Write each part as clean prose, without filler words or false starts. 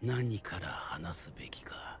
何から話すべきか。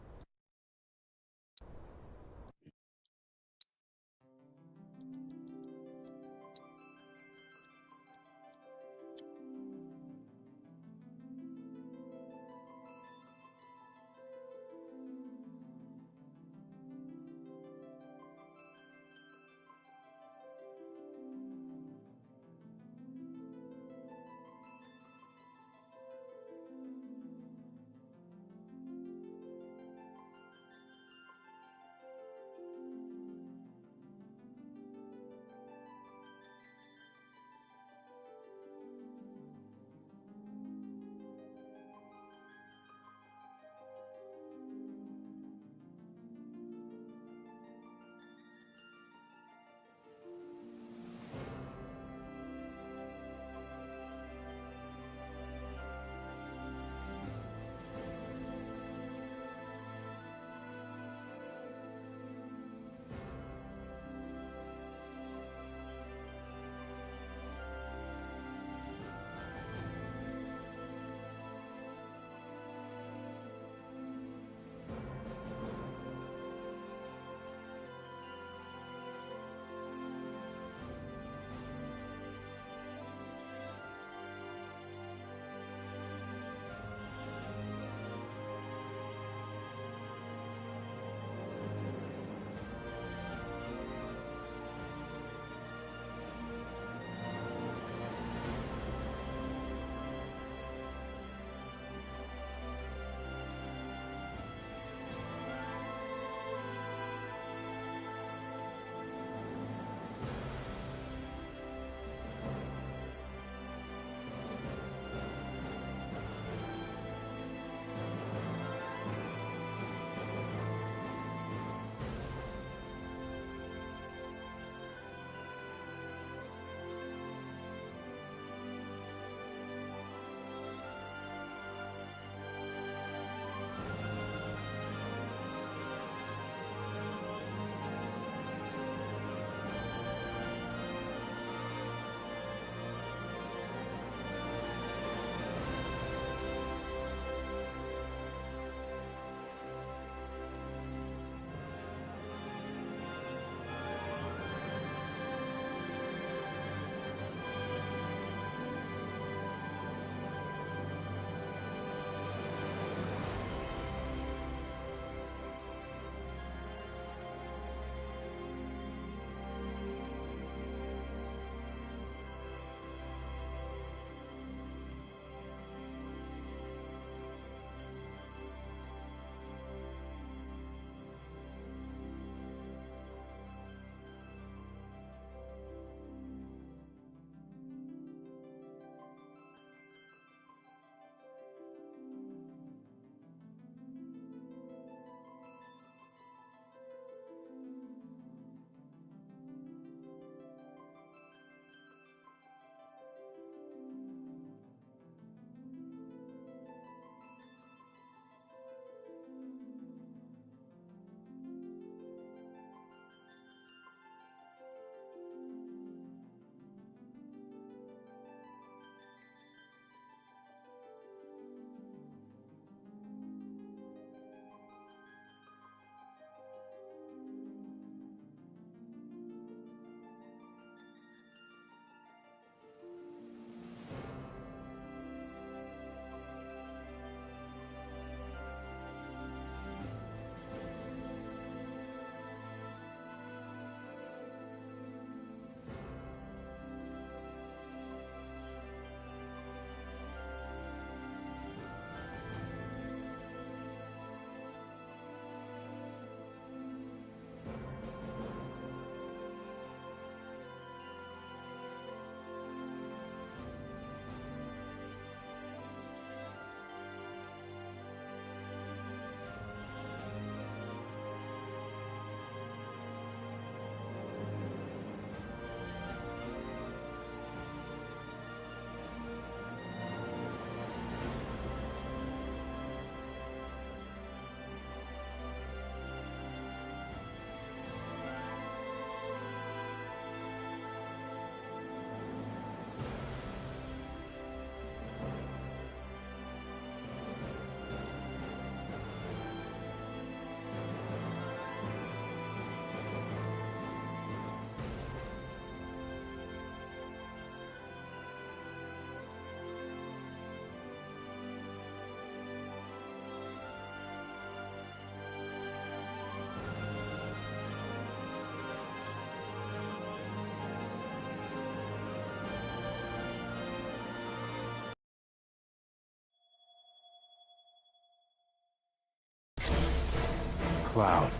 Cloud,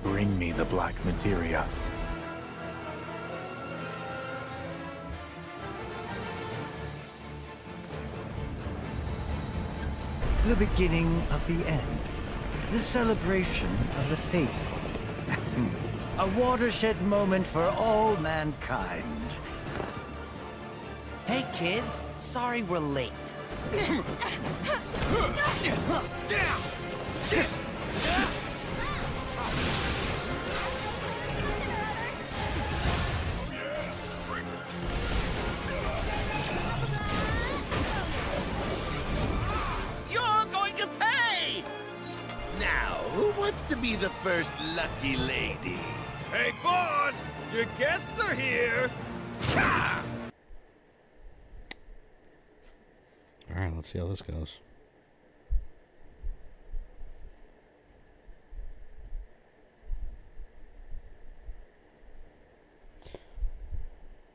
bring me the black materia. The beginning of the end. The celebration of the faithful. A watershed moment for all mankind. Hey kids, sorry we're late. You're going to pay! Now, who wants to be the first lucky lady? Hey, boss! Your guests are here! Cha! Alright, let's see how this goes.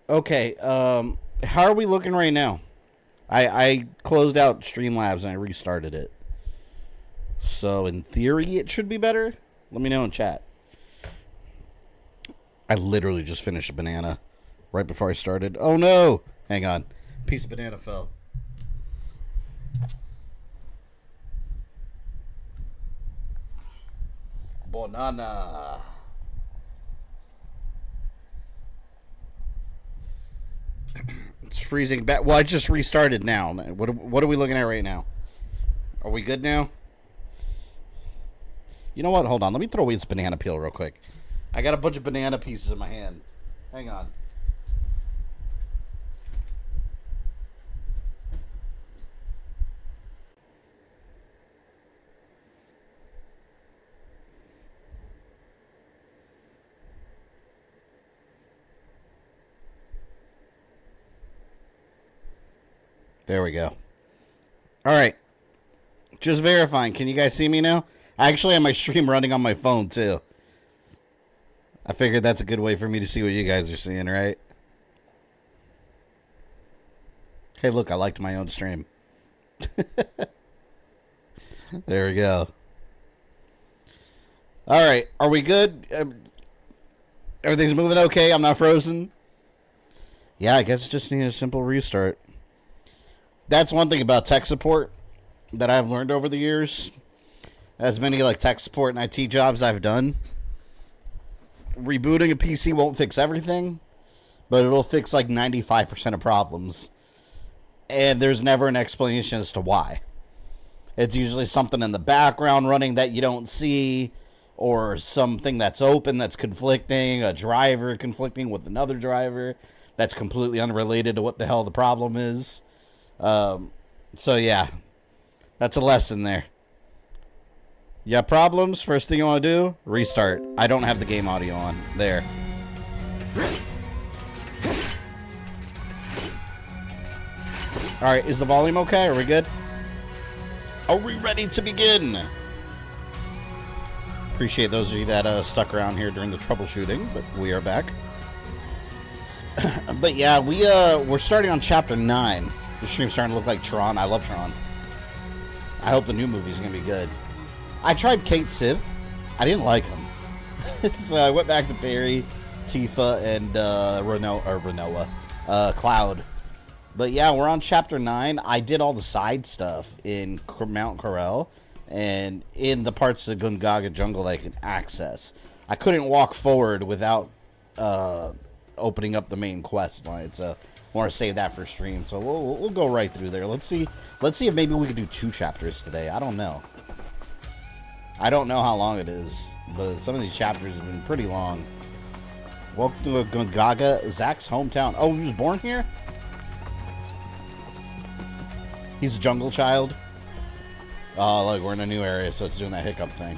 Okay, how are we looking right now? I closed out Streamlabs and I restarted it. So, in theory, it should be better. Let me know in chat. I literally just finished a banana right before I started. Oh, no! Hang on. Piece of banana fell. Banana. It's freezing back. Well, I just restarted now. What are we looking at right now? Are we good now? You know what? Hold on. Let me throw away this banana peel real quick. I got a bunch of banana pieces in my hand. Hang on. There we go. All right. Just verifying. Can you guys see me now? I actually have my stream running on my phone, too. I figured that's a good way for me to see what you guys are seeing, right? Hey, look, I liked my own stream. There we go. All right. Are we good? Everything's moving okay? I'm not frozen? Yeah, I guess just need a simple restart. That's one thing about tech support that I've learned over the years. As many like tech support and IT jobs I've done, rebooting a PC won't fix everything, but it'll fix like 95% of problems. And there's never an explanation as to why. It's usually something in the background running that you don't see, or something that's open that's conflicting, a driver conflicting with another driver that's completely unrelated to what the hell the problem is. So yeah, that's a lesson there. You have problems? First thing you want to do, restart. I don't have the game audio on. There. Alright, is the volume okay? Are we good? Are we ready to begin? Appreciate those of you that stuck around here during the troubleshooting, but we are back. But yeah, we're starting on chapter 9. The stream's starting to look like Tron. I love Tron. I hope the new movie's gonna be good. I tried Kate Civ. I didn't like him. So I went back to Barry, Tifa, and Renoa, Cloud. But yeah, we're on chapter 9. I did all the side stuff in Mount Corel and in the parts of the Gungaga jungle that I can access. I couldn't walk forward without opening up the main quest line, so I want to save that for stream. So we'll go right through there. Let's see if maybe we can do 2 chapters today. I don't know. I don't know how long it is, but some of these chapters have been pretty long. Welcome to Gungaga, Zach's hometown. Oh, he was born here? He's a jungle child. Oh, look, we're in a new area, so it's doing that hiccup thing.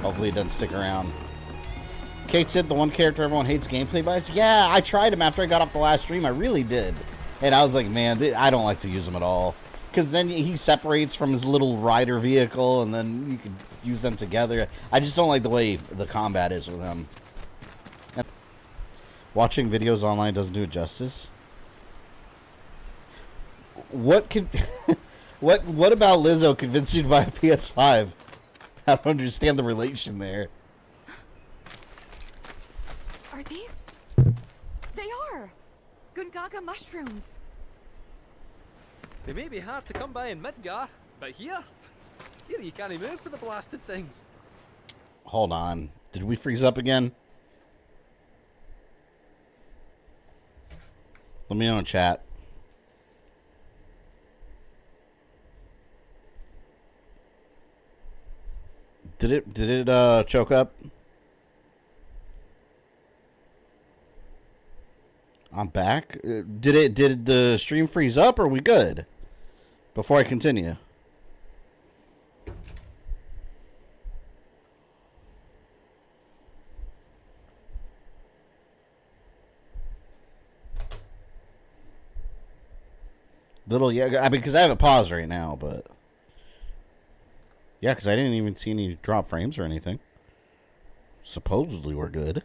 Hopefully it doesn't stick around. Kate said the one character everyone hates gameplay bias. Yeah, I tried him after I got off the last stream. I really did. And I was like, man, I don't like to use him at all. Because then he separates from his little rider vehicle, and then you can use them together. I just don't like the way the combat is with him. Watching videos online doesn't do it justice. What could... what about Lizzo convinced you to buy a PS5? I don't understand the relation there. Are these? They are! Gungaga mushrooms. They may be hard to come by in Midgar, but here you can't move for the blasted things. Hold on. Did we freeze up again? Let me know in chat. Did it choke up? I'm back. Did the stream freeze up, or are we good? Before I continue. Yeah, because I have it paused right now, but yeah, because I didn't even see any drop frames or anything. Supposedly we're good.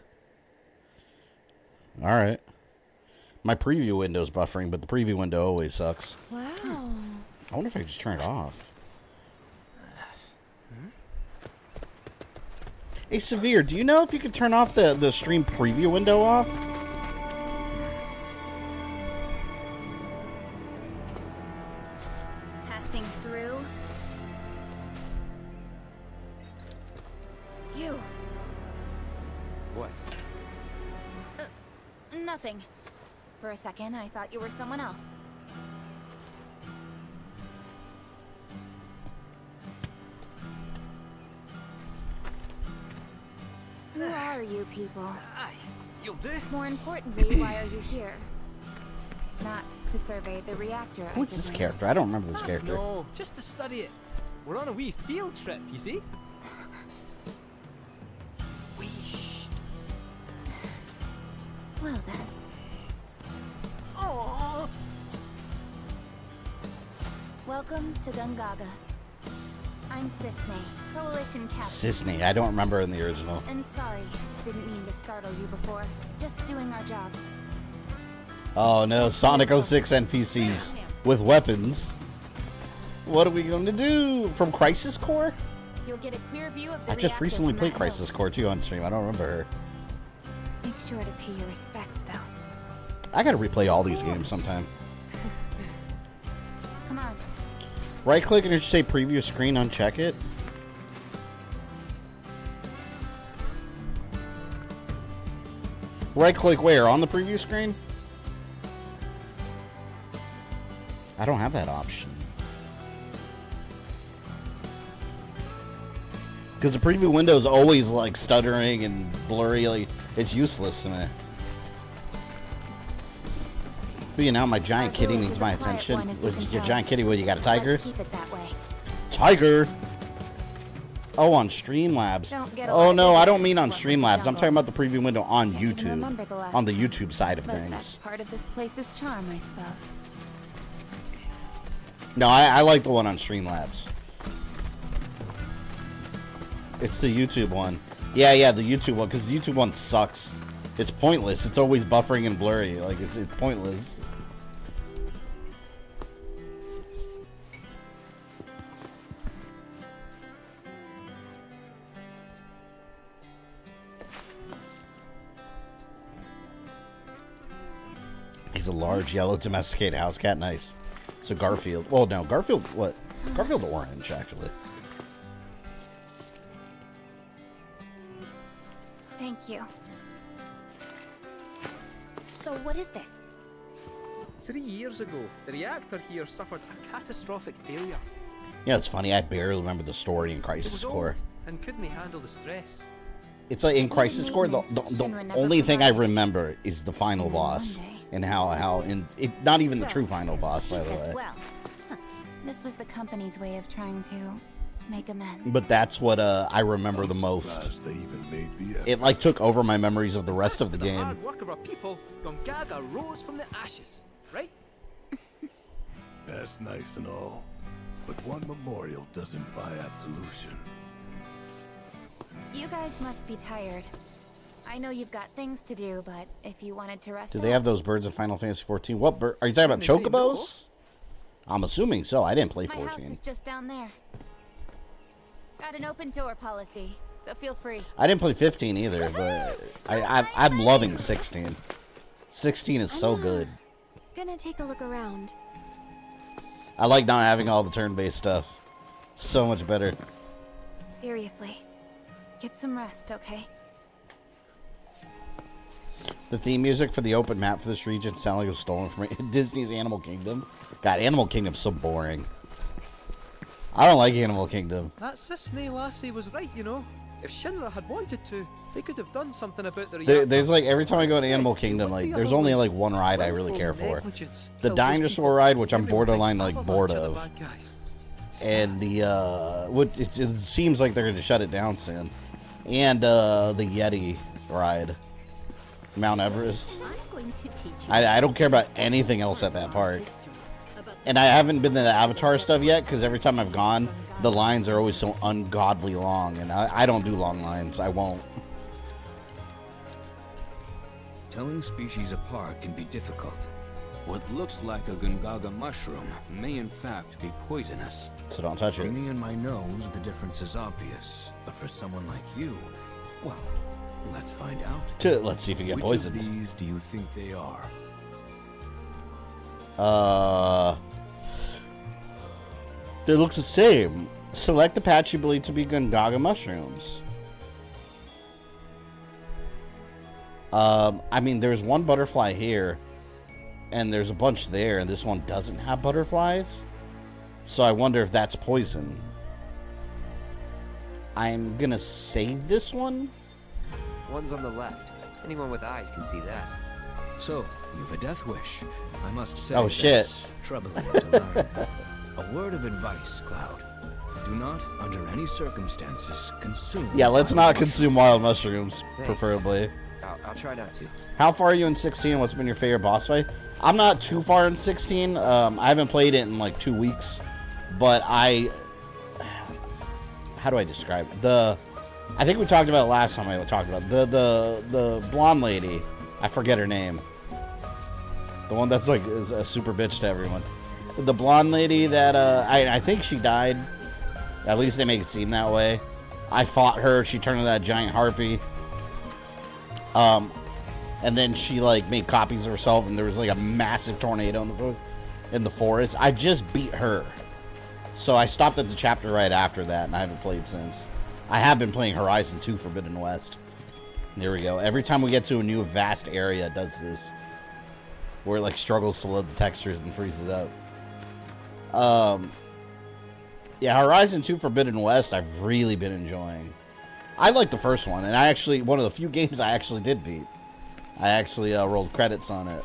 All right. My preview window's buffering, but the preview window always sucks. Wow. I wonder if I can just turn it off. Hey, Severe, do you know if you could turn off the stream preview window off? Passing through. You. What? Nothing. For a second, I thought you were someone else. Who are you people? Aye, you'll do. More importantly, why are you here? Not to survey the reactor. Who's this character? I don't remember this character. No, just to study it. We're on a wee field trip, you see? Whee. Well then. Aww. Welcome to Gungaga. I'm Cisne, Coalition Captain. Cisne, I don't remember in the original. And sorry, didn't mean to startle you before. Just doing our jobs. Oh no, Sonic 06 NPCs with weapons. What are we going to do? From Crisis Core? You'll get a clear view of the I just reactor recently from played that hill. Crisis Core 2 on stream. I don't remember her. Make sure to pay your respects, though. I gotta replay all these games sometime. Come on. Right click and it should say preview screen, uncheck it. Right click where? On the preview screen? I don't have that option. Because the preview window is always like stuttering and blurry. Like, it's useless to me. But you know, my giant kitty needs my attention. Your giant kitty, what, you got a tiger? Let's keep it that way. Tiger! Oh, on Streamlabs. Oh no, I don't mean on Streamlabs. I'm talking about the preview window on YouTube. On the YouTube side of But things. that's part of this place's charm, I suppose. No, I like the one on Streamlabs. It's the YouTube one. Yeah, the YouTube one, because the YouTube one sucks. It's pointless. It's always buffering and blurry. Like, it's pointless. He's a large yellow domesticated house cat. Nice. So Garfield. Well, no, Garfield. What? Garfield orange, actually. Thank you. So what is this? 3 years ago, the reactor here suffered a catastrophic failure. Yeah, it's funny. I barely remember the story in It Crisis was Core. old and couldn't handle the stress. It's like in Crisis Core, the only thing I remember is the final boss. And how in it, not even the true final boss, by the way. Well. Huh. This was the company's way of trying to make amends. But that's what I remember the most. They even made the effort. It like took over my memories of the rest of the Thanks to game. hard work of our people, Gungaga rose from the ashes, right? That's nice and all, but one memorial doesn't buy absolution. You guys must be tired. I know you've got things to do, but if you wanted to rest Do they have those birds in Final Fantasy 14? What bird? Are you talking about Let me see, chocobos? I'm assuming so. I didn't play My house 14. is just down there. Got an open door policy, so feel free. I didn't play 15 either, but I'm loving 16. 16 is so good. Gonna take a look around. I like not having all the turn-based stuff. So much better. Seriously, get some rest, okay? The theme music for the open map for this region sounded like it was stolen from Disney's Animal Kingdom. God, Animal Kingdom's so boring. I don't like Animal Kingdom. That Cisne lassie was right, you know. If Shinra had wanted to, they could have done something about There's like, every time I go to Animal Kingdom, like, there's only like one ride I really care for. The dinosaur ride, which I'm borderline like bored of. And the, it seems like they're going to shut it down soon. And the Yeti ride. Mount Everest. I don't care about anything else at that park. And I haven't been to the Avatar stuff yet, because every time I've gone, the lines are always so ungodly long, and I don't do long lines. I won't. Telling species apart can be difficult. What looks like a Gungaga mushroom may in fact be poisonous. So don't touch For it. me and my nose, the difference is obvious. But for someone like you, well, let's find out. Let's see if you get Which poisoned. of these do you think they are? They look the same. Select the patch you believe to be Gungaga mushrooms. I mean, there's one butterfly here, and there's a bunch there, and this one doesn't have butterflies. So I wonder if that's poison. I'm gonna save this one. One's on the left. Anyone with eyes can see that. So, you've a death wish. I must say, Oh, shit. that's troubling to learn. A word of advice, Cloud. Do not, under any circumstances, consume... Yeah, let's not consume wild mushrooms, Thanks. preferably. I'll try not to. How far are you in 16? What's been your favorite boss fight? I'm not too far in 16. I haven't played it in like 2 weeks, but how do I describe it? I think we talked about it last time. I talked about the blonde lady. I forget her name. The one that's like is a super bitch to everyone. The blonde lady that I think she died. At least they make it seem that way. I fought her. She turned into that giant harpy. And then she like made copies of herself, and there was like a massive tornado in the forest. I just beat her, so I stopped at the chapter right after that, and I haven't played since. I have been playing Horizon 2 Forbidden West. There we go. Every time we get to a new vast area, it does this, where it like struggles to load the textures and freezes out. Yeah, Horizon 2 Forbidden West, I've really been enjoying. I like the first one, and I actually, one of the few games I actually did beat. I actually rolled credits on it.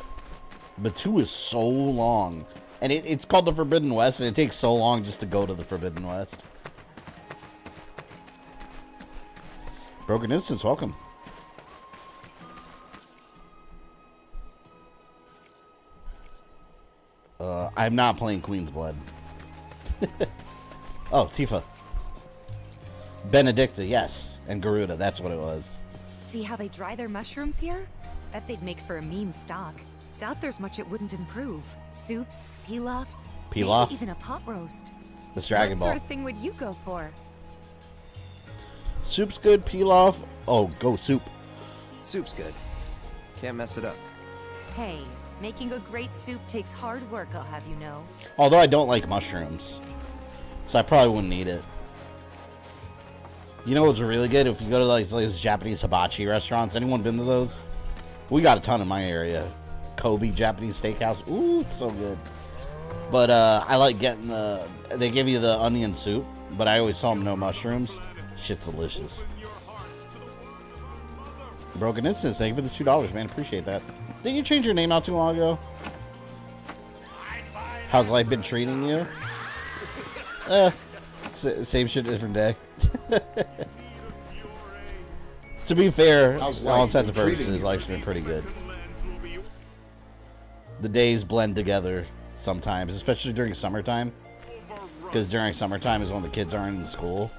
But 2 is so long. And it's called the Forbidden West, and it takes so long just to go to the Forbidden West. Broken Instance, welcome. I'm not playing Queen's Blood. Oh, Tifa. Benedicta, yes. And Garuda, that's what it was. See how they dry their mushrooms here? Bet they'd make for a mean stock. Doubt there's much it wouldn't improve. Soups, pilafs, Pilaf? maybe even a pot roast. This Dragon What Ball. sort of thing would you go for? Soup's good, pilaf. Oh, go soup. Soup's good. Can't mess it up. Hey, making a great soup takes hard work, I'll have you know. Although I don't like mushrooms, so I probably wouldn't eat it. You know what's really good? If you go to like those Japanese hibachi restaurants. Anyone been to those? We got a ton in my area. Kobe Japanese Steakhouse. Ooh, it's so good. But I like getting they give you the onion soup, but I always tell them no mushrooms. Shit's delicious. Broken Instance, thank you for the $2, man. Appreciate that. Didn't you change your name not too long ago? How's life been treating you? Same shit, different day. To be fair, all intents and purposes, life's been pretty good. The days blend together sometimes, especially during summertime. Because during summertime is when the kids aren't in school.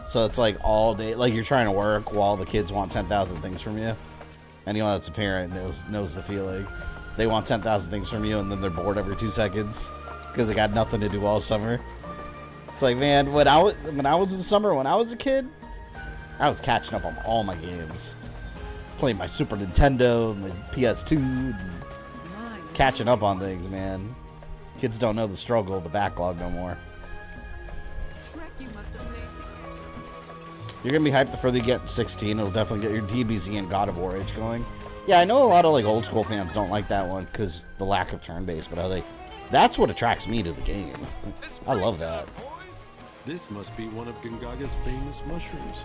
So it's like all day, like you're trying to work while the kids want 10,000 things from you. Anyone that's a parent knows the feeling. They want 10,000 things from you, and then they're bored every 2 seconds because they got nothing to do all summer. It's like, man, when I was in the summer, when I was a kid, I was catching up on all my games. Playing my Super Nintendo, my PS2, and catching up on things, man. Kids don't know the struggle, the backlog no more. You're gonna be hyped the further you get 16. It'll definitely get your DBZ and God of War itch going. Yeah, I know a lot of like old school fans don't like that one because the lack of turn-based, but I like that's what attracts me to the game. I love that. This must be one of Gungaga's famous mushrooms.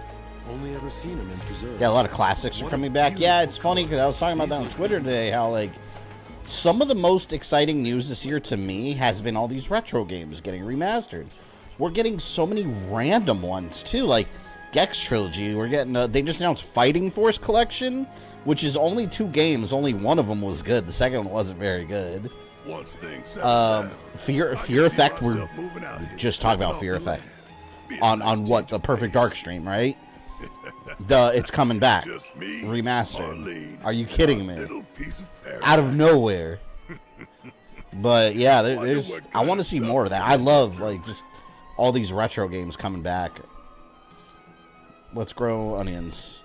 Only ever seen them in preserve. Yeah, a lot of classics are coming back. Yeah, it's funny because I was talking about that on Twitter today. How like some of the most exciting news this year to me has been all these retro games getting remastered. We're getting so many random ones too, like Gex Trilogy. We're getting they just announced Fighting Force Collection, which is only 2 games. Only one of them was good. The second one wasn't very good. Fear Effect. We're just talking about Fear Effect on what the Perfect Dark stream, right? It's coming back, remastered. Are you kidding me? Out of nowhere. But yeah, there's. I want to see more of that. I love like just all these retro games coming back. Let's grow onions.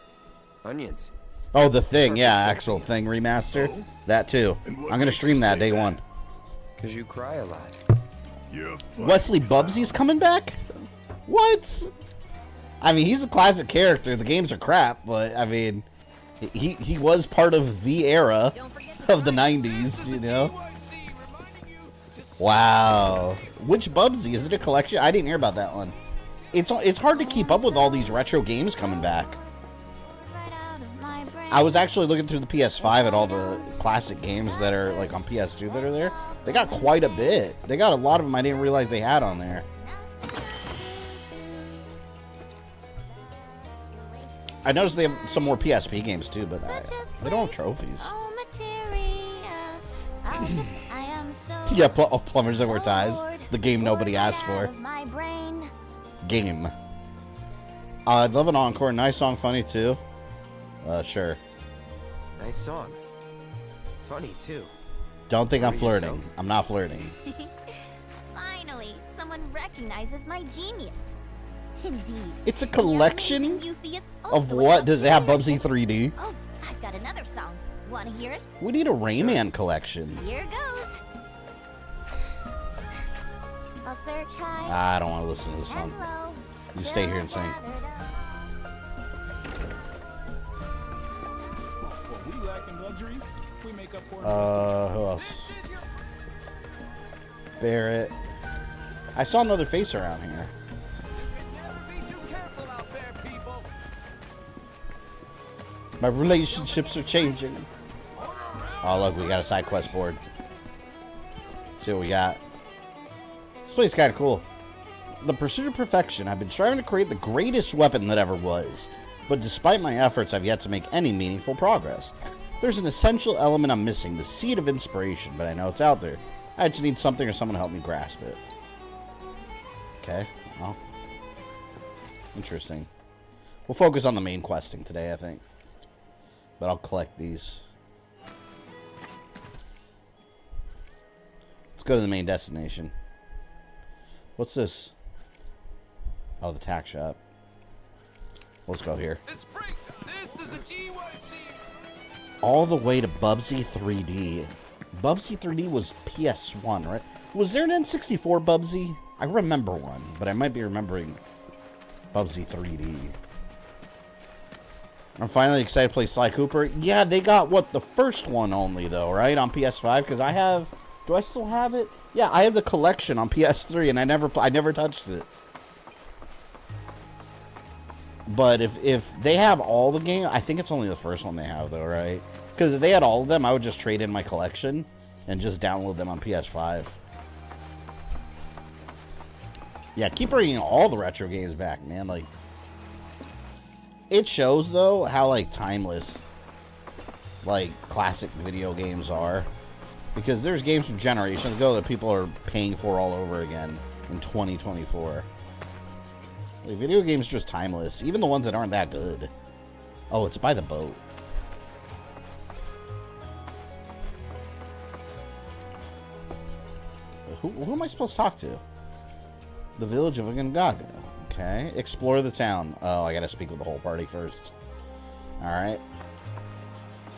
Onions. Oh, the Thing, yeah, XIII Thing remaster. That too. I'm gonna stream that day one. Cause you cry a lot. Wesley Bubsy's coming back? What? I mean, he's a classic character. The games are crap, but I mean, he was part of the era of the 90s, you know? Wow. Which Bubsy? Is it a collection? I didn't hear about that one. It's hard to keep up with all these retro games coming back. I was actually looking through the PS5 at all the classic games that are like on PS2 that are there. They got quite a bit. They got a lot of them I didn't realize they had on there. I noticed they have some more PSP games too, but they don't have trophies. Yeah, Plumbers That Wear Ties. The game nobody asked for. Game. I'd love an encore. Nice song, funny too. Sure. Nice song. Funny too. Don't think I'm flirting. I'm not flirting. Finally, someone recognizes my genius. Indeed. It's a collection of what? Does it have Bubsy 3D? Oh, I've got another song. Want to hear it? We need a Rayman collection. Here goes. I'll search high. I don't want to listen to this song. You stay here and sing. Who else? Barrett. I saw another face around here. My relationships are changing. Oh, look, we got a side quest board. Let's see what we got. This place is kind of cool. The pursuit of perfection. I've been striving to create the greatest weapon that ever was. But despite my efforts, I've yet to make any meaningful progress. There's an essential element I'm missing, the seed of inspiration, but I know it's out there. I just need something or someone to help me grasp it. Okay, well. Interesting. We'll focus on the main questing today, I think. But I'll collect these. Let's go to the main destination. What's this? Oh, the tack shop. Let's go here. This is the GYC. All the way to Bubsy 3D. Bubsy 3D was PS1, right? Was there an N64 Bubsy? I remember one, but I might be remembering Bubsy 3D. I'm finally excited to play Sly Cooper. Yeah, they got, what, the first one only, though, right? On PS5? Because I have... Do I still have it? Yeah, I have the collection on PS3, and I never touched it. But if they have all the games... I think it's only the first one they have, though, right? Because if they had all of them, I would just trade in my collection and just download them on PS5. Yeah, keep bringing all the retro games back, man. Like... It shows, though, how, like, timeless, like, classic video games are. Because there's games from generations ago that people are paying for all over again in 2024. Like, video games are just timeless. Even the ones that aren't that good. Oh, it's by the boat. Who am I supposed to talk to? The village of Gungaga. Okay. Explore the town. Oh, I gotta speak with the whole party first. Alright.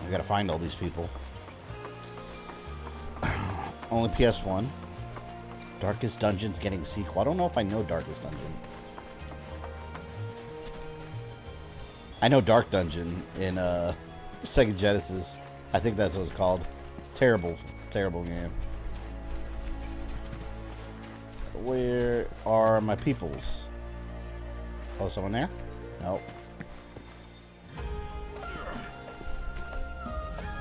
I gotta find all these people. Only PS1. Darkest Dungeon's getting a sequel. I don't know if I know Darkest Dungeon. I know Dark Dungeon in Sega Genesis. I think that's what it's called. Terrible, terrible game. Where are my peoples? Oh, someone there? Nope.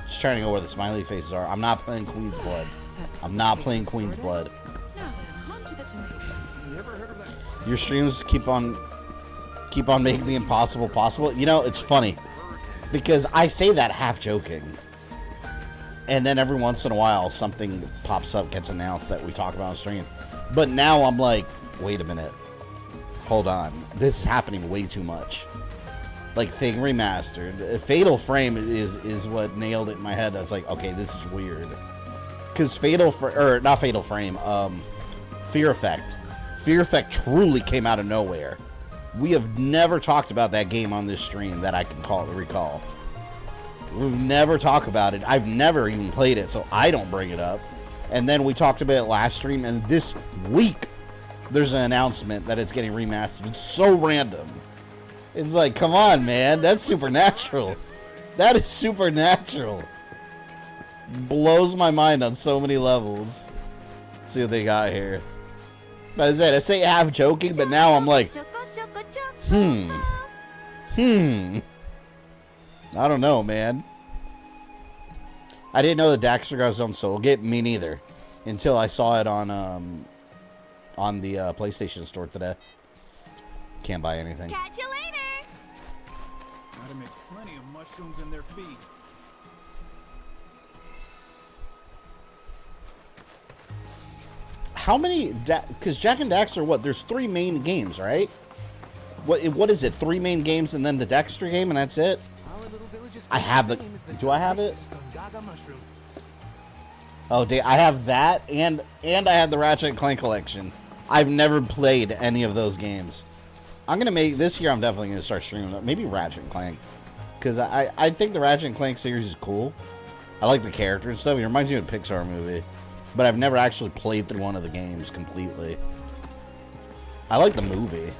Just trying to go where the smiley faces are. I'm not playing Queen's Blood. I'm not playing Queen's Blood. Your streams keep on making the impossible possible. You know, it's funny because I say that half joking, and then every once in a while something pops up, gets announced that we talk about on stream. But now I'm like, wait a minute, hold on, this is happening way too much. Like Thing remastered, Fatal Frame is what nailed it in my head. That's like, okay, this is weird, because not Fatal Frame, Fear Effect. Fear Effect truly came out of nowhere. We have never talked about that game on this stream that I can recall. We've never talked about it. I've never even played it, so I don't bring it up. And then we talked about it last stream, and this week there's an announcement that it's getting remastered. It's so random. It's like, come on, man. That's supernatural. That is supernatural. Blows my mind on so many levels. Let's see what they got here. As I say half joking, but now I'm like, I don't know, man. I didn't know that Daxter got his own soul game. Me neither. Until I saw it on the PlayStation Store today. Can't buy anything. Catch you later. Gotta mix plenty of mushrooms in their feet. How many? Because Jak and Daxter, what? There's 3 main games, right? What is it? 3 main games and then the Daxter game, and that's it. I have the. Do I have it? Oh, I have that, and I have the Ratchet and Clank collection. I've never played any of those games. I'm gonna make this year. I'm definitely gonna start streaming. Maybe Ratchet and Clank, because I think the Ratchet and Clank series is cool. I like the character and stuff. It reminds me of a Pixar movie. But I've never actually played through one of the games completely. I like the movie.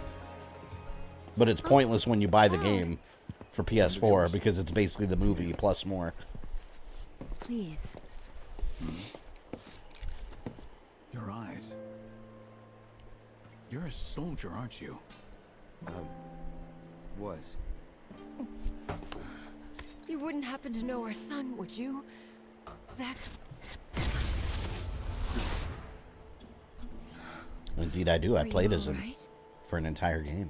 But it's pointless when you buy the game for PS4 because it's basically the movie plus more. Please. Your eyes. You're a soldier, aren't you? Was. You wouldn't happen to know our son, would you? Zach? Indeed I do. I played as him for an entire game.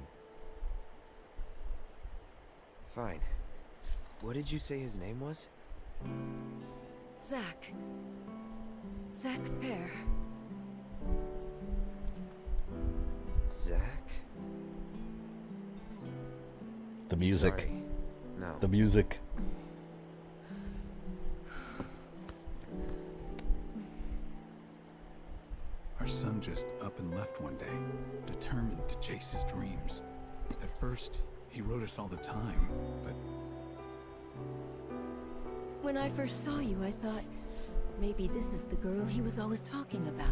Fine. What did you say his name was? Zach. Zach Fair. Zach? The music. Sorry. No. The music. Our son just up and left one day, determined to chase his dreams. At first, he wrote us all the time, but... When I first saw you, I thought maybe this is the girl he was always talking about.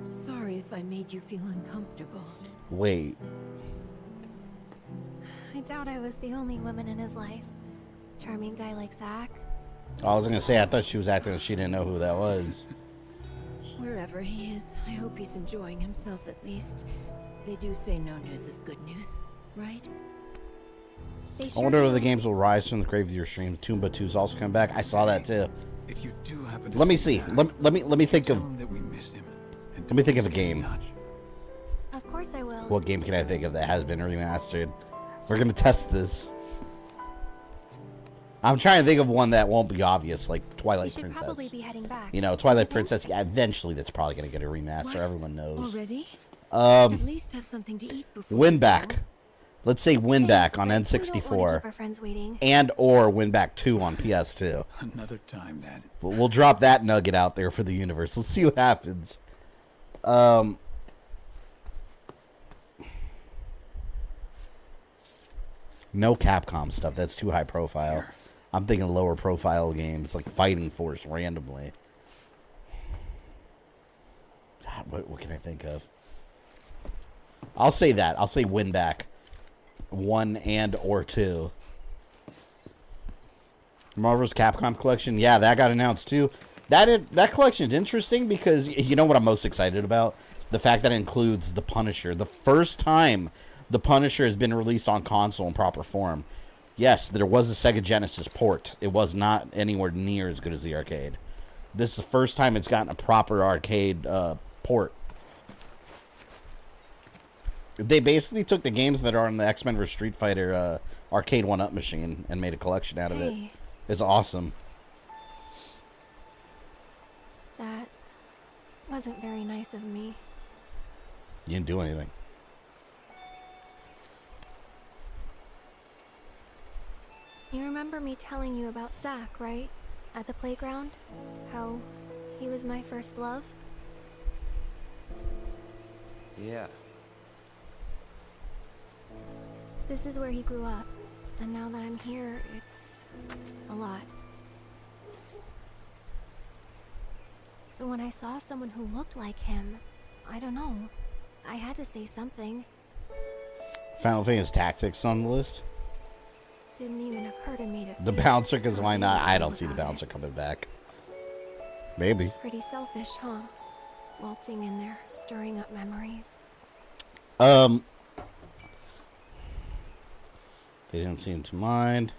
Sorry if I made you feel uncomfortable. Wait. I doubt I was the only woman in his life. Charming guy like Zach. I was gonna say, I thought she was acting like she didn't know who that was. Wherever he is, I hope he's enjoying himself at least. They do say no news is good news, right? I wonder if the games will rise from the grave of your stream. Toomba 2's also coming back. I saw that too. If you do happen to Let me see. Let me think of. that we miss him, Let me think of a game. Of course I will. What game can I think of that has been remastered? We're gonna test this. I'm trying to think of one that won't be obvious, like Twilight Princess. Probably be heading back. You know, Twilight Princess. Yeah, eventually, that's probably gonna get a remaster. What? Everyone knows. Already? At least have something to eat before. Winback. Let's say Winback on Thanks, but we don't wanna N64, keep our friends waiting. and or Winback 2 on PS2. Another time, then. But we'll drop that nugget out there for the universe. Let's see what happens. No Capcom stuff. That's too high profile. I'm thinking lower profile games like Fighting Force randomly. God, what can I think of? I'll say that. I'll say win back. 1 and or 2. Marvel's Capcom collection. Yeah, that got announced too. That collection is interesting because you know what I'm most excited about? The fact that it includes the Punisher. The first time the Punisher has been released on console in proper form. Yes, there was a Sega Genesis port. It was not anywhere near as good as the arcade. This is the first time it's gotten a proper arcade port. They basically took the games that are on the X-Men vs. Street Fighter arcade 1-up machine and made a collection out of it. It's awesome. That wasn't very nice of me. You didn't do anything. You remember me telling you about Zach, right? At the playground? How he was my first love? Yeah. This is where he grew up. And now that I'm here, it's a lot. So when I saw someone who looked like him, I don't know. I had to say something. Final Fantasy Tactics on the list. Didn't even occur to me to The bouncer, because why not? I don't see the bouncer coming back. Maybe. Pretty selfish, huh? Waltzing in there, stirring up memories. They didn't seem to mind.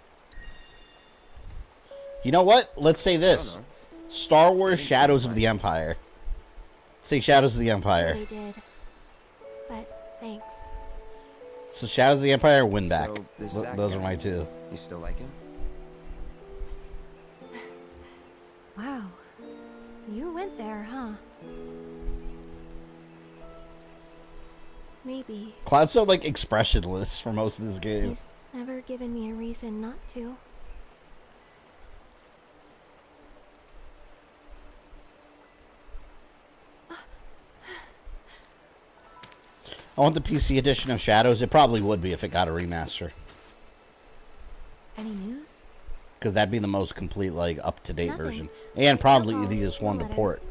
You know what? Let's say this. Star Wars Shadows of the Empire. Say Shadows of the Empire. They did. But thanks. So Shadows of the Empire, win back. So, this Zach Those are guy, my two. You still like him? Wow. You went there, huh? Maybe. Cloud's so like expressionless for most of this game. He's never given me a reason not to. I want the PC edition of Shadows. It probably would be if it got a remaster. Any news? Because that'd be the most complete, like, up-to-date Nothing. version. And probably the Calls, easiest one to letters. port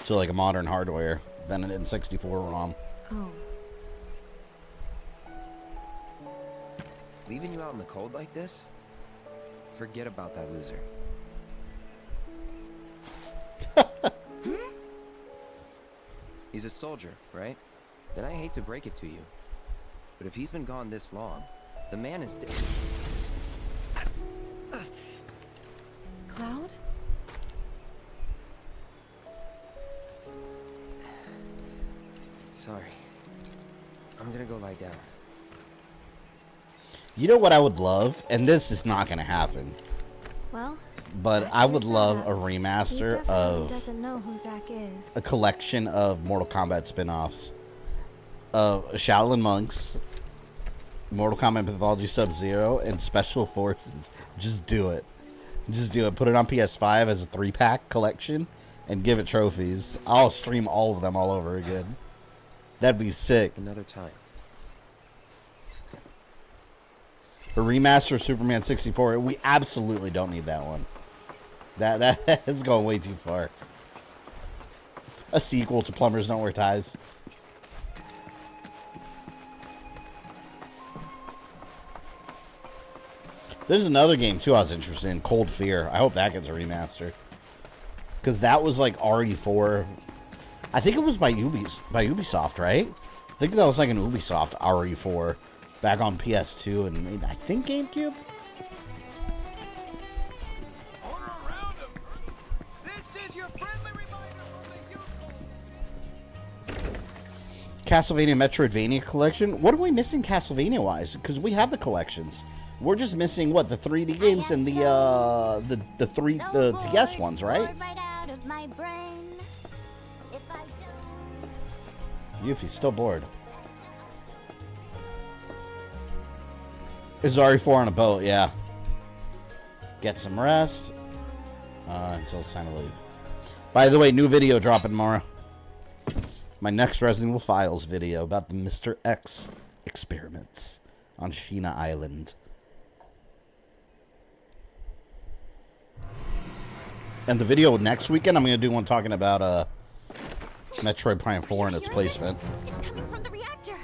to, like, a modern hardware than an N64 ROM. Oh. Leaving you out in the cold like this? Forget about that loser. He's a soldier, right? Then I hate to break it to you. But if he's been gone this long, the man is dead. Cloud? Sorry. I'm gonna go lie down. You know what I would love? And this is not going to happen. Well, But I would love a he remaster definitely of doesn't know who Zach is. a collection of Mortal Kombat spin-offs. Shaolin Monks, Mortal Kombat Pathology Sub-Zero, and Special Forces. Just do it. Just do it. Put it on PS5 as a 3-pack collection and give it trophies. I'll stream all of them all over again. That'd be sick. Another time. A remaster of Superman 64, we absolutely don't need that one. That's going way too far. A sequel to Plumbers Don't Wear Ties. There's another game too I was interested in, Cold Fear. I hope that gets a remaster. Because that was like RE4. I think it was by Ubisoft, right? I think that was like an Ubisoft RE4 back on PS2 and maybe, I think GameCube. Castlevania Metroidvania collection. What are we missing Castlevania wise? Because we have the collections. We're just missing what, the 3D games and the DS ones, right? Yuffie's still bored. Is RE4 on a boat? Yeah. Get some rest until it's time to leave. By the way, new video dropping tomorrow. my next Resident Evil Files video about the Mr. X experiments on Sheena Island. And the video next weekend, I'm going to do one talking about Metroid Prime 4 and its placement. It's coming from the reactor.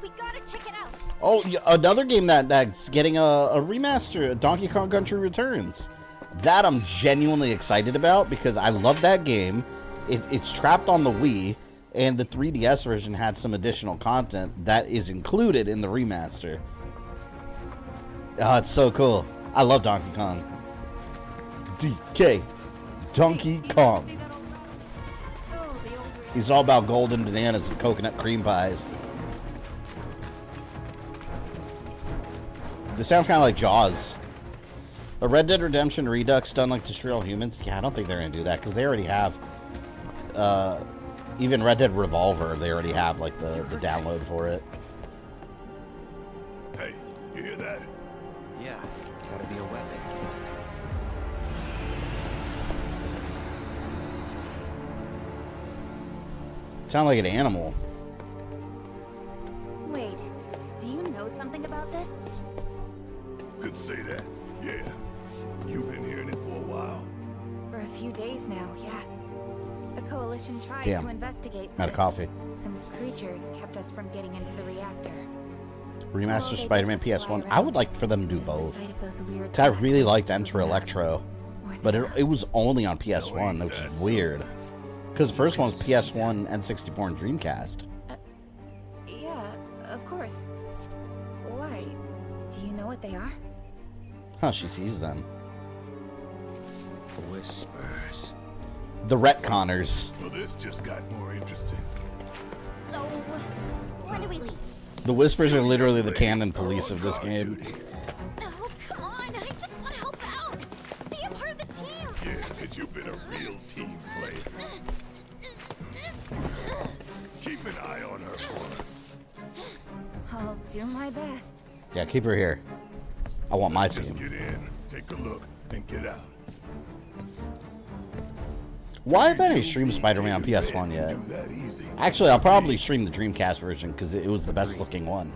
We gotta check it out. Oh, another game that's getting a remaster, Donkey Kong Country Returns. That I'm genuinely excited about because I love that game. It's trapped on the Wii, and the 3DS version had some additional content that is included in the remaster. Oh, it's so cool. I love Donkey Kong. DK. Donkey Kong. He's all about golden bananas and coconut cream pies. This sounds kind of like Jaws. A Red Dead Redemption Redux done like Destroy All Humans? Yeah, I don't think they're going to do that because they already have... even Red Dead Revolver, they already have like the download for it. Hey, you hear that? Yeah, gotta be a weapon. Sound like an animal. Wait, do you know something about this? Could say that. Yeah. You've been hearing it for a while. For a few days now, yeah. The Coalition tried Damn. to investigate, Out of coffee. some creatures kept us from getting into the reactor. Remaster They Spider-Man didn't just PS1. fly I would around. like for them to do Just the both. sight of those weird 'Cause I really liked black Enter moving Electro. More But than it was only on PS1, which is weird. Because the first one was PS1, N64, and Dreamcast. Yeah, of course. Why? Do you know what they are? Huh, she sees them. Whispers. The retconners. Well, this just got more interesting. So, when do we leave? The Whispers are literally the canon police of this game. Oh, come on. I just want to help out. Be a part of the team. Yeah, because you've been a real team player. Keep an eye on her for us. I'll do my best. Yeah, keep her here. I want my Just team. get in, take a look, and get out. Why haven't I streamed Spider-Man on PS1 yet? Do that easy. Actually, I'll probably stream the Dreamcast version because it was the best looking one.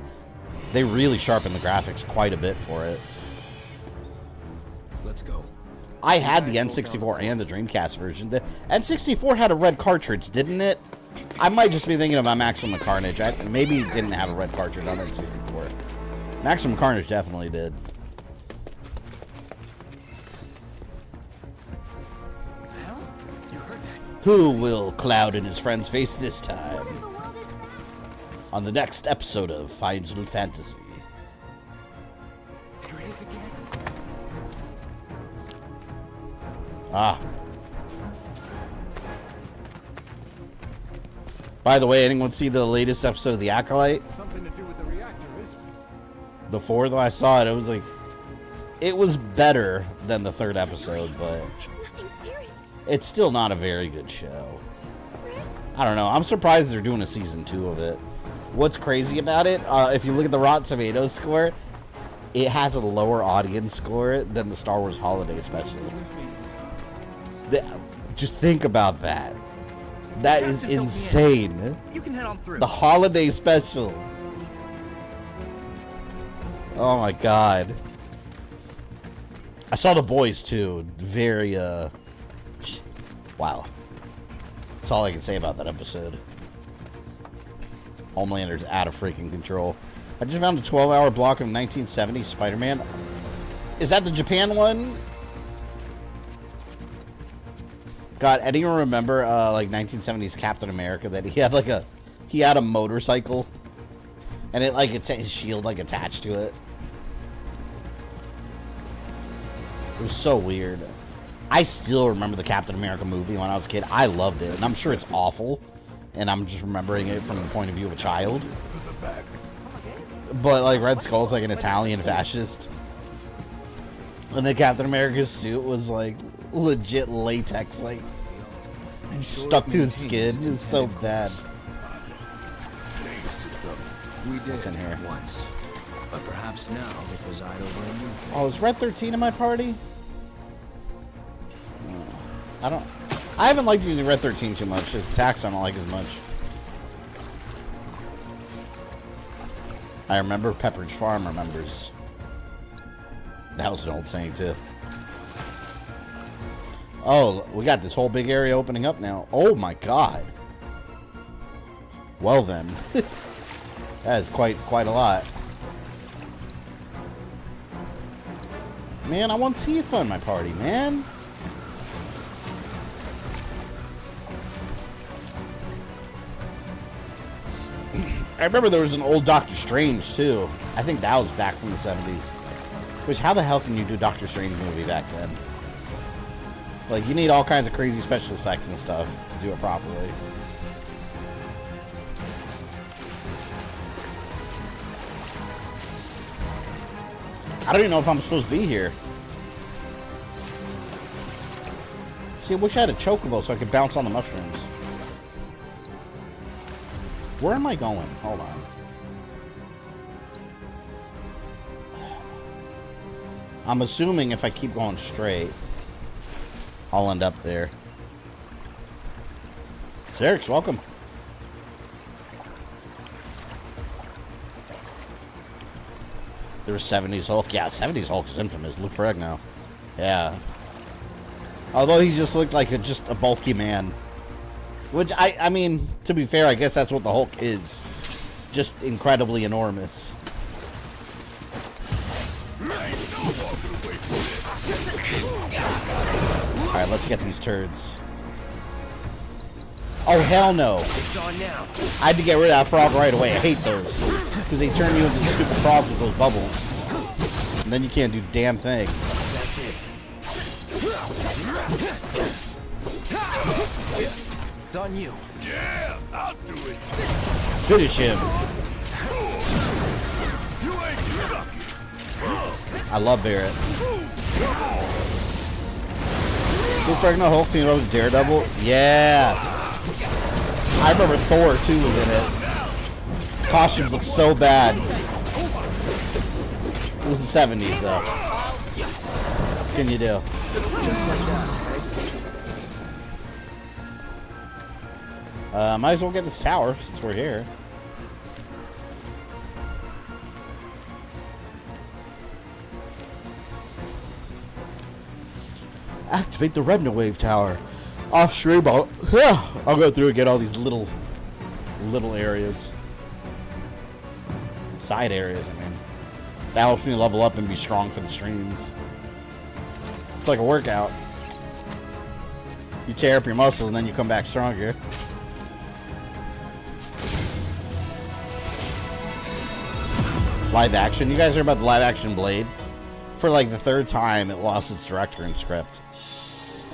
They really sharpened the graphics quite a bit for it. Let's go. I had the N64 and the Dreamcast version. The N64 had a red cartridge, didn't it? I might just be thinking about Maximum Carnage. I maybe it didn't have a red cartridge on N64. Maximum Carnage definitely did. Who will Cloud and his friends face this time? On the next episode of Final Fantasy. Ah. By the way, anyone see the latest episode of The Acolyte? Something to do with the reactor, is The fourth, when I saw it, it was like... It was better than the third episode, but... It's nothing serious. It's still not a very good show. I don't know. I'm surprised they're doing a season 2 of it. What's crazy about it, if you look at the Rotten Tomatoes score, it has a lower audience score than the Star Wars Holiday Special. Just think about that. That is insane. You can head on through. The Holiday Special. Oh my god. I saw The Boys too. Very, wow. That's all I can say about that episode. Homelander's out of freaking control. I just found a 12-hour block of 1970 Spider-Man. Is that the Japan one? God, anyone remember like 1970s Captain America that he had a motorcycle and it like his shield like attached to it. It was so weird. I still remember the Captain America movie when I was a kid. I loved it, and I'm sure it's awful, and I'm just remembering it from the point of view of a child. But like Red Skull's like an Italian fascist, and the Captain America's suit was like legit latex, like stuck to his skin. It's so bad. We did What's in here? once, but perhaps now they preside over a new thing. Oh, is Red 13 in my party? I haven't liked using Red 13 too much. His attacks I don't like as much. I remember Pepperidge Farm remembers. That was an old saying, too. Oh, we got this whole big area opening up now. Oh, my God. Well, then. That is quite a lot. Man, I want Tifa in my party, man. I remember there was an old Doctor Strange, too. I think that was back from the 70s. Which, how the hell can you do Doctor Strange movie back then? Like, you need all kinds of crazy special effects and stuff to do it properly. I don't even know if I'm supposed to be here. See, I wish I had a chocobo so I could bounce on the mushrooms. Where am I going? Hold on. I'm assuming if I keep going straight, I'll end up there. Serix, welcome. There was 70s Hulk. Yeah, 70s Hulk is infamous. Lou Ferrigno. Yeah. Although he just looked like just a bulky man. Which, I mean, to be fair, I guess that's what the Hulk is. Just incredibly enormous. Alright, let's get these turds. Oh, hell no. It's on now. I had to get rid of that frog right away. I hate those. Because they turn you into the stupid frogs with those bubbles. And then you can't do damn thing. That's it. It's on you. Yeah, I'll do it. Finish him. You ain't lucky. I love Barrett. Lou Ferrigno Hulk teamed up with Daredevil? Yeah. I remember Thor 2 was in it. Costumes look so bad. It was the 70s, though. What can you do? Might as well get this tower since we're here. Activate the Rebna Wave Tower. Off stream, I'll go through and get all these little areas. Side areas, I mean. That helps me level up and be strong for the streams. It's like a workout. You tear up your muscles and then you come back stronger. Live action. You guys heard about the live action Blade? For like the third time, it lost its director and script.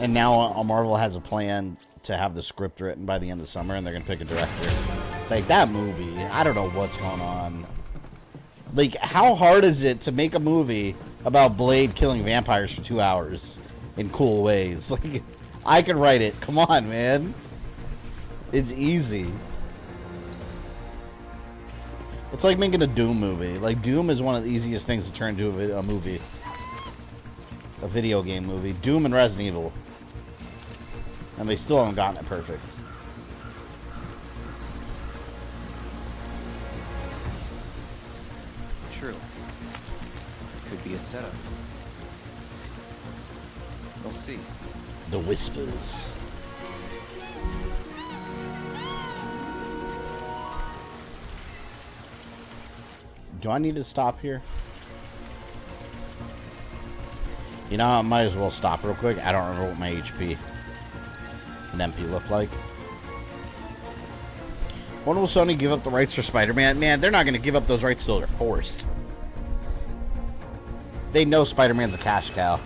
And now Marvel has a plan to have the script written by the end of summer, and they're going to pick a director. Like, that movie, I don't know what's going on. Like, how hard is it to make a movie about Blade killing vampires for 2 hours in cool ways? Like, I could write it. Come on, man. It's easy. It's like making a Doom movie. Like, Doom is one of the easiest things to turn into a movie. A video game movie. Doom and Resident Evil. And they still haven't gotten it perfect. True. Could be a setup. We'll see. The Whispers. Do I need to stop here? You know, I might as well stop real quick. I don't remember what my HP and MP look like. When will Sony give up the rights for Spider-Man? Man, they're not going to give up those rights till they're forced. They know Spider-Man's a cash cow.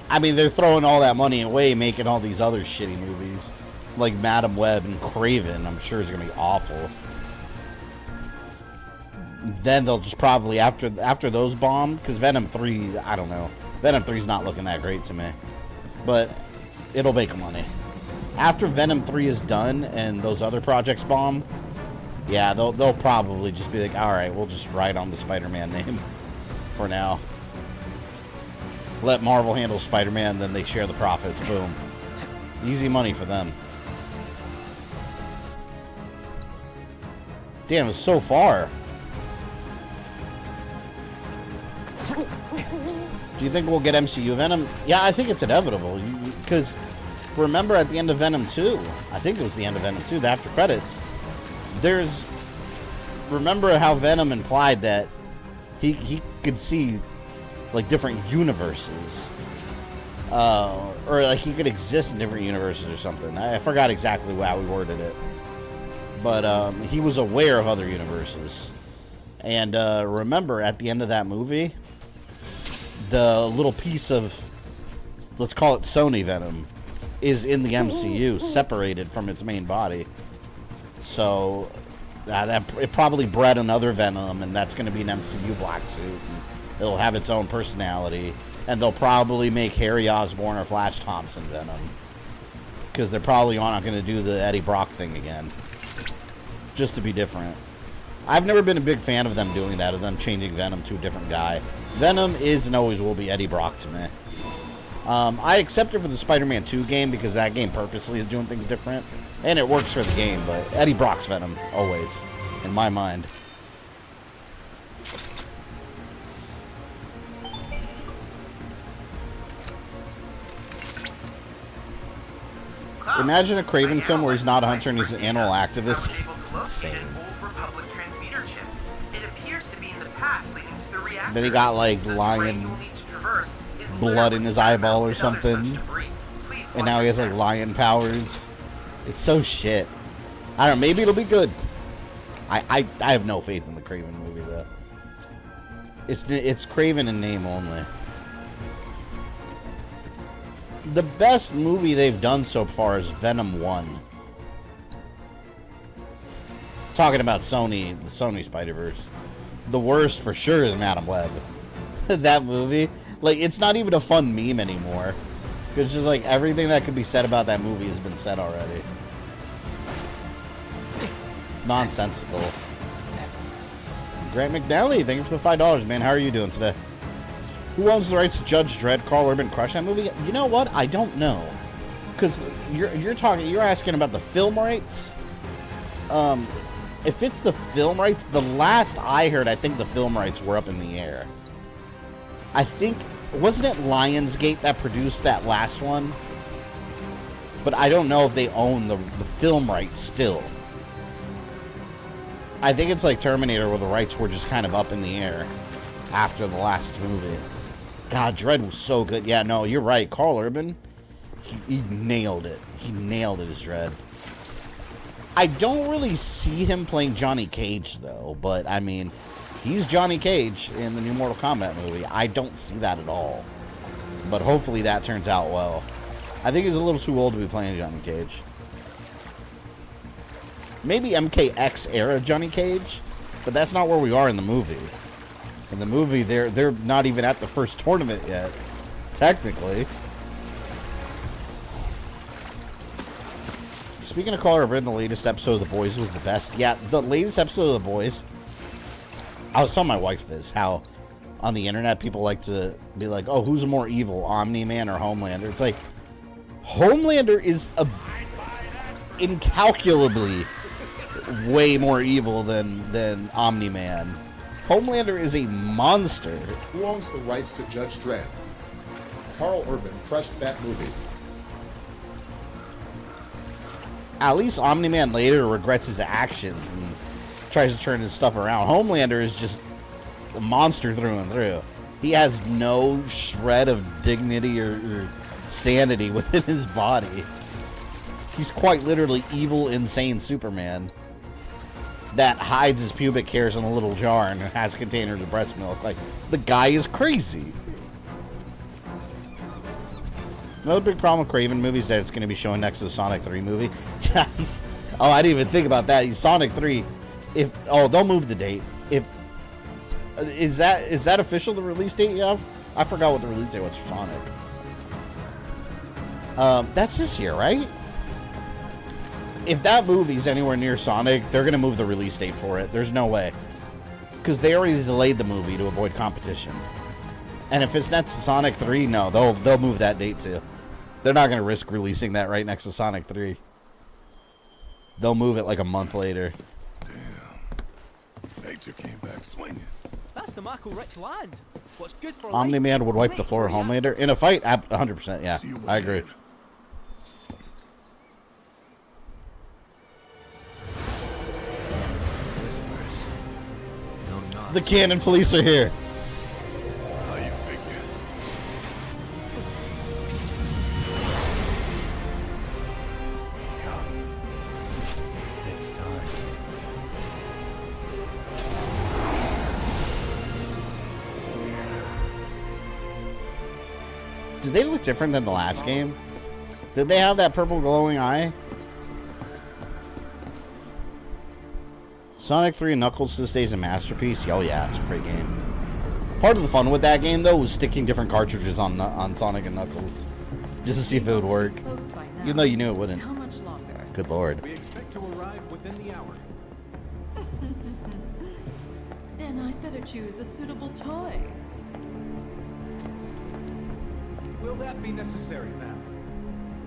I mean, they're throwing all that money away making all these other shitty movies. Like Madam Web and Craven. I'm sure it's going to be awful. Then they'll just probably, after those bomb, because Venom 3, I don't know. Venom 3's not looking that great to me. But it'll make money. After Venom 3 is done and those other projects bomb, yeah, they'll probably just be like, alright, we'll just write on the Spider-Man name for now. Let Marvel handle Spider-Man, then they share the profits. Boom. Easy money for them. Damn, it's so far. Do you think we'll get MCU Venom? Yeah, I think it's inevitable. Because remember at the end of Venom 2, I think it was the end of Venom 2, the after credits, remember how Venom implied that he could see, like, different universes. Or, like, he could exist in different universes or something. I forgot exactly how we worded it. But, he was aware of other universes. And, remember, at the end of that movie, the little piece of, let's call it Sony Venom, is in the MCU, separated from its main body. So, it probably bred another Venom, and that's going to be an MCU black suit. And it'll have its own personality. And they'll probably make Harry Osborn or Flash Thompson Venom. Because they're probably not going to do the Eddie Brock thing again. Just to be different. I've never been a big fan of them doing that, of them changing Venom to a different guy. Venom is and always will be Eddie Brock to me. I accept it for the Spider-Man 2 game because that game purposely is doing things different. And it works for the game, but Eddie Brock's Venom, always, in my mind. Imagine a Kraven film where he's not a hunter and he's an animal activist. It's insane. Then he got like lion blood in his eyeball or something. And now he has like lion powers. It's so shit. I don't know, maybe it'll be good. I have no faith in the Kraven movie though. It's Kraven in name only. The best movie they've done so far is Venom 1. Talking about Sony, the Sony Spider-Verse. The worst for sure is Madam Web. That movie, like, it's not even a fun meme anymore. It's just like everything that could be said about that movie has been said already. Nonsensical. Grant McNally, thank you for the $5, man. How are you doing today? Who owns the rights to Judge Dredd, Carl Urban, crush that movie? You know what? I don't know. Because you're asking about the film rights. If it's the film rights, the last I heard, I think the film rights were up in the air. I think, wasn't it Lionsgate that produced that last one? But I don't know if they own the film rights still. I think it's like Terminator where the rights were just kind of up in the air after the last movie. God, Dredd was so good. Yeah, no, you're right. Carl Urban, he nailed it. He nailed it as Dredd. I don't really see him playing Johnny Cage, though. But, I mean, he's Johnny Cage in the new Mortal Kombat movie. I don't see that at all. But hopefully that turns out well. I think he's a little too old to be playing Johnny Cage. Maybe MKX era Johnny Cage, but that's not where we are in the movie. In the movie, they're not even at the first tournament yet, technically. Speaking of Carl Urban, the latest episode of The Boys was the best. Yeah, the latest episode of The Boys, I was telling my wife this, how on the internet people like to be like, oh, who's more evil, Omni-Man or Homelander? It's like, Homelander is incalculably way more evil than Omni-Man. Homelander is a monster. Who owns the rights to Judge Dredd? Carl Urban crushed that movie. At least Omni-Man later regrets his actions and tries to turn his stuff around. Homelander is just a monster through and through. He has no shred of dignity or sanity within his body. He's quite literally evil, insane Superman that hides his pubic hairs in a little jar and has containers of breast milk. Like, the guy is crazy. Another big problem with Kraven movies that it's going to be showing next to the Sonic 3 movie. Oh, I didn't even think about that. Sonic 3, they'll move the date. Is that official, the release date you have? I forgot what the release date was for Sonic. That's this year, right? If that movie's anywhere near Sonic, they're going to move the release date for it. There's no way. Because they already delayed the movie to avoid competition. And if it's next to Sonic 3, no, they'll move that date too. They're not going to risk releasing that right next to Sonic 3. They'll move it like a month later. Damn. Nature came back swinging. That's the Mako-rich land. What's good for Omni-Man would wipe the floor of Homelander. In a fight, 100%, yeah. I agree. The Cannon Police are here. How you figure? Come. It's time. Did they look different than the last game? Did they have that purple glowing eye? Sonic 3 and Knuckles to this day is a masterpiece. Oh yeah, it's a great game. Part of the fun with that game though was sticking different cartridges on Sonic and Knuckles, just to see if it would work. Even though you knew it wouldn't. How much longer? Good lord. We expect to arrive within the hour. Then I'd better choose a suitable toy. Will that be necessary, ma'am?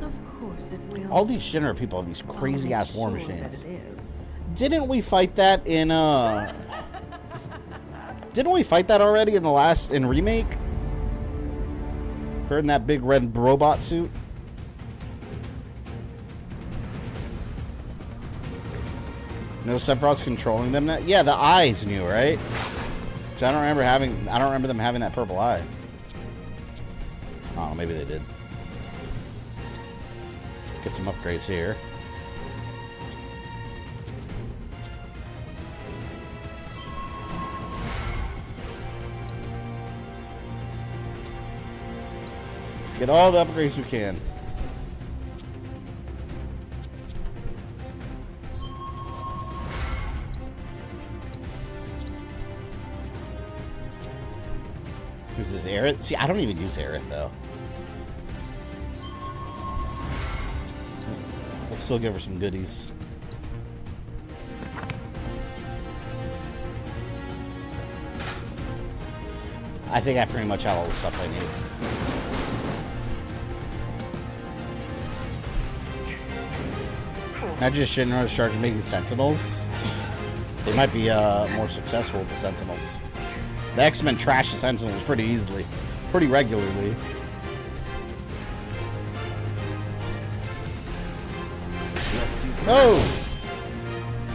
Of course it will. All these Shinra people have these crazy ass war Sure machines. that it is. Didn't we fight that in Didn't we fight that already in the last remake? Her in that big red robot suit. No, Sephiroth's controlling them now. Yeah, the eye's new, right? So I don't remember them having that purple eye. Oh, maybe they did. Get some upgrades here. Let's get all the upgrades we can. Who's this, Aerith? See, I don't even use Aerith, though. We'll still give her some goodies. I think I pretty much have all the stuff I need. Not just Shinra starts making Sentinels. They might be more successful with the Sentinels. The X-Men trash the Sentinels pretty easily, pretty regularly. No!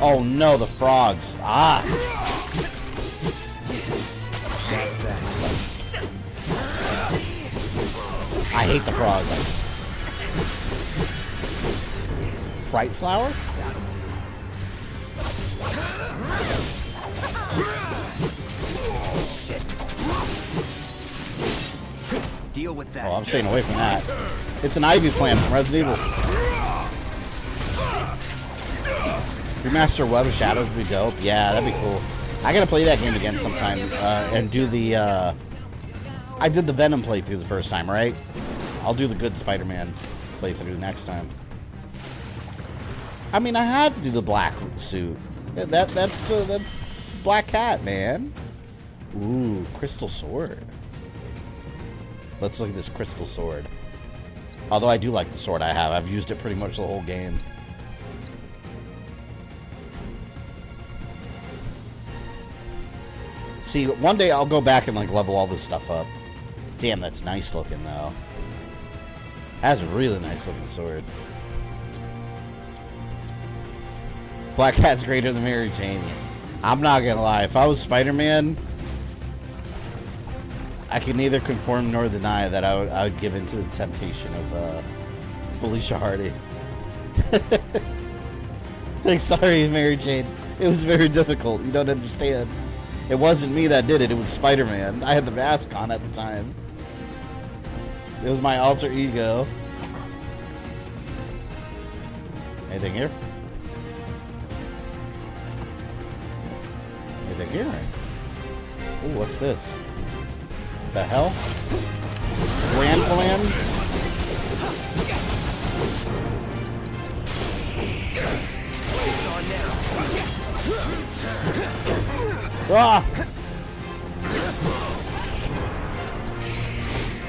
Oh no, the frogs. Ah! I hate the frogs. Fright flower? Deal with that. Oh, I'm staying away from that. It's an ivy plant from Resident Evil. Remaster Web of Shadows would be dope. Yeah, that'd be cool. I gotta play that game again sometime and do the. I did the Venom playthrough the first time, right? I'll do the good Spider-Man playthrough next time. I mean, I had to do the black suit. That's the Black Cat, man. Ooh, crystal sword. Let's look at this crystal sword. Although I do like the sword I have. I've used it pretty much the whole game. See, one day I'll go back and like level all this stuff up. Damn, that's nice looking though. That's a really nice looking sword. Black Cat's greater than Mary Jane. I'm not gonna lie. If I was Spider-Man, I can neither confirm nor deny that I would give in to the temptation of Felicia Hardy. Like, sorry, Mary Jane. It was very difficult. You don't understand. It wasn't me that did it. It was Spider-Man. I had the mask on at the time. It was my alter ego. Anything here? Anything here? Ooh, what's this? The hell? Grand Plan? It's on now. Ah!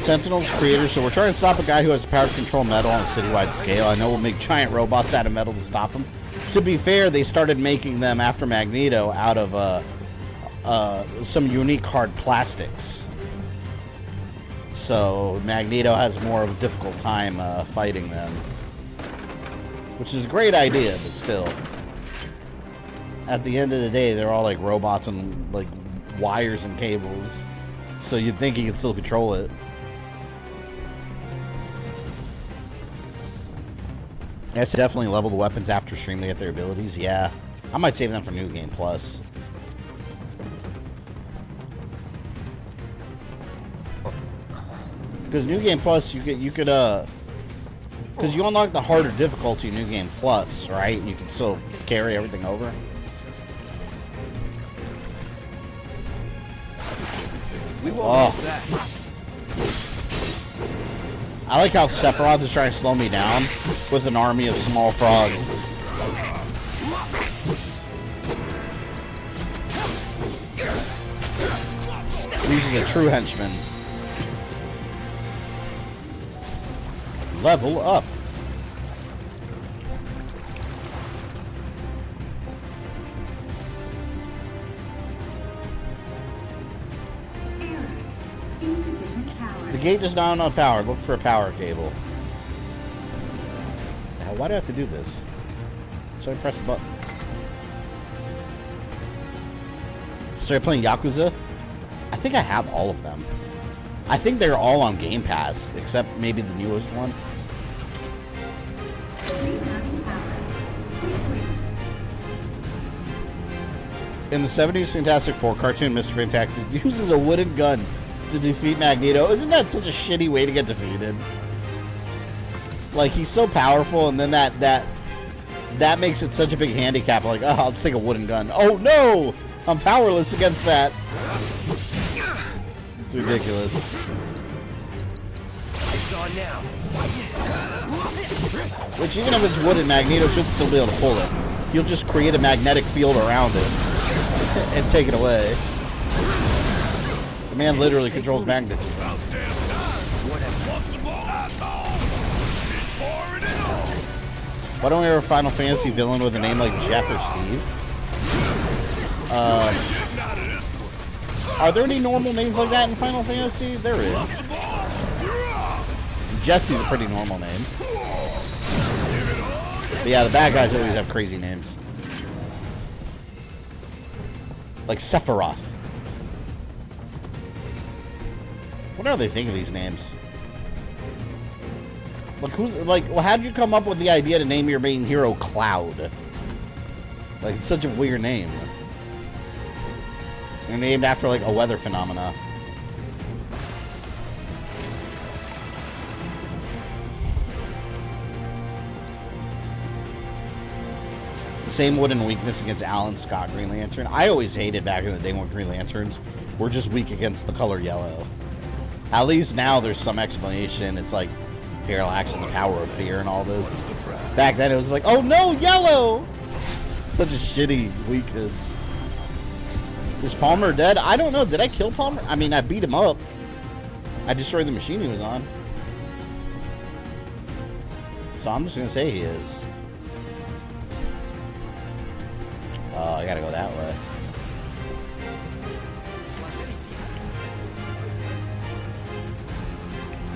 Sentinel's creator, so we're trying to stop a guy who has power to control metal on a citywide scale. I know we'll make giant robots out of metal to stop him. To be fair, they started making them after Magneto out of some unique hard plastics. So Magneto has more of a difficult time fighting them. Which is a great idea, but still. At the end of the day, they're all like robots and like wires and cables. So you'd think he could still control it. Yes, definitely level the weapons after stream to get their abilities. Yeah. I might save them for New Game Plus. Because New Game Plus, you could because you unlock the harder difficulty in New Game Plus, right? You can still carry everything over. We won't get that. I like how Sephiroth is trying to slow me down with an army of small frogs. Using a true henchman. Level up. The gate does not have power. Look for a power cable. Now, why do I have to do this? So I press the button. Started playing Yakuza? I think I have all of them. I think they're all on Game Pass, except maybe the newest one. In the 70s Fantastic Four cartoon, Mr. Fantastic uses a wooden gun to defeat Magneto. Isn't that such a shitty way to get defeated? Like, he's so powerful, and then that makes it such a big handicap. Like, oh, I'll just take a wooden gun. Oh, no! I'm powerless against that. It's ridiculous. It's on now. Which, even if it's wooden, Magneto should still be able to pull it. You'll just create a magnetic field around it and take it away. The man literally controls magnets. Why don't we have a Final Fantasy villain with a name like Jeff or Steve? Are there any normal names like that in Final Fantasy? There is. Jesse's a pretty normal name. But yeah, the bad guys always have crazy names. Like Sephiroth. What do they think of these names? Like, well, how'd you come up with the idea to name your main hero Cloud? Like, it's such a weird name. They're named after, like, a weather phenomena. The same wooden weakness against Alan Scott Green Lantern. I always hated back in the day when Green Lanterns were just weak against the color yellow. At least now there's some explanation. It's like Parallax and the power of fear and all this. Back then it was like, oh no, yellow! Such a shitty weakness. Is Palmer dead? I don't know. Did I kill Palmer? I mean, I beat him up. I destroyed the machine he was on. So I'm just gonna say he is. I gotta go that way.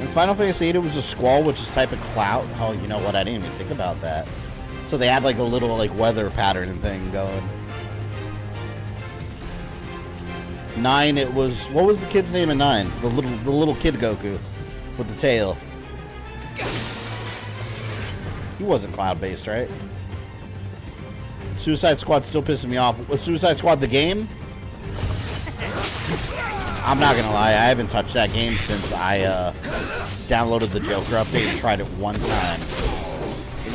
In Final Fantasy VIII, it was a squall, which is type of cloud. Oh, you know what? I didn't even think about that. So they had like a little like weather pattern and thing going. 9, it was, what was the kid's name in 9? The little kid Goku with the tail. He wasn't cloud-based, right? Suicide Squad still pissing me off. Suicide Squad the game? I'm not gonna lie, I haven't touched that game since I downloaded the Joker update and tried it one time.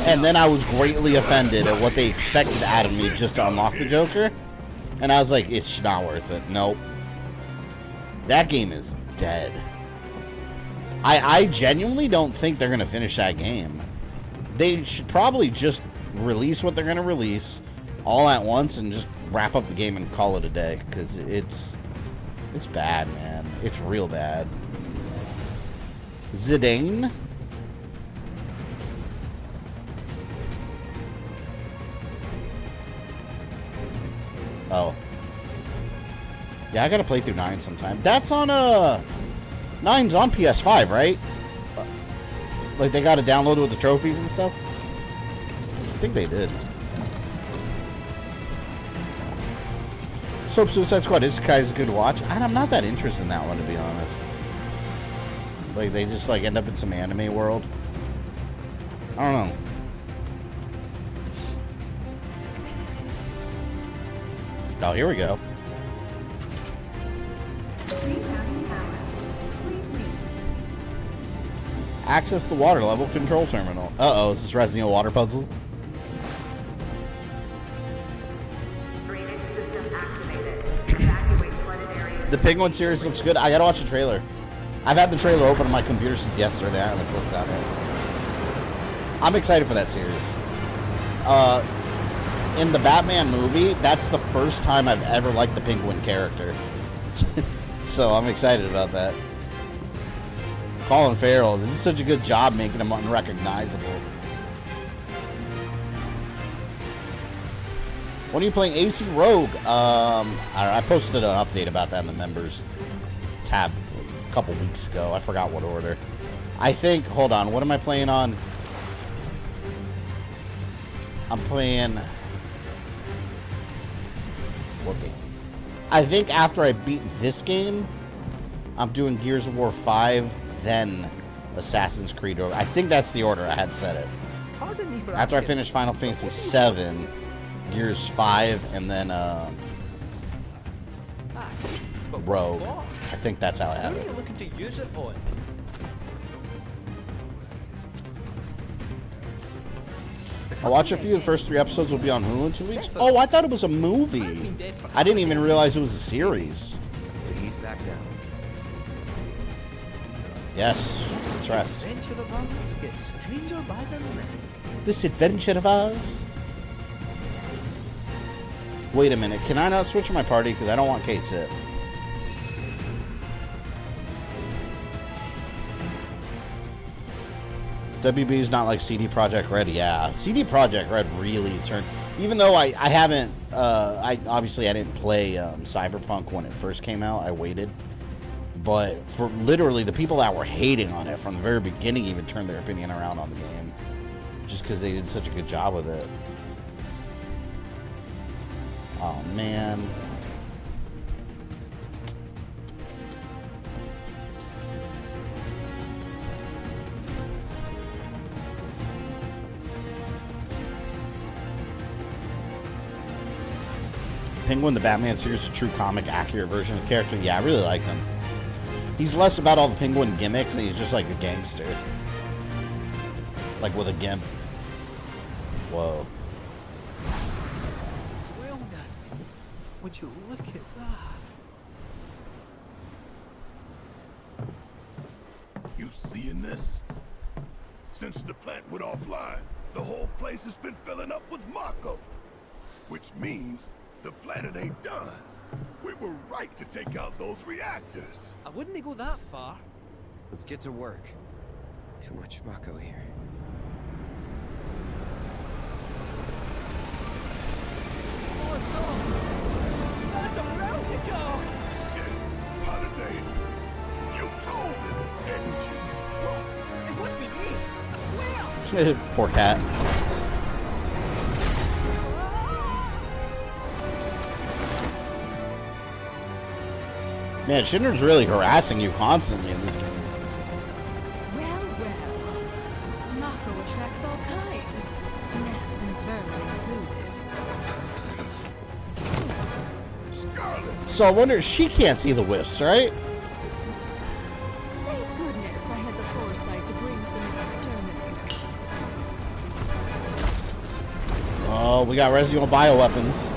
And then I was greatly offended at what they expected out of me just to unlock the Joker. And I was like, it's not worth it. Nope. That game is dead. I genuinely don't think they're gonna finish that game. They should probably just release what they're gonna release all at once and just wrap up the game and call it a day, because it's bad, man. It's real bad. Zidane. Oh. Yeah, I gotta play through 9 sometime. That's on 9's on PS5, right? Like they got it downloaded with the trophies and stuff. I think they did. Soap Suicide Squad Isekai is a good watch. And I'm not that interested in that one, to be honest. Like they just like end up in some anime world. I don't know. Oh, here we go. Access the water level control terminal. Uh-oh, is this Resident Evil water puzzle? The Penguin series looks good. I gotta watch the trailer. I've had the trailer open on my computer since yesterday. I haven't looked at it. I'm excited for that series. In the Batman movie, that's the first time I've ever liked the Penguin character. So I'm excited about that. Colin Farrell did such a good job making him unrecognizable. When are you playing AC Rogue? I posted an update about that in the members tab a couple weeks ago. I forgot what order. I think, hold on, what am I playing on? I'm playing... What game? I think after I beat this game, I'm doing Gears of War 5, then Assassin's Creed. I think that's the order I had set it. After I finish Final Fantasy 7, Gears 5, and then Rogue. I think that's how I have it. What are you looking to use it on? I'll watch a few. The first 3 episodes will be on Hulu in 2 weeks. Oh, I thought it was a movie. I didn't even realize it was a series. He's back now. Yes, let's rest. This adventure of ours gets stranger by the minute. This adventure of ours. Wait a minute. Can I not switch my party? Because I don't want Kate Sit. WB's not like CD Projekt Red. Yeah, CD Projekt Red really turned. Even though I haven't, I didn't play Cyberpunk when it first came out. I waited, but for literally the people that were hating on it from the very beginning even turned their opinion around on the game, just because they did such a good job with it. Oh man. Penguin, the Batman series, a true comic accurate version of the character. Yeah, I really like him. He's less about all the Penguin gimmicks and he's just like a gangster. Like with a gimp. Whoa. Well then, would you look at that? You seeing this? Since the plant went offline, the whole place has been filling up with Mako. Which means the planet ain't done. We were right to take out those reactors. I wouldn't go that far. Let's get to work. Too much Mako here. Oh no! That's around you go! Shit, Holiday. You told them, didn't you? Oh, it must be me! I swear! Poor cat. Man, Shinra's really harassing you constantly in this game. Well, well. Mako attracts all kinds. Gnats and vermin included. Scarlet! So I wonder, she can't see the whiffs, right? Thank goodness I had the foresight to bring some exterminators. Oh, we got Resident Evil bioweapons.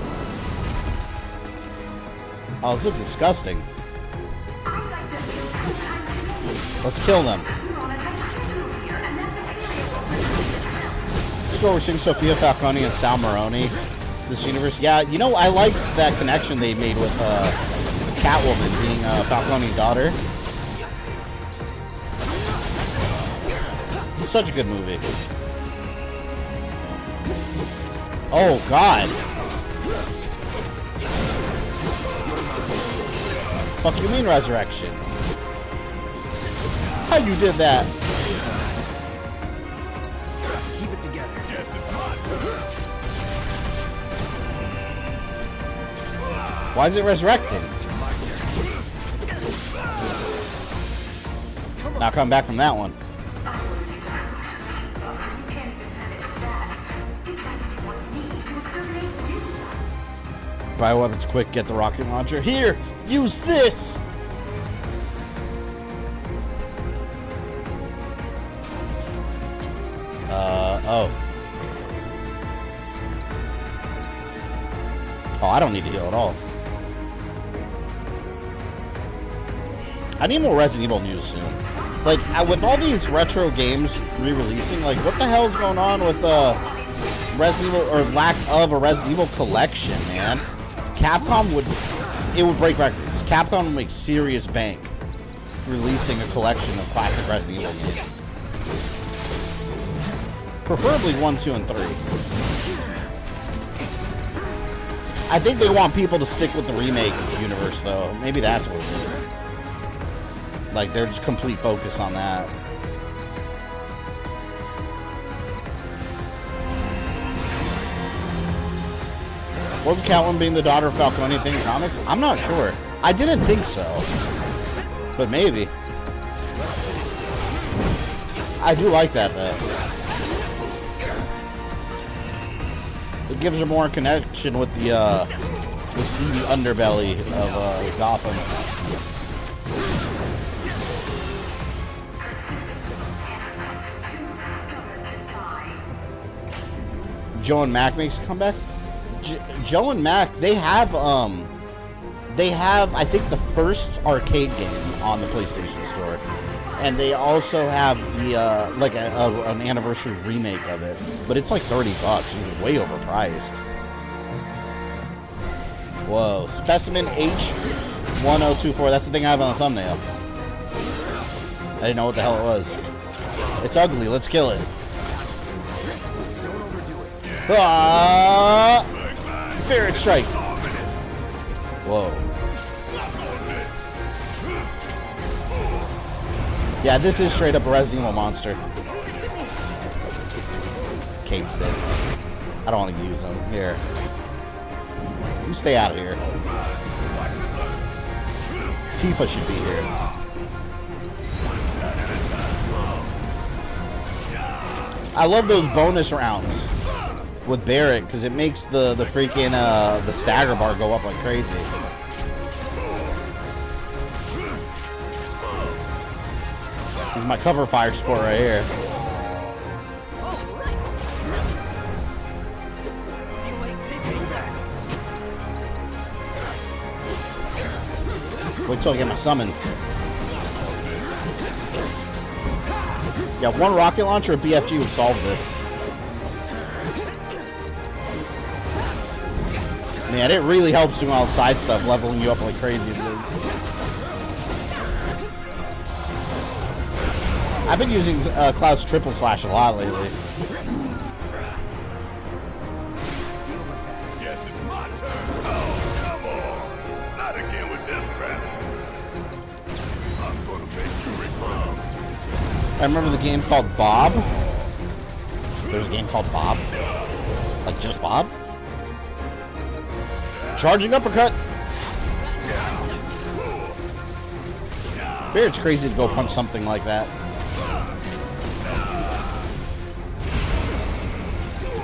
Oh, this looks disgusting. Let's kill them. Let's go. We're seeing Sophia Falcone and Sal Maroni. This universe. Yeah, you know, I like that connection they made with Catwoman being Falcone's daughter. It's such a good movie. Oh, God. Fuck you mean resurrection? How you did that? Keep it together. Why is it resurrected? Now come back from that one. Buy weapons quick, get the rocket launcher. Here, use this! Oh. Oh, I don't need to heal at all. I need more Resident Evil news soon. Like, with all these retro games re-releasing, like, what the hell is going on with, Resident Evil, or lack of a Resident Evil collection, man? Capcom would break records. Capcom would make serious bank releasing a collection of classic Resident Evil games. Preferably 1, 2, and 3. I think they want people to stick with the remake universe, though. Maybe that's what it is. Like, they're just complete focus on that. Was Catelyn being the daughter of Falcone thing in comics? I'm not sure. I didn't think so. But maybe. I do like that, though. It gives her more connection with the steamy underbelly of Gotham. Joe and Mac makes a comeback. Joe and Mac, they have I think the first arcade game on the PlayStation Store, and they also have the like an anniversary remake of it, but it's like $30. It's way overpriced. Whoa, Specimen H1024. That's the thing I have on the thumbnail. I didn't know what the hell it was. It's ugly. Let's kill it. Ah! Spirit strike. Whoa. Yeah, this is straight up a Resident Evil monster. Kate said. I don't want to use them. Here. You stay out of here. Tifa should be here. I love those bonus rounds with Barrett because it makes the freaking the stagger bar go up like crazy. This is my cover fire support right here. Wait till I get my summon. Yeah, one rocket launcher or BFG would solve this. Man, it really helps doing all the side stuff, leveling you up like crazy. I've been using Cloud's triple slash a lot lately. I remember the game called Bob. There was a game called Bob. Like just Bob? Charging uppercut. Barrett's crazy to go punch something like that.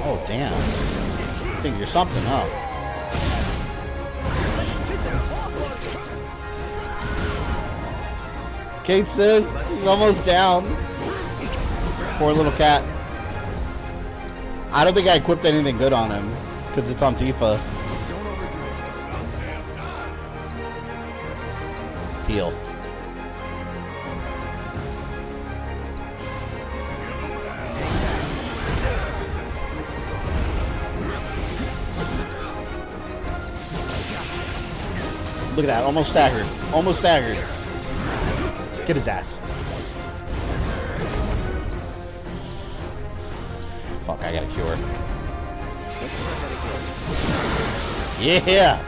Oh, damn. I think you're something, huh? Kate said he's almost down. Poor little cat. I don't think I equipped anything good on him because it's on Tifa. Heal. Look at that, almost staggered. Almost staggered. Get his ass. Fuck, I got a cure. Yeah!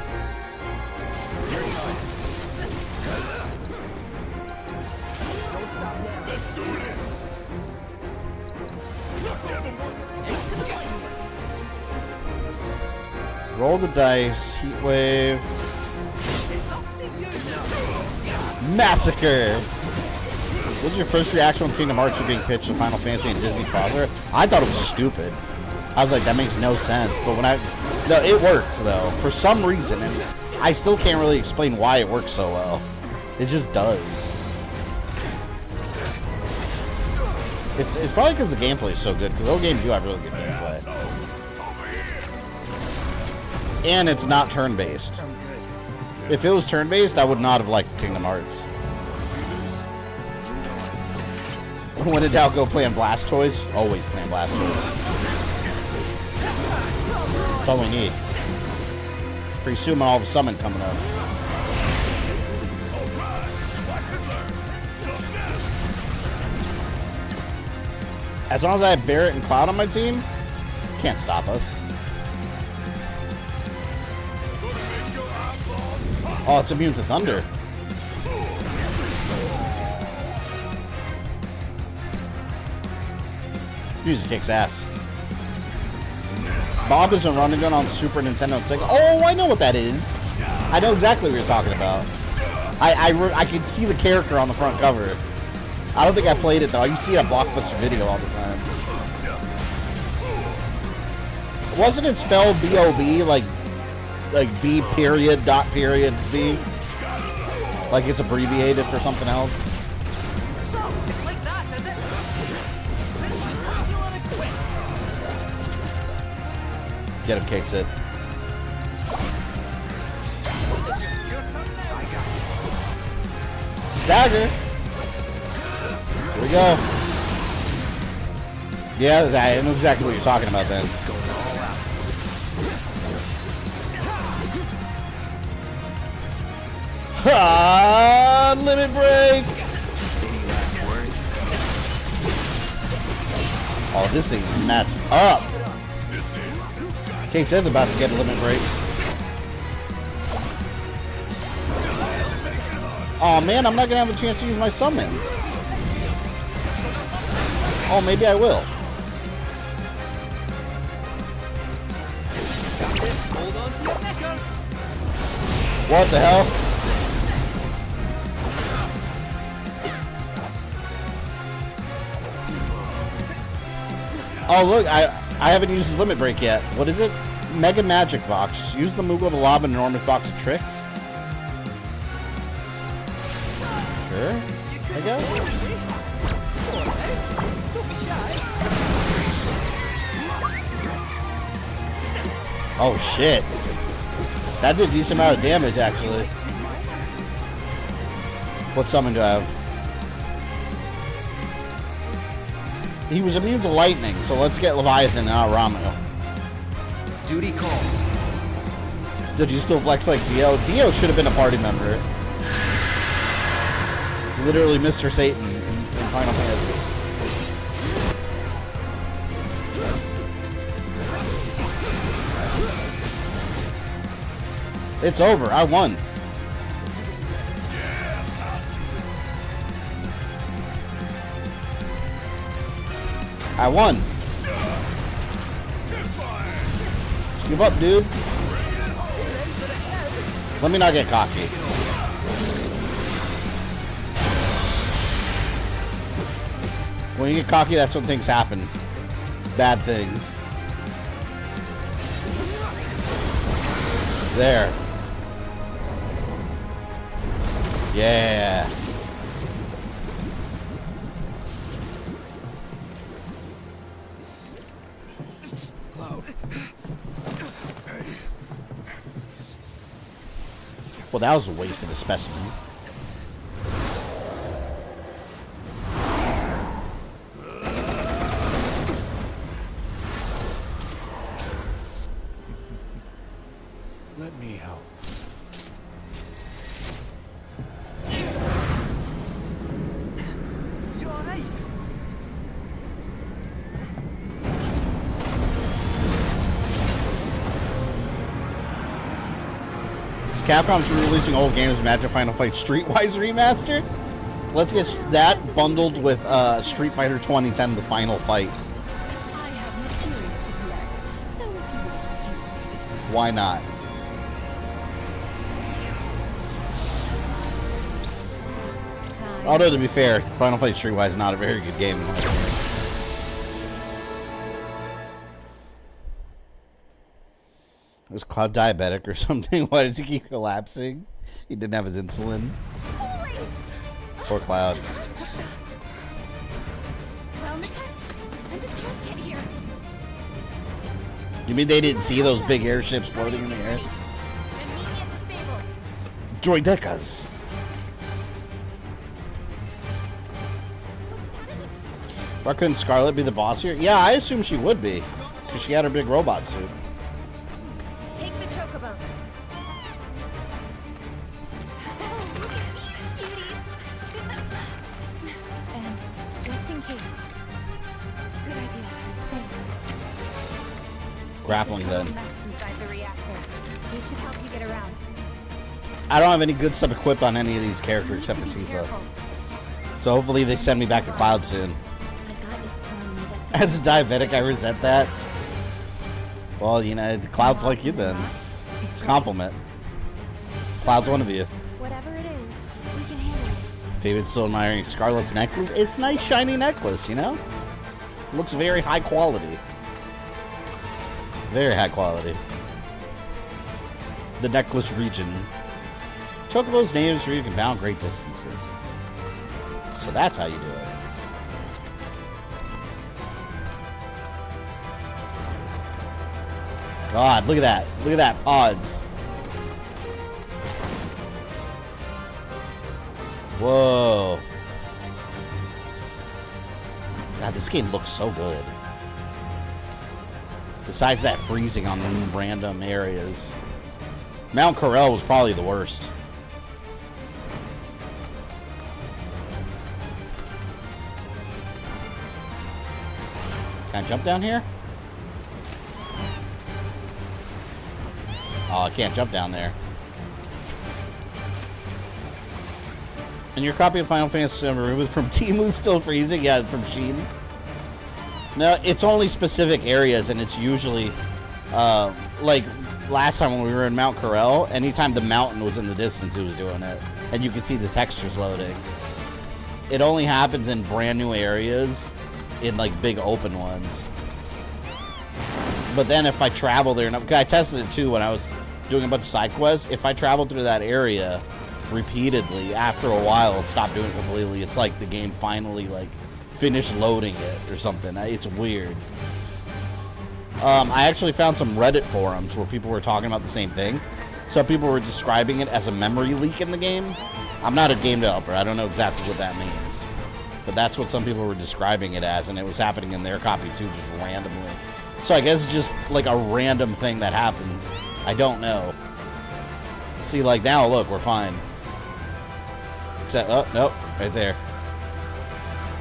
Roll the dice. Heat wave. Massacre. What was your first reaction when Kingdom Hearts were being pitched to Final Fantasy and Disney crossover? I thought it was stupid. I was like, that makes no sense. But when no, it worked though for some reason, and I still can't really explain why it works so well. It just does. It's probably because the gameplay is so good. Because old games do have really good gameplay, and it's not turn-based. If it was turn-based, I would not have liked Kingdom Hearts. When in doubt, go playing Blastoise. Always playing Blastoise. That's all we need. Pretty soon, all of a summon coming up. As long as I have Barret and Cloud on my team, can't stop us. Oh, it's immune to thunder. Music kicks ass. Bob is a run and gun on Super Nintendo and Sega. Oh, I know what that is. I know exactly what you're talking about. I can see the character on the front cover. I don't think I played it though. You see a Blockbuster video all the time. Wasn't it spelled B-O-B, like B period dot period B? Like it's abbreviated for something else? So, it's like that, is it? Get him, Kate Sid. Stagger. Here we go. Yeah, I know exactly what you're talking about then. Ha! Limit break! Oh, this thing's messed up. Kate said's about to get a limit break. Oh man, I'm not gonna have a chance to use my summon. Oh, maybe I will. What the hell? Oh look, I haven't used his limit break yet. What is it? Mega Magic Box. Use the Moogle to lob an enormous box of tricks. Sure, I guess. Oh shit. That did a decent amount of damage actually. What summon do I have? He was immune to lightning, so let's get Leviathan and not Ramu. Duty calls. Did you still flex like Dio? Dio should have been a party member. Literally Mr. Satan in Final Fantasy. It's over. I won. I won. Just give up, dude. Let me not get cocky. When you get cocky, that's when things happen. Bad things. There. Yeah. Well, that was a waste of a specimen. Let me help. You alright? Capcom's re-releasing old games. Imagine Final Fight Streetwise remaster. Let's get that bundled with Street Fighter 2010, the final fight. I have material to collect, so if you would excuse me. Why not? Although, to be fair, Final Fight Streetwise is not a very good game. Was Cloud diabetic or something? Why does he keep collapsing? He didn't have his insulin. Poor Cloud. You mean they didn't see those big airships floating in the air? Droidecas. Why couldn't Scarlet be the boss here? Yeah, I assume she would be, because she had her big robot suit. Take the chocobos. And just in case. Good idea. Thanks. Grappling gun. Mess inside the reactor. They should help you get around. I don't have any good stuff equipped on any of these characters except for Tifa. So hopefully they send me back to Cloud soon. As a diabetic, I resent that. Well, you know, Cloud's like you then. It's a compliment. Cloud's one of you. Whatever it is, we can handle it. Favorite's still admiring Scarlet's necklace. It's a nice shiny necklace, you know? Looks very high quality. Very high quality. The necklace region. Chocobo's names where you can bound great distances. So that's how you do it. God, look at that. Look at that pause. Whoa. God, this game looks so good. Besides that freezing on random areas. Mount Corel was probably the worst. Can I jump down here? Oh, I can't jump down there. And your copy of Final Fantasy VII Rebirth from Timu's still freezing? Yeah, from Sheen. No, it's only specific areas, and it's usually, like, last time when we were in Mount Corel, anytime the mountain was in the distance, it was doing it. And you could see the textures loading. It only happens in brand new areas, in, like, big open ones. But then if I travel there, and I tested it too when I was doing a bunch of side quests, if I travel through that area repeatedly, after a while, it'll stop doing it completely. It's like the game finally, like, finished loading it or something. It's weird. I actually found some Reddit forums where people were talking about the same thing. Some people were describing it as a memory leak in the game. I'm not a game developer. I don't know exactly what that means. But that's what some people were describing it as, and it was happening in their copy too, just randomly. So I guess it's just like a random thing that happens. I don't know. See, like now, look, we're fine. Except, oh, nope, right there.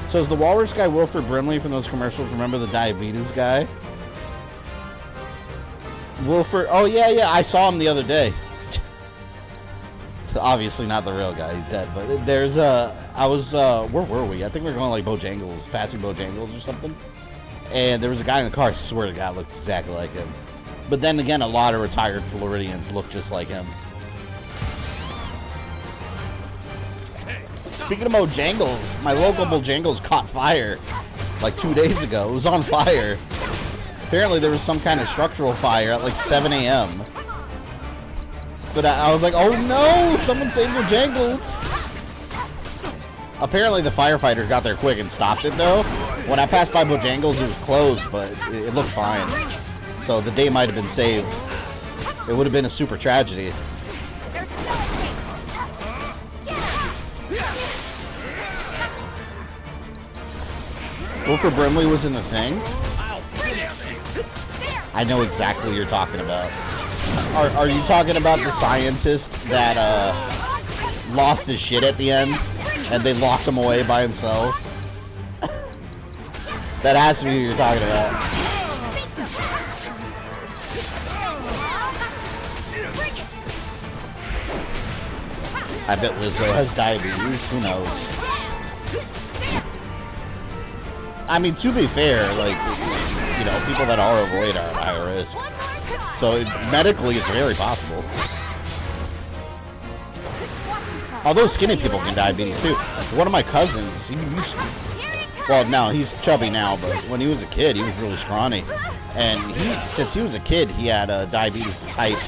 So is the walrus guy Wilford Brimley from those commercials? Remember the diabetes guy? Wilford, oh yeah, I saw him the other day. Obviously not the real guy, he's dead, but there's where were we? I think we were going like Bojangles, passing Bojangles or something. And there was a guy in the car, I swear to God, looked exactly like him. But then again, a lot of retired Floridians look just like him. Speaking of Bojangles, my local Bojangles caught fire like 2 days ago. It was on fire. Apparently there was some kind of structural fire at like 7 a.m. But I was like, oh no, someone saved Bojangles. Apparently the firefighter got there quick and stopped it though. When I passed by Bojangles, it was closed, but it looked fine. So the day might have been saved. It would have been a super tragedy. Wilford Brimley was in the thing? I know exactly what you're talking about. Are you talking about the scientist that lost his shit at the end and they locked him away by himself? That has to be who you're talking about. I bet Lizzo has diabetes. Who knows? I mean, to be fair, like, you know, people that are overweight are at higher risk. So medically, it's very possible. Although skinny people can diabetes too. One of my cousins, he used to, well, no, he's chubby now, but when he was a kid, he was really scrawny. And since he was a kid, he had diabetes type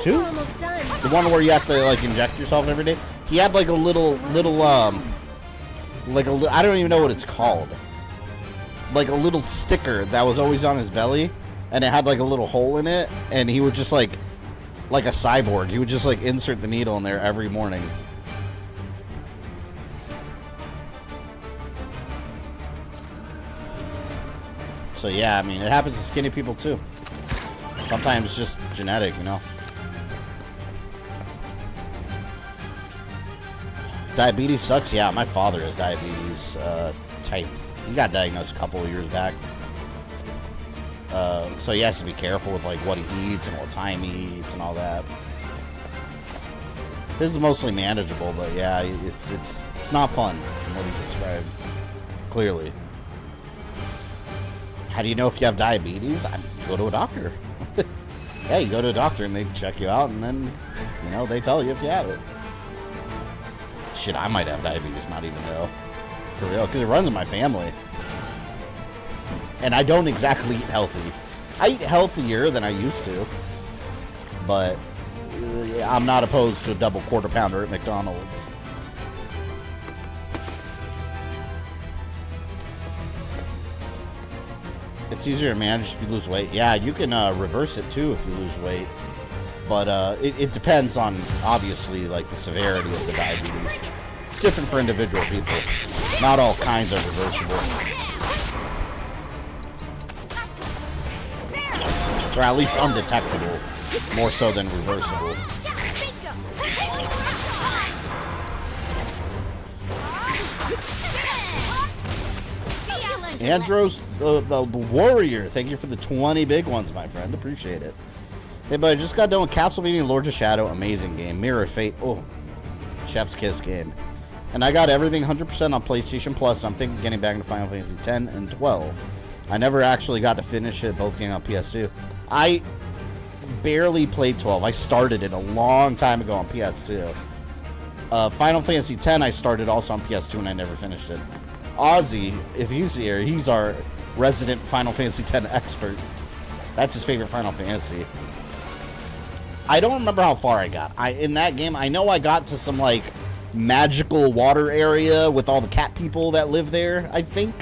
2? The one where you have to like inject yourself every day. He had like a little I don't even know what it's called. Like a little sticker that was always on his belly, and it had like a little hole in it, and he would just like a cyborg. He would just like insert the needle in there every morning. So yeah, I mean, it happens to skinny people too. Sometimes it's just genetic, you know. Diabetes sucks. Yeah, my father has diabetes type. He got diagnosed a couple of years back. So he has to be careful with like what he eats and what time he eats and all that. This is mostly manageable, but yeah, it's not fun from what he's described. Clearly. How do you know if you have diabetes? I mean, go to a doctor. Yeah, you go to a doctor and they check you out, and then, you know, they tell you if you have it. Shit, I might have diabetes, not even know. For real, because it runs in my family. And I don't exactly eat healthy. I eat healthier than I used to. But I'm not opposed to a double quarter pounder at McDonald's. It's easier to manage if you lose weight. Yeah, you can reverse it too if you lose weight. But it depends on, obviously, like the severity of the diabetes. It's different for individual people. Not all kinds are reversible. Or at least undetectable. More so than reversible. Andros, the warrior. Thank you for the 20 big ones, my friend. Appreciate it. Hey, but I just got done with Castlevania Lords of Shadow. Amazing game. Mirror of Fate. Oh, chef's kiss game. And I got everything 100% on PlayStation Plus. I'm thinking getting back into Final Fantasy X and 12. I never actually got to finish it. Both came on PS2. I barely played 12. I started it a long time ago on PS2. Final Fantasy X I started also on PS2 and I never finished it. Ozzy, if he's here, he's our resident Final Fantasy X expert. That's his favorite Final Fantasy. I don't remember how far I got. In that game, I know I got to some like magical water area with all the cat people that live there, I think.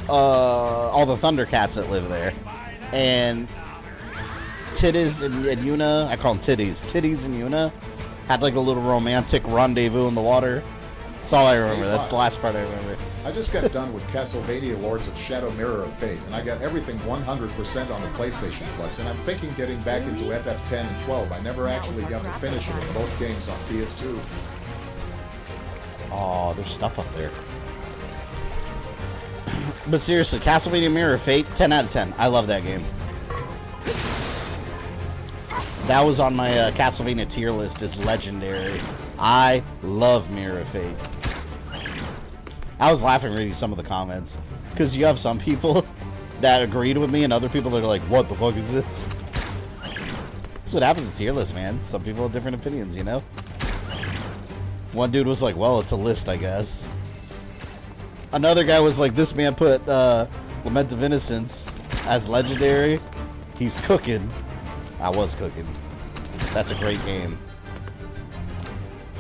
All the Thundercats that live there. And Titties and Yuna, I call them Titties. Titties and Yuna had like a little romantic rendezvous in the water. That's all I remember. That's the last part I remember. I just got done with Castlevania Lords of Shadow Mirror of Fate, and I got everything 100% on the PlayStation Plus, and I'm thinking getting back into FF10 and 12. I never actually got to finish it in both games on PS2. Oh, there's stuff up there. But seriously, Castlevania Mirror of Fate, 10 out of 10. I love that game. That was on my Castlevania tier list as legendary. I love Mirror of Fate. I was laughing reading some of the comments because you have some people that agreed with me and other people that are like, what the fuck is this? That's what happens to tier lists, man. Some people have different opinions, you know? One dude was like, well, it's a list, I guess. Another guy was like, this man put Lament of Innocence as legendary. He's cooking. I was cooking. That's a great game.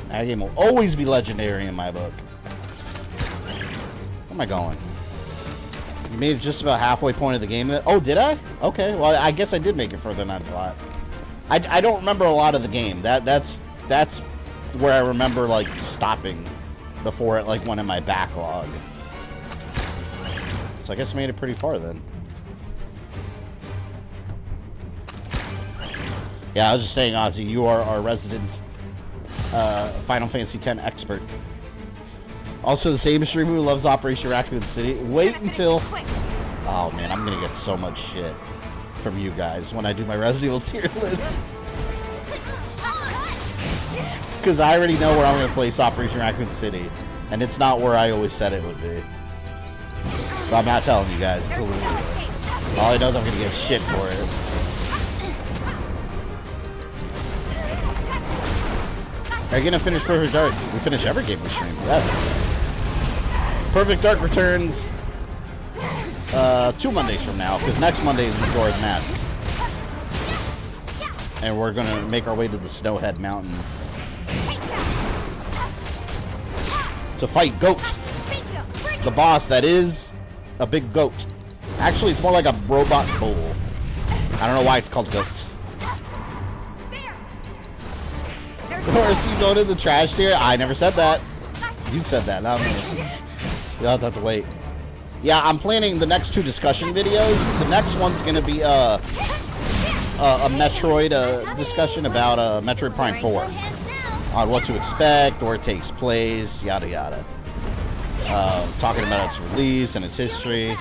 That game will always be legendary in my book. Where am I going? You made it just about halfway point of the game. Oh, did I? Okay, well, I guess I did make it further than I thought. I don't remember a lot of the game. That's where I remember like stopping before it like went in my backlog. So I guess I made it pretty far then. Yeah, I was just saying, Ozzy, you are our resident Final Fantasy X expert. Also, the same streamer who loves Operation Raccoon City. Wait until... Oh, man, I'm going to get so much shit from you guys when I do my Resident Evil tier list. Because I already know where I'm going to place Operation Raccoon City. And it's not where I always said it would be. But I'm not telling you guys. It's a little all I know is I'm gonna get shit for it. Are you gonna finish Perfect Dark? We finish every game we stream. Yes. Perfect Dark returns 2 Mondays from now, because next Monday is Majora's Mask. And we're gonna make our way to the Snowhead Mountains to fight Goat, the boss that is a big goat. Actually, it's more like a robot bull. I don't know why it's called Goat. Doris, you go to the trash tier? I never said that. You said that, not me. You'll have to wait. Yeah, I'm planning the next 2 discussion videos. The next one's gonna be a Metroid discussion about Metroid Prime 4 on what to expect, where it takes place, yada yada. Talking about its release and its history,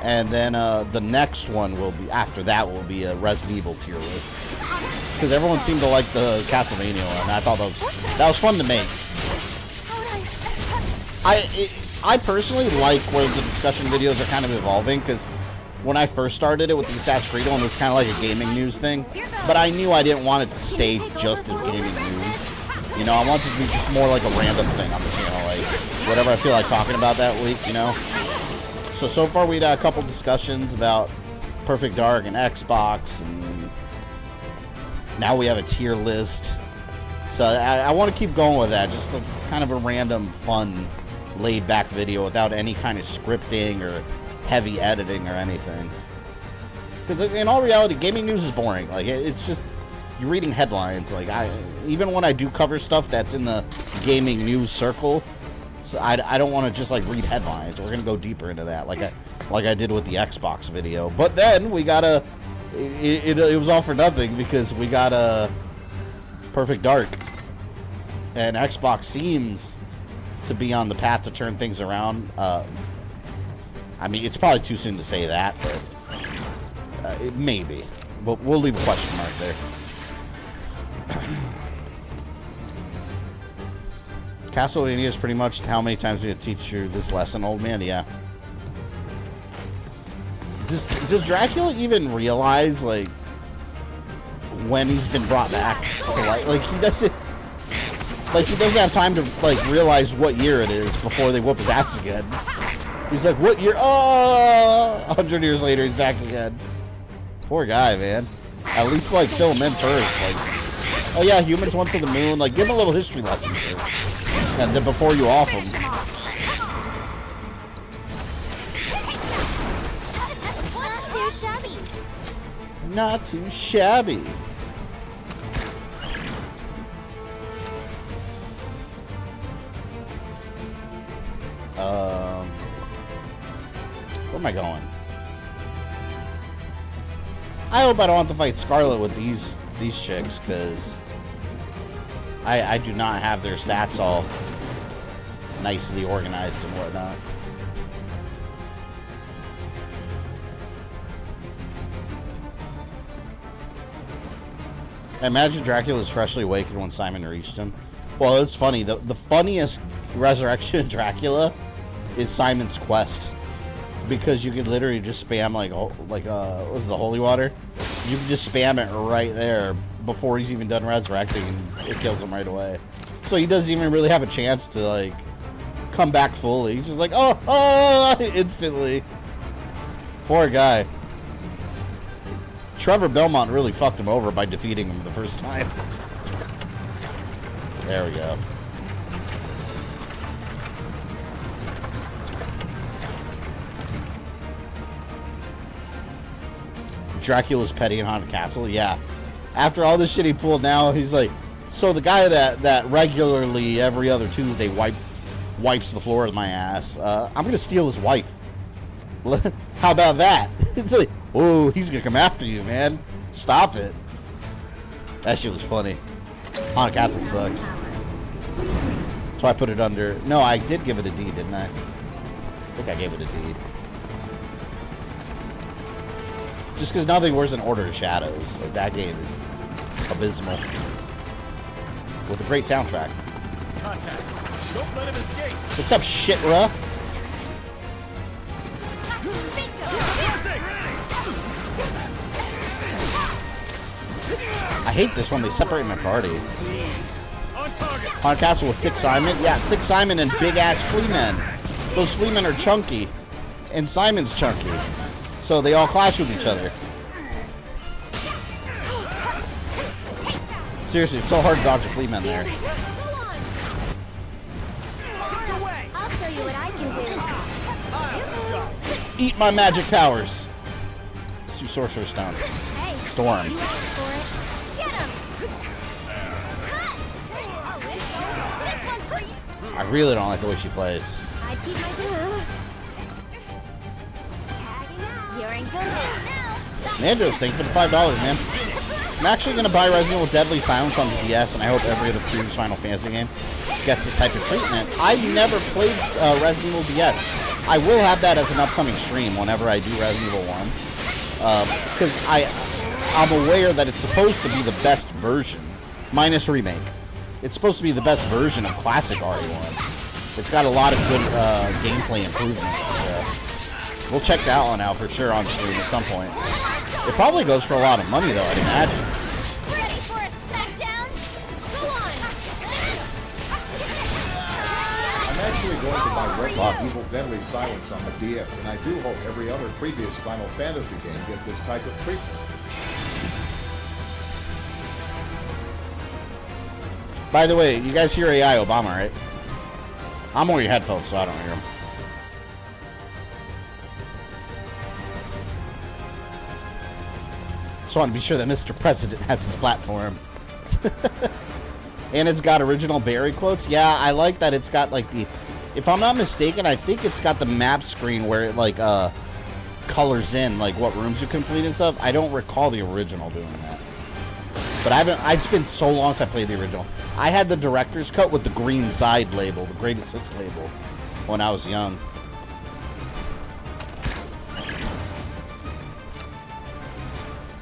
and then the next one will be after that will be a Resident Evil tier list, because everyone seemed to like the Castlevania one. I thought that was fun to make. I personally like where the discussion videos are kind of evolving, because when I first started it with the Assassin's Creed one, it was kind of like a gaming news thing, but I knew I didn't want it to stay just as gaming news. You know, I want it to be just more like a random thing on the channel, like whatever I feel like talking about that week, you know? So far we had a couple discussions about Perfect Dark and Xbox, and now we have a tier list. So I want to keep going with that, just a kind of a random, fun, laid-back video without any kind of scripting or heavy editing or anything. Because in all reality, gaming news is boring. Like, it's just, you're reading headlines. Like, even when I do cover stuff that's in the gaming news circle, so I don't want to just like read headlines. We're gonna go deeper into that, like I did with the Xbox video. But then we got it was all for nothing, because we got a Perfect Dark, and Xbox seems to be on the path to turn things around. I mean, it's probably too soon to say that, but it may be. But we'll leave a question mark there. Castlevania is pretty much how many times we teach you this lesson, old man. Yeah. Does Dracula even realize, like, when he's been brought back to life? Like, he doesn't have time to like realize what year it is before they whoop his ass again. He's like, what year? Oh, 100 years later, he's back again. Poor guy, man. At least like fill him in first. Like, oh yeah, humans went to the moon. Like, give him a little history lesson first, and then before you off him. Not too shabby. Not too shabby. Where am I going? I hope I don't have to fight Scarlet with these chicks, because I do not have their stats all nicely organized and whatnot. I imagine Dracula was freshly awakened when Simon reached him. Well, it's funny. The funniest resurrection of Dracula is Simon's quest, because you can literally just spam what's the holy water? You can just spam it right there before he's even done resurrecting, and it kills him right away. So he doesn't even really have a chance to like come back fully. He's just like, oh, instantly. Poor guy. Trevor Belmont really fucked him over by defeating him the first time. There we go. Dracula's petty in Haunted Castle, yeah. After all this shit he pulled now, he's like, so the guy that regularly every other Tuesday wipes the floor with my ass, I'm gonna steal his wife. How about that? It's like, oh, he's gonna come after you, man. Stop it. That shit was funny. Haunted Castle sucks. So I put it under. No, I did give it a D, didn't I? I think I gave it a D. Just because nothing worse than Order of Shadows. Like, that game is abysmal. With a great soundtrack. Contact. Don't let him escape. What's up, Shitra? I hate this one. They separate my party. Haunted Castle with Thick Simon. Yeah, Thick Simon and big ass flea men. Those flea men are chunky, and Simon's chunky, so they all clash with each other. Seriously, it's so hard to dodge a flea man there. I'll show you what I can do. Eat my magic powers. Let's do Sorcerer's Stone. Hey, Storm. you asked for it. Get him! This one's for you. I really don't like the way she plays. I keep my distance. You're in good hands now. Nando's, thank you for the $5, man. I'm actually going to buy Resident Evil Deadly Silence on the DS, and I hope every other previous Final Fantasy game gets this type of treatment. I never played Resident Evil DS. I will have that as an upcoming stream whenever I do Resident Evil 1. Because I'm aware that it's supposed to be the best version, minus remake. It's supposed to be the best version of classic RE1. It's got a lot of good gameplay improvements. We'll check that one out for sure on stream at some point. It probably goes for a lot of money, though, I'd imagine. Ready for a smackdown? Go on. I'm actually going to buy Resident Evil Deadly Silence on the DS, and I do hope every other previous Final Fantasy game get this type of treatment. By the way, you guys hear AI Obama, right? I'm wearing headphones, so I don't hear him. Just want to be sure that Mr. President has his platform. And it's got original Barry quotes. Yeah, I like that it's got like the... If I'm not mistaken, I think it's got the map screen where it like colors in like what rooms you complete and stuff. I don't recall the original doing that. But it's been so long since I played the original. I had the director's cut with the green side label, the greatest hits label, when I was young.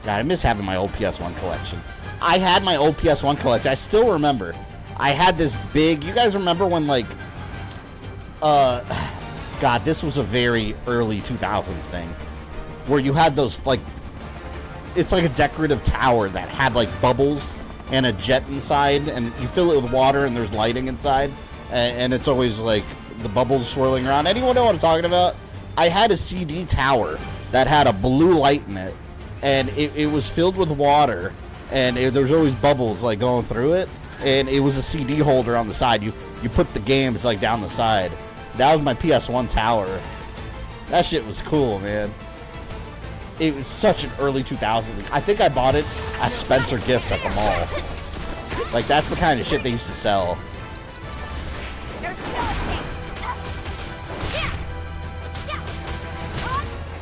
God, I miss having my old PS1 collection. I had my old PS1 collection. I still remember. I had this big... You guys remember when, like... God, this was a very early 2000s thing. Where you had those, like... It's like a decorative tower that had, like, bubbles and a jet inside. And you fill it with water and there's lighting inside. And it's always, like, the bubbles swirling around. Anyone know what I'm talking about? I had a CD tower that had a blue light in it. And it was filled with water, and there was always bubbles like going through it, and it was a CD holder on the side. You put the games like down the side. That was my PS1 tower. That shit was cool, man. It was such an early 2000s. I think I bought it at Spencer Gifts at the mall. Like, that's the kind of shit they used to sell.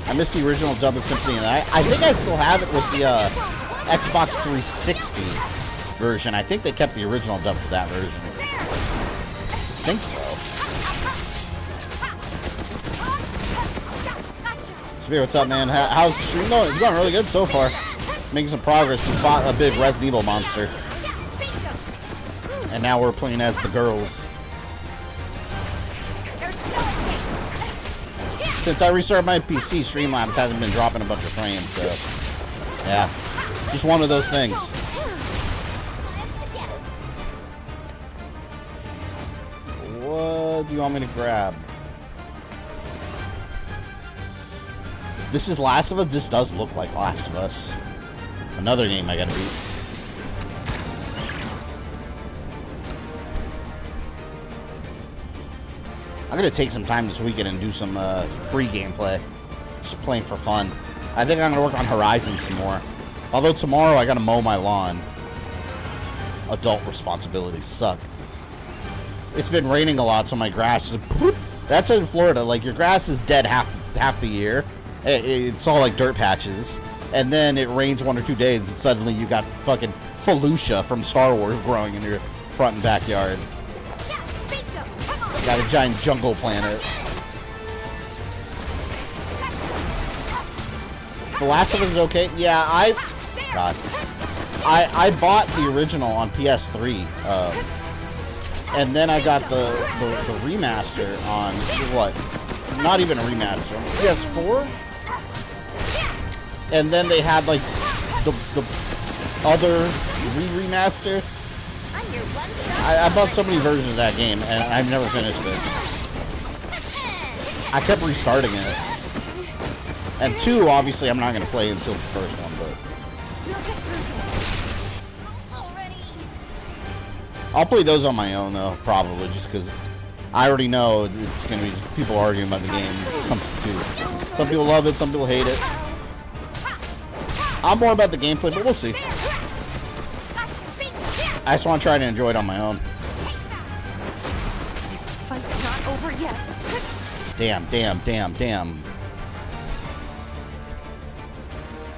I miss the original Double Symphony, and I think I still have it with the Xbox 360 version. I think they kept the original dub for that version. I think so. Spear, what's up, man? How's the stream going? It's going really good so far. Making some progress. We fought a big Resident Evil monster. And now we're playing as the girls. Since I restarted my PC, Streamlabs hasn't been dropping a bunch of frames, so... Yeah. Just one of those things. What do you want me to grab? This is Last of Us? This does look like Last of Us. Another game I gotta beat. I'm gonna take some time this weekend and do some free gameplay. Just playing for fun. I think I'm gonna work on Horizon some more. Although tomorrow I gotta mow my lawn. Adult responsibilities suck. It's been raining a lot, so my grass is... That's in Florida. Like, your grass is dead half the year. It's all like dirt patches. And then it rains 1 or 2 days, and suddenly you got fucking Felucia from Star Wars growing in your front and backyard. Got a giant jungle planet. The Last of Us is okay. Yeah, I bought the original on PS3, and then I got the remaster on what? Not even a remaster, PS4. And then they had like the other remaster. I bought so many versions of that game, and I've never finished it. I kept restarting it. And 2, obviously, I'm not going to play until the first one, but... I'll play those on my own, though, probably, just because I already know it's going to be people arguing about the game when it comes to 2. Some people love it, some people hate it. I'm more about the gameplay, but we'll see. I just want to try to enjoy it on my own. This fight's not over yet. Damn.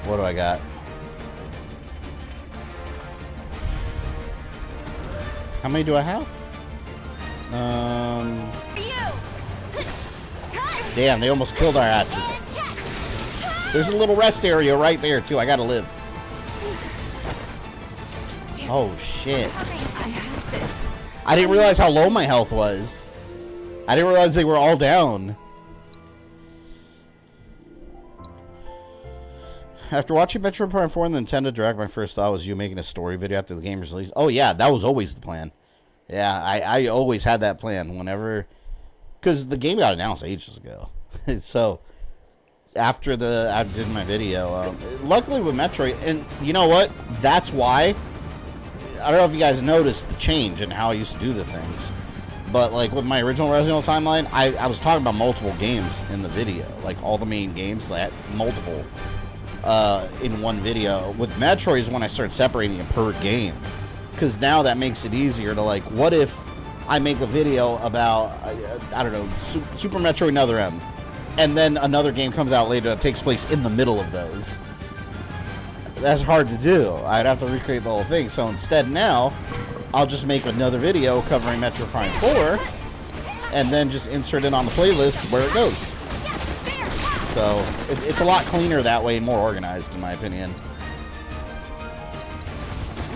What do I got? How many do I have? Damn, they almost killed our asses. There's a little rest area right there, too. I gotta live. Oh, shit. I didn't realize how low my health was. I didn't realize they were all down. After watching Metroid Prime 4 and the Nintendo Direct, my first thought was you making a story video after the game was released. Oh, yeah, that was always the plan. Yeah, I always had that plan whenever... Because the game got announced ages ago. So, after I did my video, luckily with Metroid, and you know what? That's why... I don't know if you guys noticed the change in how I used to do the things. But, like, with my original Resident Evil timeline, I was talking about multiple games in the video. Like, all the main games, that multiple in one video. With Metroid is when I started separating it per game. Because now that makes it easier to, like, what if I make a video about, I don't know, Super Metroid and Other M, and then another game comes out later that takes place in the middle of those. That's hard to do. I'd have to recreate the whole thing. So instead now, I'll just make another video covering Metroid Prime 4, and then just insert it on the playlist where it goes. So it's a lot cleaner that way and more organized, in my opinion.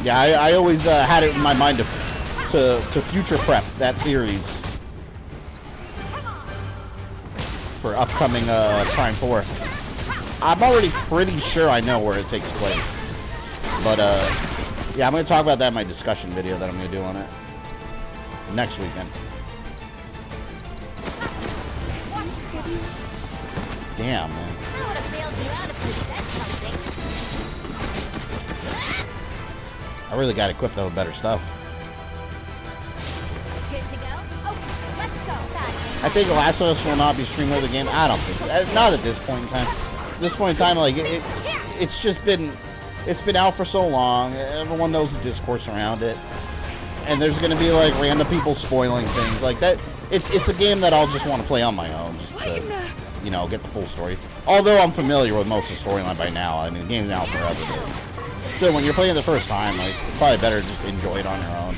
Yeah, I always had it in my mind to future prep that series for upcoming Prime 4. I'm already pretty sure I know where it takes place. But, yeah, I'm going to talk about that in my discussion video that I'm going to do on it next weekend. Damn, man. I really got equipped up with better stuff. I think The Last of Us will not be streamed with the game. I don't think so. Not at this point in time. At this point in time, like, it's just been... It's been out for so long. Everyone knows the discourse around it. And there's going to be, like, random people spoiling things like that. It's a game that I'll just want to play on my own. Just to, you know, get the full story. Although I'm familiar with most of the storyline by now. I mean, the game's out forever. But still, when you're playing the first time, like, it's probably better to just enjoy it on your own.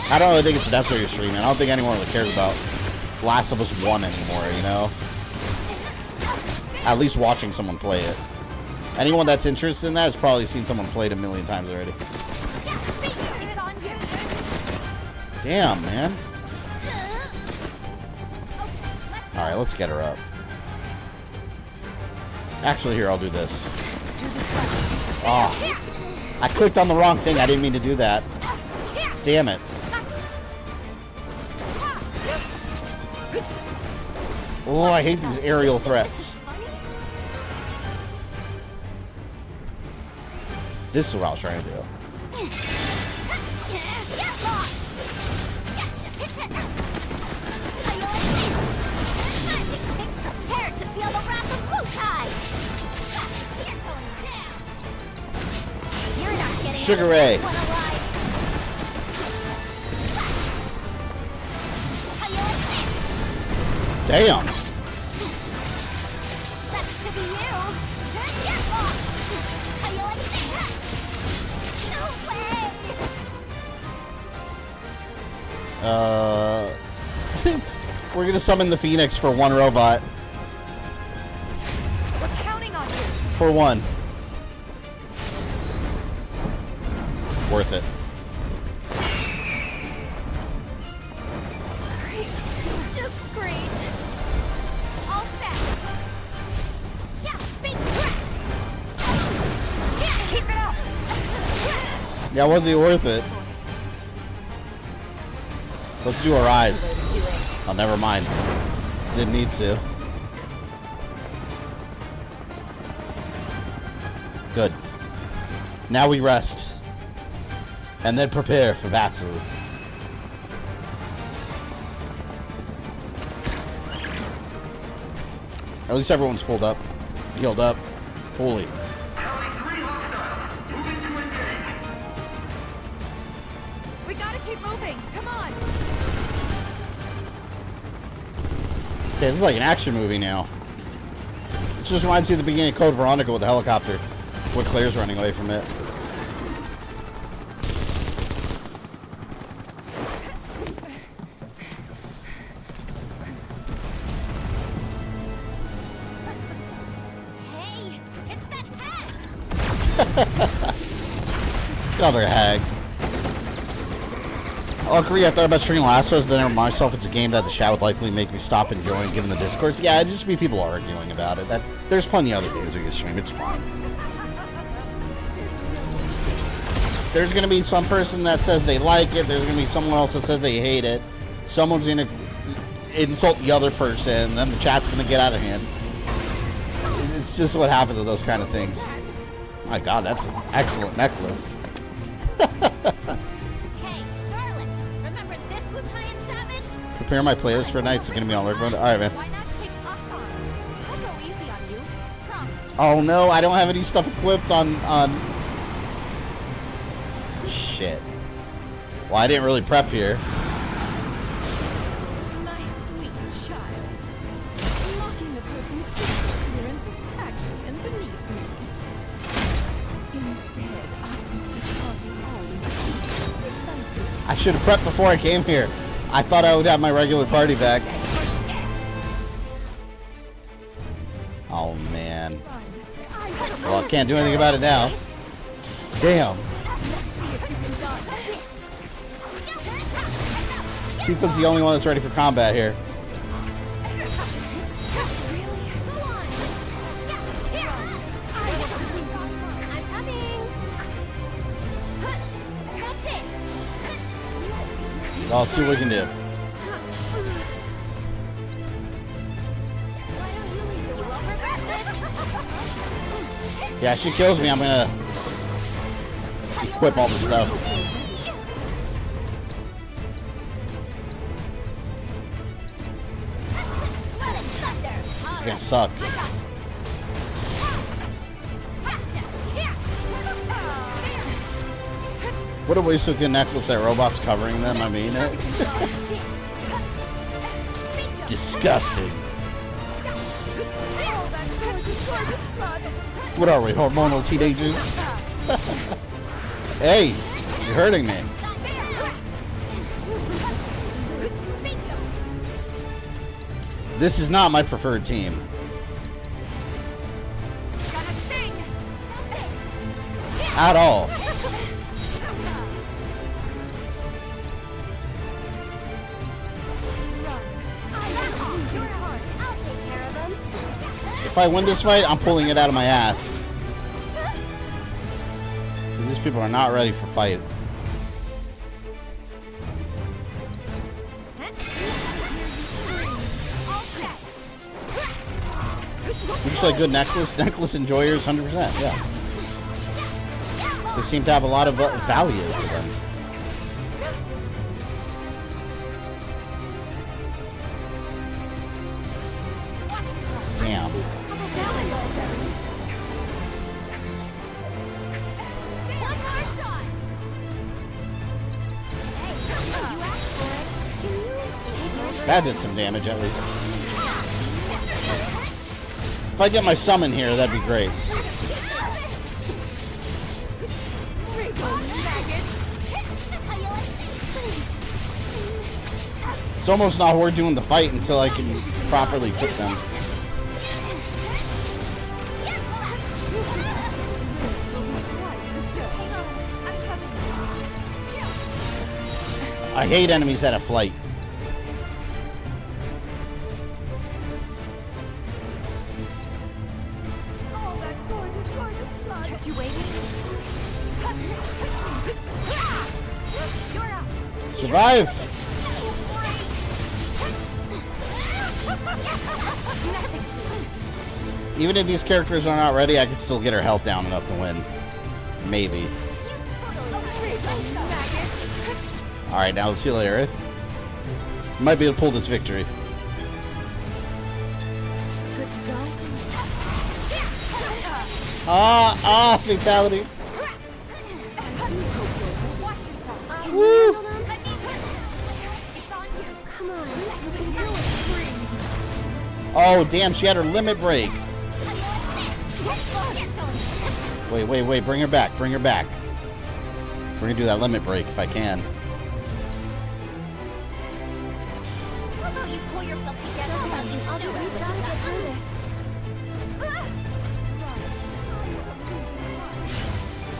I don't really think it's necessary to stream it. I don't think anyone really cares about Last of Us 1 anymore, you know? At least watching someone play it. Anyone that's interested in that has probably seen someone play it a million times already. Damn, man. Alright, let's get her up. Actually, here, I'll do this. Oh, I clicked on the wrong thing. I didn't mean to do that. Damn it. Oh, I hate these aerial threats. This is what I was trying to do. Sugar Ray. Damn. We're gonna summon the Phoenix for one robot. We're counting on you. For one. Worth it. Great. Just great. All set. Yeah, big crack. Yeah. Yeah, was it worth it? Let's do our eyes. Oh, never mind. Didn't need to. Good. Now we rest. And then prepare for battle. At least everyone's full up. Healed up. Fully. We gotta keep moving. Come on. Okay, this is like an action movie now. It just reminds you of the beginning of Code Veronica with the helicopter. Where Claire's running away from it. Hey, it's that hag! Another hag. I'll agree, I thought about streaming Last of Us, then I remind myself it's a game that the chat would likely make me stop enjoying given the discourse. Yeah, it'd just be people arguing about it. There's plenty of other games we can stream, it's fine. There's gonna be some person that says they like it, there's gonna be someone else that says they hate it. Someone's gonna insult the other person, then the chat's gonna get out of hand. It's just what happens with those kind of things. My god, that's an excellent necklace. Hey, Scarlet! Remember this Lieutenant Savage? Prepare my playlist for nights. It's gonna be on Lurk Mode. Alright, man. Why not take us on? We'll go easy on you. Promise. Oh no, I don't have any stuff equipped on shit. Well, I didn't really prep here. My sweet child. Mocking a person's physical appearance is tacky and beneath me. Instead, I simply cause you all into I should have prepped before I came here. I thought I would have my regular party back. Oh man. Well, I can't do anything about it now. Damn. Tifa's the only one that's ready for combat here. Well, let's see what we can do. Yeah, if she kills me, I'm gonna equip all this stuff. It's gonna suck. What a waste of a good necklace that robot's covering them, I mean it. Disgusting. What are we, hormonal teenagers? Hey, you're hurting me. This is not my preferred team. At all. If I win this fight, I'm pulling it out of my ass. These people are not ready for fight. Looks like good necklace enjoyers, 100%, yeah. They seem to have a lot of value to them. Damn. That did some damage at least. If I get my summon here, that'd be great. It's almost not worth doing the fight until I can properly equip them. I hate enemies that have flight. Survive! Even if these characters are not ready, I can still get her health down enough to win. Maybe. Alright, now let's heal Aerith. Might be able to pull this victory. Good to go. Fatality. Watch yourself. Woo! Come on, you can do it. Oh, damn, she had her limit break. Wait, bring her back, bring her back. We're gonna do that limit break if I can. How about you pull yourself together about you shoot us when you got through this?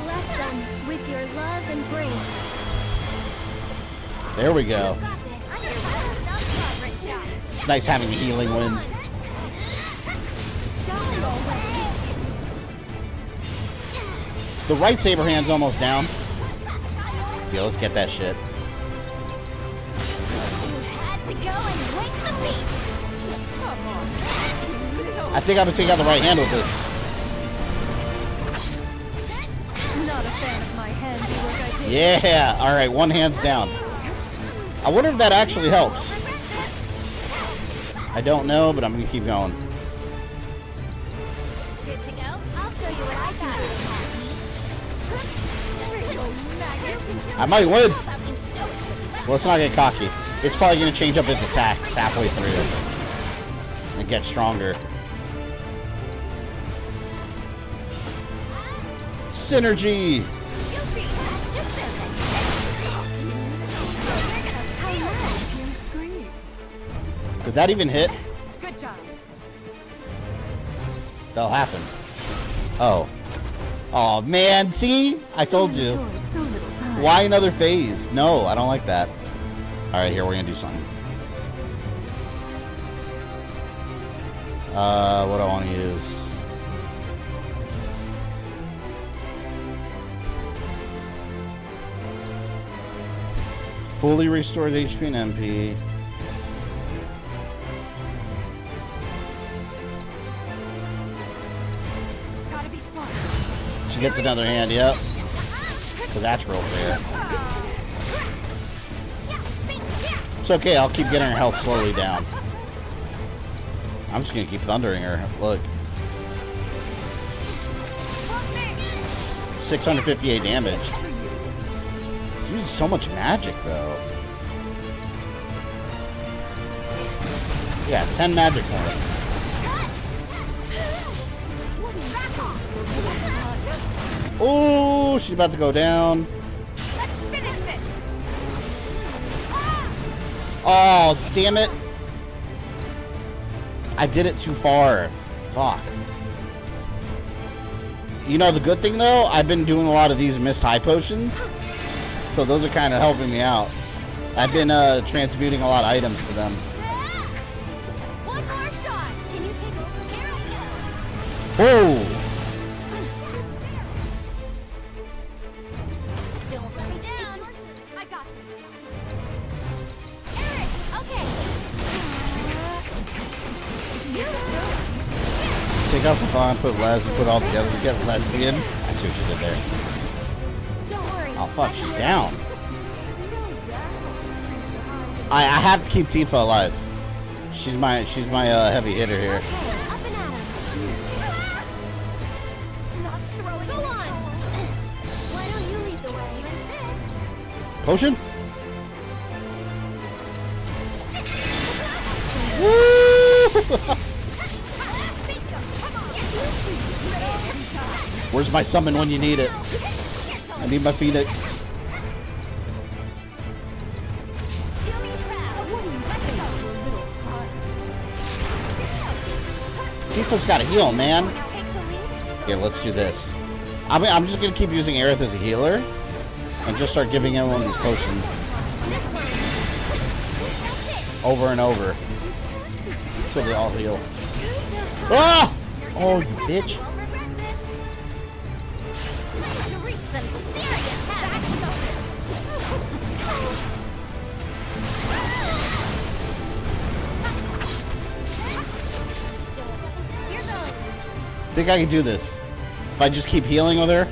Bless them with your love and grace. There we go. It's nice having a healing wind. The right saber hand's almost down. Yeah, let's get that shit. I think I'm gonna take out the right hand with this. Not a fan of my handiwork, I did. Yeah, alright, one hand's down. I wonder if that actually helps. I don't know, but I'm gonna keep going. Good to go? I'll show you what I got. I might win. Well, let's not get cocky. It's probably gonna change up its attacks halfway through and get stronger. Synergy! Did that even hit? Good job. That'll happen. Oh. Oh man, see? I told you. Why another phase? No, I don't like that. Alright, here, we're gonna do something. What do I want to use? Fully restored HP and MP. Gotta be smart. She gets another hand, yep. So that's real fair. It's okay, I'll keep getting her health slowly down. I'm just gonna keep thundering her. Look. 658 damage. Uses so much magic though. Yeah, 10 magic points. Oh, she's about to go down. Let's finish this. Oh, damn it. I did it too far. Fuck. You know, the good thing though, I've been doing a lot of these missed high potions. So those are kind of helping me out. I've been transmuting a lot of items to them. One more shot. Can you take over? Here I go. Whoa! Don't let me down. I got this. Eric, okay. Take out the fun, put Les, and put it all together to get lesbian. I see what you did there. Don't worry. Oh fuck, she's down. I have to keep Tifa alive. She's my heavy hitter here. Up and at him. Not throwing. Go on. Why don't you lead the way? Potion? Woo! Where's my summon when you need it? I need my Phoenix. Tifa's got to heal, man. Yeah, let's do this. I'm just gonna keep using Aerith as a healer, and just start giving him one of these potions over and over, so they all heal. Ah! Oh, you bitch! think I can do this. If I just keep healing with her,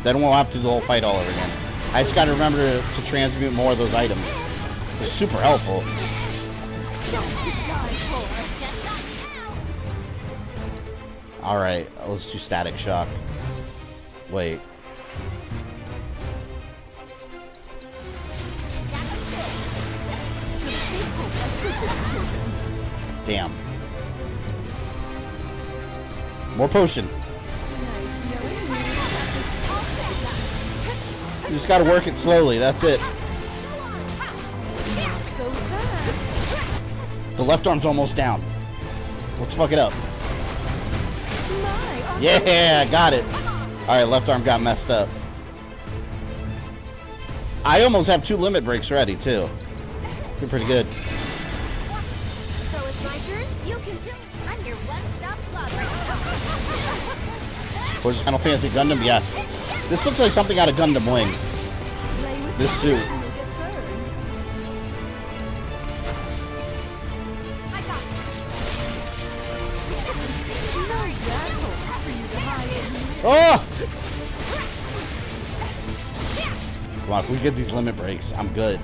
then we'll have to do the whole fight all over again. I just gotta remember to transmute more of those items. It's super helpful. Alright, let's do static shock. Wait. Damn. More potion. You just gotta work it slowly, that's it. The left arm's almost down. Let's fuck it up. Yeah, got it. Alright, left arm got messed up. I almost have 2 limit breaks ready, too. You're pretty good. So it's my turn? You can do it. I'm your one-stop club. Where's Final Fantasy Gundam? Yes. This looks like something out of Gundam Wing. This suit. Oh! Come on, if we get these limit breaks, I'm good.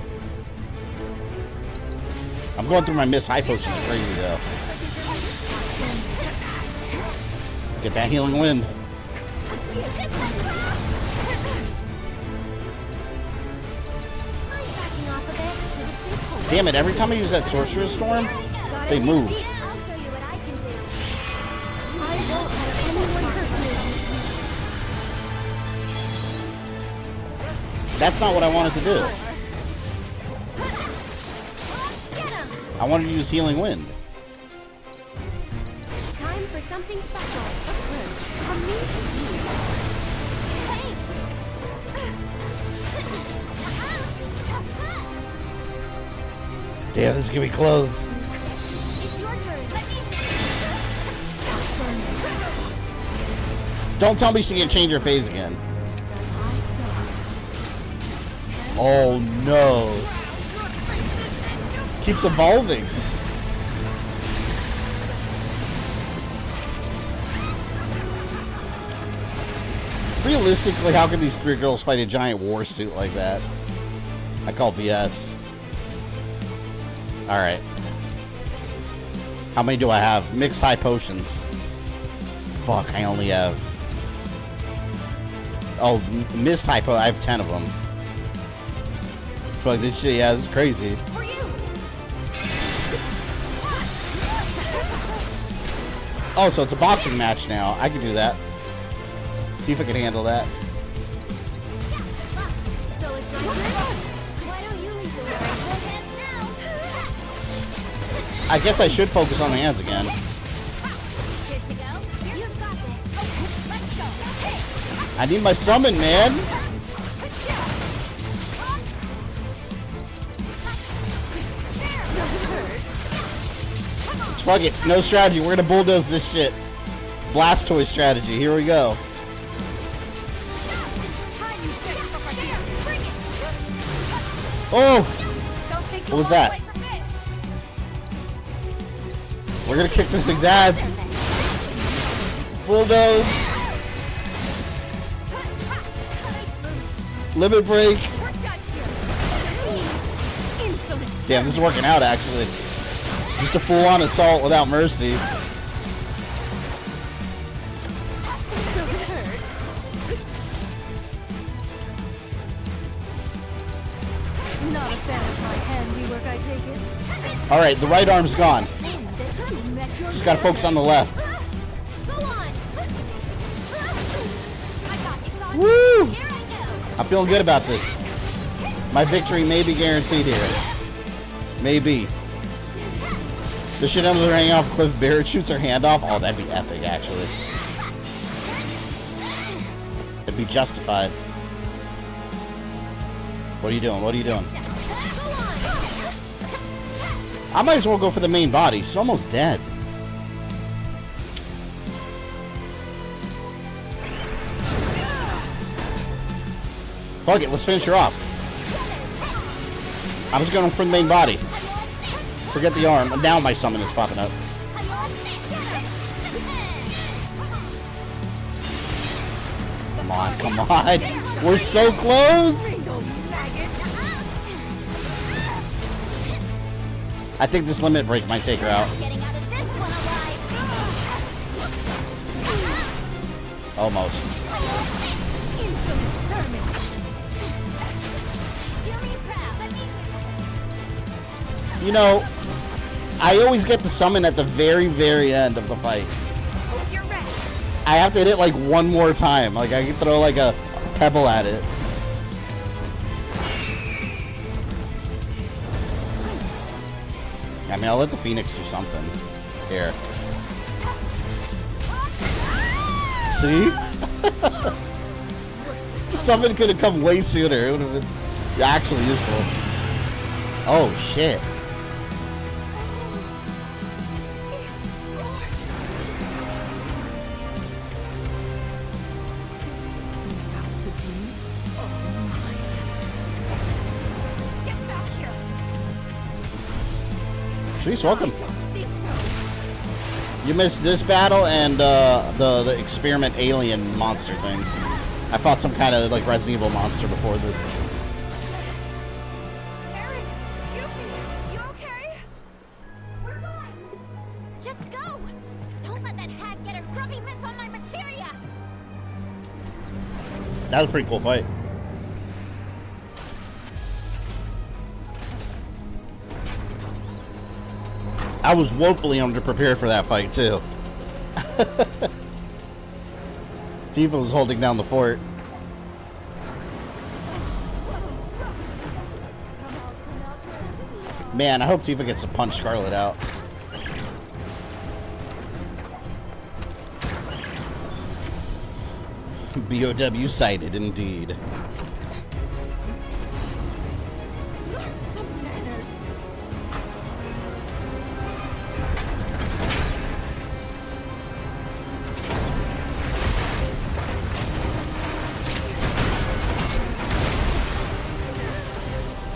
I'm going through my miss high potions crazy though. Get that healing wind. Damn it, every time I use that Sorcerer's Storm, they move. That's not what I wanted to do. I wanted to use Healing Wind. Time for something special. Damn, this is gonna be close. It's your turn. Don't tell me she can change her phase again. Oh no. Keeps evolving. Realistically, how can these 3 girls fight a giant war suit like that? I call BS. Alright. How many do I have? Mixed high potions. Fuck, I only have... Oh, missed high potions. I have 10 of them. Fuck this shit, yeah, this is crazy. Oh, so it's a boxing match now. I can do that. See if I can handle that. I guess I should focus on the hands again. I need my summon, man. Fuck it, no strategy. We're gonna bulldoze this shit. Blastoise strategy. Here we go. Oh! What was that? We're gonna kick this thing's ass. Bulldoze. Limit break. Damn, this is working out actually. Just a full-on assault without mercy. Not a fan of my handiwork, I take it. All right, the right arm's gone. Just gotta focus on the left. Woo! I'm feeling good about this. My victory may be guaranteed here. Maybe. Does she ends up hanging off a cliff, Barrett shoots her hand off? Oh, that'd be epic, actually. It'd be justified. What are you doing? What are you doing? I might as well go for the main body. She's almost dead. Fuck it, let's finish her off. I was going for the main body. Forget the arm. Now my summon is popping up. Come on, come on. We're so close. I think this limit break might take her out. Almost. You know, I always get the summon at the very, very end of the fight. I have to hit it like one more time. Like I can throw like a pebble at it. I mean, I'll let the Phoenix do something. Here. See? Summon could have come way sooner. It would have been actually useful. Oh, shit. She's welcome. You missed this battle and the experiment alien monster thing. I fought some kind of like Resident Evil monster before this. Eric, you okay? We're fine. Just go. Don't let that hag get her grubby mitts on my materia. That was a pretty cool fight. I was woefully underprepared for that fight too. Tifa was holding down the fort. Man, I hope Tifa gets to punch Scarlet out. BOW sighted indeed.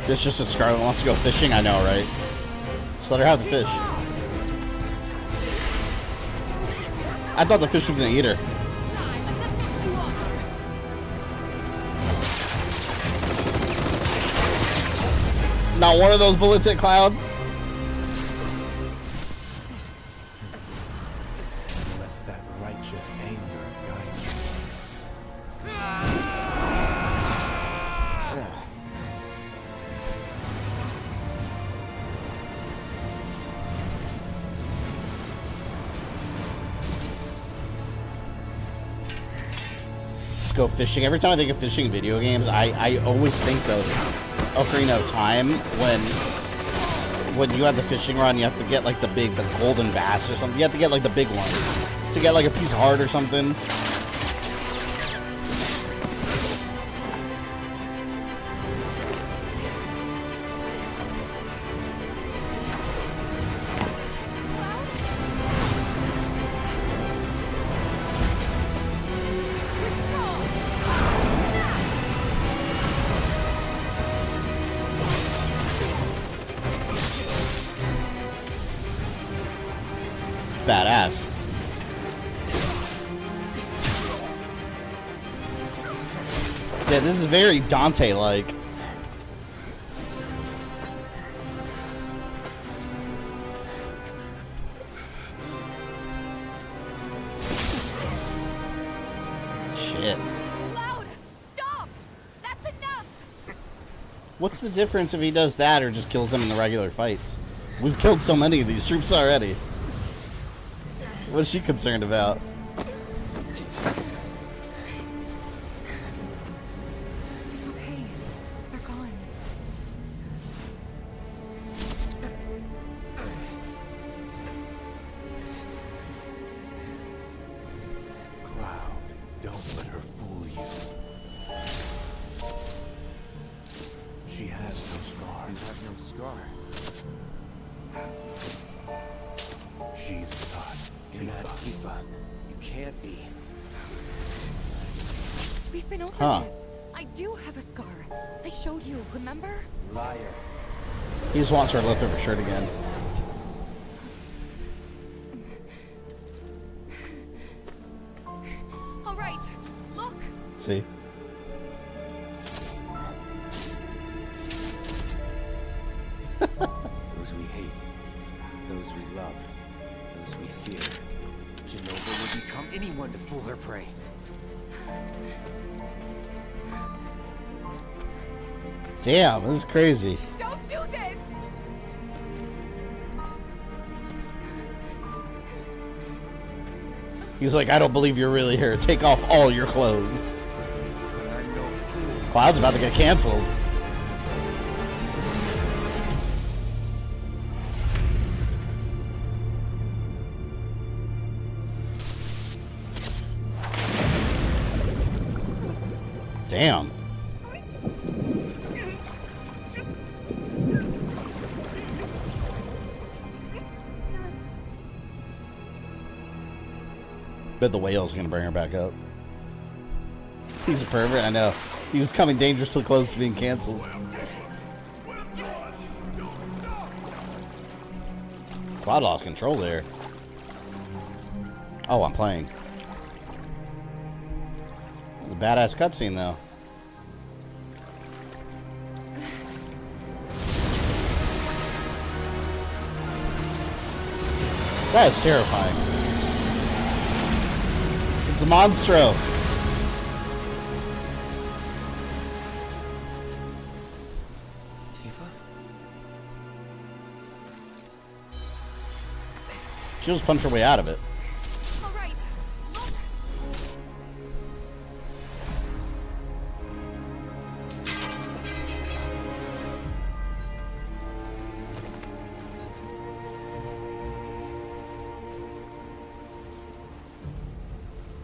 It's just that Scarlet wants to go fishing, I know, right? Just let her have the fish. I thought the fish was gonna eat her. Not one of those bullets hit Cloud. Let that righteous anger guide you. Go fishing. Every time I think of fishing in video games, I always think of Ocarina of Time when you have the fishing run, you have to get like the golden bass or something. You have to get like the big one to get like a piece of heart or something. Badass. Yeah, this is very Dante-like. Shit. Cloud, stop! That's enough! What's the difference if he does that or just kills them in the regular fights? We've killed so many of these troops already. What's she concerned about? It's okay. They're gone. Cloud, don't let her fool you. She has no scar. You have no scar. She's not. You're not Tifa. You can't be. We've been over this. I do have a scar. I showed you, remember? Liar. He just wants her leftover shirt again. All right, look. See? Those we hate, those we love, those we fear. Genova will become anyone to fool her prey. Damn, this is crazy. Don't do this! He's like, I don't believe you're really here. Take off all your clothes. But I'm no fool. Cloud's about to get canceled. Damn. Bet the whale's gonna bring her back up. He's a pervert, I know. He was coming dangerously close to being canceled. Cloud lost control there. Oh, I'm playing. A badass cutscene though. That is terrifying. It's a monstro. Tifa? She'll just punch her way out of it. All right.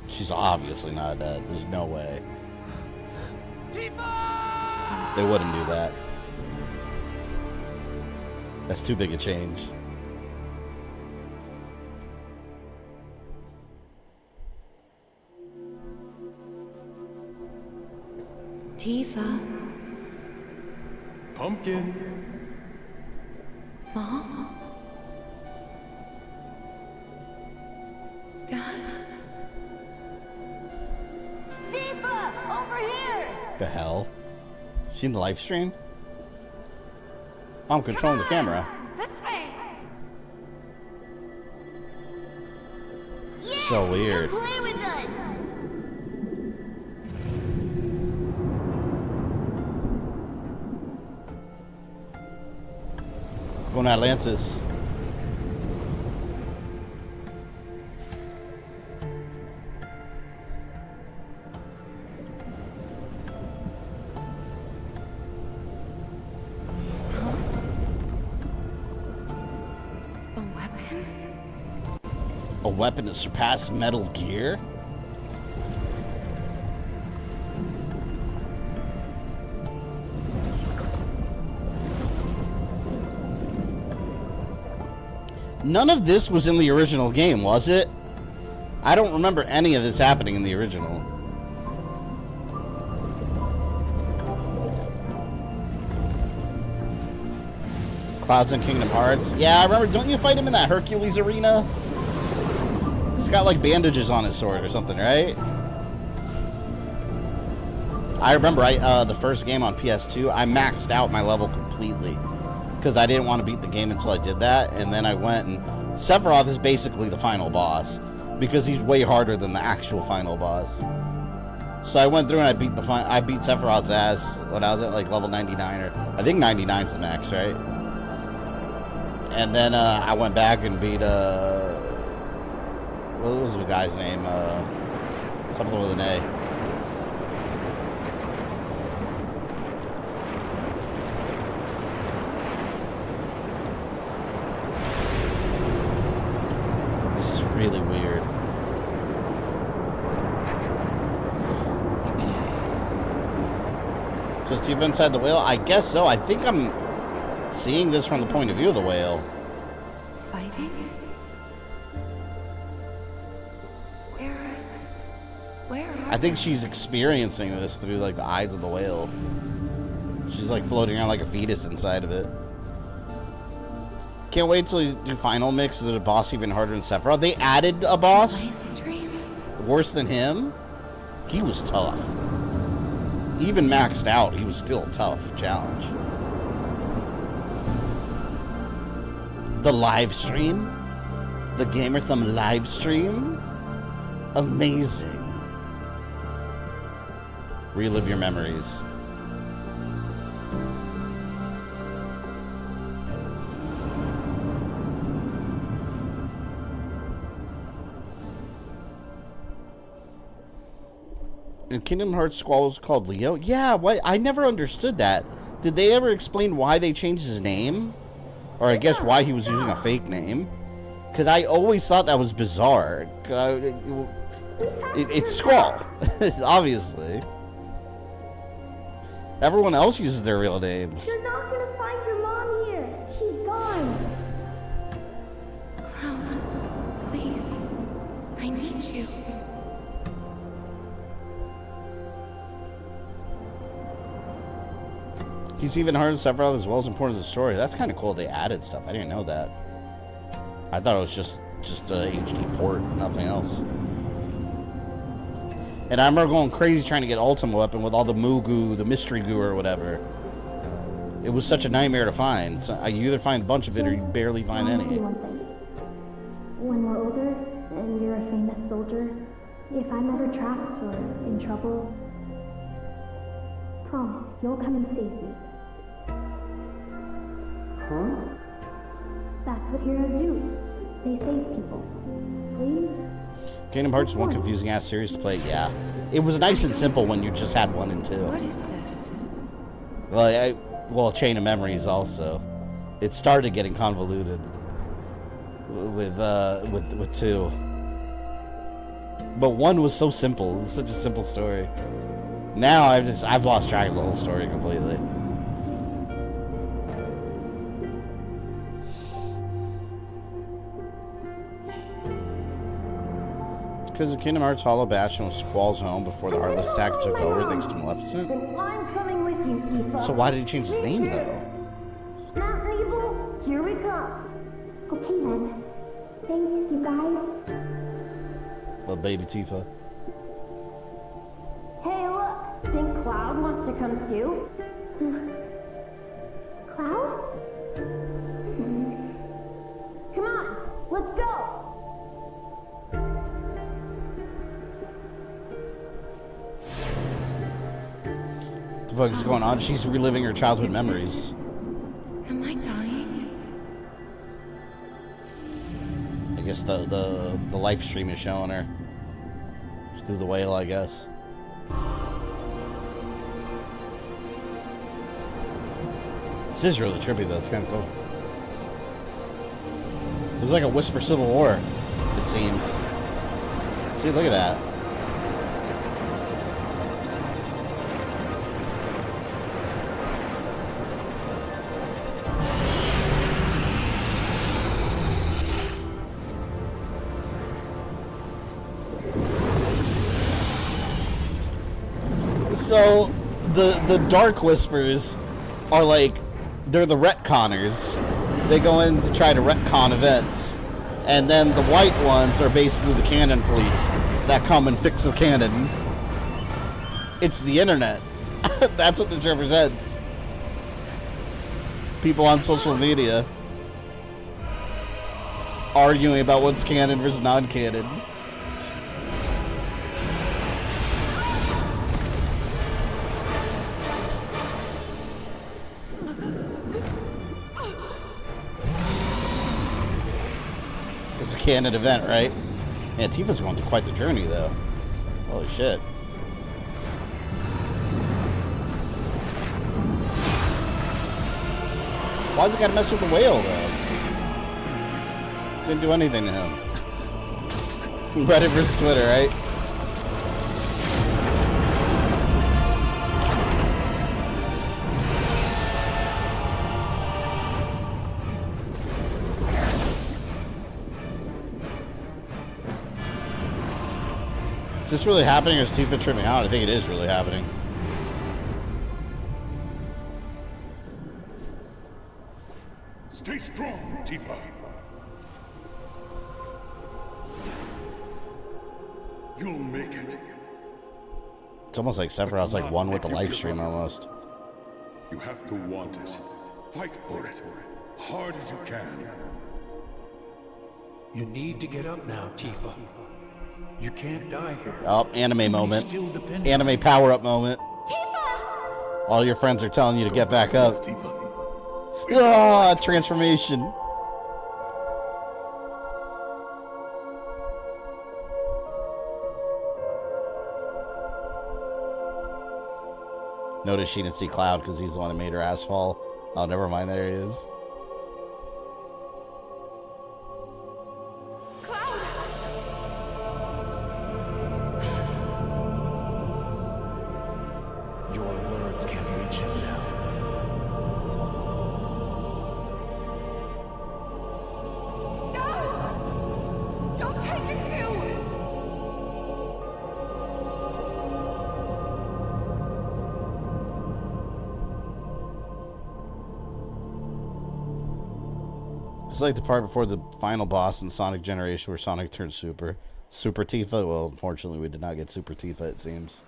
She's obviously not dead. There's no way. Tifa! They wouldn't do that. That's too big a change. Tifa. Pumpkin. Mom? Dad? Tifa! Over here! The hell? She in the live stream? I'm controlling the camera. This way! So weird. Play with us! Going to Atlantis. A weapon? A weapon that surpassed Metal Gear? None of this was in the original game, was it? I don't remember any of this happening in the original. Clouds in Kingdom Hearts. Yeah, I remember. Don't you fight him in that Hercules arena? He's got like bandages on his sword or something, right? I remember the first game on PS2, I maxed out my level completely because I didn't want to beat the game until I did that, and then I went and Sephiroth is basically the final boss because he's way harder than the actual final boss. So I went through and I beat Sephiroth's ass when I was at like level 99, or I think 99 is the max, right? And then I went back and beat what was the guy's name? Something with an A. This is really weird. Just Tifa inside the whale? I guess so. I think I'm seeing this from the point of view of the whale. Fighting? Where? I think she's experiencing this through like the eyes of the whale. She's like floating around like a fetus inside of it. Can't wait till you do final mix. Is it a boss even harder than Sephiroth? They added a boss? Livestream? Worse than him? He was tough. Even maxed out, he was still a tough challenge. The live stream? The GamerThumb live stream? Amazing. Relive your memories. And Kingdom Hearts Squall was called Leo? Yeah, what? I never understood that. Did they ever explain why they changed his name? Or I guess why he was using a fake name? Because I always thought that was bizarre. It's Squall, obviously. Everyone else uses their real names. You're not gonna find your mom here. She's gone. Cloud, please. I need you. He's even hard to separate out as well as important to the story. That's kind of cool. They added stuff. I didn't know that. I thought it was just a HD port, nothing else. And I remember going crazy trying to get Ultima Weapon with all the Moo Goo, the mystery goo or whatever. It was such a nightmare to find. So you either find a bunch of it or you barely find any. When we're older and you're a famous soldier, if I'm ever trapped or in trouble, promise you'll come and save me. Huh? That's what heroes do. They save people. Please? Kingdom Hearts is one confusing ass series to play, yeah. It was nice and simple when you just had 1 and 2. What is this? Well, Chain of Memories also. It started getting convoluted with 2. But 1 was so simple. It was such a simple story. Now I've lost track of the whole story completely. Because of Kingdom Hearts Hollow Bastion was Squall's home before the Heartless attack took over thanks to Maleficent. Then I'm coming with you, Tifa. So why did he change his name though? Not evil. Here we come. Okay then. Thanks, you guys. Little baby Tifa. Hey, look. Think Cloud wants to come too? Cloud? Come on, let's go. What the fuck is going on? She's reliving her childhood memories. Am I dying? I guess the live stream is showing her. Through the whale, I guess. This is really trippy though, it's kind of cool. There's like a Whisper Civil War, it seems. See, look at that. So, the Dark Whispers are like, they're the retconners. They go in to try to retcon events. And then the white ones are basically the canon police that come and fix the canon. It's the internet. That's what this represents. People on social media arguing about what's canon versus non-canon. It's a canon event, right? Yeah, Tifa's going through quite the journey, though. Holy shit. Why's it gotta mess with the whale, though? Didn't do anything to him. Reddit versus Twitter, right? Is this really happening or is Tifa tripping out? I think it is really happening. Stay strong, Tifa. You'll make it. It's almost like Sephiroth's like one with the live stream almost. You have to want it. Fight for it. Hard as you can. You need to get up now, Tifa. You can't die here. Oh, anime moment. Anime power-up moment. Tifa! All your friends are telling you to get back up. Ah, transformation. Notice she didn't see Cloud because he's the one that made her ass fall. Oh, never mind. There he is. Your words can't reach him now. No! Don't take him too! It's like the part before the final boss in Sonic Generation where Sonic turns Super. Super Tifa? Well, unfortunately, we did not get Super Tifa, it seems.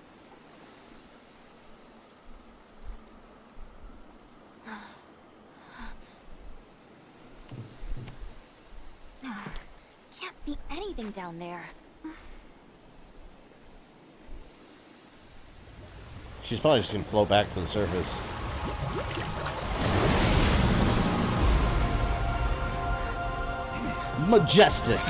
Can't see anything down there. She's probably just going to float back to the surface. Majestic.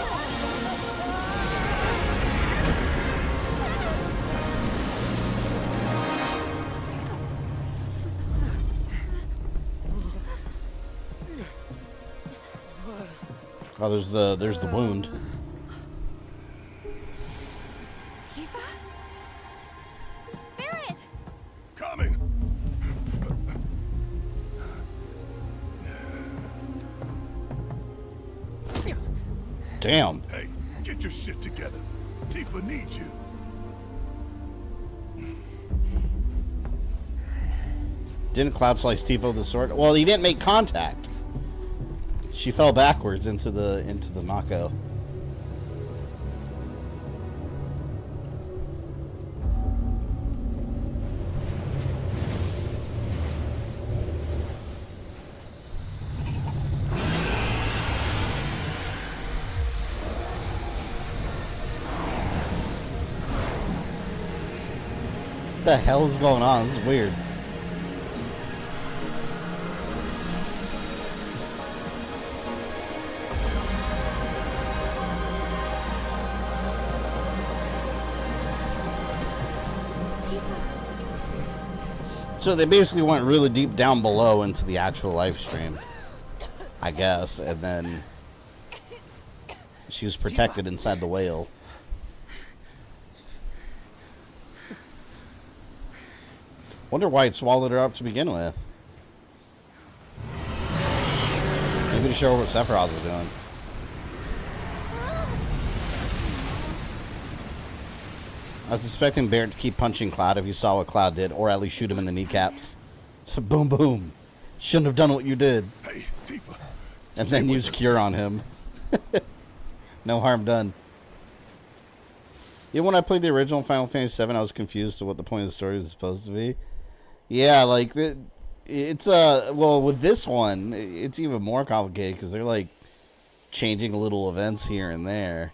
Oh, there's the wound. Tifa? Barret! Coming. Damn. Hey, get your shit together. Tifa needs you. Didn't Cloud slice Tifa with the sword? Well, he didn't make contact. She fell backwards into the Mako. What the hell is going on? This is weird. So they basically went really deep down below into the actual live stream, I guess, and then she was protected inside the whale. Wonder why it swallowed her up to begin with. Maybe to show her what Sephiroth is doing. I was expecting Barret to keep punching Cloud if you saw what Cloud did, or at least shoot him in the kneecaps. Boom, boom. Shouldn't have done what you did. Hey, Tifa. And then use Cure on him. No harm done. Yeah, when I played the original Final Fantasy VII, I was confused to what the point of the story was supposed to be. Yeah, like, it's, well, with this one, it's even more complicated, because they're, like, changing little events here and there.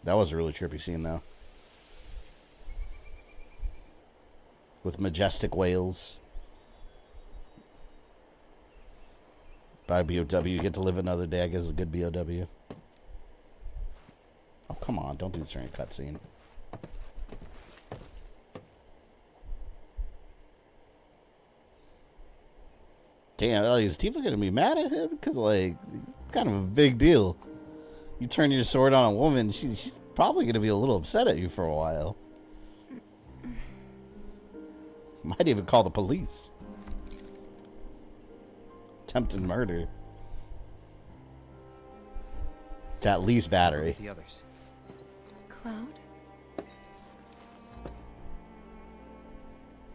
That was a really trippy scene, though. With majestic whales. By BOW, you get to live another day. I guess it's a good BOW. Oh, come on. Don't do this during a cutscene. Damn, is Tifa going to be mad at him? Because, like, it's kind of a big deal. You turn your sword on a woman, she's probably going to be a little upset at you for a while. Might even call the police. Attempted murder. To at least battery. The others. Cloud?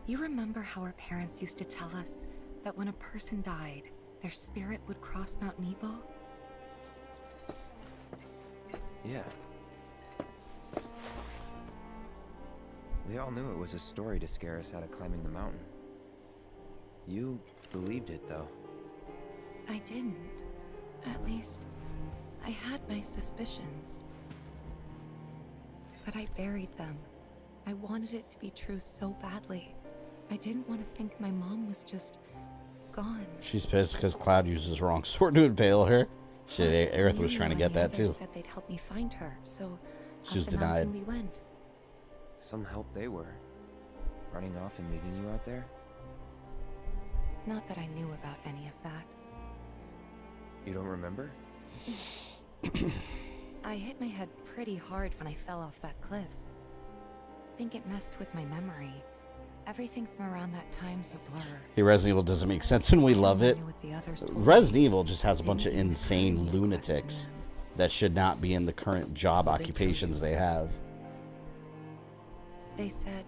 You remember how our parents used to tell us that when a person died, their spirit would cross Mount Nebo? Yeah. We all knew it was a story to scare us out of climbing the mountain. You believed it, though. I didn't. At least, I had my suspicions. But I buried them. I wanted it to be true so badly. I didn't want to think my mom was just gone. She's pissed because Cloud uses the wrong sword to impale her. Shit, Aerith was trying to get that too. Said they'd help me find her, so she was up the denied. mountain we went. Some help they were. Running off and leaving you out there? Not that I knew about any of that. You don't remember? I hit my head pretty hard when I fell off that cliff. Think it messed with my memory. Everything from around that time's a blur. Hey, Resident Evil doesn't make sense and we love it. Resident Evil just has a bunch of insane lunatics that should not be in the current job occupations they have. They said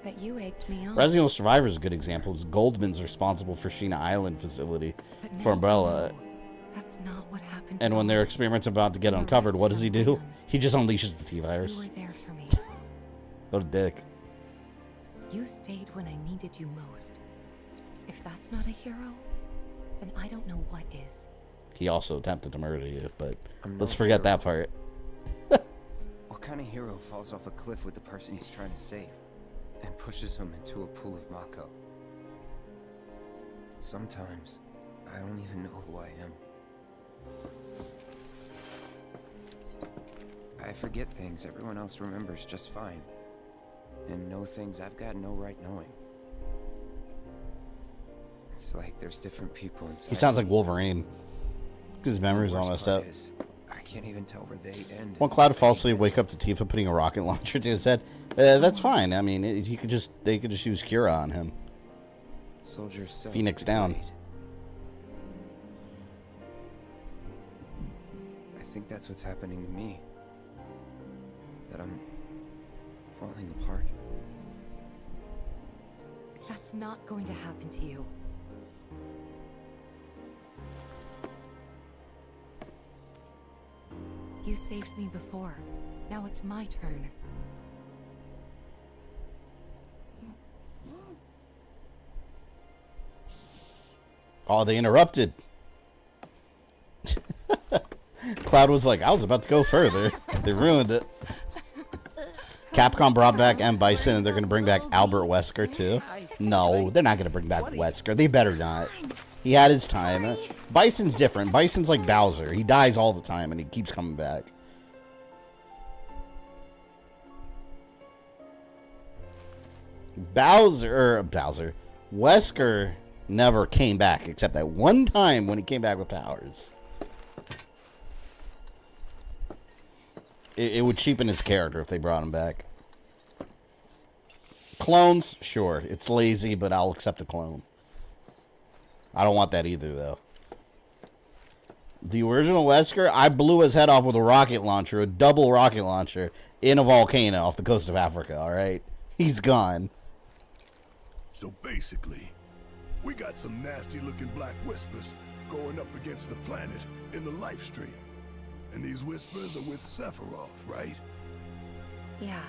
that you egged me on. Resident Evil Survivor is a good example. Goldman's responsible for Sheena Island facility for Umbrella. That's not what happened. And when their experiments are about to get uncovered, what does he do? He just unleashes the T-virus. You were there for me. What a dick. You stayed when I needed you most. If that's not a hero, then I don't know what is. He also attempted to murder you, but I'm let's no forget hero. that part. What kind of hero falls off a cliff with the person he's trying to save and pushes him into a pool of Mako? Sometimes I don't even know who I am. I forget things everyone else remembers just fine, and know things I've got no right knowing. It's like there's different people inside. He sounds like Wolverine. His memory's all messed up. I can't even tell where they end. When Cloud falls asleep, wake up to Tifa putting a rocket launcher to his head. That's fine. I mean, they could just use Cura on him. Soldier cells Phoenix down. betrayed. I think that's what's happening to me. That I'm falling apart. That's not going to happen to you. You saved me before. Now it's my turn. Oh, they interrupted. Cloud was like, I was about to go further. They ruined it. Capcom brought back M. Bison, and they're going to bring back Albert Wesker, too. No, they're not going to bring back Wesker. They better not. He had his time. Bison's different. Bison's like Bowser. He dies all the time, and he keeps coming back. Wesker never came back, except that one time when he came back with powers. It would cheapen his character if they brought him back. Clones, sure. It's lazy, but I'll accept a clone. I don't want that either, though. The original Wesker, I blew his head off with a rocket launcher, a double rocket launcher, in a volcano off the coast of Africa, alright? He's gone. So basically, we got some nasty-looking black whispers going up against the planet in the live stream. And these whispers are with Sephiroth, right? Yeah,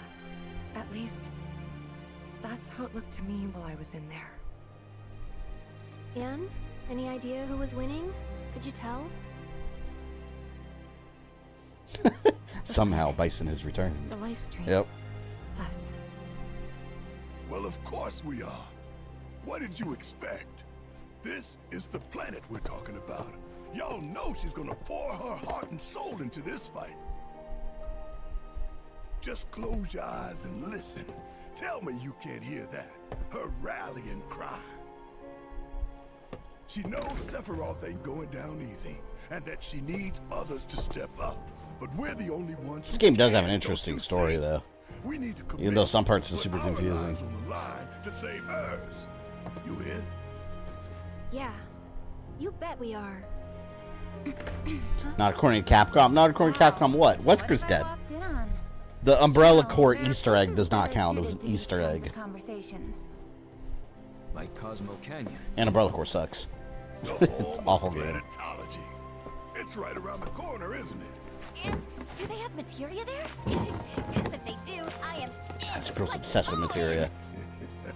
at least that's how it looked to me while I was in there. And? Any idea who was winning? Could you tell? Somehow Bison has returned. The live stream. Yep. Us. Well, of course we are. What did you expect? This is the planet we're talking about. Y'all know she's gonna pour her heart and soul into this fight. Just close your eyes and listen. Tell me you can't hear that. Her rallying cry. She knows Sephiroth ain't going down easy, and that she needs others to step up. But we're the only ones. This game does have an interesting story, though. We need to commit, even though some parts are super put our confusing. lives on the line to save hers. You in? Yeah. You bet we are. Not according to Capcom. Not according to Capcom what? Wesker's dead. The Umbrella Corps Easter egg does not count. It was an Easter egg. Like Cosmo Canyon. And Umbrella Corps sucks. It's an awful game. Planetology. It's right around the corner, isn't it? And Do they have materia there? Because if they do, I am This girl's obsessed with materia.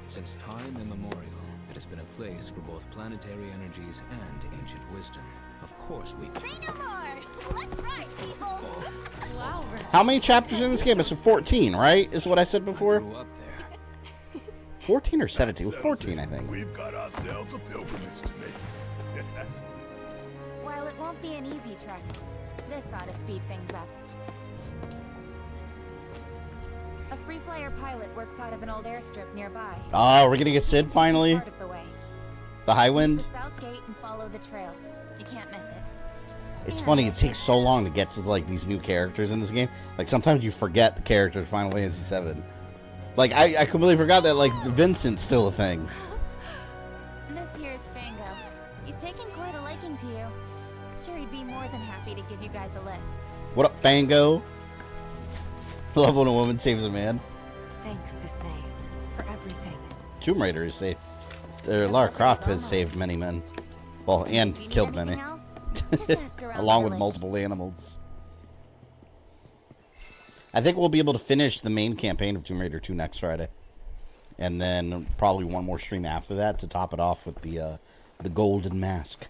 Since time immemorial, it has been a place for both planetary energies and ancient wisdom. Of course we... Say no more! Let's ride, people! Wow, How many chapters in this game? It's 14, right? Is what I said before? I grew up there. 14 or 17? It was 14, I think. We've got ourselves a pilgrimage to make. While it won't be an easy trek, this ought to speed things up. A free flyer pilot works out of an old airstrip nearby. Oh, we're gonna get Sid finally? Part of the way. The High Wind? Use the south gate and follow the trail. You can't miss it. It's funny, it takes so long to get to like these new characters in this game. Like sometimes you forget the characters Final Fantasy VII. Like I completely forgot that like Vincent's still a thing. This here is Fango. He's taken quite a liking to you. Sure, he'd be more than happy to give you guys a lift. What up, Fango? Love when a woman saves a man. Thanks, Disney, for everything. Tomb Raider is saved. Lara Croft has saved many men. Well, and killed many. Along with multiple animals. I think we'll be able to finish the main campaign of Tomb Raider 2 next Friday. And then probably one more stream after that to top it off with the Golden Mask.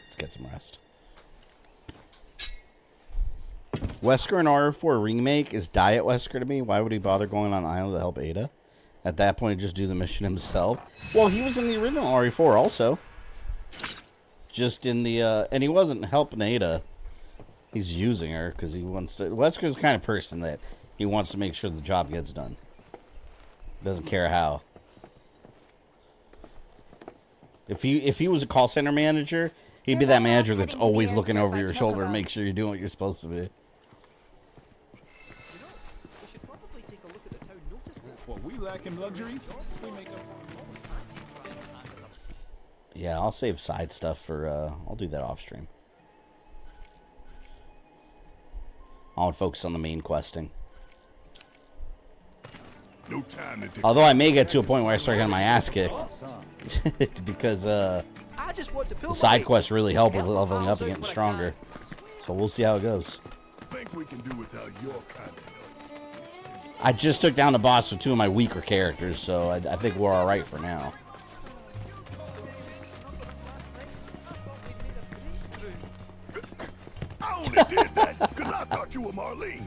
Let's get some rest. Wesker in RE4 Remake is Diet Wesker to me. Why would he bother going on the island to help Ada? At that point, just do the mission himself. Well, he was in the original RE4 also. Just in the, and he wasn't helping Ada. He's using her because he wants to. Wesker's the kind of person that he wants to make sure the job gets done. Doesn't care how. If he was a call center manager, he'd be that manager that's always looking over your shoulder to make sure you're doing what you're supposed to be. What, we lack in luxuries? We make up. Yeah, I'll save side stuff for, I'll do that off stream. I want to focus on the main questing. No time to Although I may get to a point where I start getting my ass kicked. Because, the side quests really help with leveling up and getting stronger. So we'll see how it goes. Think we can do without your kind of I just took down the boss with two of my weaker characters, so I think we're alright for now. I only did that because I thought you were Marlene.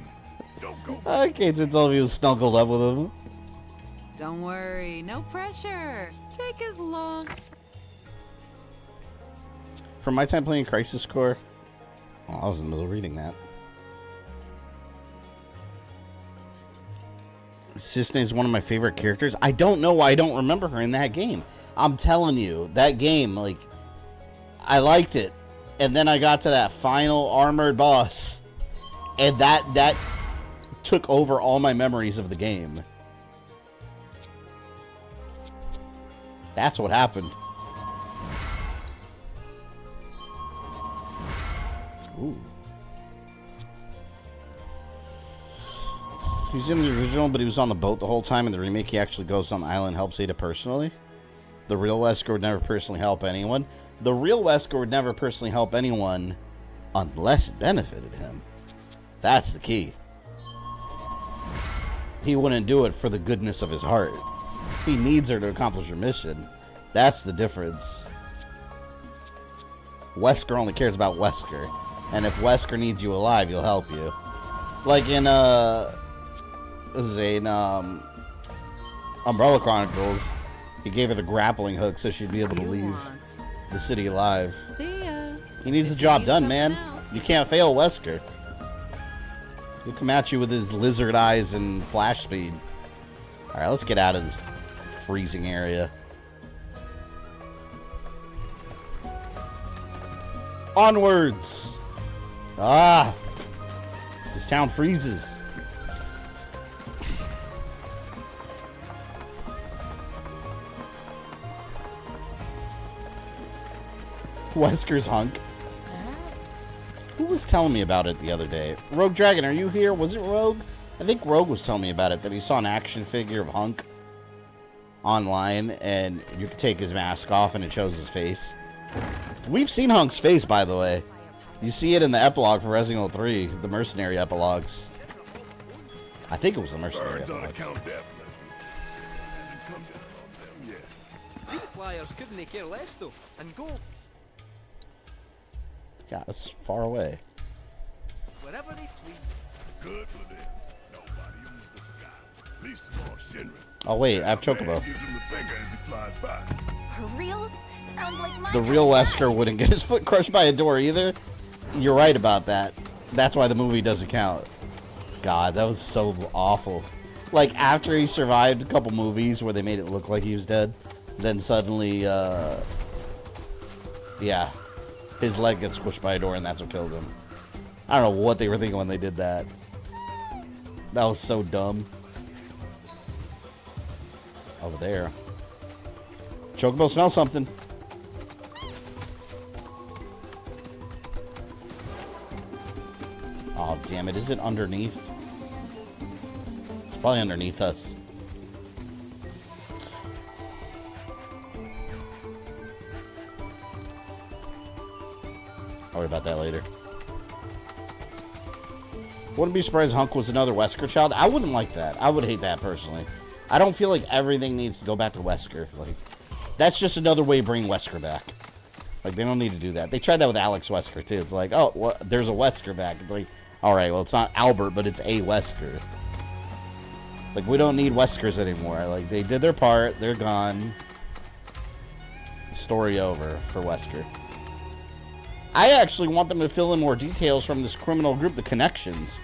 Don't go. Okay, since all of you snuggled up with him. Don't worry, no pressure. Take as long. From my time playing Crisis Core, oh, I was in the middle of reading that. Cisne is one of my favorite characters. I don't know why I don't remember her in that game. I'm telling you, that game, like, I liked it. And then I got to that final armored boss. And that took over all my memories of the game. That's what happened. Ooh. He was in the original, but he was on the boat the whole time. In the remake, he actually goes on the island and helps Ada personally. The real Wesker would never personally help anyone. The real Wesker would never personally help anyone unless it benefited him. That's the key. He wouldn't do it for the goodness of his heart. He needs her to accomplish her mission. That's the difference. Wesker only cares about Wesker. And if Wesker needs you alive, he'll help you. Like in, Umbrella Chronicles, he gave her the grappling hook so she'd be able to leave the city alive. See ya. He needs the job done, man. You can't fail Wesker. He'll come at you with his lizard eyes and flash speed. Alright, let's get out of this freezing area. Onwards! Ah! This town freezes. Wesker's hunk. Who was telling me about it the other day? Rogue Dragon, are you here? Was it Rogue? I think Rogue was telling me about it, that he saw an action figure of Hunk online, and you could take his mask off and it shows his face. We've seen Hunk's face, by the way. You see it in the epilogue for Resident Evil 3, the mercenary epilogues. I think it was the mercenary Birds on epilogue. account their blessings. Hasn't come down on them yet. These flyers couldn't care less though, and go God, it's far away. wherever they please. Good for them. Nobody owns the sky. Least of all Shinra. Oh wait, I have Chocobo. Gives him the finger as he flies by. For real? Sounds like my The real Wesker wouldn't get his foot crushed by a door either. You're right about that. That's why the movie doesn't count. God, that was so awful. Like, after he survived a couple movies where they made it look like he was dead, then suddenly, yeah, his leg gets squished by a door and that's what killed him. I don't know what they were thinking when they did that. That was so dumb. Over there. Chocobo, smell something. Oh, damn it. Is it underneath? It's probably underneath us. I'll worry about that later. Wouldn't be surprised Hunk was another Wesker child. I wouldn't like that. I would hate that personally. I don't feel like everything needs to go back to Wesker. Like, that's just another way to bring Wesker back. Like, they don't need to do that. They tried that with Alex Wesker, too. It's like, oh, well, there's a Wesker back. It's like, alright, well, it's not Albert, but it's a Wesker. Like, we don't need Weskers anymore. Like, they did their part. They're gone. Story over for Wesker. I actually want them to fill in more details from this criminal group, the Connections.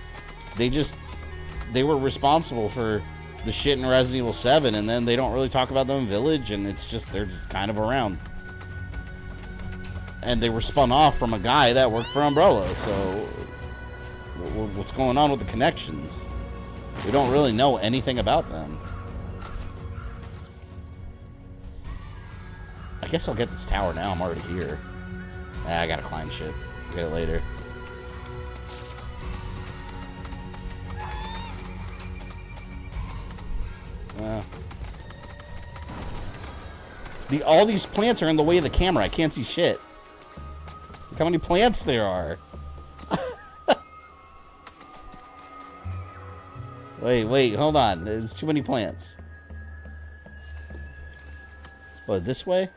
They were responsible for the shit in Resident Evil 7, and then they don't really talk about them in Village, and it's just, they're just kind of around. And they were spun off from a guy that worked for Umbrella, so what's going on with the Connections? We don't really know anything about them. I guess I'll get this tower now, I'm already here. I gotta climb shit. Get it later. All these plants are in the way of the camera. I can't see shit. Look how many plants there are. Wait, hold on. There's too many plants. What, this way?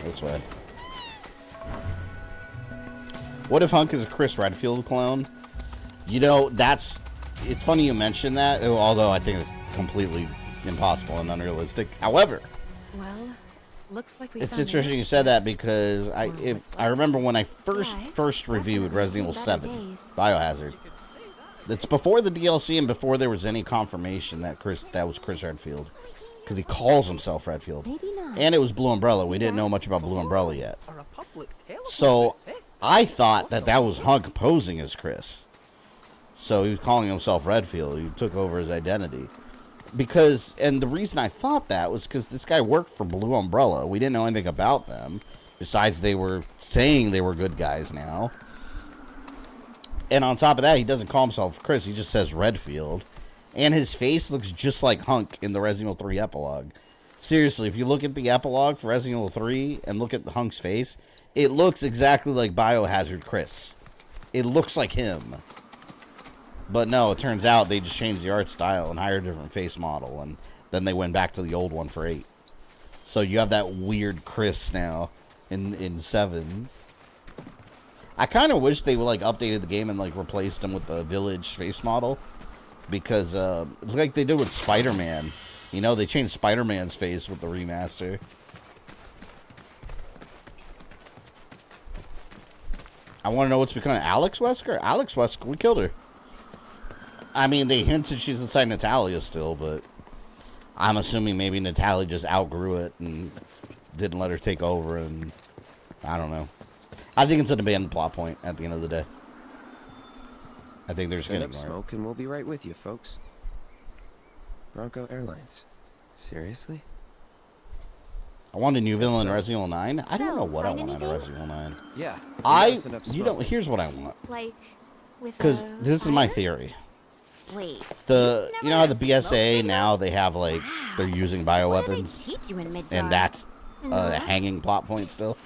This way. What if Hunk is a Chris Redfield clone? You know, it's funny you mentioned that, although I think it's completely impossible and unrealistic. However, well, looks like it's interesting you said that because I remember when I first reviewed Resident Evil 7 Biohazard. It's before the DLC and before there was any confirmation that was Chris Redfield, because he calls himself Redfield. And it was Blue Umbrella. We didn't know much about Blue Umbrella yet. So I thought that was Hunk posing as Chris. So he was calling himself Redfield. He took over his identity. And the reason I thought that was because this guy worked for Blue Umbrella. We didn't know anything about them. Besides, they were saying they were good guys now. And on top of that, he doesn't call himself Chris. He just says Redfield. And his face looks just like Hunk in the Resident Evil 3 epilogue. Seriously, if you look at the epilogue for Resident Evil 3 and look at Hunk's face, it looks exactly like Biohazard Chris. It looks like him. But no, it turns out they just changed the art style and hired a different face model, and then they went back to the old one for 8. So you have that weird Chris now in 7. I kind of wish they would like updated the game and like replaced him with the Village face model, because like they did with Spider-Man. You know, they changed Spider-Man's face with the remaster. I want to know what's become of Alex Wesker. Alex Wesker, we killed her. I mean, they hinted she's inside Natalia still, but I'm assuming maybe Natalia just outgrew it and didn't let her take over, and I don't know. I think it's an abandoned plot point at the end of the day. I think they're just going to ignore smoke, and we'll be right with you, folks. Bronco Airlines. Seriously? I want a new villain in Resident Evil 9. I don't know what I want out of Resident Evil 9. Yeah. Here's what I want. Like, with Because this is my theory. Wait. You know how the BSAA now they have like they're using bioweapons, Teach you in Midgard? and that's a hanging plot point still.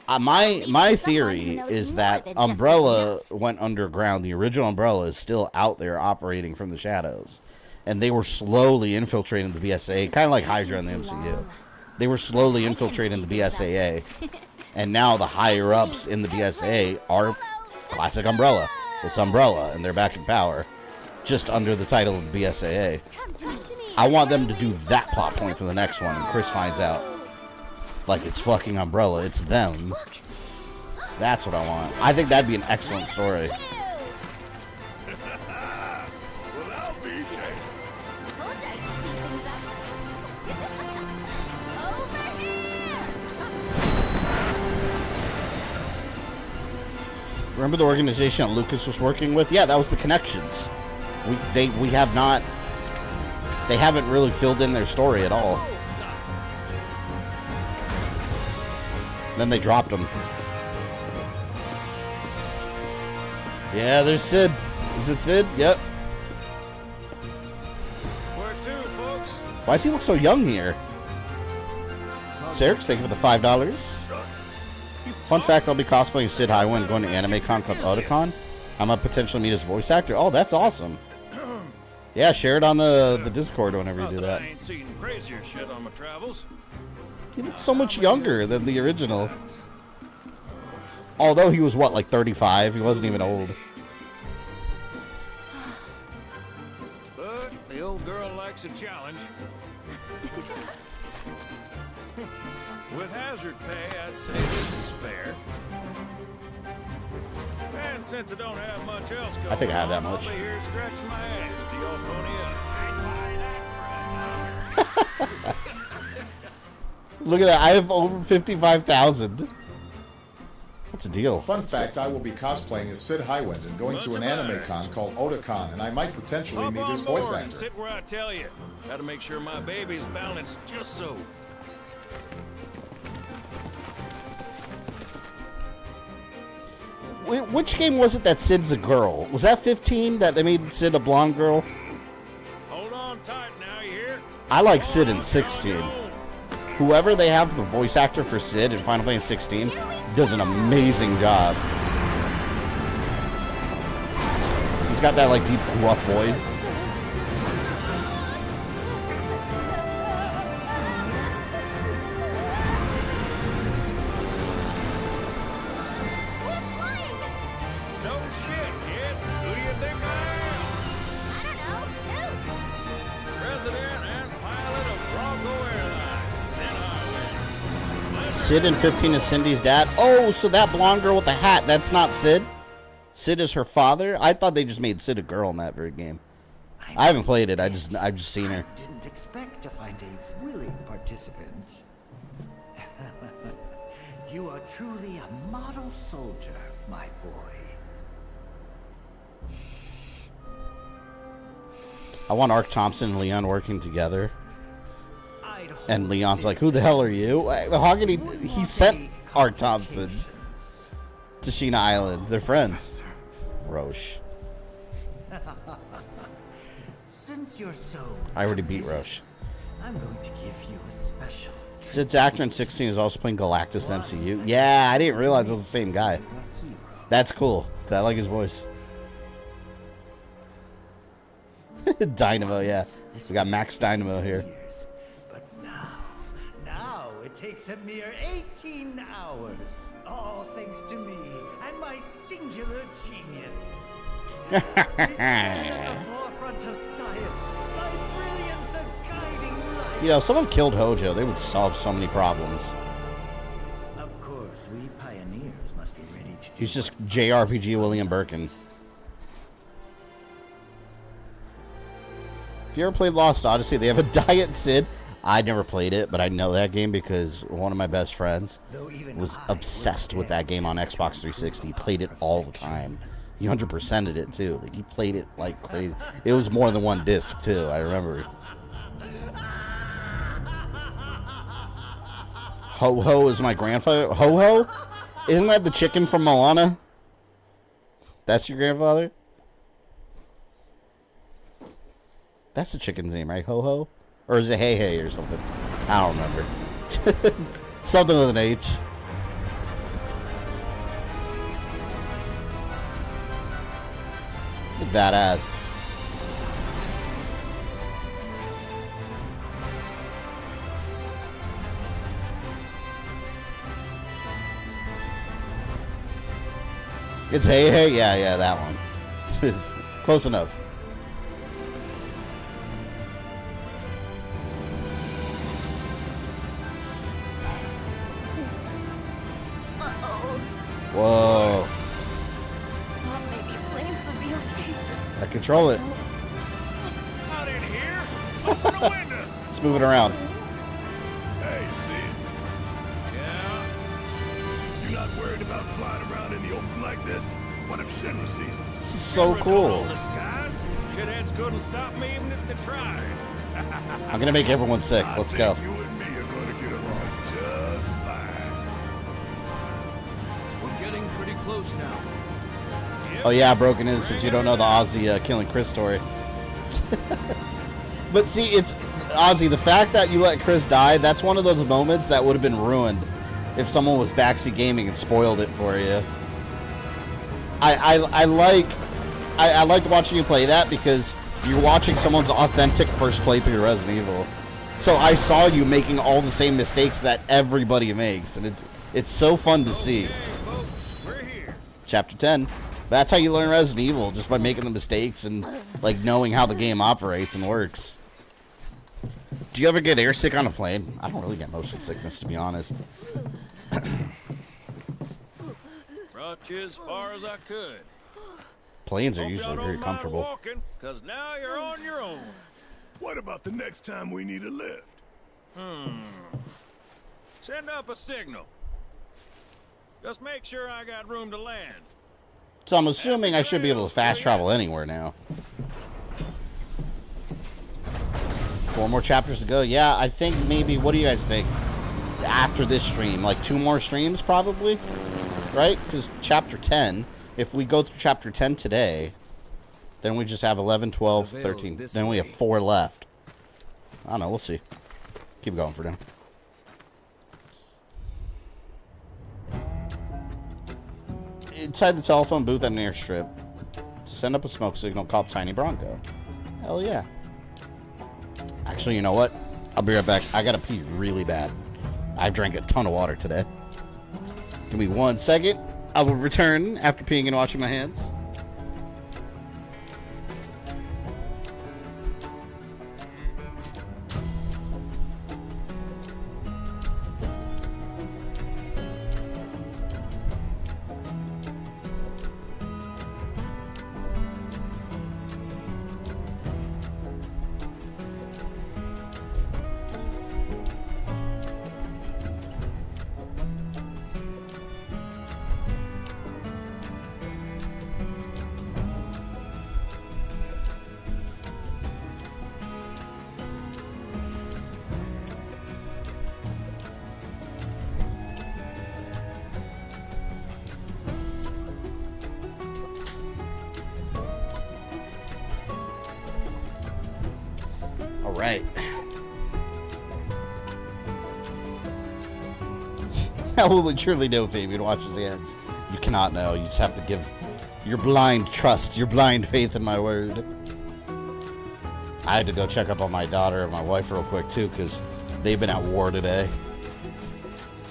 My theory is that Umbrella went underground. The original Umbrella is still out there operating from the shadows, and they were slowly infiltrating the BSAA, kind of like Hydra in the MCU. They were slowly infiltrating the BSAA, and now the higher ups in the BSAA are classic Umbrella. It's Umbrella, and they're back in power, just under the title of the BSAA. I want them to do that plot point for the next one, and Chris finds out. Like it's fucking Umbrella, it's them. That's what I want. I think that'd be an excellent story. Remember the organization that Lucas was working with? Yeah, that was the Connections. They haven't really filled in their story at all. Then they dropped him. Yeah, there's Sid. Is it Sid? Yep. Where to, folks? Why does he look so young here? Sarix, thank you for the $5. Fun fact, I'll be cosplaying Sid Highwind going to anime con called Otakon. I might potentially meet his voice actor. Oh, that's awesome. Yeah, share it on the Discord whenever you do that. I ain't seen crazier shit on my travels. He looks so much younger than the original. Although he was, what, like 35? He wasn't even old. But the old girl likes a challenge. With hazard pay, I'd say this is fair. And since I don't have much else going I think I have that much. I'll be here scratching my ass till y'all pony up. Look at that. I have over 55,000. What's the deal? Fun fact, I will be cosplaying as Sid Highwind and going to an anime con called Otakon, and I might potentially Hop meet on his voice board and actor. sit where I tell you. Gotta make sure my baby's balanced just so. Which game was it that Sid's a girl? Was that 15 that they made Sid a blonde girl? Hold on tight now, you hear? I like Sid in 16. Whoever they have the voice actor for Sid in Final Fantasy 16 does an amazing job. He's got that like deep gruff voice. No shit, kid. Who do you think I am? I don't know. Who? President and pilot of Bronco Airlines, Sid Highwind. Sid in 15 is Cindy's dad. Oh, so that blonde girl with the hat, that's not Sid? Sid is her father? I thought they just made Sid a girl in that very game. I haven't played it. I've just seen her. Didn't expect to find a willing participant. You are truly a model soldier, my boy. I want Ark Thompson and Leon working together. And Leon's like, who the hell are you? How can he sent Ark Thompson to Sheena Island. They're friends. Roche. Since you're so I already beat Roche. I'm going to give you a special. Sid's actor in 16 is also playing Galactus MCU. Yeah, I didn't realize it was the same guy. That's cool. I like his voice. Dynamo, yeah. We got Max Dynamo here. But now it takes a mere 18 hours. All thanks to me and my singular genius. I stand at the forefront of science. My brilliance a guiding light. You know, if someone killed Hojo, they would solve so many problems. Of course, we pioneers must be ready to do. He's just JRPG William Birkin. If you ever played Lost Odyssey, they have a Diet Sid. I never played it, but I know that game because one of my best friends was obsessed with that game on Xbox 360. He played it all the time. He 100%ed it too. Like, he played it like crazy. It was more than one disc too, I remember. Ho-Ho is my grandfather. Ho-Ho? Isn't that the chicken from Moana? That's your grandfather? That's the chicken's name, right? Ho-Ho? Or is it Hey-Hey or something? I don't remember. Something with an H. Badass. It's Hey-Hey? Yeah, that one. Close enough. Whoa. Thought maybe planes would be okay. I control it. Out in here. Open the window. Let's move it around. Hey, see? Yeah? You're not worried about flying around in the open like this? What if Shinra sees us? This is so cool. The skies. Shitheads couldn't stop me even if they tried. I'm gonna make everyone sick. Let's go. You and me are gonna get along just fine. We're getting pretty close now. Oh yeah, Broken is since you don't know the Ozzy killing Chris story. But see, it's Ozzy, the fact that you let Chris die, that's one of those moments that would have been ruined if someone was backseat gaming and spoiled it for you. I liked watching you play that because you're watching someone's authentic first playthrough of Resident Evil. So I saw you making all the same mistakes that everybody makes, and it's so fun to see. Chapter 10. That's how you learn Resident Evil, just by making the mistakes and like knowing how the game operates and works. Do you ever get airsick on a plane? I don't really get motion sickness, to be honest. Brought you as far as I could. Planes are usually very comfortable. Because now you're on your own. What about the next time we need a lift? Send up a signal. Just make sure I got room to land. So I'm assuming I should be able to fast travel anywhere now. 4 more chapters to go. Yeah, I think maybe, what do you guys think? After this stream, like 2 more streams probably? Right? Because chapter 10, if we go through chapter 10 today, then we just have 11, 12, 13. Then we have 4 left. I don't know, we'll see. Keep going for now. Inside the telephone booth at an airstrip to send up a smoke signal called Tiny Bronco. Hell yeah. Actually, you know what? I'll be right back. I gotta pee really bad. I've drank a ton of water today. Give me 1 second. I will return after peeing and washing my hands. Right. How will we truly know Fabian watches the ends? You cannot know. You just have to give your blind trust, your blind faith in my word. I had to go check up on my daughter and my wife real quick too, because they've been at war today.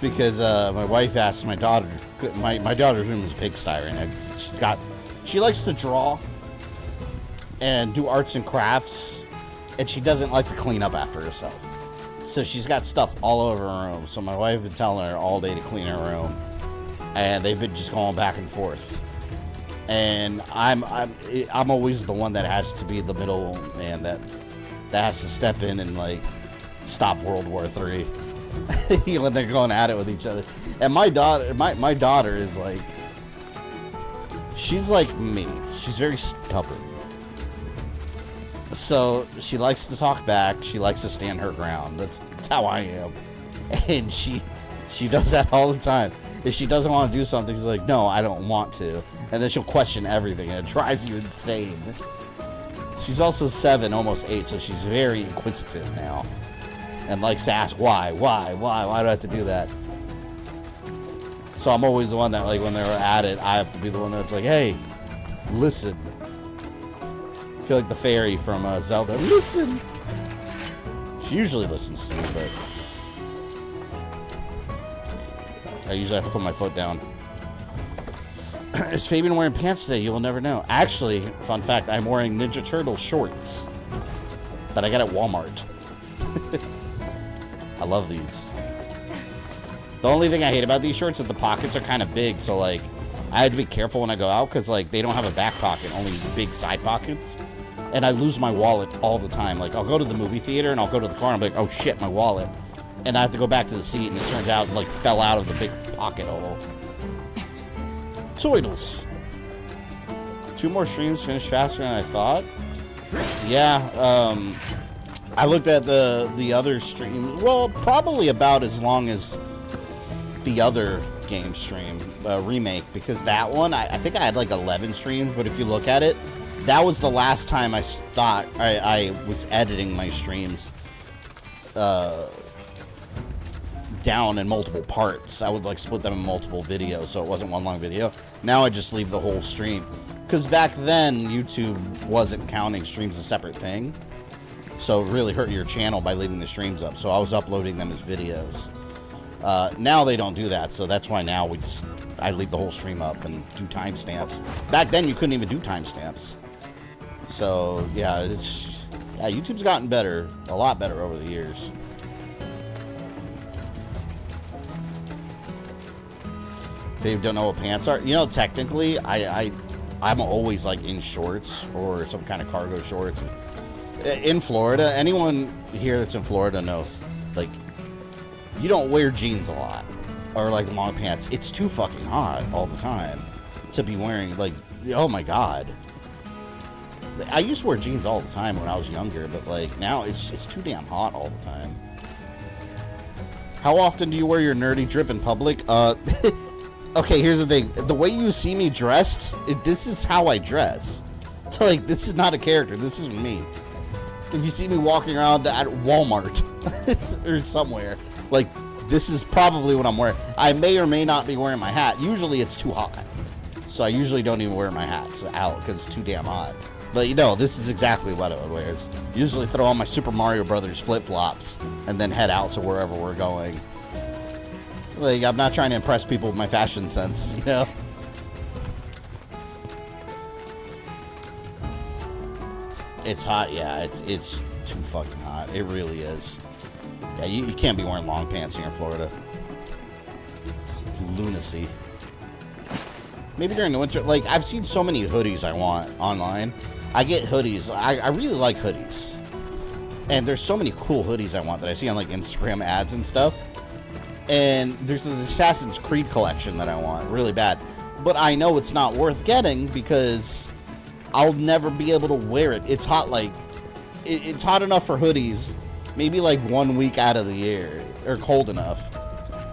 Because my wife asked my daughter, my daughter's room is a pigsty right now. She likes to draw and do arts and crafts, and she doesn't like to clean up after herself. So she's got stuff all over her room. So my wife has been telling her all day to clean her room, and they've been just going back and forth. And I'm always the one that has to be the middle man that has to step in and like stop World War III when they're going at it with each other. And my daughter is like, she's like me. She's very stubborn. So she likes to talk back. She likes to stand her ground. That's how I am. And she does that all the time. If she doesn't want to do something, she's like, no, I don't want to. And then she'll question everything, and it drives you insane. She's also 7, almost 8, so she's very inquisitive now. And likes to ask why do I have to do that? So I'm always the one that, like, when they're at it, I have to be the one that's like, hey, listen. I feel like the fairy from Zelda. Listen! She usually listens to me, but I usually have to put my foot down. Is Fabian wearing pants today? You will never know. Actually, fun fact, I'm wearing Ninja Turtle shorts that I got at Walmart. I love these. The only thing I hate about these shorts is the pockets are kind of big, so like I have to be careful when I go out because like they don't have a back pocket, only big side pockets. And I lose my wallet all the time. Like I'll go to the movie theater and I'll go to the car and I'm like, oh shit, my wallet. And I have to go back to the seat and it turns out it like fell out of the big pocket hole. Zoidles. 2 more streams finished faster than I thought. Yeah, I looked at the other streams. Well, probably about as long as the other game stream remake, because that one I think I had like 11 streams, but if you look at it, that was the last time I was editing my streams down in multiple parts. I would like split them in multiple videos so it wasn't one long video. Now I just leave the whole stream, because back then YouTube wasn't counting streams a separate thing, so it really hurt your channel by leaving the streams up. So I was uploading them as videos. Now they don't do that, so that's why now I leave the whole stream up and do timestamps. Back then you couldn't even do timestamps. So yeah, YouTube's gotten better, a lot better over the years. If you don't know what pants are, you know, technically I'm always like in shorts or some kind of cargo shorts. In Florida, anyone here that's in Florida knows, like, you don't wear jeans a lot or like long pants. It's too fucking hot all the time to be wearing, like, oh my god. I used to wear jeans all the time when I was younger, but like now it's too damn hot all the time. How often do you wear your nerdy drip in public? Okay, here's the thing. The way you see me dressed, this is how I dress. Like, this is not a character. This is me. If you see me walking around at Walmart or somewhere, like, this is probably what I'm wearing. I may or may not be wearing my hat. Usually it's too hot, so I usually don't even wear my hats out because it's too damn hot. But you know, this is exactly what I would wear. Usually throw on my Super Mario Brothers flip-flops and then head out to wherever we're going. Like, I'm not trying to impress people with my fashion sense, you know? It's hot, yeah. It's too fucking hot. It really is. Yeah, you can't be wearing long pants here in Florida. It's lunacy. Maybe during the winter. Like, I've seen so many hoodies I want online. I get hoodies. I really like hoodies. And there's so many cool hoodies I want that I see on, like, Instagram ads and stuff. And there's this Assassin's Creed collection that I want really bad. But I know it's not worth getting because I'll never be able to wear it. It's hot, like, it's hot enough for hoodies. Maybe like 1 week out of the year, or cold enough.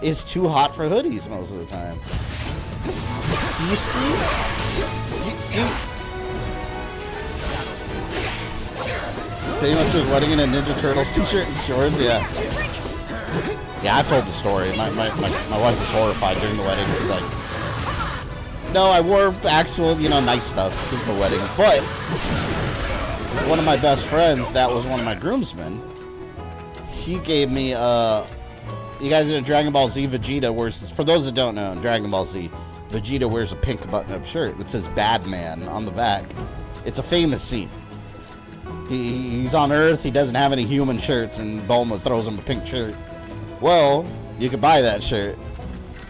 It's too hot for hoodies most of the time. Ski. Pretty much was wedding in a Ninja Turtles t-shirt and shorts, yeah. Yeah, I've told the story. My wife was horrified during the wedding. She's like, no, I wore actual, you know, nice stuff to the wedding. But one of my best friends, that was one of my groomsmen, he gave me, you guys know Dragon Ball Z Vegeta wears, for those that don't know, in Dragon Ball Z, Vegeta wears a pink button-up shirt that says Bad Man on the back. It's a famous scene. He's on Earth, he doesn't have any human shirts, and Bulma throws him a pink shirt. Well, you could buy that shirt.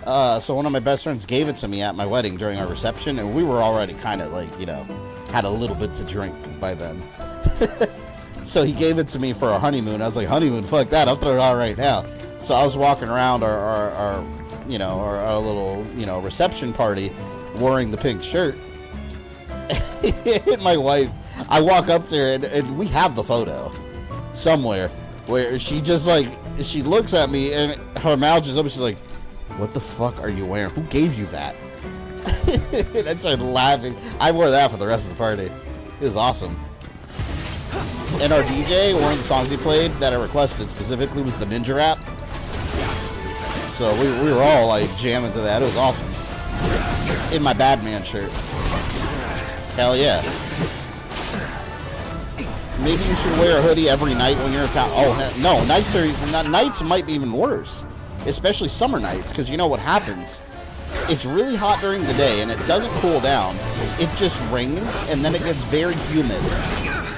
So one of my best friends gave it to me at my wedding during our reception, and we were already kind of like, you know, had a little bit to drink by then. So he gave it to me for our honeymoon. I was like, honeymoon, fuck that, I'll throw it out right now. So I was walking around our you know, our little, you know, reception party wearing the pink shirt. And my wife, I walk up to her, and we have the photo somewhere where she just like, she looks at me and her mouth is open. She's like, what the fuck are you wearing? Who gave you that? And I started laughing. I wore that for the rest of the party. It was awesome. And our DJ, one of the songs he played that I requested specifically was the Ninja Rap. So we were all like jamming to that. It was awesome. In my Batman shirt. Hell yeah. Maybe you should wear a hoodie every night when you're in town. Oh no, nights might be even worse, especially summer nights, because you know what happens. It's really hot during the day and it doesn't cool down. It just rains and then it gets very humid.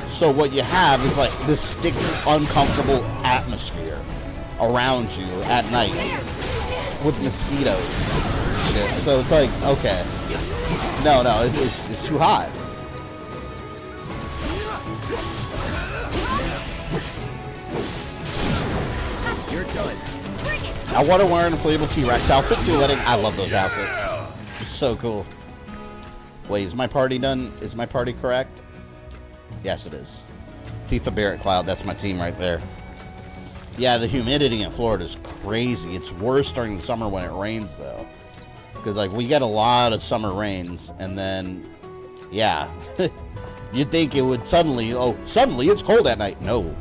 So what you have is like this sticky, uncomfortable atmosphere around you at night with mosquitoes. Shit. So it's like, okay, no, it's too hot. You're done. I want to wear an inflatable T-Rex outfit too. I love those outfits. It's so cool. Wait, is my party done? Is my party correct? Yes, it is. Tifa Barrett Cloud, that's my team right there. Yeah, the humidity in Florida is crazy. It's worse during the summer when it rains, though. Because, like, we get a lot of summer rains, and then, yeah. You'd think it would suddenly it's cold at night. No.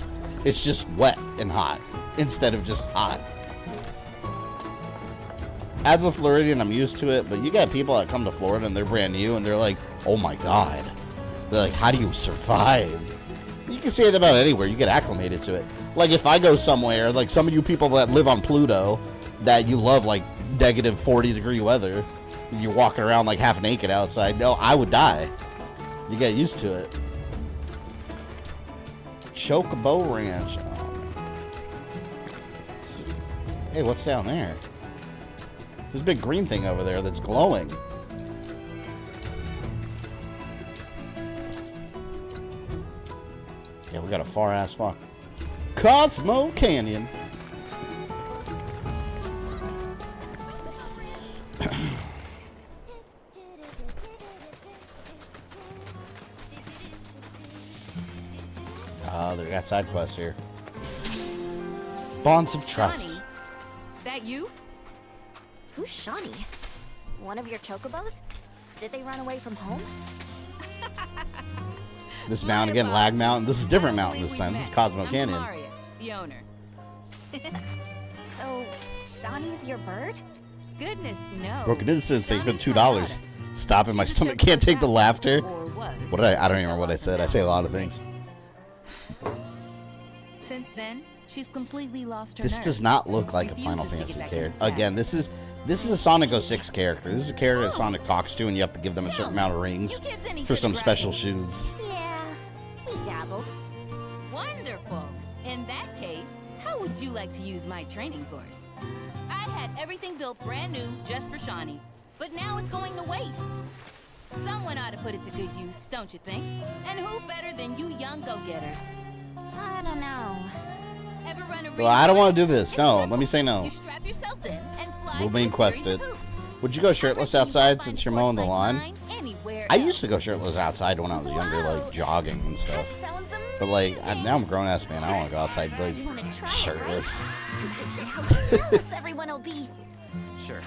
It's just wet and hot instead of just hot. As a Floridian, I'm used to it, but you got people that come to Florida and they're brand new and they're like, oh my God. They're like, how do you survive? You can say that about anywhere. You get acclimated to it. Like if I go somewhere, like some of you people that live on Pluto, that you love like negative 40-degree weather, and you're walking around like half naked outside, no, I would die. You get used to it. Chocobo Ranch. Oh, hey, what's down there? There's a big green thing over there that's glowing. Yeah, we got a far-ass walk. Cosmo Canyon. They got side quests here. Bonds of Trust. Shawnee? That you? Who's Shawnee? One of your chocobos? Did they run away from home? This mountain again, Lag Mountain. This is a different mountain this time. This is Cosmo Canyon. Mare, the owner. So, Shawnee's your bird? Goodness, no. Broken Innocence, they spent $2. Stop in my stomach. Can't take the laughter. What did I don't even remember what I said. I say a lot of things. Since then, she's completely lost her This nerve. does not look like a Final Fantasy character. Again, this is a Sonic 06 character. This is a character that Sonic talks to, and you have to give them a certain amount of rings for some special shoes. Yeah, we dabble. Wonderful. In that case, how would you like to use my training course? I had everything built brand new just for Shawnee, but now it's going to waste. Someone ought to put it to good use, don't you think? And who better than you young go-getters? I don't know. Ever run a Well, I don't want to do this. No, let me say no. You strap yourselves in and fly We're being quested. Would you go shirtless outside since you're mowing the lawn? I used to go shirtless outside when I was younger, like jogging and stuff. But like, now I'm a grown-ass man. I don't want to go outside like shirtless. Imagine how jealous everyone will be. Sure.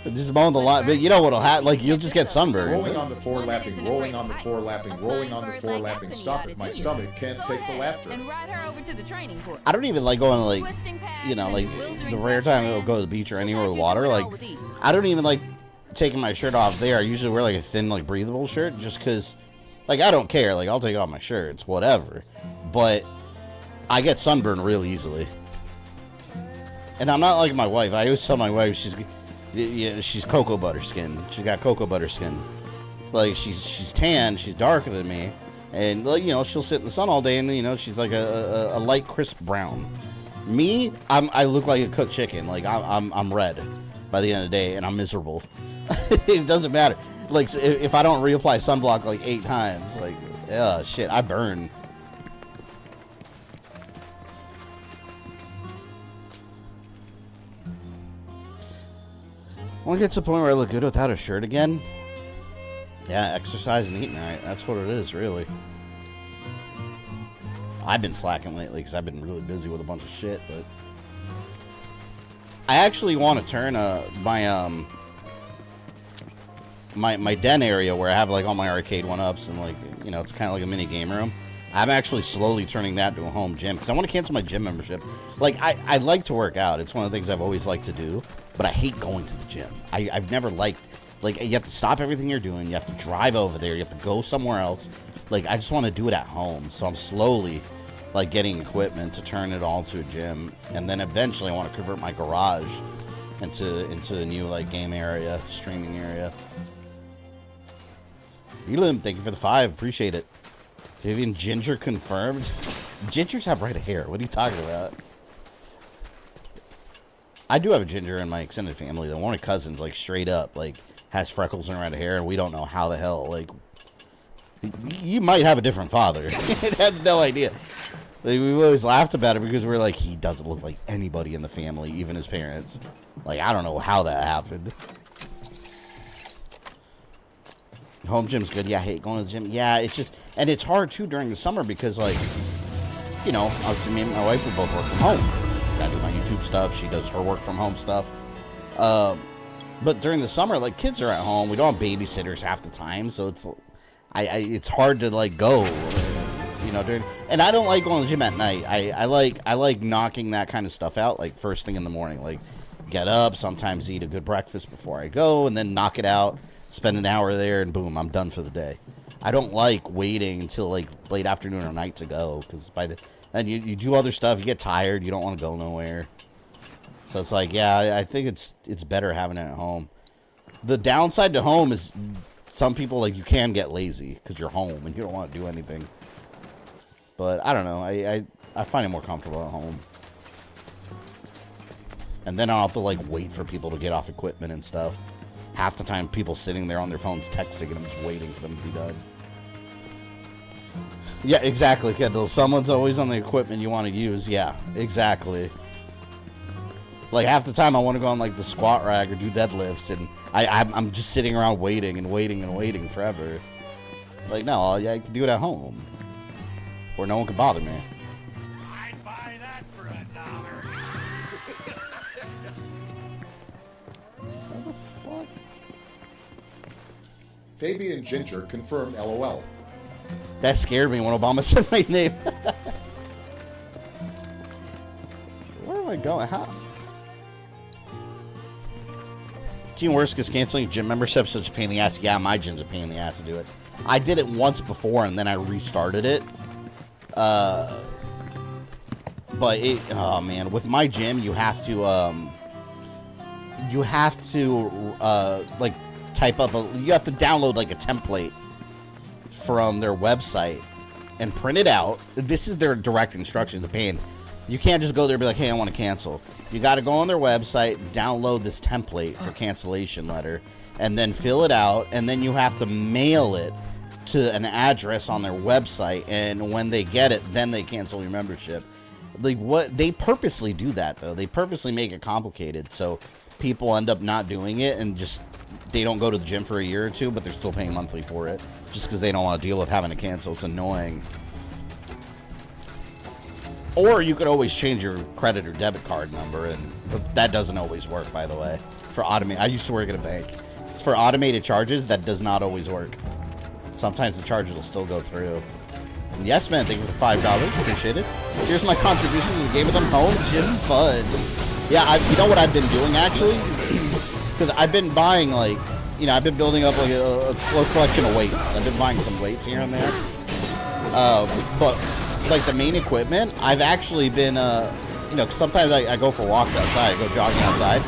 But just mowing the lawn. But you know what'll happen? Like, you'll just get sunburned. Rolling on the floor, lapping, rolling on the floor, lapping, rolling on the floor, lapping. Stop it. My stomach can't take the laughter. And ride her over to the training course. I don't even like going to like, you know, like the rare time I'll go to the beach or anywhere with water. Like, I don't even like taking my shirt off there. I usually wear like a thin, like breathable shirt just because, like, I don't care. Like, I'll take off my shirt. It's whatever. But I get sunburned real easily. And I'm not like my wife. I always tell my wife she's cocoa butter skin. She's got cocoa butter skin. Like, she's tan. She's darker than me. And, like, you know, she'll sit in the sun all day and, you know, she's like a light crisp brown. Me, I look like a cooked chicken. Like, I'm red by the end of the day and I'm miserable. It doesn't matter. Like, if I don't reapply sunblock like 8 times, like, shit, I burn. I want to get to the point where I look good without a shirt again. Yeah, exercise and eating right. That's what it is, really. I've been slacking lately because I've been really busy with a bunch of shit, but I actually want to turn my den area where I have like all my arcade 1-ups and, like, you know, it's kind of like a mini game room. I'm actually slowly turning that to a home gym because I want to cancel my gym membership. Like, I like to work out. It's one of the things I've always liked to do, but I hate going to the gym. I've never liked, like, you have to stop everything you're doing. You have to drive over there. You have to go somewhere else. Like, I just want to do it at home. So I'm slowly, like, getting equipment to turn it all to a gym. And then eventually I want to convert my garage into a new, like, game area, streaming area. Elim, thank you for the 5. Appreciate it. Vivian Ginger confirmed. Gingers have red hair. What are you talking about? I do have a ginger in my extended family, though. One of my cousins, like, straight up, like, has freckles and red hair, and we don't know how the hell, like, you might have a different father. That's no idea. Like, we always laughed about it because we're like, he doesn't look like anybody in the family, even his parents. Like, I don't know how that happened. Home gym's good. Yeah, I hate going to the gym. Yeah, it's just, and it's hard too during the summer because, like, you know, obviously me and my wife, we both work from home. I do my YouTube stuff. She does her work from home stuff. But during the summer, like, kids are at home. We don't have babysitters half the time, so it's, it's hard to, like, go, you know, during, and I don't like going to the gym at night. I like knocking that kind of stuff out, like, first thing in the morning. Like, get up, sometimes eat a good breakfast before I go, and then knock it out. Spend an hour there, and boom, I'm done for the day. I don't like waiting until, like, late afternoon or night to go, because by the... And you do other stuff, you get tired, you don't want to go nowhere. So it's like, yeah, I think it's better having it at home. The downside to home is some people, like, you can get lazy, because you're home, and you don't want to do anything. But, I don't know, I find it more comfortable at home. And then I'll have to, like, wait for people to get off equipment and stuff. Half the time, people sitting there on their phones texting, and I'm just waiting for them to be done. Yeah, exactly, Kendall. Someone's always on the equipment you want to use. Yeah, exactly. Like, half the time, I want to go on, like, the squat rack or do deadlifts, and I'm just sitting around waiting and waiting and waiting forever. Like, no, I can do it at home. Where no one can bother me. I'd buy that for $1. What the fuck? Fabian Ginger confirmed LOL. That scared me when Obama said my name. Where am I going? How? It's even worse because canceling gym membership is such a pain in the ass. Yeah, my gym's a pain in the ass to do it. I did it once before and then I restarted it. But it, oh man, with my gym you have to like type up you have to download like a template from their website and print it out. This is their direct instructions to pain. You can't just go there and be like, hey, I want to cancel. You got to go on their website, download this template for cancellation letter, and then fill it out, and then you have to mail it to an address on their website, and when they get it, then they cancel your membership. Like, what? They purposely do that, though. They purposely make it complicated, so people end up not doing it, and just, they don't go to the gym for a year or two, but they're still paying monthly for it, just because they don't want to deal with having to cancel. It's annoying. Or you could always change your credit or debit card number, but that doesn't always work, by the way. For I used to work at a bank. It's for automated charges, that does not always work. Sometimes the charges will still go through. And yes, man, thank you for the $5. Appreciate it. Here's my contribution to the Game of Them Home Gym Fund. Yeah, you know what I've been doing, actually? Because I've been buying, like, you know, I've been building up, like, a slow collection of weights. I've been buying some weights here and there. But, like, the main equipment, I've actually been, you know, sometimes I go for walks outside. I go jogging outside.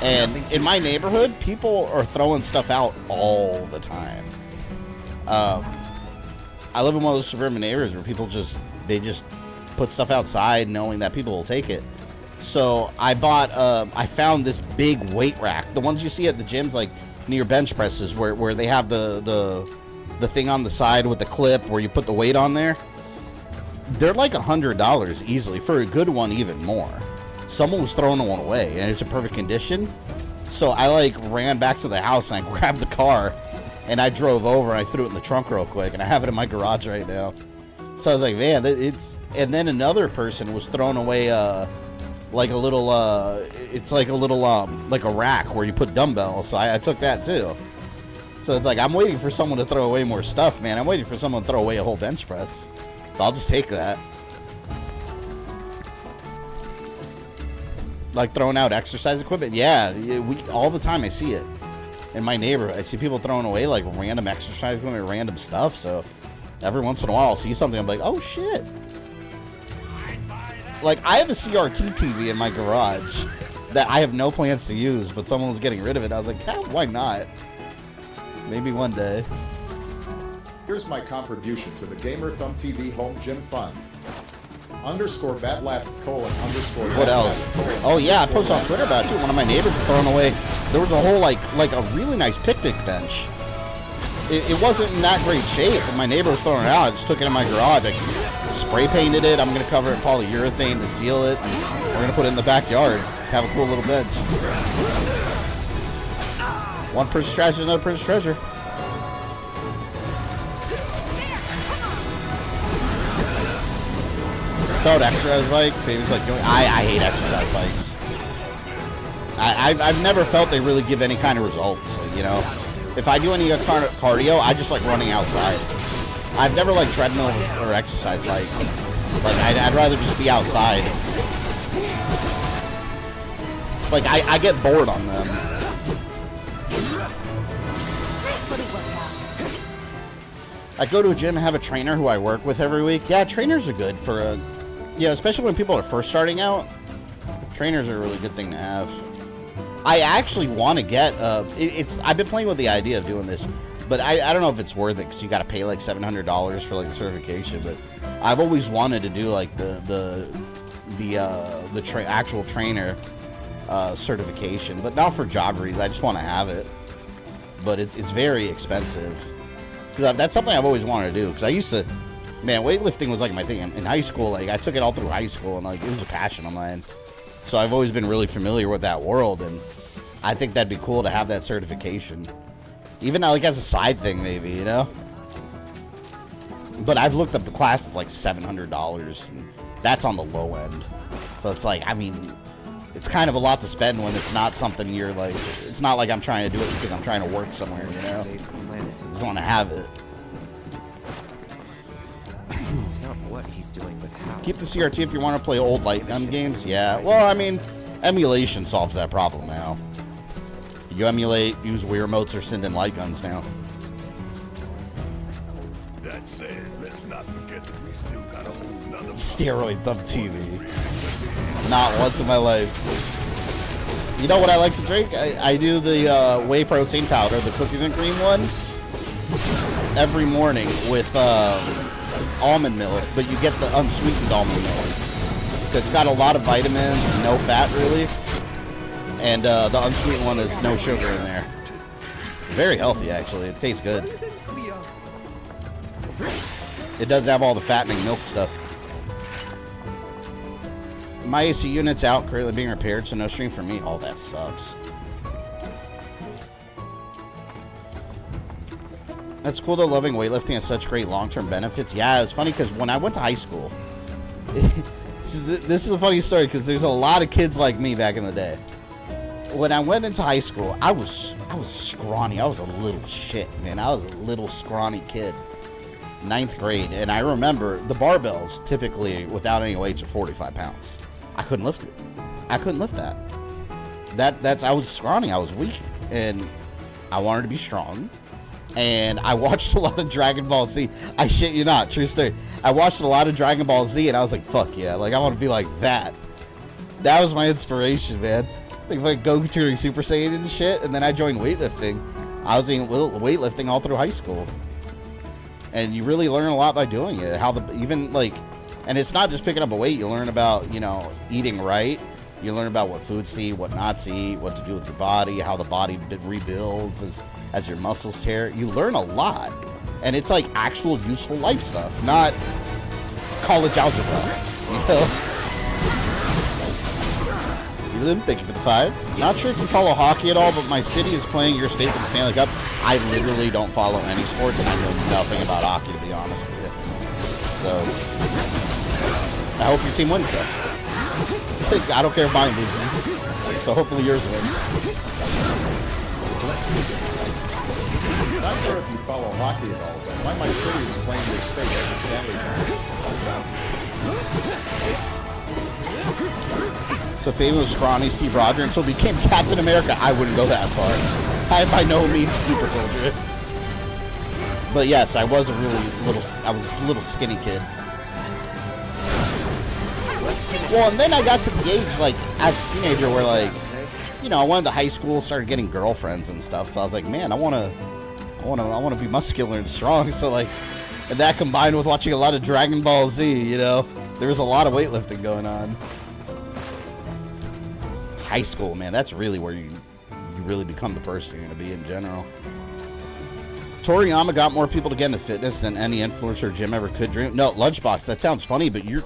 And in my neighborhood, people are throwing stuff out all the time. I live in one of those suburban neighborhoods where people they just put stuff outside knowing that people will take it. So I bought, I found this big weight rack. The ones you see at the gyms, like near bench presses, where they have the thing on the side with the clip where you put the weight on there. They're like $100 easily. For a good one, even more. Someone was throwing one away, and it's in perfect condition. So I, like, ran back to the house, and I grabbed the car, and I drove over, and I threw it in the trunk real quick, and I have it in my garage right now. So I was like, man, it's... And then another person was throwing away, like a little, it's like a little, like a rack where you put dumbbells. So I took that, too. So So it's like, I'm waiting for someone to throw away more stuff, man. I'm waiting for someone to throw away a whole bench press. So I'll just take that. Like throwing out exercise equipment. Yeah, all the time I see it. In my neighborhood, I see people throwing away like random exercise equipment, random stuff. So every once in a while I'll see something, I'm like, oh shit. Like, I have a CRT TV in my garage that I have no plans to use, but someone was getting rid of it. I was like, yeah, why not? Maybe one day. Here's my contribution to the GamerThumbTV Home Gym Fund. _batlap : What else? Oh yeah, I posted on Twitter about it too. One of my neighbors was throwing away. There was a whole like a really nice picnic bench. It wasn't in that great shape, but my neighbor was throwing it out. I just took it in my garage. I spray painted it. I'm gonna cover it in polyurethane to seal it. And we're gonna put it in the backyard. Have a cool little bench. One person's trash is another person's treasure. Throw exercise bike. Baby's like, I hate exercise bikes. I've never felt they really give any kind of results. You know, if I do any cardio, I just like running outside. I've never liked treadmill or exercise bikes. Like I'd rather just be outside. Like I get bored on them. I go to a gym and have a trainer who I work with every week. Yeah, trainers are good for a, yeah, especially when people are first starting out. Trainers are a really good thing to have. I actually want to get, I've been playing with the idea of doing this, but I don't know if it's worth it because you got to pay like $700 for like the certification. But I've always wanted to do like the actual trainer certification, but not for job reasons. I just want to have it, but it's very expensive. Because that's something I've always wanted to do. Because I used to, man, weightlifting was like my thing in high school. Like I took it all through high school, and like it was a passion of mine. So I've always been really familiar with that world, and I think that'd be cool to have that certification, even like as a side thing, maybe, you know. But I've looked up the classes like $700, and that's on the low end. So it's like, I mean, it's kind of a lot to spend when it's not something you're like. It's not like I'm trying to do it because I'm trying to work somewhere, you know. I just want to have it. It's not what he's doing, but how. Keep the CRT if you want to play old light gun games. Yeah. Well, I mean, emulation solves that problem now. You emulate, use Wii remotes, or send in light guns now. That said, let's not forget that we still got a whole nother Steroid thumb TV. Not once in my life. You know what I like to drink? I do the whey protein powder, the cookies and cream one, every morning with almond milk, but you get the unsweetened almond milk. It's got a lot of vitamins, no fat really, and the unsweetened one is no sugar in there. Very healthy, actually. It tastes good. It doesn't have all the fattening milk stuff. My AC unit's out, currently being repaired, so no stream for me. Oh, that sucks. That's cool though, loving weightlifting has such great long-term benefits. Yeah, it's funny because when I went to high school, this is a funny story because there's a lot of kids like me back in the day. When I went into high school, I was scrawny. I was a little shit, man. I was a little scrawny kid. 9th grade, and I remember the barbells typically without any weights are 45 pounds. I couldn't lift it. I couldn't lift that. I was scrawny. I was weak, and I wanted to be strong. And I watched a lot of Dragon Ball Z. I shit you not, true story. I watched a lot of Dragon Ball Z, and I was like, fuck yeah, like I want to be like that. That was my inspiration, man. Like Goku turning Super Saiyan and shit. And then I joined weightlifting. I was in weightlifting all through high school. And you really learn a lot by doing it. And it's not just picking up a weight. You learn about, you know, eating right. You learn about what foods to eat, what not to eat, what to do with your body, how the body rebuilds as your muscles tear. You learn a lot. And it's like actual useful life stuff, not college algebra, you know? Thank you for the 5. Not sure if you follow hockey at all, but my city is playing your state for the Stanley Cup. I literally don't follow any sports, and I know nothing about hockey, to be honest with you. So, I hope your team wins, though. I don't care if mine loses. So hopefully yours wins. Not sure if you follow hockey at all, but my city is playing their state at the Stanley Cup. So Fabian was scrawny, Steve Rogers, and so became Captain America. I wouldn't go that far. I am by no means a super soldier. But yes, I was a little skinny kid. Well, and then I got to the age, like, as a teenager where, like, you know, I went to high school, started getting girlfriends and stuff, so I was like, man, I want to be muscular and strong, so, like, and that combined with watching a lot of Dragon Ball Z, you know, there was a lot of weightlifting going on. High school, man, that's really where you really become the person you're going to be in general. Toriyama got more people to get into fitness than any influencer or gym ever could dream. No, Lunchbox, that sounds funny, but you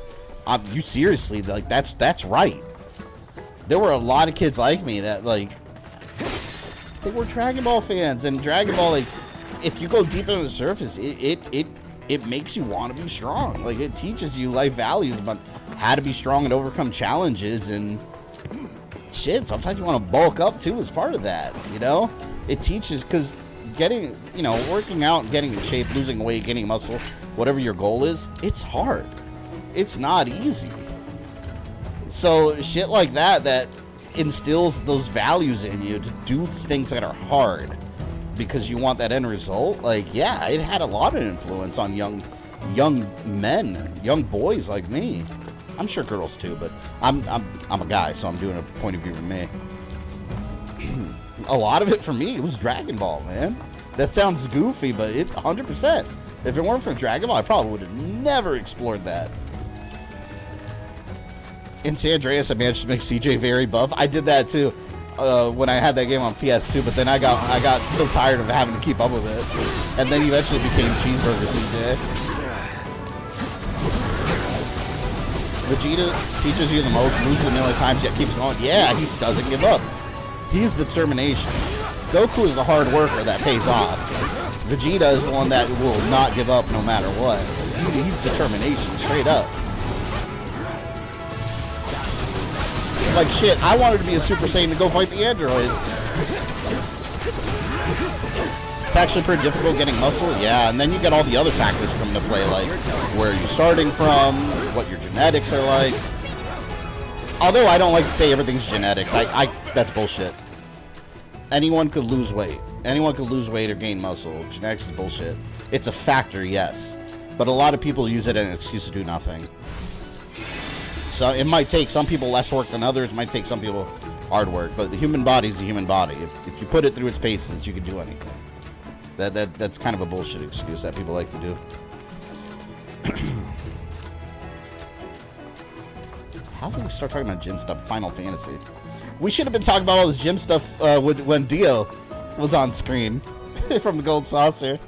seriously, like, that's right. There were a lot of kids like me that, like, they were Dragon Ball fans, and Dragon Ball, like, if you go deep into the surface, it makes you want to be strong. Like, it teaches you life values about how to be strong and overcome challenges, and shit, sometimes you want to bulk up too as part of that, you know? It teaches, because getting, you know, working out and getting in shape, losing weight, gaining muscle, whatever your goal is, it's hard. It's not easy. So shit like that instills those values in you to do things that are hard because you want that end result. Like, yeah, it had a lot of influence on young men, young boys like me. I'm sure girls too, but I'm a guy, so I'm doing a point of view from me. A lot of it for me, it was Dragon Ball, man. That sounds goofy, but it 100%. If it weren't for Dragon Ball, I probably would have never explored that. In San Andreas, I managed to make CJ very buff. I did that too when I had that game on PS2, but then I got so tired of having to keep up with it, and then eventually became Cheeseburger CJ. Vegeta teaches you the most, loses a million times, yet keeps going. Yeah, he doesn't give up. He's the determination. Goku is the hard worker that pays off. Vegeta is the one that will not give up no matter what. He's determination, straight up. Like, shit, I wanted to be a Super Saiyan to go fight the androids. It's actually pretty difficult getting muscle, yeah, and then you get all the other factors come into play, like where you're starting from, what your genetics are like. Although I don't like to say everything's genetics, that's bullshit. Anyone could lose weight. Anyone could lose weight or gain muscle. Genetics is bullshit. It's a factor, yes, but a lot of people use it as an excuse to do nothing. So it might take some people less work than others. It might take some people hard work. But the human body is the human body. If you put it through its paces, you can do anything. That's kind of a bullshit excuse that people like to do. How do we start talking about gym stuff? Final Fantasy. We should have been talking about all this gym stuff when Dio was on screen from the Gold Saucer.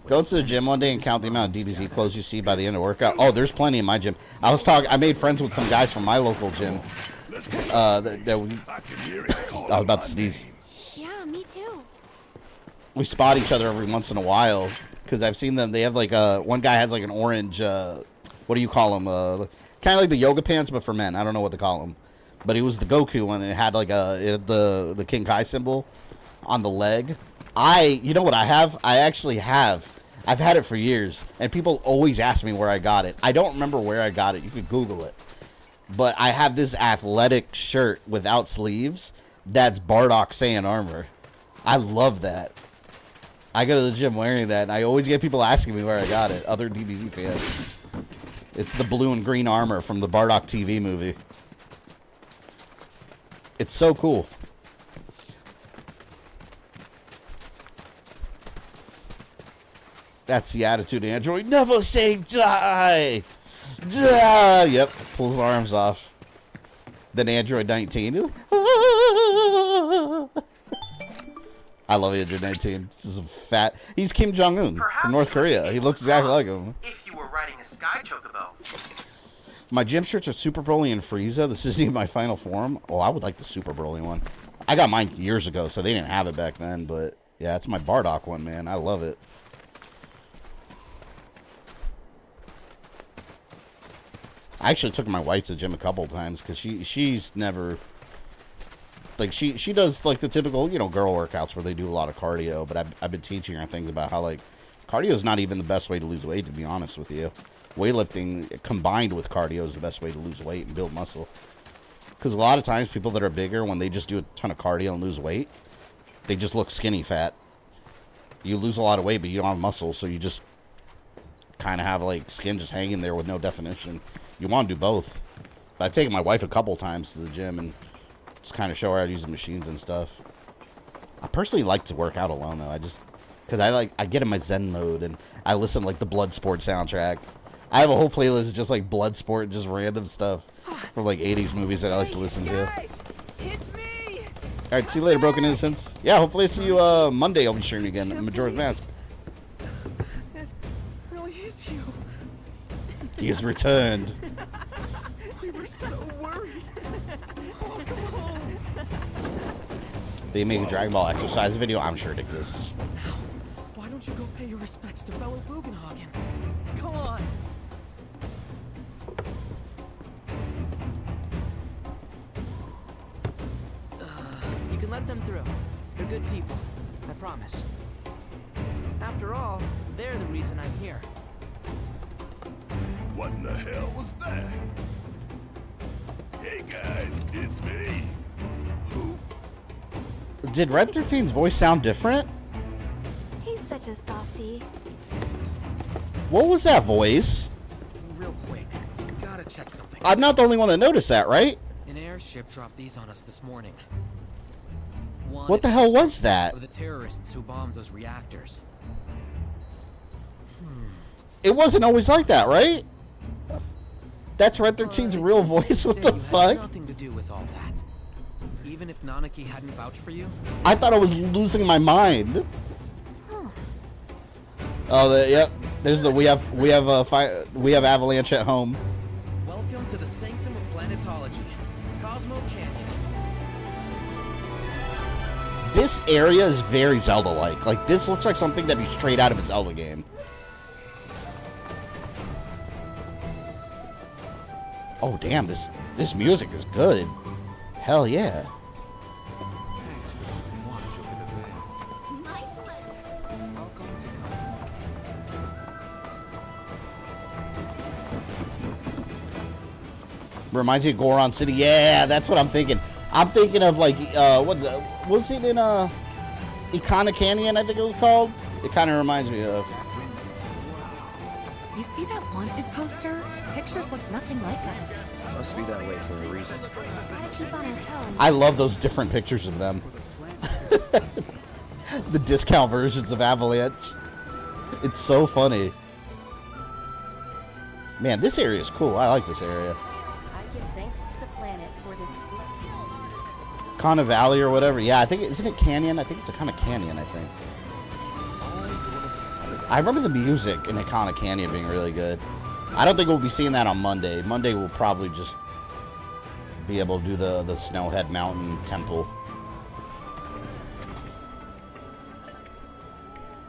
Go to the gym one day and count the amount of DBZ clothes you see by the end of workout. Oh, there's plenty in my gym. I made friends with some guys from my local gym. I was about to sneeze. Yeah, me too. We spot each other every once in a while because I've seen them. They have like one guy has like an orange. What do you call them? Kind of like the yoga pants, but for men. I don't know what to call them. But it was the Goku one, and it had like the King Kai symbol on the leg. You know what I have? I actually have. I've had it for years, and people always ask me where I got it. I don't remember where I got it. You could Google it. But I have this athletic shirt without sleeves that's Bardock Saiyan armor. I love that. I go to the gym wearing that, and I always get people asking me where I got it, other DBZ fans. It's the blue and green armor from the Bardock TV movie. It's so cool. That's the attitude of Android. Never say die! Die! Yep, pulls his arms off. Then Android 19. I love Android 19. This is a fat... He's Kim Jong-un from North Korea. He looks exactly like him. If you were riding a Sky Chocobo. My gym shirts are Super Broly and Frieza. This isn't even my final form. Oh, I would like the Super Broly one. I got mine years ago, so they didn't have it back then. But, yeah, it's my Bardock one, man. I love it. I actually took my wife to the gym a couple of times because she's never Like, she does, like, the typical, you know, girl workouts where they do a lot of cardio, but I've been teaching her things about how, like, cardio is not even the best way to lose weight, to be honest with you. Weightlifting combined with cardio is the best way to lose weight and build muscle. Because a lot of times people that are bigger, when they just do a ton of cardio and lose weight, they just look skinny fat. You lose a lot of weight, but you don't have muscle, so you just kind of have, like, skin just hanging there with no definition. You want to do both. But I've taken my wife a couple times to the gym and just kind of show her how to use the machines and stuff. I personally like to work out alone, though. Because I get in my Zen mode, and I listen to, like, the Bloodsport soundtrack. I have a whole playlist just, like, Bloodsport, just random stuff from, like, 80s movies that I like to listen to. Alright, see you later, Broken Innocence. Yeah, hopefully I see you Monday. I'll be streaming again in Majora's Mask. It really is you. He has returned. We were so worried. Oh, come home. They make a Dragon Ball exercise video. I'm sure it exists. Now, why don't you go pay your respects to fellow Bugenhagen? Come on. You can let them through. They're good people. I promise. After all, they're the reason I'm here. What in the hell was that? Hey guys, it's me. Who? Did Red 13's voice sound different? He's such a softie. What was that voice? Real quick, gotta check something. I'm not the only one that noticed that, right? An airship dropped these on us this morning. What the hell was that? Of the terrorists who bombed those reactors. It wasn't always like that, right? That's Red 13's real voice. What the fuck? Nothing to do with all that. Even if Nanaki hadn't vouched for you. I thought I was losing my mind. Oh, yep. There's the we have Avalanche at home. Welcome to the sanctum of planetology, Cosmo Canyon. This area is very Zelda-like. Like, this looks like something that'd be straight out of a Zelda game. Oh, damn, this music is good. Hell yeah. My pleasure. Welcome to Cosmo Reminds you of Goron City. Yeah, that's what I'm thinking. I'm thinking of, like, was it in Ikana Canyon, I think it was called? It kind of reminds me of. You see that wanted poster? Pictures look nothing like us. Must be that way for a reason. Gotta keep on our toes. I love those different pictures of them. The discount versions of Avalanche. It's so funny. Man, this area is cool. I like this area. I give thanks to the planet for this. Kana Valley or whatever. Yeah, I think isn't it Canyon? I think it's a kind of canyon, I think. I remember the music in Ikana Canyon being really good. I don't think we'll be seeing that on Monday. Monday we'll probably just be able to do the Snowhead Mountain Temple.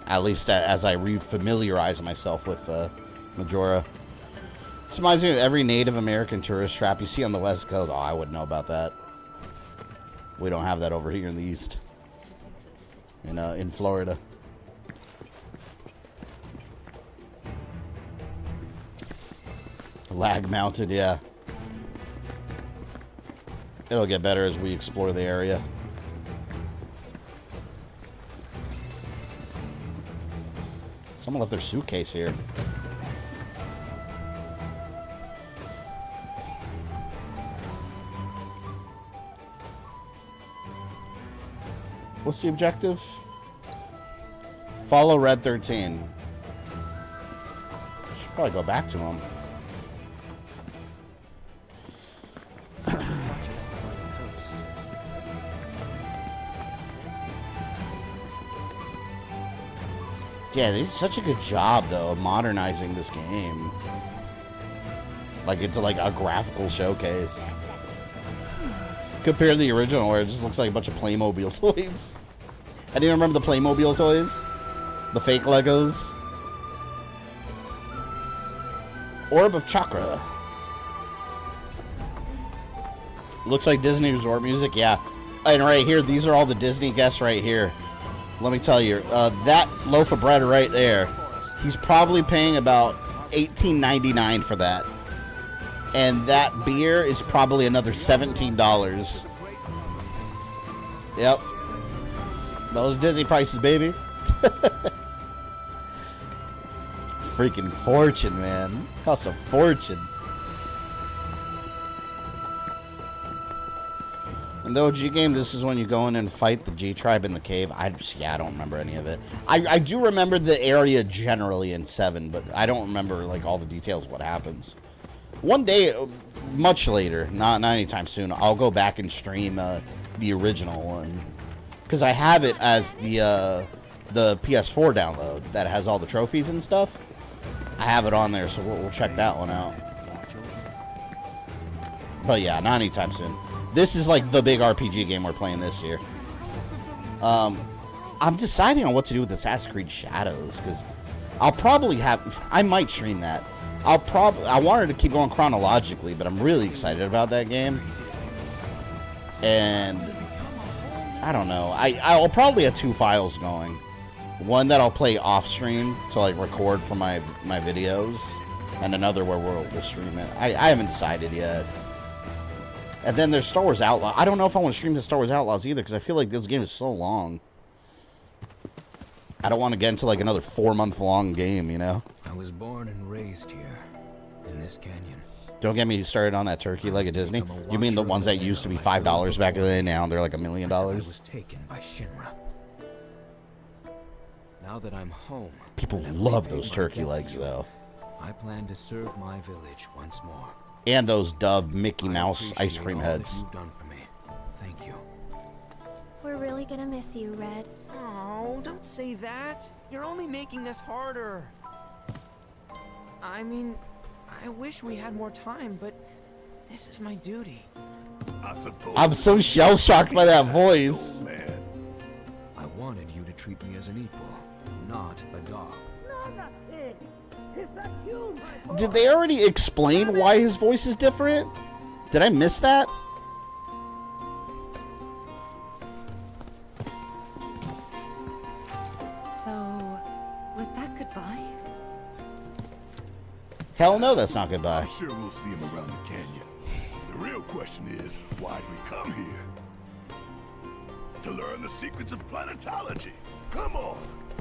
At least as I re-familiarize myself with Majora. This reminds me of every Native American tourist trap you see on the West Coast. Oh, I wouldn't know about that. We don't have that over here in the East. In Florida. Lag mounted, yeah. It'll get better as we explore the area. Someone left their suitcase here. What's the objective? Follow Red 13. Should probably go back to him. Yeah, they did such a good job, though, of modernizing this game. Like, it's like a graphical showcase. Compared to the original, where it just looks like a bunch of Playmobil toys. I didn't remember the Playmobil toys. The fake Legos. Orb of Chakra. Looks like Disney Resort music, yeah. And right here, these are all the Disney guests right here. Let me tell you, that loaf of bread right there, he's probably paying about $18.99 for that. And that beer is probably another $17. Yep. Those are Disney prices, baby. Freaking fortune, man. Costs a fortune. In the OG game, this is when you go in and fight the G tribe in the cave. I don't remember any of it. I do remember the area generally in 7, but I don't remember like all the details of what happens. One day, much later, not anytime soon, I'll go back and stream the original one, because I have it as the PS4 download that has all the trophies and stuff. I have it on there, so we'll check that one out. But yeah, not anytime soon. This is like the big RPG game we're playing this year. I'm deciding on what to do with Assassin's Creed Shadows, because I'll probably I might stream that. I wanted to keep going chronologically, but I'm really excited about that game. And I don't know. I'll probably have 2 files going. One that I'll play off stream to like record for my videos, and another where we'll stream it. I haven't decided yet. And then there's Star Wars Outlaws. I don't know if I want to stream the Star Wars Outlaws either, because I feel like this game is so long. I don't want to get into like another 4-month-long game, you know? I was born and raised here, in this canyon. Don't get me started on that turkey leg at Disney. You mean the ones that used to be $5 back in the day, now they're like $1 million? I was taken by Shinra. Now that I'm home, people love those turkey legs, though. I plan to serve my village once more. And those Dove Mickey Mouse ice cream heads. You've done for me. Thank you. We're really gonna miss you, Red. Oh, don't say that. You're only making this harder. I mean, I wish we had more time, but this is my duty. I'm so shell-shocked by that voice. I wanted you to treat me as an equal, not a dog. Did they already explain why his voice is different? Did I miss that? So, was that goodbye? Hell no, that's not goodbye. I'm sure we'll see him around the canyon. The real question is, why did we come here? To learn the secrets of planetology. Come on.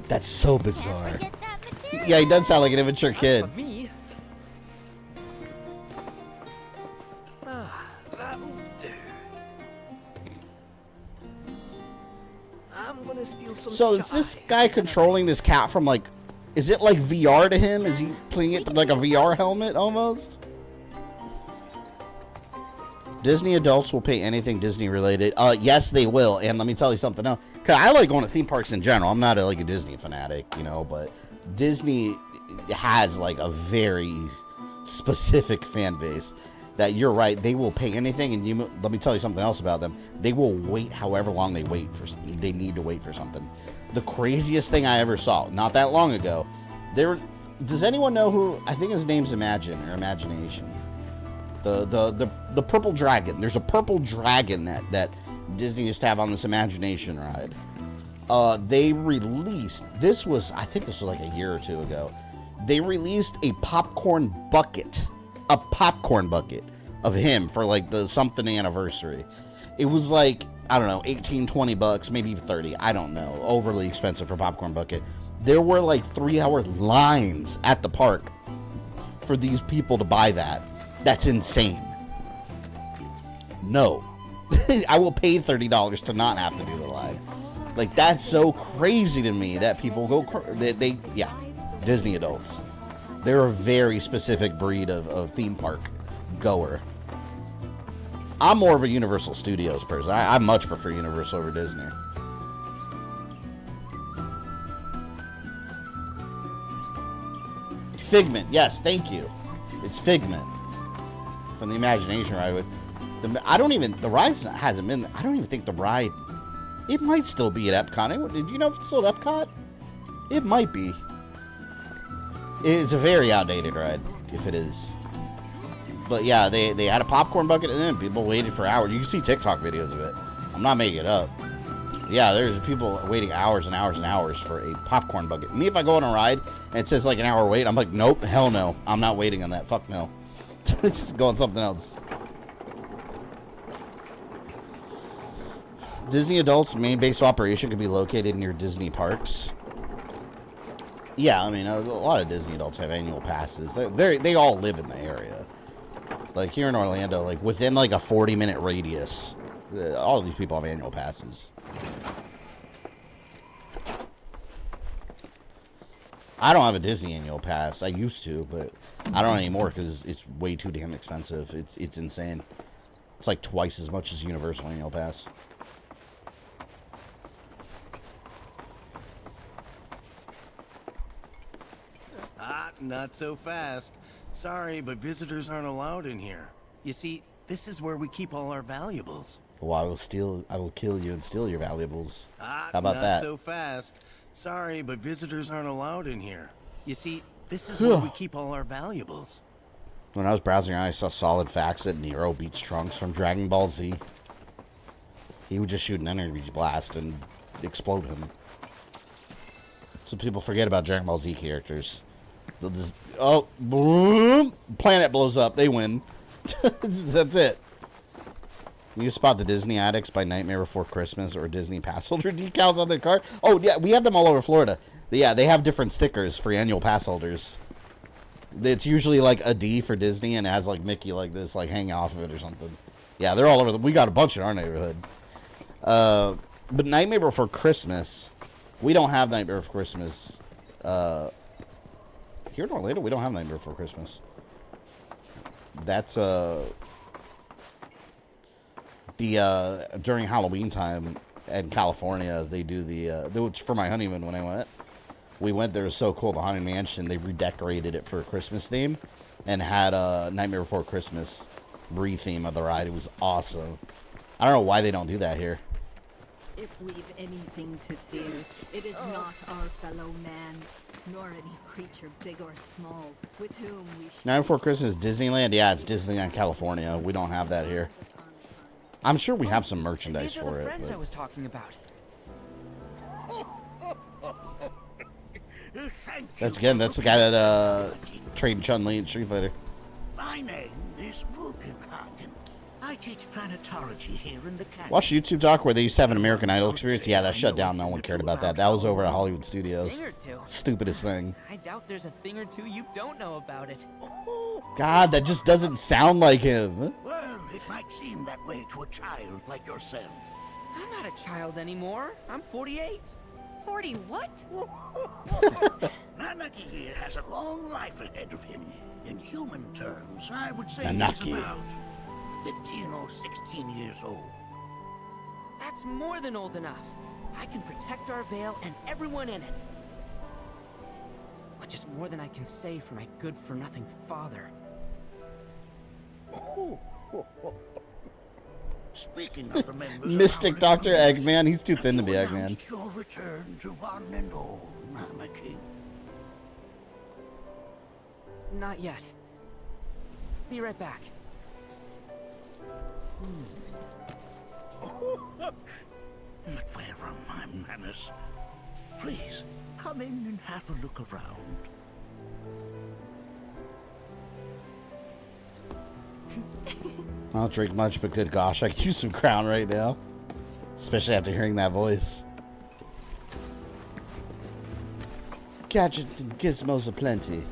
That's so bizarre. Yeah, he does sound like an immature kid. That'll do. I'm gonna steal some. So is this guy controlling this cat from like, is it like VR to him? Is he playing it like a VR helmet almost? Disney adults will pay anything Disney related. Yes, they will. And let me tell you something else. Cause I like going to theme parks in general. I'm not like a Disney fanatic, you know, but Disney has like a very specific fan base that you're right. They will pay anything. And let me tell you something else about them. They will wait however long they need to wait for something. The craziest thing I ever saw, not that long ago, does anyone know who, I think his name's Imagination. The purple dragon. There's a purple dragon that Disney used to have on this Imagination ride. They released, I think this was like a year or 2 ago. They released a popcorn bucket of him for like the something anniversary. It was like, I don't know, $18-20, maybe 30. I don't know. Overly expensive for popcorn bucket. There were like 3-hour lines at the park for these people to buy that. That's insane. No. I will pay $30 to not have to do the line. Like, that's so crazy to me that people go, yeah, Disney adults. They're a very specific breed of theme park goer. I'm more of a Universal Studios person. I much prefer Universal over Disney. Figment, yes, thank you. It's Figment from the Imagination ride. The ride hasn't been. I don't even think the ride. It might still be at Epcot. Did you know if it's still at Epcot? It might be. It's a very outdated ride, if it is. But yeah, they had a popcorn bucket, and then people waited for hours. You can see TikTok videos of it. I'm not making it up. Yeah, there's people waiting hours and hours and hours for a popcorn bucket. Me, if I go on a ride and it says like an hour wait, I'm like, nope, hell no. I'm not waiting on that. Fuck no. Go on something else. Disney Adults' main base of operation could be located near Disney parks. Yeah, I mean, a lot of Disney Adults have annual passes. They all live in the area. Like here in Orlando, like within like a 40-minute radius, all of these people have annual passes. I don't have a Disney annual pass. I used to, but I don't anymore because it's way too damn expensive. It's insane. It's like twice as much as Universal annual pass. Not so fast. Sorry, but visitors aren't allowed in here. You see, this is where we keep all our valuables. Well, I will kill you and steal your valuables. How about that? Not so fast. Sorry, but visitors aren't allowed in here. You see, this is where we keep all our valuables. When I was browsing around, I saw solid facts that Nero beats Trunks from Dragon Ball Z. He would just shoot an energy blast and explode him. So people forget about Dragon Ball Z characters. They'll just, oh, boom, planet blows up, they win. That's it. You spot the Disney addicts by Nightmare Before Christmas or Disney pass holder decals on their car. Oh, yeah, we have them all over Florida. Yeah, they have different stickers for annual pass holders. It's usually like a D for Disney, and it has like Mickey like this, like hanging off of it or something. Yeah, they're all over. We got a bunch in our neighborhood. But Nightmare Before Christmas, we don't have Nightmare Before Christmas. Here in Orlando, we don't have Nightmare Before Christmas. That's during Halloween time in California, they do it's for my honeymoon when I went. We went there, it was so cool. The Haunted Mansion, they redecorated it for a Christmas theme and had a Nightmare Before Christmas re-theme of the ride. It was awesome. I don't know why they don't do that here. If we've anything to fear, it is not our fellow man, nor any creature big or small, with whom we shall... Night Before Christmas, Disneyland? Yeah, it's Disneyland, California. We don't have that here. I'm sure we have some merchandise These are for the it. friends But... I was talking about. That's the guy that trained Chun-Li in Street Fighter. My name is Rugenhagen. I teach planetology here in the cabin. Watch YouTube doc where they used to have an American Idol experience. Yeah, that shut down. No one cared about that. That was over at Hollywood Studios. Thing or two. Stupidest thing. I doubt there's a thing or two you don't know about it. God, that just doesn't sound like him. Well, it might seem that way to a child like yourself. I'm not a child anymore. I'm 48. 40 what? Nattak here has a long life ahead of him. In human terms, I would say Nattak. he's about 15 or 16 years old. That's more than old enough. I can protect our Vale and everyone in it. Which is more than I can say for my good-for-nothing father. Speaking of the members Mystic of Dr. Eggman. He's too thin to be Eggman. announced your return to one and all, Namaki. Not yet. Be right back. But where are my manners? Please, come in and have a look around. I don't drink much, but good gosh, I could use some Crown right now. Especially after hearing that voice. Gadgets and gizmos aplenty.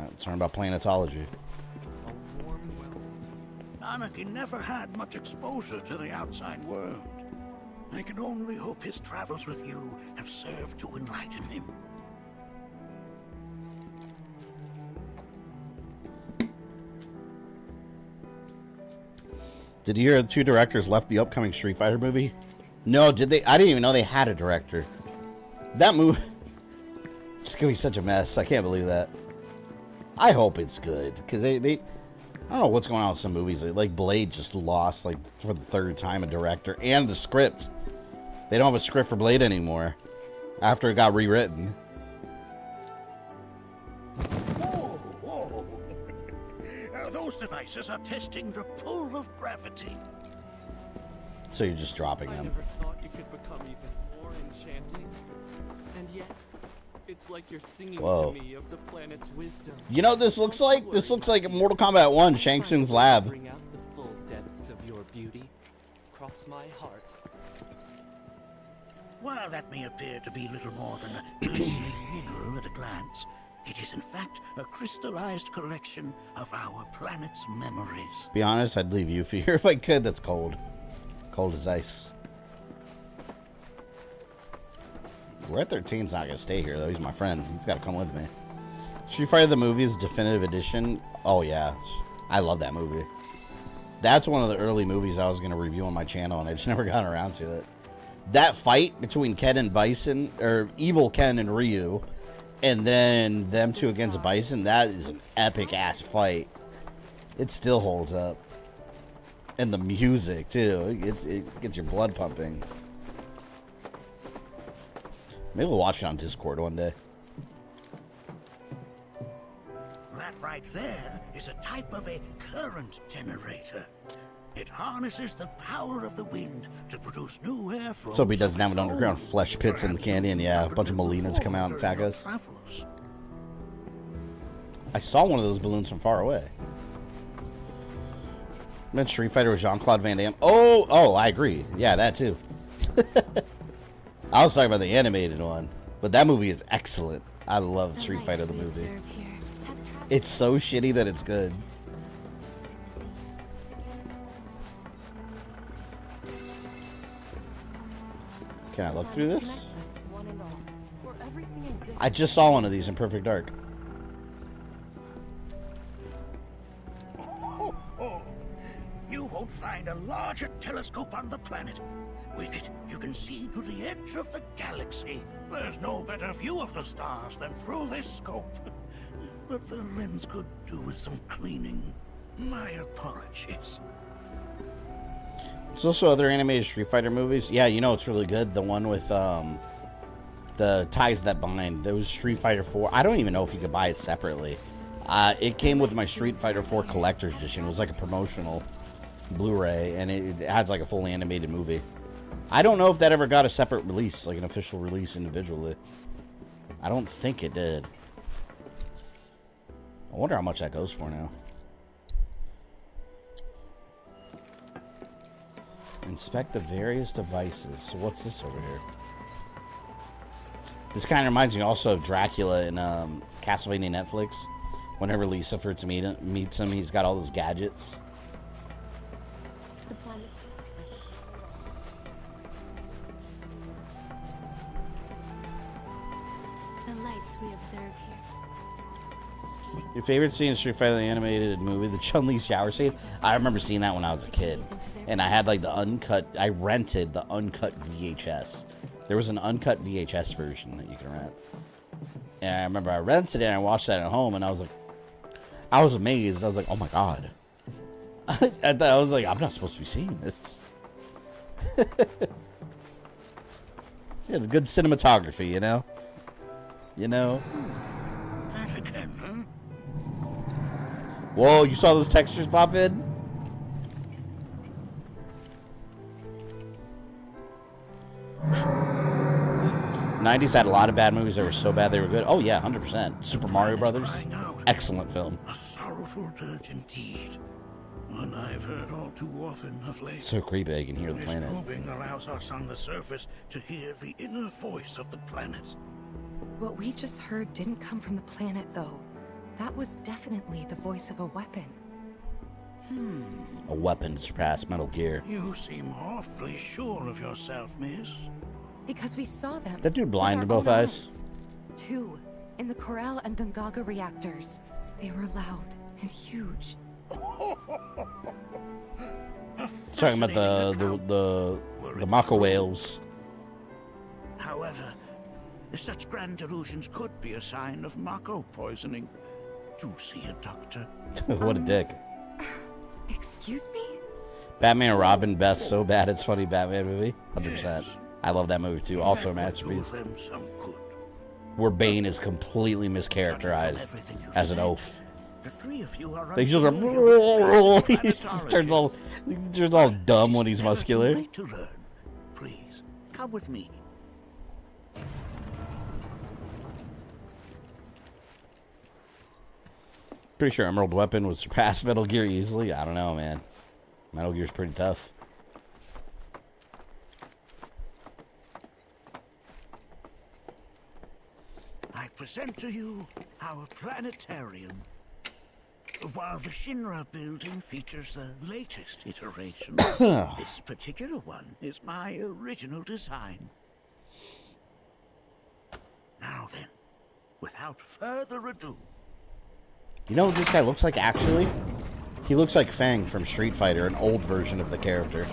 Let's learn about planetology. Anakin never had much exposure to the outside world. I can only hope his travels with you have served to enlighten him. Did you hear the two directors left the upcoming Street Fighter movie? No, did they? I didn't even know they had a director. That movie... It's gonna be such a mess. I can't believe that. I hope it's good. Because they... I don't know what's going on with some movies. Like, Blade just lost, like, for the third time, a director. And the script. They don't have a script for Blade anymore. After it got rewritten. Those devices are testing the pull of gravity. So you're just dropping them. I never thought you could become even more enchanting. And yet, it's like you're singing Whoa. to me of the planet's wisdom. You know what this looks like? This looks like Mortal Kombat 1, Shang Tsung's lab. Bring out the full depths of your beauty. Cross my heart. While that may appear to be little more than a glistening mineral at a glance, it is in fact a crystallized collection of our planet's memories. Be honest, I'd leave you for here if I could. That's cold. Cold as ice. Red 13's not gonna stay here though. He's my friend. He's gotta come with me. Street Fighter the Movies Definitive Edition. Oh yeah, I love that movie. That's one of the early movies I was gonna review on my channel, and I just never got around to it. That fight between Ken and Bison, or Evil Ken and Ryu, and then them two against Bison, that is an epic ass fight. It still holds up. And the music too. It gets your blood pumping. Maybe we'll watch it on Discord one day. That right there is a type of a current generator. It harnesses the power of the wind to produce new air flow. So if he doesn't have an underground flesh pits in the canyon, yeah, a bunch of Molinas come out and attack us. I saw one of those balloons from far away. I meant Street Fighter with Jean-Claude Van Damme. Oh, I agree. Yeah, that too. I was talking about the animated one, but that movie is excellent. I love Street Fighter the movie. It's so shitty that it's good. Can I look through this? I just saw one of these in Perfect Dark. You won't find a larger telescope on the planet. With it, you can see to the edge of the galaxy. There's no better view of the stars than through this scope. But the lens could do with some cleaning. My apologies. There's also other animated Street Fighter movies. Yeah, you know it's really good. The one with the ties that bind. There was Street Fighter 4. I don't even know if you could buy it separately. It came with my Street Fighter 4 collector's edition. It was like a promotional Blu-ray, and it has like a fully animated movie. I don't know if that ever got a separate release, like an official release individually. I don't think it did. I wonder how much that goes for now. Inspect the various devices. So what's this over here? This kind of reminds me also of Dracula in Castlevania Netflix. Whenever Lisa first meets him, he's got all those gadgets. The lights we observe here. Your favorite scene in Street Fighter the animated movie, the Chun-Li shower scene? I remember seeing that when I was a kid. And I had like the uncut, I rented the uncut VHS. There was an uncut VHS version that you can rent. And I remember I rented it and I watched that at home and I was like, I was amazed. I was like, oh my God. I was like, I'm not supposed to be seeing this. Yeah, good cinematography, you know? You know? That again, huh? Whoa, you saw those textures pop in? '90s had a lot of bad movies that were so bad they were good. Oh yeah, 100%. Super Mario Brothers, excellent film. A sorrowful dirge indeed. One I've heard all too often of late. So creepy, you can hear the This planet. tubing allows us on the surface to hear the inner voice of the planet. What we just heard didn't come from the planet, though. That was definitely the voice of a weapon. A weapon to surpass Metal Gear. You seem awfully sure of yourself, miss. Because we saw them. That dude blind in with our both own eyes. eyes. Two, in the Corral and Gungaga reactors. They were loud and huge. Talking about the Mako whales. However, such grand delusions could be a sign of Mako poisoning. Do see a doctor. What a dick. Excuse me? Batman and Robin, best, so bad it's funny Batman movie. 100%. I love that movie too. Also a masterpiece. Them some good. Where Bane is completely mischaracterized as an oaf. The three of you are He just turns all dumb when he's muscular. to learn. Please, come with me. Pretty sure Emerald Weapon would surpass Metal Gear easily. I don't know, man. Metal Gear's pretty tough. I present to you our planetarium. While the Shinra building features the latest iteration, this particular one is my original design. Now then, without further ado... You know what this guy looks like, actually? He looks like Fang from Street Fighter, an old version of the character.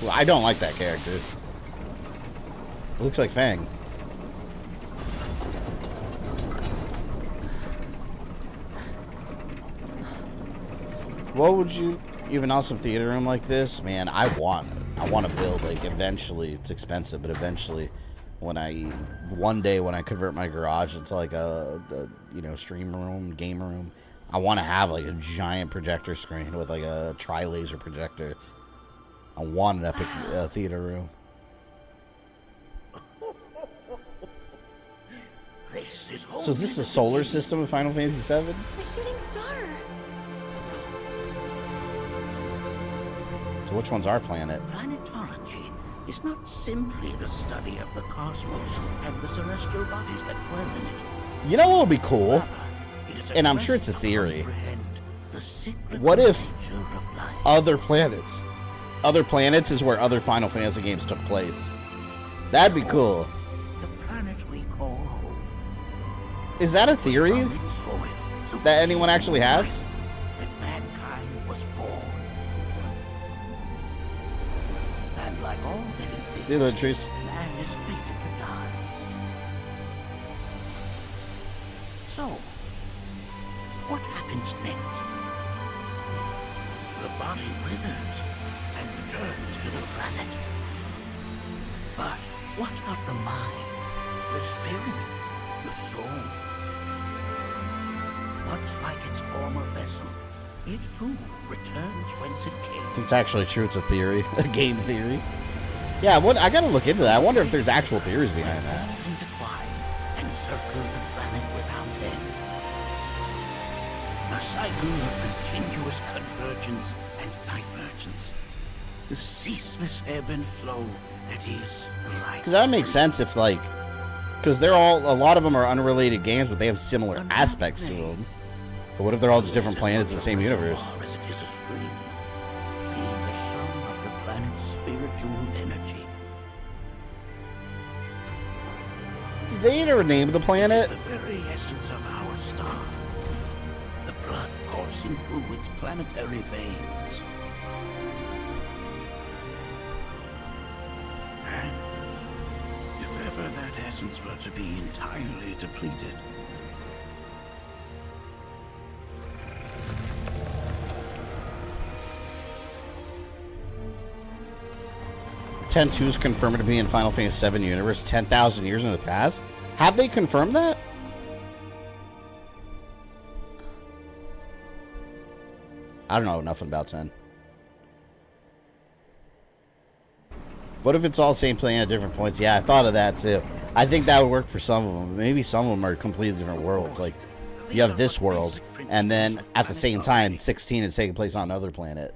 Well, I don't like that character. It looks like Fang. What would you... Even awesome theater room like this? Man, I want to build, like, eventually. It's expensive, but eventually... One day when I convert my garage into like a you know, stream room, game room, I want to have like a giant projector screen with like a tri-laser projector. I want an epic theater room. So is this the solar system of Final Fantasy VII? The shooting star. So which one's our planet? Planetology is not simply the study of the cosmos and the celestial bodies that dwell in it. You know what would be cool? And I'm sure it's a theory. What if other planets is where other Final Fantasy games took place? That'd be cool. The planet we call home. Is that a theory that anyone actually has? That mankind was born. And like all living things, man is fated to die. So, what happens next? The body withers and returns to the planet. But what of the mind, the spirit, the soul? Much like its former vessel, it too returns whence it came. It's actually true. It's a theory, a game theory. Yeah, I gotta look into that. I wonder if there's actual theories behind that. Intertwine and circle the planet without end. A cycle of continuous convergence and divergence. The ceaseless ebb and flow that is the life. Because that makes sense if, like, because a lot of them are unrelated games, but they have similar aspects to them. So what if they're all just different planets in the same universe? As it is a stream, being the sum of the planet's spiritual energy. Did they ever name the planet? The very essence of our star. The blood coursing through its planetary veins. And if ever that essence were to be entirely depleted, Ten-2 is confirmed to be in Final Fantasy VII universe 10,000 years in the past. Have they confirmed that? I don't know nothing about 10. What if it's all same planet at different points? Yeah, I thought of that too. I think that would work for some of them. Maybe some of them are completely different worlds. Like, you have this world, and then at the same time, 16 is taking place on another planet.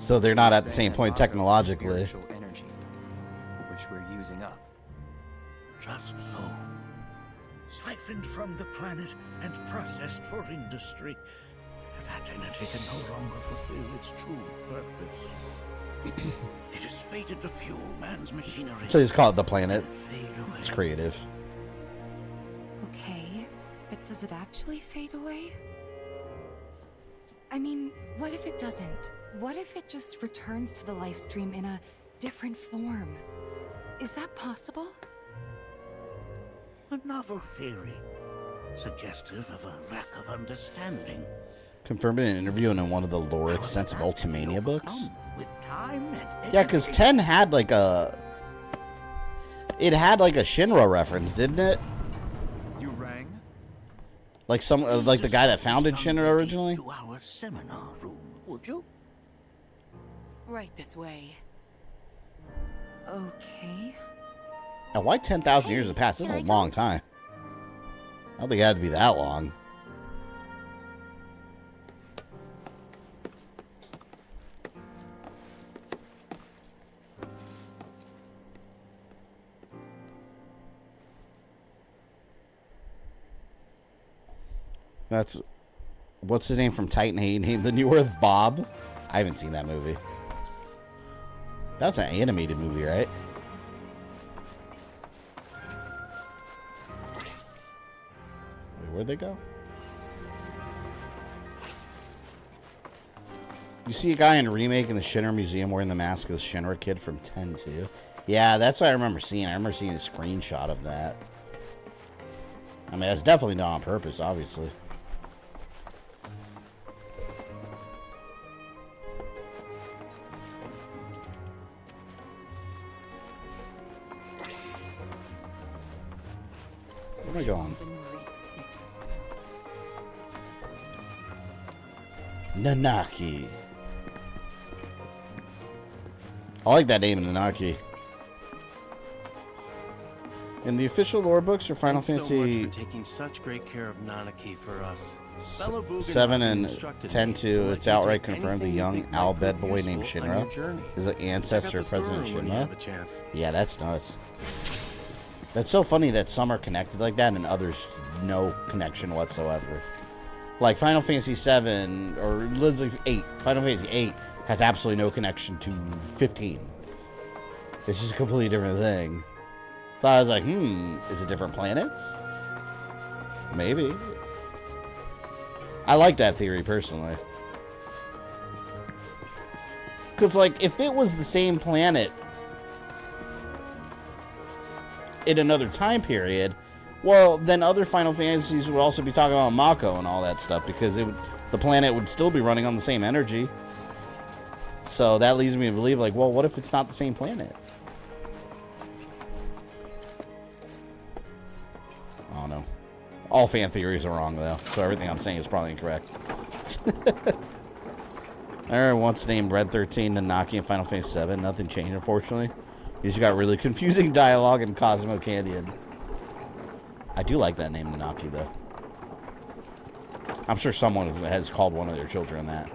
So they're not at the same point technologically. Which we're using up. just so. Siphoned from the planet and processed for industry. That energy can no longer fulfill its true purpose. It is fated to fuel man's machinery. So just call it the planet. It's creative. Okay, but does it actually fade away? I mean, what if it doesn't? What if it just returns to the live stream in a different form? Is that possible? A novel theory, suggestive of a lack of understanding. Confirmed in an interview in one of the lore extensive Ultimania books. With time and Yeah, because 10 had like a... It had like a Shinra reference, didn't it? You rang? Like like the guy that founded Shinra originally. To our seminar room, would you? Right this way. Okay. Now, why 10,000 years have passed? That's a long time. I don't think it had to be that long. That's... What's his name from Titan? He named the New Earth Bob? I haven't seen that movie. That's an animated movie, right? Wait, where'd they go? You see a guy in Remake in the Shinra Museum wearing the mask of the Shinra kid from 10-2. Yeah, that's what I remember seeing. I remember seeing a screenshot of that. I mean, that's definitely not on purpose, obviously. Where am I going? Nanaki. I like that name, Nanaki. In the official lore books for Final Thanks Fantasy so much for taking such great care of Nanaki for us. 7 and 10-2, it's outright confirmed the young Al Bedboy named Shinra is the ancestor of President Shinra. Yeah, that's nuts. That's so funny that some are connected like that and others no connection whatsoever. Like Final Fantasy 7 or literally 8. Final Fantasy 8 has absolutely no connection to 15. It's just a completely different thing. So I was like, is it different planets? Maybe. I like that theory personally. Because, like, if it was the same planet in another time period, well, then other Final Fantasies would also be talking about Mako and all that stuff, because the planet would still be running on the same energy. So that leads me to believe, like, well, what if it's not the same planet? I don't know. All fan theories are wrong, though, so everything I'm saying is probably incorrect. Alright, once named Red 13, Nanaki, and Final Fantasy 7. Nothing changed, unfortunately. You just got really confusing dialogue in Cosmo Canyon. I do like that name, Nanaki, though. I'm sure someone has called one of their children that.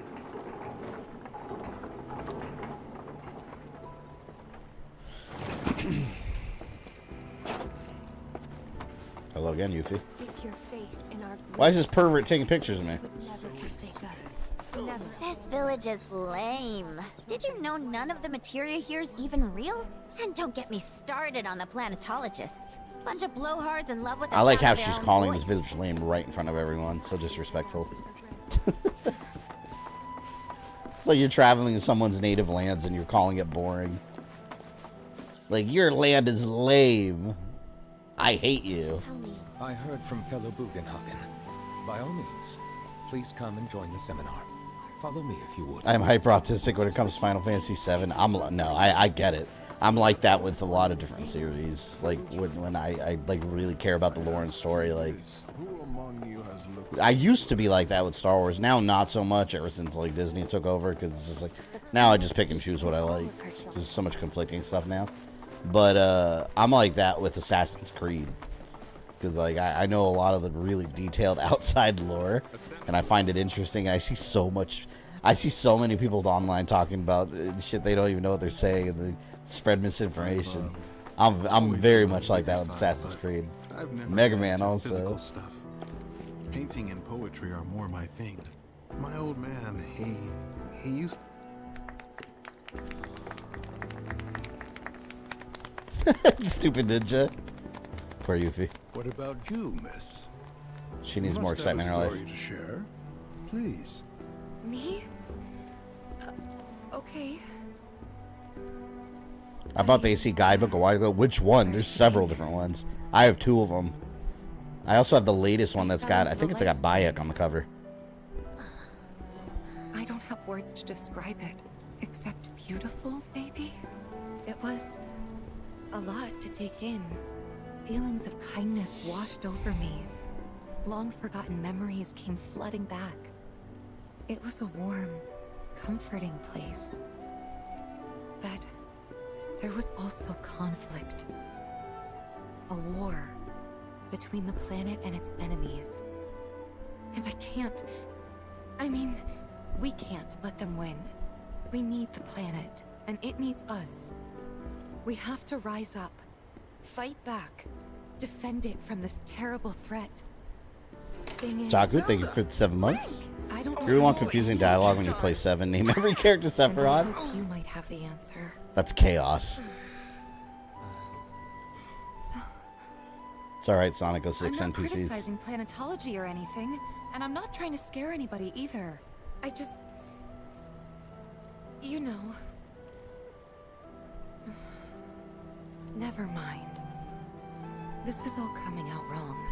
Hello again, Yuffie. Why is this pervert taking pictures of me? This village is lame. Did you know none of the materia here is even real? And don't get me started on the planetologists. Bunch of blowhards in love with the I like sound how of their she's own calling voice. this village lame right in front of everyone. So disrespectful. Like you're traveling to someone's native lands and you're calling it boring. Like, your land is lame. I hate you. I heard from fellow Bugenhagen. By all means, please come and join the seminar. Follow me if you would. I'm hyper autistic when it comes to Final Fantasy VII. I get it. I'm like that with a lot of different series. Like when I like really care about the lore and story. Like I used to be like that with Star Wars. Now not so much. Ever since like Disney took over, because it's just like now I just pick and choose what I like. There's so much conflicting stuff now. But I'm like that with Assassin's Creed. Because like I know a lot of the really detailed outside lore, and I find it interesting. And I see so many people online talking about shit they don't even know what they're saying, and they spread misinformation. I'm very much like that with Assassin's Creed. Mega Man also. Stuff. Painting and poetry are more my thing. My old man, he used. Stupid ninja. Poor Yuffie. What about you, miss? She needs more excitement in her life. To share, please. Me? Okay. I bought the AC guidebook a while ago. Which one? There's several different ones. I have 2 of them. I also have the latest one that's got, I think it's got Bayek on the cover. I don't have words to describe it, except beautiful, maybe? It was a lot to take in. Feelings of kindness washed over me. long-forgotten memories came flooding back. It was a warm, comforting place. But there was also conflict. A war between the planet and its enemies. And we can't let them win. We need the planet, and it needs us. We have to rise up, fight back, defend it from this terrible threat. Taku, thank you for the 7 months. I don't You really want confusing dialogue when you play 7. Name every character Sephiroth. And I hoped you might have the answer. That's chaos. It's alright, Sonic 06 I'm not NPCs. criticizing planetology or anything, and I'm not trying to scare anybody either. I just... You know... Never mind. This is all coming out wrong.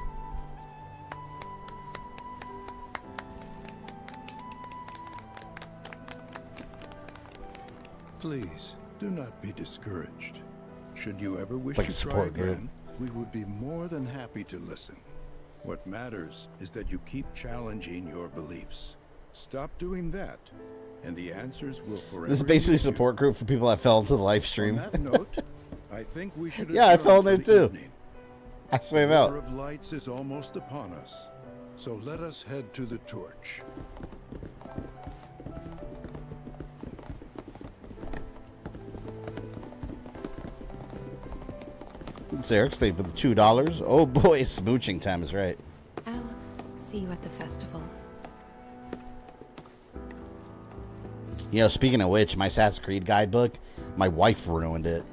Please, do not be discouraged. Should you ever wish Like a to try support group. again, we would be more than happy to listen. What matters is that you keep challenging your beliefs. Stop doing that, and the answers will forever. This is basically a support group for people that fell into the live stream. On that note, I think we should. Yeah, I adjourn fell in for there the too. evening. I swam The out. River of Lights is almost upon us, so let us head to the torch. It's Eric, stay for the $2. Oh boy, smooching time is right. I'll see you at the festival. You know, speaking of which, my Assassin's Creed guidebook, my wife ruined it.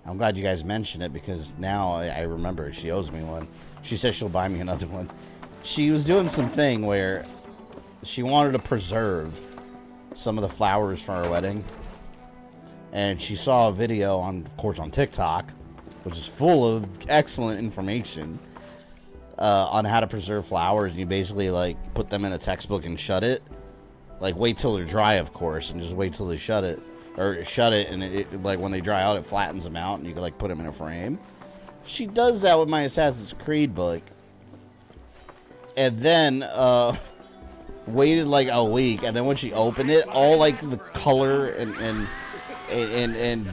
I'm glad you guys mentioned it because now I remember she owes me one. She said she'll buy me another one. She was doing something where she wanted to preserve some of the flowers for our wedding. And she saw a video on, of course, on TikTok, which is full of excellent information on how to preserve flowers. You basically like put them in a textbook and shut it. Like wait till they're dry, of course, and just wait till they shut it. Or shut it, and it like when they dry out, it flattens them out, and you can like put them in a frame. She does that with my Assassin's Creed book. And then waited like a week, and then when she opened it, all like the color and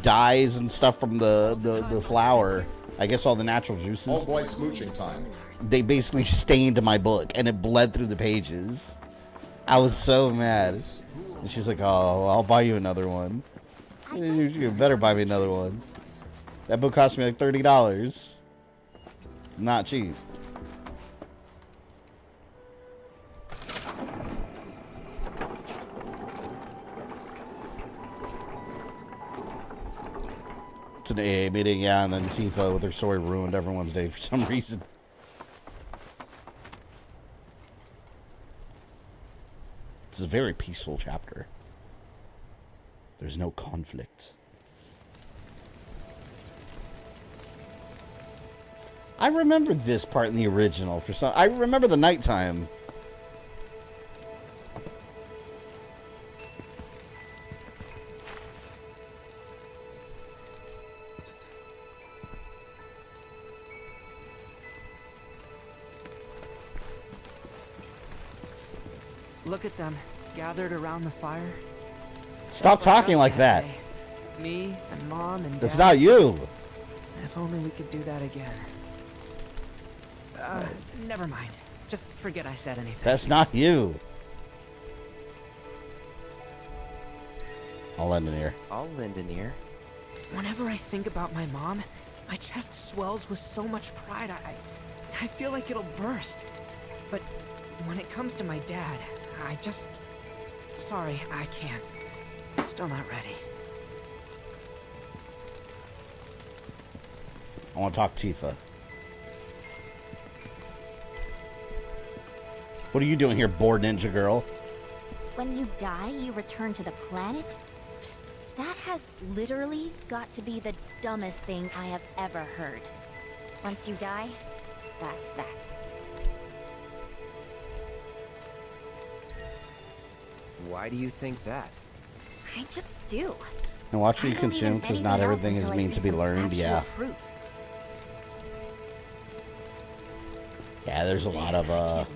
dyes and stuff from the flower, I guess all the natural juices. Oh boy, smooching time. They basically stained my book, and it bled through the pages. I was so mad. And she's like, "Oh, I'll buy you another one. You better buy me another one. That book cost me like $30. Not cheap." It's an AA meeting, yeah, and then Tifa with her story ruined everyone's day for some reason. It's a very peaceful chapter. There's no conflict. I remember this part in the original for some. I remember the nighttime. Look at them, gathered around the fire. Stop Just like talking us like that. day. Me and Mom and That's Dad. not you. If only we could do that again. Never mind. Just forget I said anything. That's not you. I'll lend an ear. I'll lend an ear. Whenever I think about my mom, my chest swells with so much pride. I feel like it'll burst. But when it comes to my dad, I just... Sorry, I can't. Still not ready. I want to talk Tifa. What are you doing here, bored ninja girl? When you die, you return to the planet? That has literally got to be the dumbest thing I have ever heard. Once you die, that's that. Why do you think that? I just do. And watch what you I don't consume, need because not anything else everything is until I meant see to be some learned. actual Yeah. proof. Yeah, there's a lot of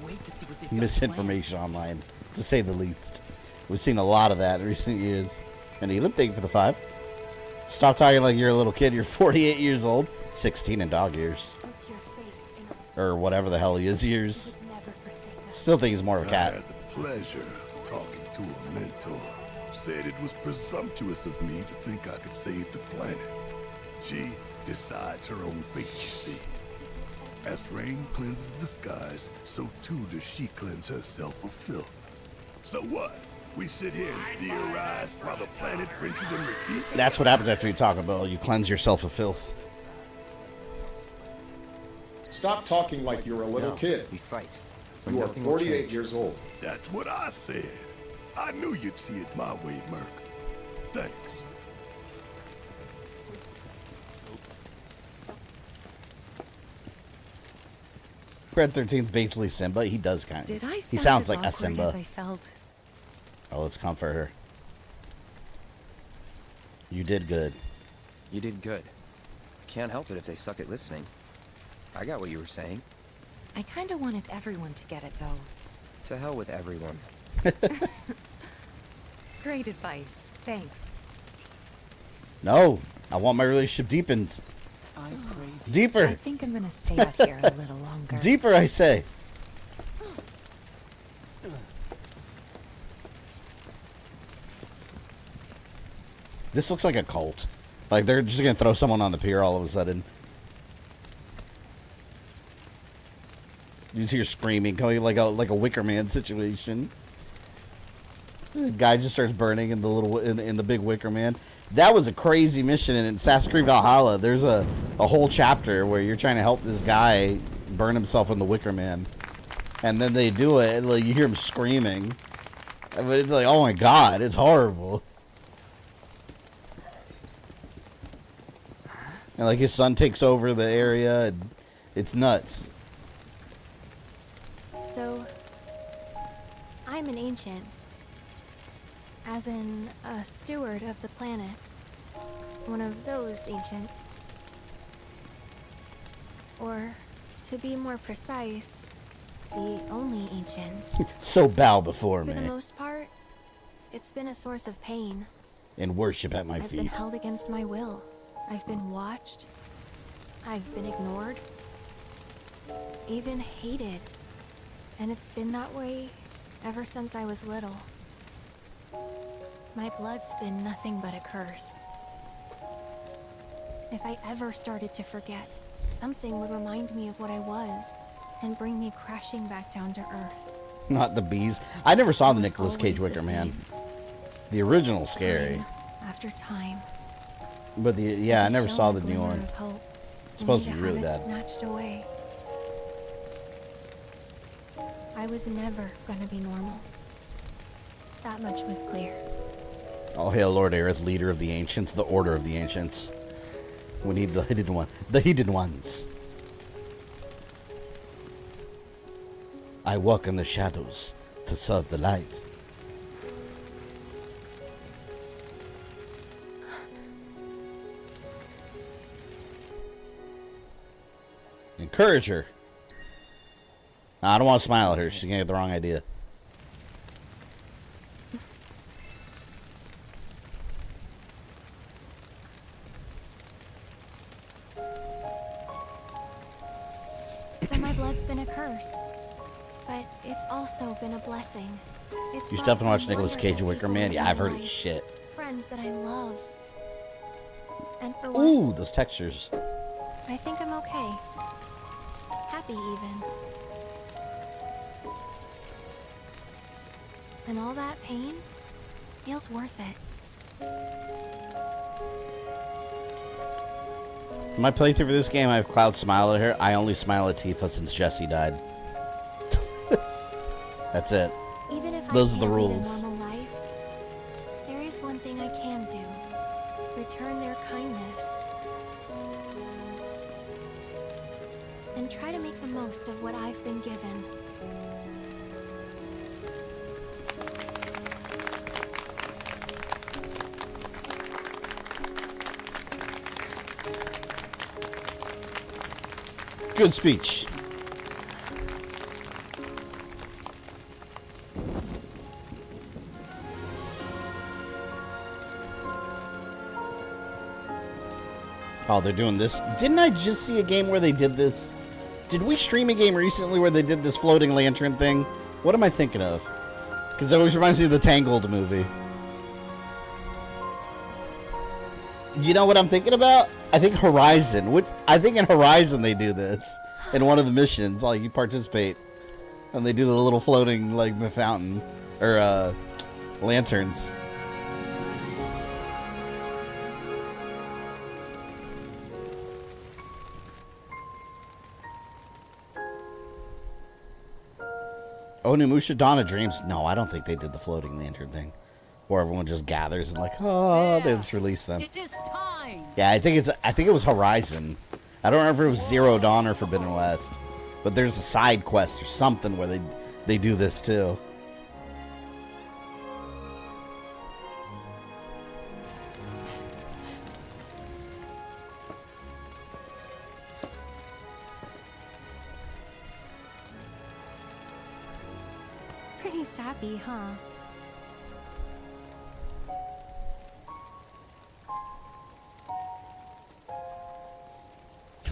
misinformation online, to say the least. We've seen a lot of that in recent years. And Elim, thank you for the 5. Stop talking like you're a little kid. You're 48 years old. 16 in dog years. Or whatever the hell he is years. Still think he's more of a cat. I had the pleasure of talking to a mentor. Said it was presumptuous of me to think I could save the planet. She decides her own fate, you see. As rain cleanses the skies, so too does she cleanse herself of filth. So what? We sit here and theorize while the planet rinses and repeats? That's what happens after you talk about you cleanse yourself of filth. Stop talking like you're a little kid. We fight. You are 48 years old. That's what I said. I knew you'd see it my way, Merc. Thanks. Fred 13's basically Simba. He does kind of. Did I He sounds like a as Simba. as I felt? Oh, let's comfort her. You did good. You did good. Can't help it if they suck at listening. I got what you were saying. I kind of wanted everyone to get it, though. To hell with everyone. Great advice. Thanks. No, I want my relationship deepened. Deeper. I think I'm gonna stay up here a little longer. Deeper, I say. This looks like a cult. Like they're just gonna throw someone on the pier all of a sudden. You just hear screaming, coming like a Wicker Man situation. The guy just starts burning in the little in the big Wicker Man. That was a crazy mission in Assassin's Creed Valhalla. There's a whole chapter where you're trying to help this guy burn himself in the Wicker Man, and then they do it, and like you hear him screaming. But it's like, oh my god, it's horrible. And like his son takes over the area, and it's nuts. So, I'm an ancient. As in, a steward of the planet. One of those ancients. Or, to be more precise, the only ancient. So bow before For me the most part, it's been a source of pain. and worship at my I've been feet. held against my will. I've been watched. I've been ignored. Even hated. And it's been that way ever since I was little. My blood's been nothing but a curse. If I ever started to forget, something would remind me of what I was and bring me crashing back down to earth. Not the bees. I never saw the It was Nicolas Cage always the Wicker Man. same. The original's scary. Time after time. But the I never Shone saw a the new glimmer one. of hope, It's supposed to only be really have it bad. snatched away. I was never gonna be normal. That much was clear. All hail Lord Aerith, leader of the ancients, the order of the ancients. We need the hidden one, the hidden ones. I walk in the shadows to serve the light. Encourage her. I don't want to smile at her. She's gonna get the wrong idea. So my blood's been a curse. But it's also been a blessing. It's You should brought definitely watch some Nicolas Cage wonderful Wicker people Man. into Yeah, my I've heard life. it's shit. Friends that I love. And for Ooh, once, those textures. I think I'm okay. Happy even. And all that pain feels worth it. In my playthrough for this game, I have Cloud smile at her. I only smile at Tifa since Jessie died. That's it. Even if Those I are the can't lead rules. a normal life, there is one thing I can do. Return their kindness. And try to make the most of what I've been given. Good speech. Oh, they're doing this. Didn't I just see a game where they did this? Did we stream a game recently where they did this floating lantern thing? What am I thinking of? Because it always reminds me of the Tangled movie. You know what I'm thinking about? I think Horizon. I think in Horizon they do this. In one of the missions, like you participate. And they do the little floating, like, fountain. Or, lanterns. Onimusha Dawn of Dreams. No, I don't think they did the floating lantern thing. Or everyone just gathers and like, oh, they just release them. It is time. Yeah, I think it was Horizon. I don't remember if it was Zero Dawn or Forbidden West. But there's a side quest or something where they do this too. Pretty sappy, huh?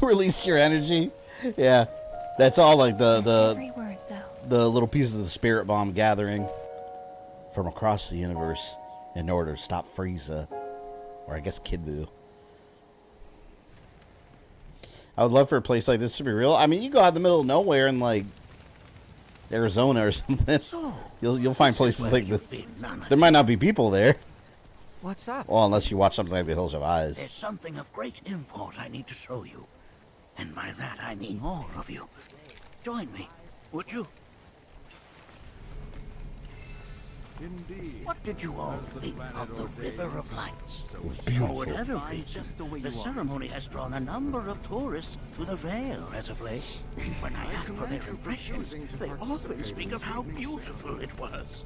Release your energy. Yeah. That's all like Every word, though. the little pieces of the spirit bomb gathering from across the universe in order to stop Frieza. Or I guess Kid Buu. I would love for a place like this to be real. I mean, you go out in the middle of nowhere in like Arizona or something. You'll find places like this. There might not be people there. What's up? Well, unless you watch something like The Hills of Eyes. There's something of great import I need to show you. And by that I mean all of you. Join me, would you? Indeed. What did you all think of the River of Lights? It was beautiful. Whatever region, the ceremony has drawn a number of tourists to the Vale as of late. When I ask for their impressions, they often speak of how beautiful it was.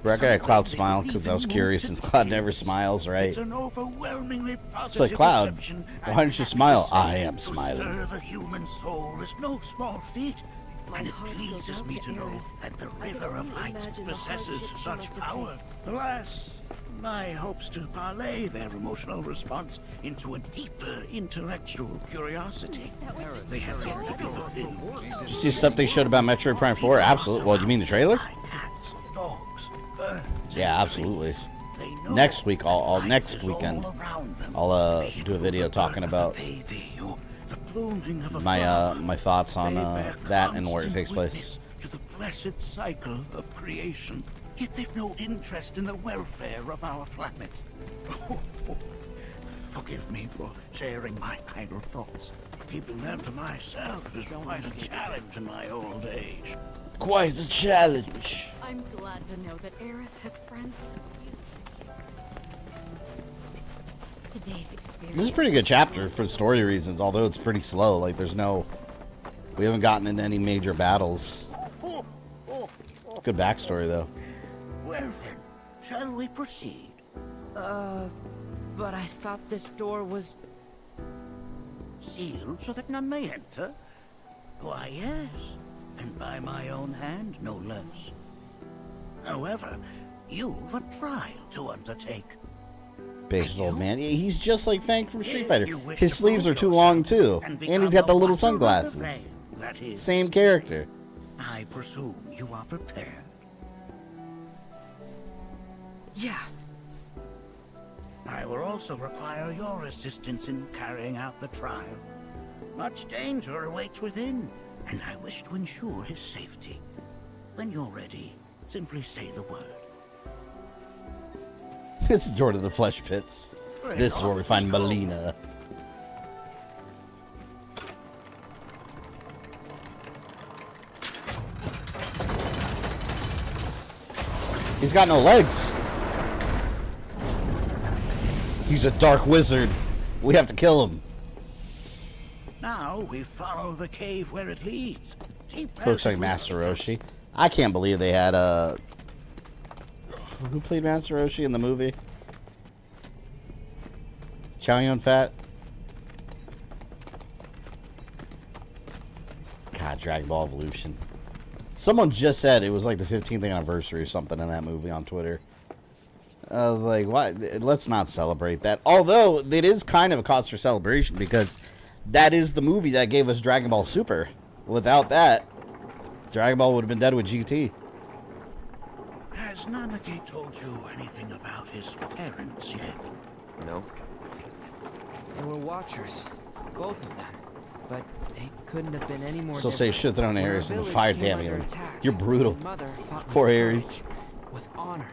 I got Cloud smile because I was curious since Cloud never smiles, right? It's an overwhelmingly positive It's like, Cloud, reception, why don't you smile? I am smiling. To stir the human soul is no small feat, and it pleases me to know that the River of Lights possesses such power. Alas, my hopes to parlay their emotional response into a deeper intellectual curiosity. They have yet to be fulfilled. Did you see stuff they showed about Metroid Prime 4? Absolutely. Well, you mean the trailer? Yeah, absolutely. Next week, next weekend, I'll do a video talking about my thoughts on that and where it takes place. To the blessed cycle of creation, yet they've no interest in the welfare of our planet. Forgive me for sharing my idle thoughts. Keeping them to myself is quite a challenge in my old age. Quite a challenge. I'm glad to know that Aerith has friends. Today's experience. This is a pretty good chapter for story reasons, although it's pretty slow. Like, we haven't gotten into any major battles. Good backstory, though. Well then, shall we proceed? But I thought this door was sealed so that none may enter? Why, yes. And by my own hand, no less. However, you've a trial to undertake. Based old man. He's just like Fang from Street Fighter. His sleeves are too long, too. And he's got the little sunglasses. Same character. I presume you are prepared. Yeah. I will also require your assistance in carrying out the trial. Much danger awaits within, and I wish to ensure his safety. When you're ready, simply say the word. This is Door to the Flesh Pits. This is where we find Melina. He's got no legs. He's a dark wizard. We have to kill him. Now we follow the cave where it leads. Looks like Master Roshi. I can't believe they had who played Master Roshi in the movie? Chow Yun-Fat? God, Dragon Ball Evolution. Someone just said it was like the 15th anniversary or something in that movie on Twitter. I was like, what? Let's not celebrate that. Although, it is kind of a cause for celebration because that is the movie that gave us Dragon Ball Super. Without that, Dragon Ball would have been dead with GT. Has Nattak told you anything about his parents yet? No. They were watchers, both of them. But they couldn't have been any more. So say shit thrown When our Ares in the village fire. came Damn under you. attack, You're brutal. my mother fought with Poor courage, Ares. with honor.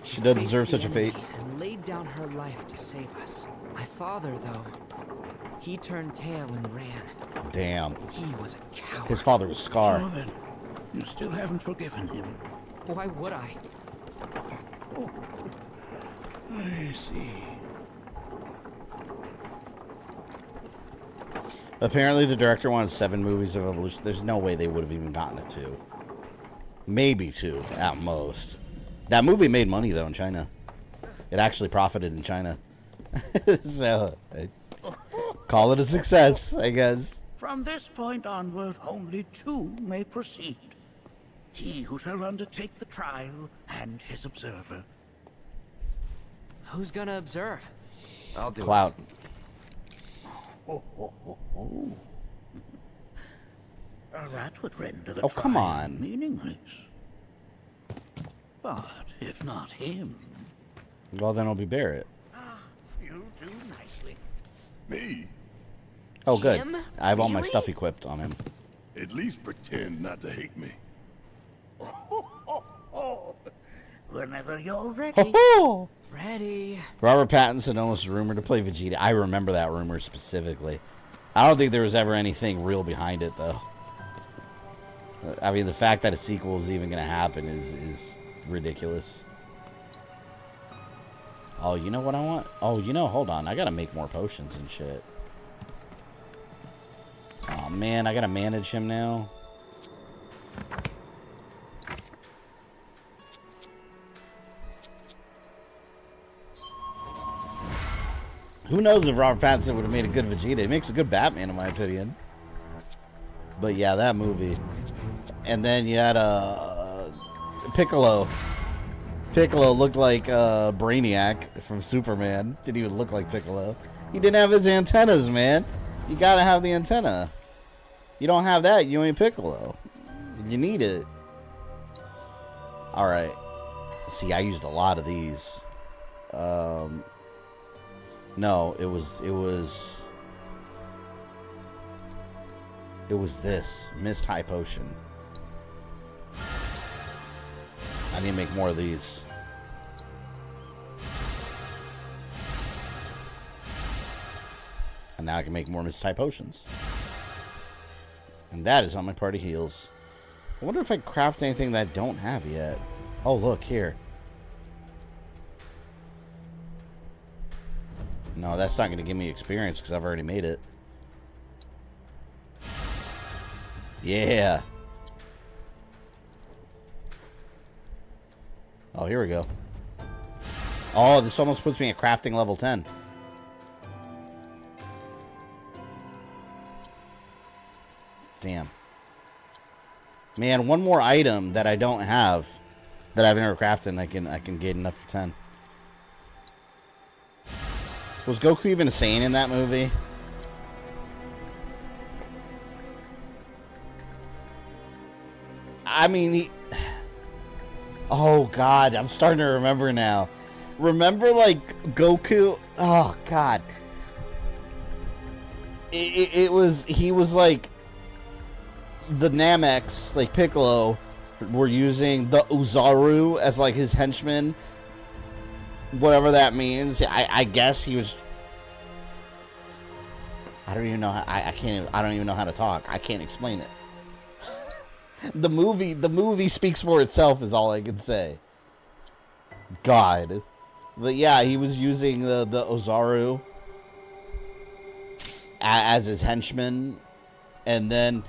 She doesn't faced deserve the such a fate. enemy And laid down her life to save us. My father, though, he turned tail and ran. Damn. He was a coward. His father was Scar. So then, you still haven't forgiven him. Why would I? I see. Apparently, the director wanted 7 movies of Evolution. There's no way they would have even gotten to 2. Maybe 2 at most. That movie made money though in China. It actually profited in China. So, call it a success, I guess. From this point onward, only 2 may proceed. He who shall undertake the trial and his observer. Who's gonna observe? I'll do Clout. That would render the Oh, come trial on. meaningless. But if not him, Well, then it'll be Barrett. you do nicely. Me? Oh, good. Him? I have all my Really? stuff equipped on him. At least pretend not to hate me. Whenever you're ready. Ready. Robert Pattinson almost rumored to play Vegeta. I remember that rumor specifically. I don't think there was ever anything real behind it, though. I mean, the fact that a sequel is even going to happen is ridiculous. Oh, you know what I want? Oh, you know, hold on. I got to make more potions and shit. Oh, man, I got to manage him now. Who knows if Robert Pattinson would have made a good Vegeta. He makes a good Batman, in my opinion. But yeah, that movie. And then you had Piccolo. Piccolo looked like Brainiac from Superman. Didn't even look like Piccolo. He didn't have his antennas, man. You gotta have the antenna. You don't have that, you ain't Piccolo. You need it. Alright. See, I used a lot of these. No, it was this Mist High Potion. I need to make more of these. And now I can make more Mist High Potions. And that is on my party heals. I wonder if I craft anything that I don't have yet. Oh, look here. No, that's not going to give me experience because I've already made it. Yeah. Oh, here we go. Oh, this almost puts me at crafting level 10. Damn. Man, one more item that I don't have that I've never crafted and I can get enough for 10. Was Goku even insane in that movie? I mean, he... Oh, God. I'm starting to remember now. Remember, like, Goku... Oh, God. He was, like... The Namex, like, Piccolo, were using the Uzaru as, like, his henchman. Whatever that means. I guess he was... I don't even know how... I don't even know how to talk. I can't explain it. The movie speaks for itself is all I can say. God. But yeah, he was using the Ozaru as his henchman, and then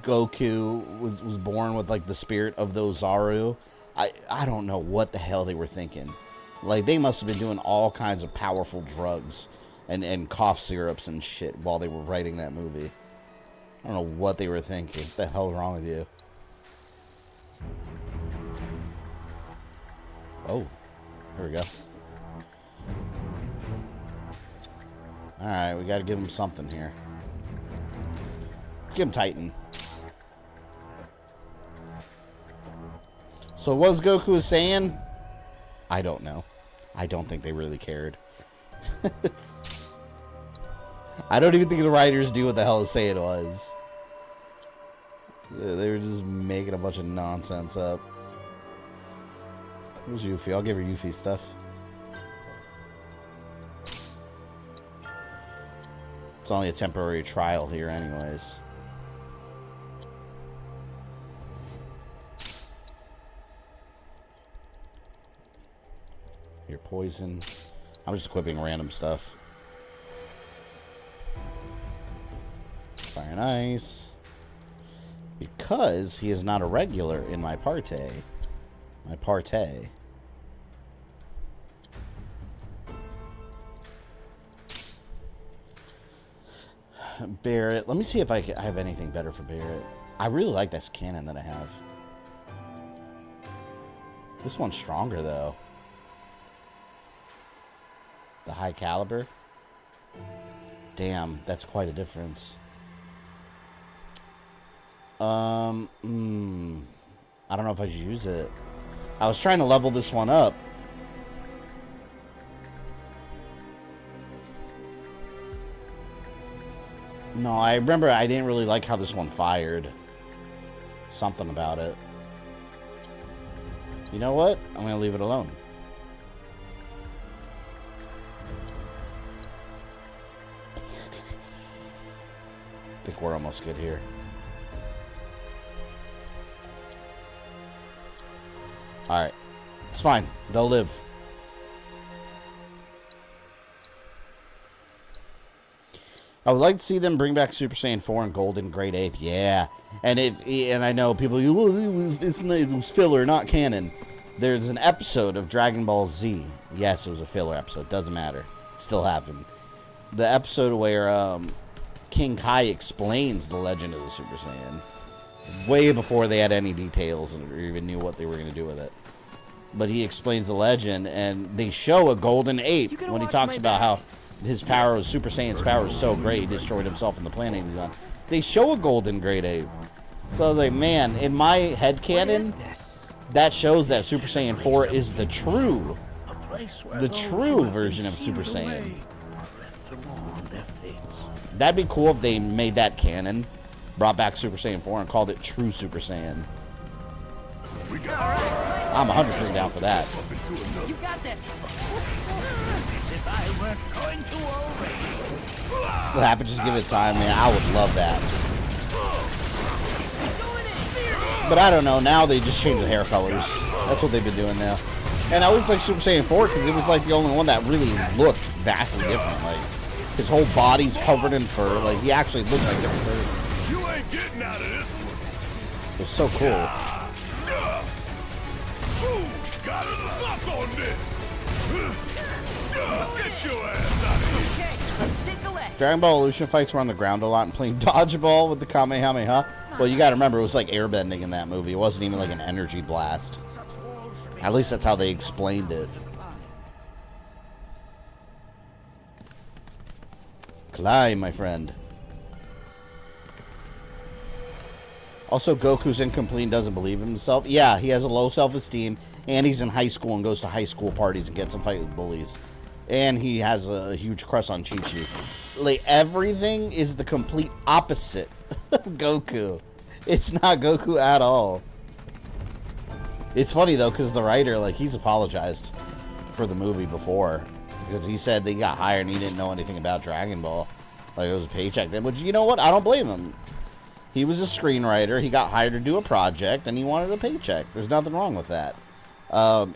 Goku was born with like the spirit of the Ozaru. I don't know what the hell they were thinking. Like, they must have been doing all kinds of powerful drugs and cough syrups and shit while they were writing that movie. I don't know what they were thinking. What the hell is wrong with you? Oh, here we go. Alright, we gotta give him something here. Let's give him Titan. So what was Goku was saying? I don't know. I don't think they really cared. I don't even think the writers knew what the hell to say it was. They were just making a bunch of nonsense up. Who's Yuffie? I'll give her Yuffie stuff. It's only a temporary trial here anyways. Your poison. I'm just equipping random stuff. Very nice. Because he is not a regular in my partay. My partay. Barrett. Let me see if I have anything better for Barrett. I really like this cannon that I have. This one's stronger, though. The high caliber. Damn, that's quite a difference. I don't know if I should use it. I was trying to level this one up. No, I remember I didn't really like how this one fired. Something about it. You know what? I'm going to leave it alone. I think we're almost good here. Alright. It's fine. They'll live. I would like to see them bring back Super Saiyan 4 and Golden Great Ape. Yeah. And I know people, well, it was filler, not canon. There's an episode of Dragon Ball Z. Yes, it was a filler episode. Doesn't matter. It still happened. The episode where King Kai explains the legend of the Super Saiyan. Way before they had any details or even knew what they were going to do with it. But he explains the legend, and they show a golden ape when he talks about how his power, Super Saiyan's power, is so great he destroyed himself on the planet he's on. They show a golden great ape. So I was like, man, in my headcanon, that shows that Super Saiyan 4 is the true version of Super Saiyan. That'd be cool if they made that canon, brought back Super Saiyan 4 and called it True Super Saiyan. I'm 100% down for that. You got this. If I weren't going to already. What happened? Just give it time, man. I would love that. But I don't know. Now they just change the hair colors. That's what they've been doing now. And I always like Super Saiyan 4 because it was like the only one that really looked vastly different. Like his whole body's covered in fur. Like he actually looked like different fur. You ain't getting out of this one. It was so cool. Gotta suck on this. Get your ass out of here. Okay, let's take a leg. Dragon Ball Evolution fights were on the ground a lot and playing dodgeball with the Kamehameha. Well, you gotta remember, it was like airbending in that movie. It wasn't even like an energy blast. At least that's how they explained it. Climb, my friend. Also, Goku's incomplete and doesn't believe in himself. Yeah, he has a low self-esteem, and he's in high school and goes to high school parties and gets in fight with bullies. And he has a huge crush on Chi-Chi. Like, everything is the complete opposite of Goku. It's not Goku at all. It's funny, though, because the writer, like, he's apologized for the movie before. Because he said they got hired and he didn't know anything about Dragon Ball. Like, it was a paycheck. Which, you know what? I don't blame him. He was a screenwriter. He got hired to do a project, and he wanted a paycheck. There's nothing wrong with that.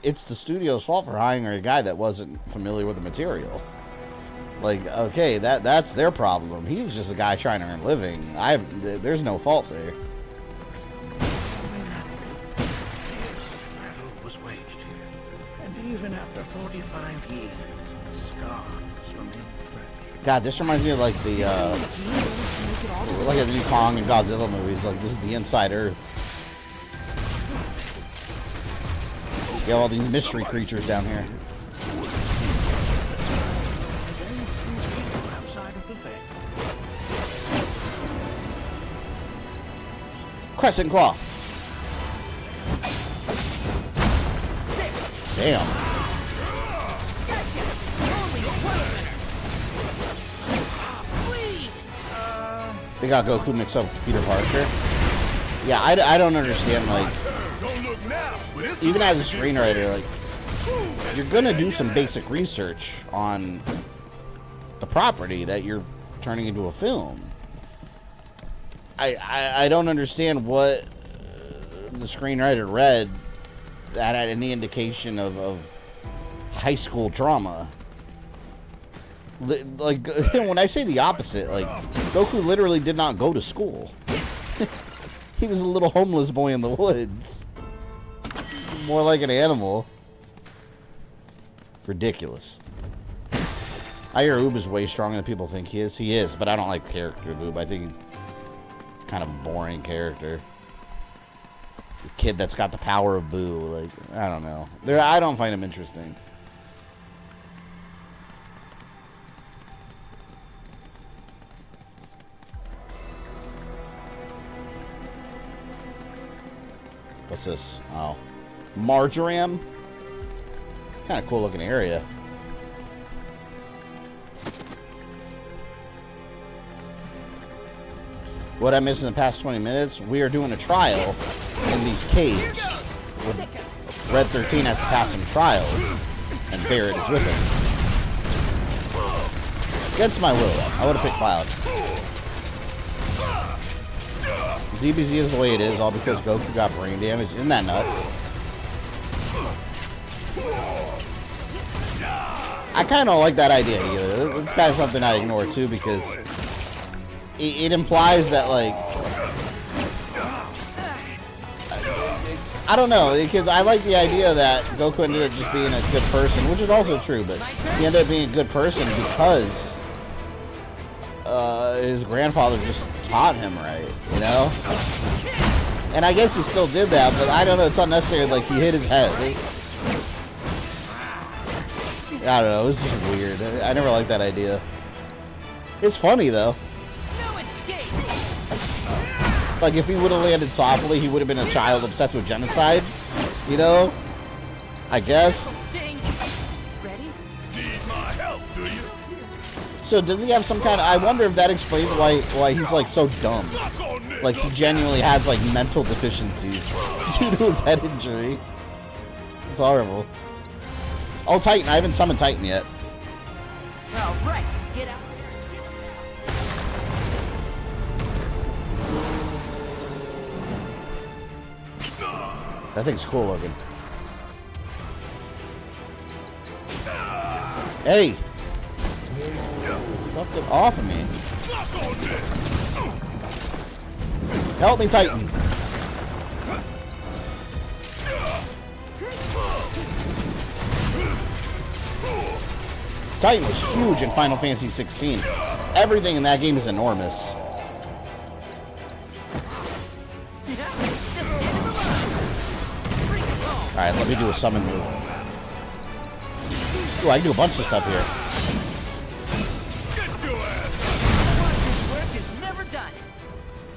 It's the studio's fault for hiring a guy that wasn't familiar with the material. Like, okay, that's their problem. He was just a guy trying to earn a living. There's no fault there. Battle was waged here, and even after 45 years, scars remain fresh. God, this reminds me of like the like the new Kong and Godzilla movies. Like, this is the Inside Earth. You have all these mystery creatures down here. Crescent Claw. Damn. They got Goku mixed up with Peter Parker. Yeah, I don't understand, like, even as a screenwriter, like, you're gonna do some basic research on the property that you're turning into a film. I don't understand what the screenwriter read that had any indication of high school drama. Like, when I say the opposite, like, Goku literally did not go to school. He was a little homeless boy in the woods. More like an animal. Ridiculous. I hear Oob is way stronger than people think he is. He is, but I don't like the character of Oob. I think he's kind of a boring character. The kid that's got the power of Boo. Like, I don't know. I don't find him interesting. What's this? Oh. Marjoram? Kind of cool looking area. What I missed in the past 20 minutes, we are doing a trial in these caves. Red 13 has to pass some trials, and Barrett is with him. Against my will, I would have picked Cloud. DBZ is the way it is, all because Goku got brain damage. Isn't that nuts? I kind of like that idea. It's kind of something I ignore too, because it implies that, like, I don't know, because I like the idea that Goku ended up just being a good person, which is also true, but he ended up being a good person because his grandfather just taught him right, you know? And I guess he still did that, but I don't know, it's unnecessary, like, he hit his head. I don't know, it's just weird. I never liked that idea. It's funny, though. Like, if he would have landed softly, he would have been a child obsessed with genocide, you know? I guess. So does he have some kind of... I wonder if that explains why he's, like, so dumb. Like, he genuinely has, like, mental deficiencies due to his head injury. It's horrible. Oh, Titan. I haven't summoned Titan yet. All right, get out. That thing's cool looking. Hey! Fucked it off of me. Help me, Titan. Titan was huge in Final Fantasy 16. Everything in that game is enormous. Alright, let me do a summon move. Ooh, I can do a bunch of stuff here.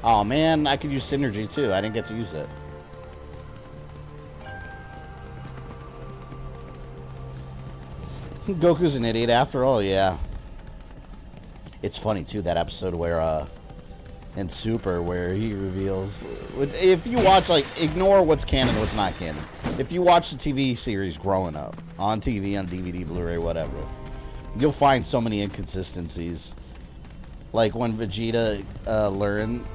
Oh man, I could use synergy too. I didn't get to use it. Goku's an idiot after all, yeah. It's funny too, that episode where in Super where he reveals, if you watch, like, ignore what's canon, what's not canon. If you watch the TV series growing up, on TV, on DVD, Blu-ray, whatever, you'll find so many inconsistencies. Like when Vegeta learned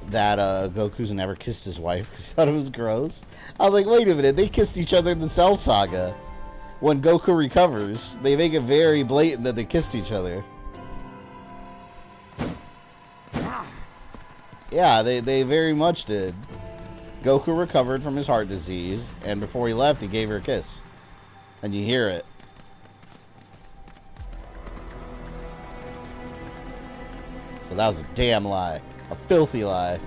that Goku's never kissed his wife because he thought it was gross. I was like, wait a minute, they kissed each other in the Cell Saga. When Goku recovers, they make it very blatant that they kissed each other. Yeah, they very much did. Goku recovered from his heart disease, and before he left, he gave her a kiss. And you hear it. So that was a damn lie. A filthy lie.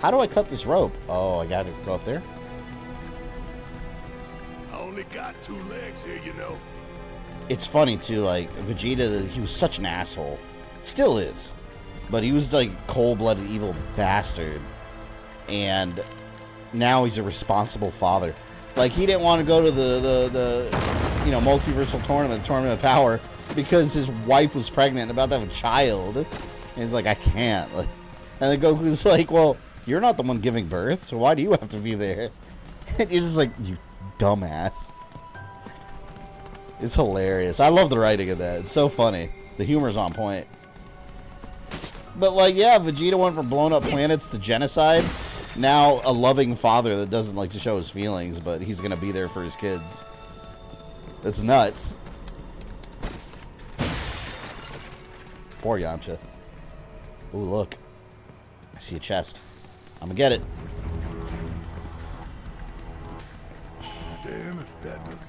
How do I cut this rope? Oh, I gotta go up there? I only got 2 legs here, you know. It's funny, too, like, Vegeta, he was such an asshole. Still is. But he was, like, cold-blooded, evil bastard. and now he's a responsible father. Like, he didn't want to go to the you know, multiversal tournament, Tournament of Power, because his wife was pregnant and about to have a child. And he's like, I can't. Like, and then Goku's like, well, you're not the one giving birth, so why do you have to be there? And you're just like, you dumbass. It's hilarious. I love the writing of that. It's so funny. The humor's on point. But, like, yeah, Vegeta went from blown up planets to genocide. Now a loving father that doesn't like to show his feelings, but he's going to be there for his kids. It's nuts. Poor Yamcha. Ooh, look. I see a chest. I'm going to get it. Damn if that doesn't...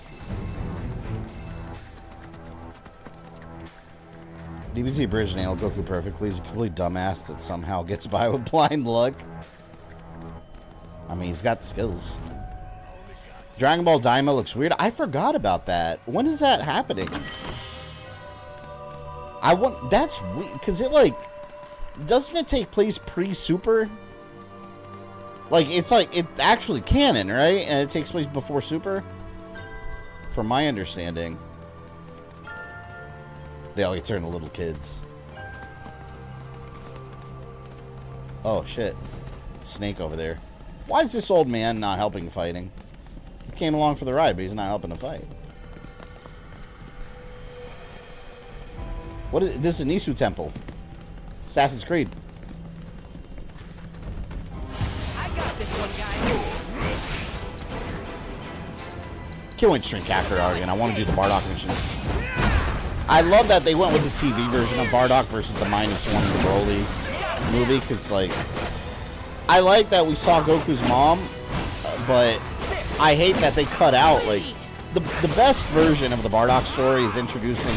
DBZ Bridge nailed Goku perfectly. He's a complete dumbass that somehow gets by with blind luck. I mean, he's got the skills. Dragon Ball Daima looks weird. I forgot about that. When is that happening? I want... That's weird. Because it, like... Doesn't it take place pre-Super? Like, it's actually canon, right? And it takes place before Super? From my understanding. They all get turned to little kids. Oh, shit. Snake over there. Why is this old man not helping fighting? He came along for the ride, but he's not helping to fight. What is this? Is a Nisu Temple. Assassin's Creed. I got this one, guys. Can't wait to stream Kakarot again. I want to do the Bardock mission. I love that they went with the TV version of Bardock versus the -1 Broly movie, because, like, I like that we saw Goku's mom, but I hate that they cut out, like, the best version of the Bardock story is introducing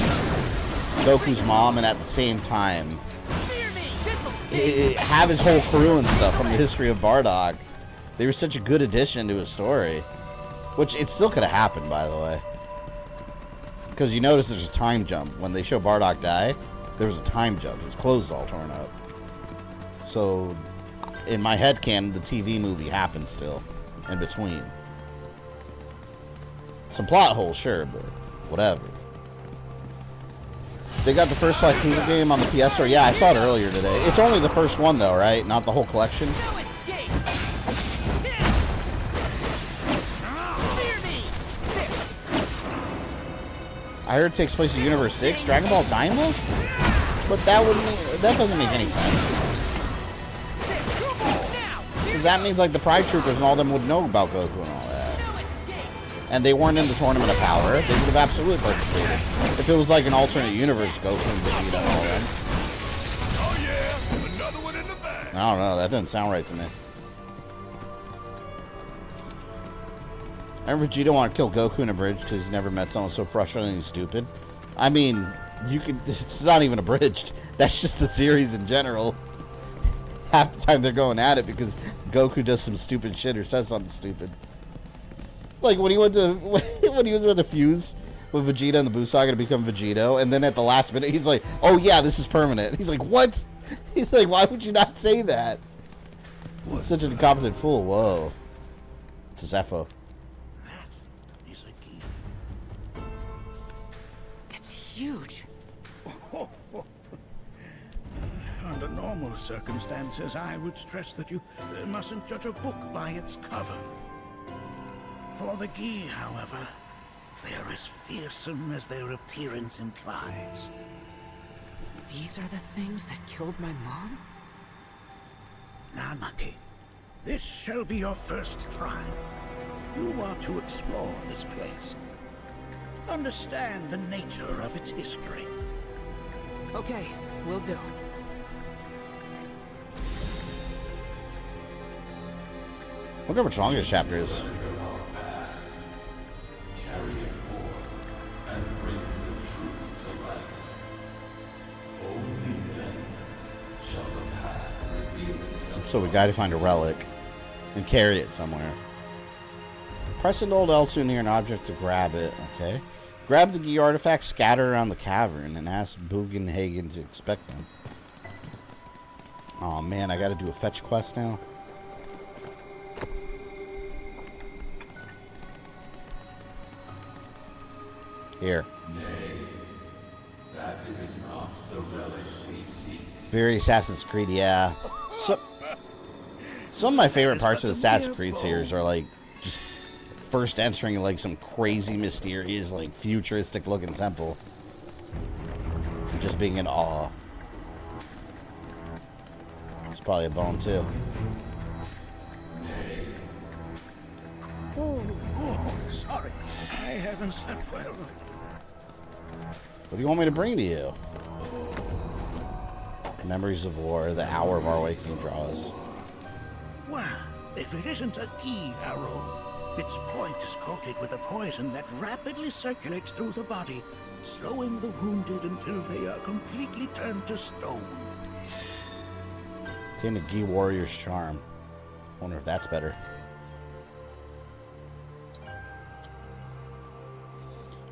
Goku's mom and at the same time have his whole crew and stuff from the history of Bardock. They were such a good addition to his story, which it still could have happened, by the way. Because you notice there's a time jump. When they show Bardock die, there was a time jump. His clothes all torn up. So, in my headcanon, the TV movie happened still. In between. Some plot holes, sure, but whatever. They got the first like game on the PS Store. Yeah, I saw it earlier today. It's only the first one, though, right? Not the whole collection. I heard it takes place in Universe 6, Dragon Ball Daima? But that doesn't make any sense. Because that means like the Pride Troopers and all them would know about Goku and all that. And they weren't in the Tournament of Power. They would have absolutely participated. If it was like an alternate universe Goku and Vegeta and all them. Oh yeah, another one in the bag. I don't know, that doesn't sound right to me. I remember Vegeta wanted to kill Goku in a bridge because he's never met someone so frustratingly stupid. I mean, you could. It's not even abridged. That's just the series in general. Half the time they're going at it because Goku does some stupid shit or says something stupid. Like when he went to when he was with the fuse with Vegeta and the Buu Saga to become Vegito, and then at the last minute he's like, "Oh yeah, this is permanent." He's like, "What?" He's like, "Why would you not say that?" He's such an incompetent fool. Whoa. It's a Zepho. Huge. Under normal circumstances, I would stress that you mustn't judge a book by its cover. For the Gi, however, they are as fearsome as their appearance implies. These are the things that killed my mom? Nanaki, this shall be your first trial. You are to explore this place. Understand the nature of its history. Okay, will do. I wonder which long this chapter is. So we gotta find a relic and carry it somewhere. Press into old L2 near an object to grab it. Okay. Grab the Gi artifact scattered around the cavern and ask Bugenhagen to inspect them. Oh man, I gotta do a fetch quest now. Here. Nay, that is not the relic we seek. Very Assassin's Creed, yeah. So, some of my favorite parts of the Assassin's Creed series are like just first entering like some crazy, mysterious, like futuristic looking temple. And just being in awe. It's probably a bone too. Oh, sorry. I haven't slept well. What do you want me to bring to you? Memories of War, the hour of our awakening draws. Well, if it isn't a key arrow, its point is coated with a poison that rapidly circulates through the body, slowing the wounded until they are completely turned to stone. Taking the Gi Warrior's Charm. Wonder if that's better.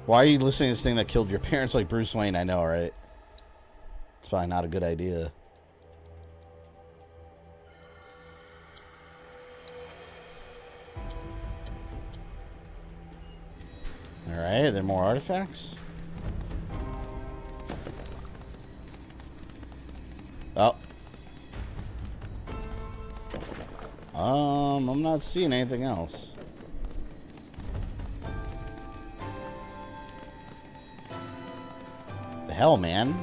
Why are you listening to this thing that killed your parents like Bruce Wayne? I know, right? It's probably not a good idea. Alright, are there more artifacts? Oh. I'm not seeing anything else. The hell, man?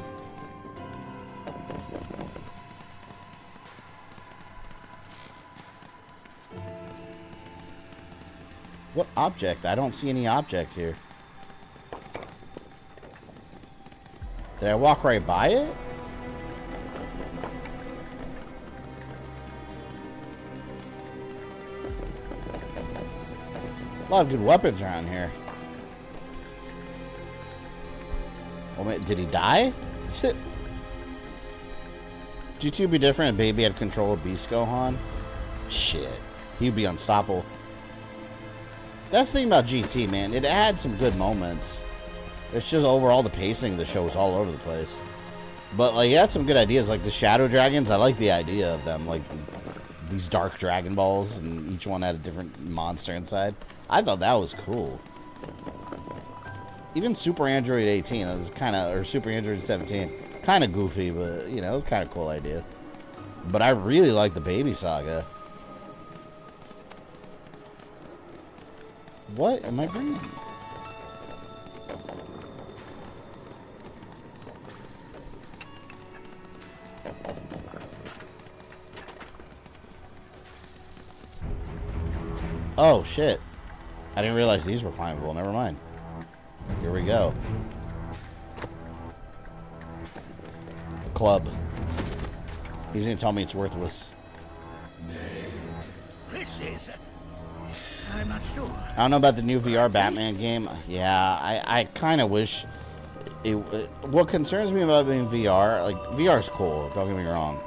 What object? I don't see any object here. Did I walk right by it? A lot of good weapons around here. Oh, wait, did he die? G2 would be different if Baby had control of Beast Gohan. Shit. He'd be unstoppable. That's the thing about GT, man. It had some good moments. It's just overall the pacing of the show was all over the place. But, like, it had some good ideas. Like, the Shadow Dragons, I like the idea of them. Like, these dark Dragon Balls, and each one had a different monster inside. I thought that was cool. Even Super Android 18, that was kind of, or Super Android 17, kind of goofy, but, you know, it was kind of a cool idea. But I really like the Baby Saga. What am I bringing? Oh, shit. I didn't realize these were climbable. Never mind. Here we go. Club. He's gonna tell me it's worthless. This is... I'm not sure. I don't know about the new VR Batman game. Yeah, I kind of wish... what concerns me about being VR... Like, VR is cool, don't get me wrong.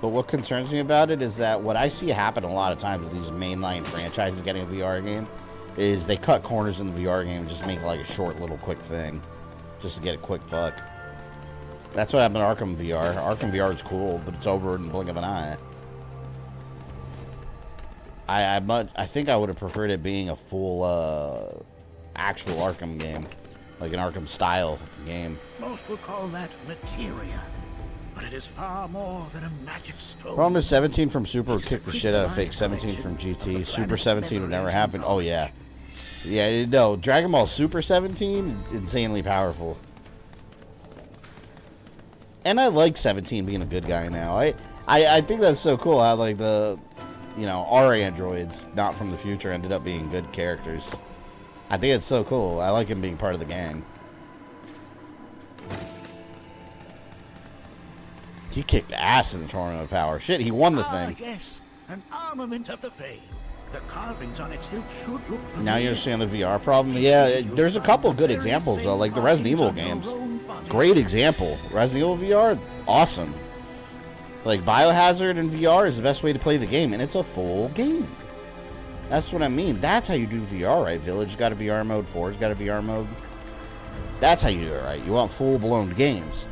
But what concerns me about it is that what I see happen a lot of times with these mainline franchises getting a VR game is they cut corners in the VR game and just make like a short little quick thing just to get a quick buck. That's what happened to Arkham VR. Arkham VR is cool, but it's over in the blink of an eye. I think I would have preferred it being a full actual Arkham game, like an Arkham style game. Most would call that materia, but it is far more than a magic stone. Problem is 17 from Super would kick the shit out of fake 17 from GT. Super 17 would never happen. Oh yeah. Yeah, no, Dragon Ball Super 17, insanely powerful. And I like 17 being a good guy now. I think that's so cool how like the, you know, our androids, not from the future, ended up being good characters. I think it's so cool. I like him being part of the gang. He kicked ass in the Tournament of Power. Shit, he won the thing. Yes, an armament of the Fae. The carvings on its hilt should look familiar. Now you understand the VR problem? Yeah, there's a couple good examples though, like the Resident Evil games. Great example. Resident Evil VR, awesome. Like Biohazard in VR is the best way to play the game, and it's a full game. That's what I mean. That's how you do VR right. Village got a VR mode, Forge got a VR mode. That's how you do it right. You want full-blown games.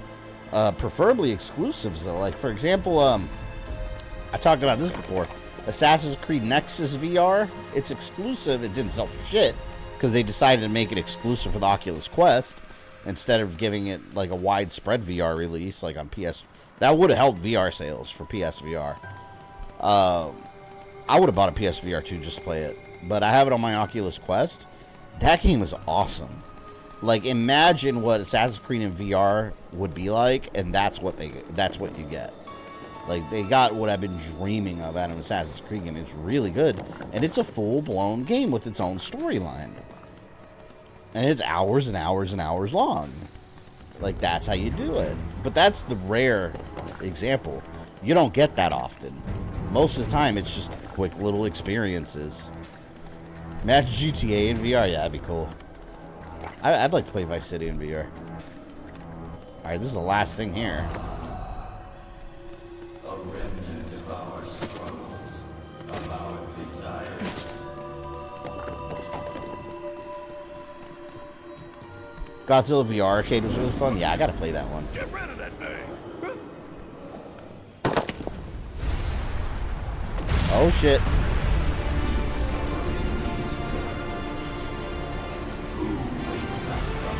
Preferably exclusives though. Like for example, I talked about this before. Assassin's Creed Nexus VR, it's exclusive. It didn't sell shit, because they decided to make it exclusive for the Oculus Quest instead of giving it like a widespread VR release like on PS. That would have helped VR sales for PSVR. I would have bought a PSVR 2 just to play it, but I have it on my Oculus Quest. That game is awesome. Like, imagine what Assassin's Creed in VR would be like, and that's what you get. Like, they got what I've been dreaming of out of an Assassin's Creed game. It's really good, and it's a full-blown game with its own storyline. And it's hours and hours and hours long. Like, that's how you do it. But that's the rare example. You don't get that often. Most of the time, it's just quick little experiences. Imagine GTA in VR? Yeah, that'd be cool. I'd like to play Vice City in VR. Alright, this is the last thing here. A remnant of our struggles, of our desires. Godzilla VR Arcade was really fun. Yeah, I gotta play that one. Get rid of that thing. Oh shit.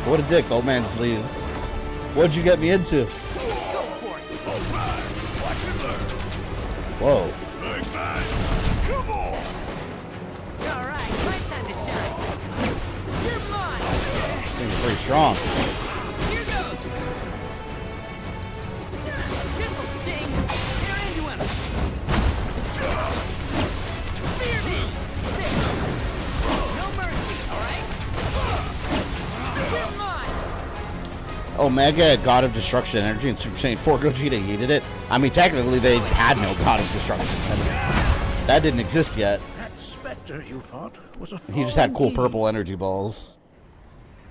What a dick, old man just leaves. What'd you get me into? Whoa. Come on. Alright, my time to shine. You're mine. Things are pretty strong. Here goes. This'll sting. Tear into him. Fear me. No mercy, alright? You're mine. Omega, God of Destruction Energy, and Super Saiyan 4 Gogeta hated it. I mean, technically, they had no God of Destruction Energy. That didn't exist yet. That specter you fought was a He just had cool fallen purple energy balls.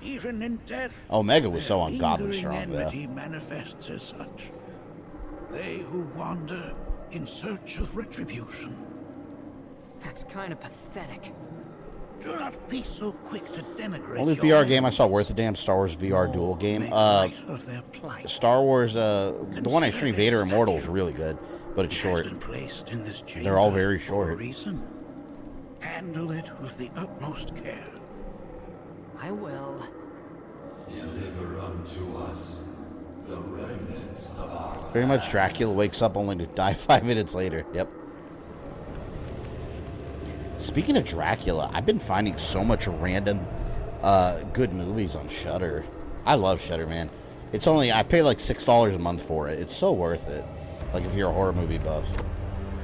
Even in death, Omega was so their ungodly lingering strong, though. enmity manifests as such. They who wander in search of retribution. That's kind of pathetic. Do not be so quick to denigrate Only your VR game I saw worth a damn Star Wars VR dual game. Star Wars, the one I streamed, Vader Immortal, is really good, but it's short. They're all very short. Handle it with the utmost care. I will. Deliver unto us the remnants of our Pretty much Dracula wakes up only to die 5 minutes later. Yep. Speaking of Dracula, I've been finding so much random good movies on Shudder. I love Shudder, man. It's only, I pay like $6 a month for it. It's so worth it. Like if you're a horror movie buff.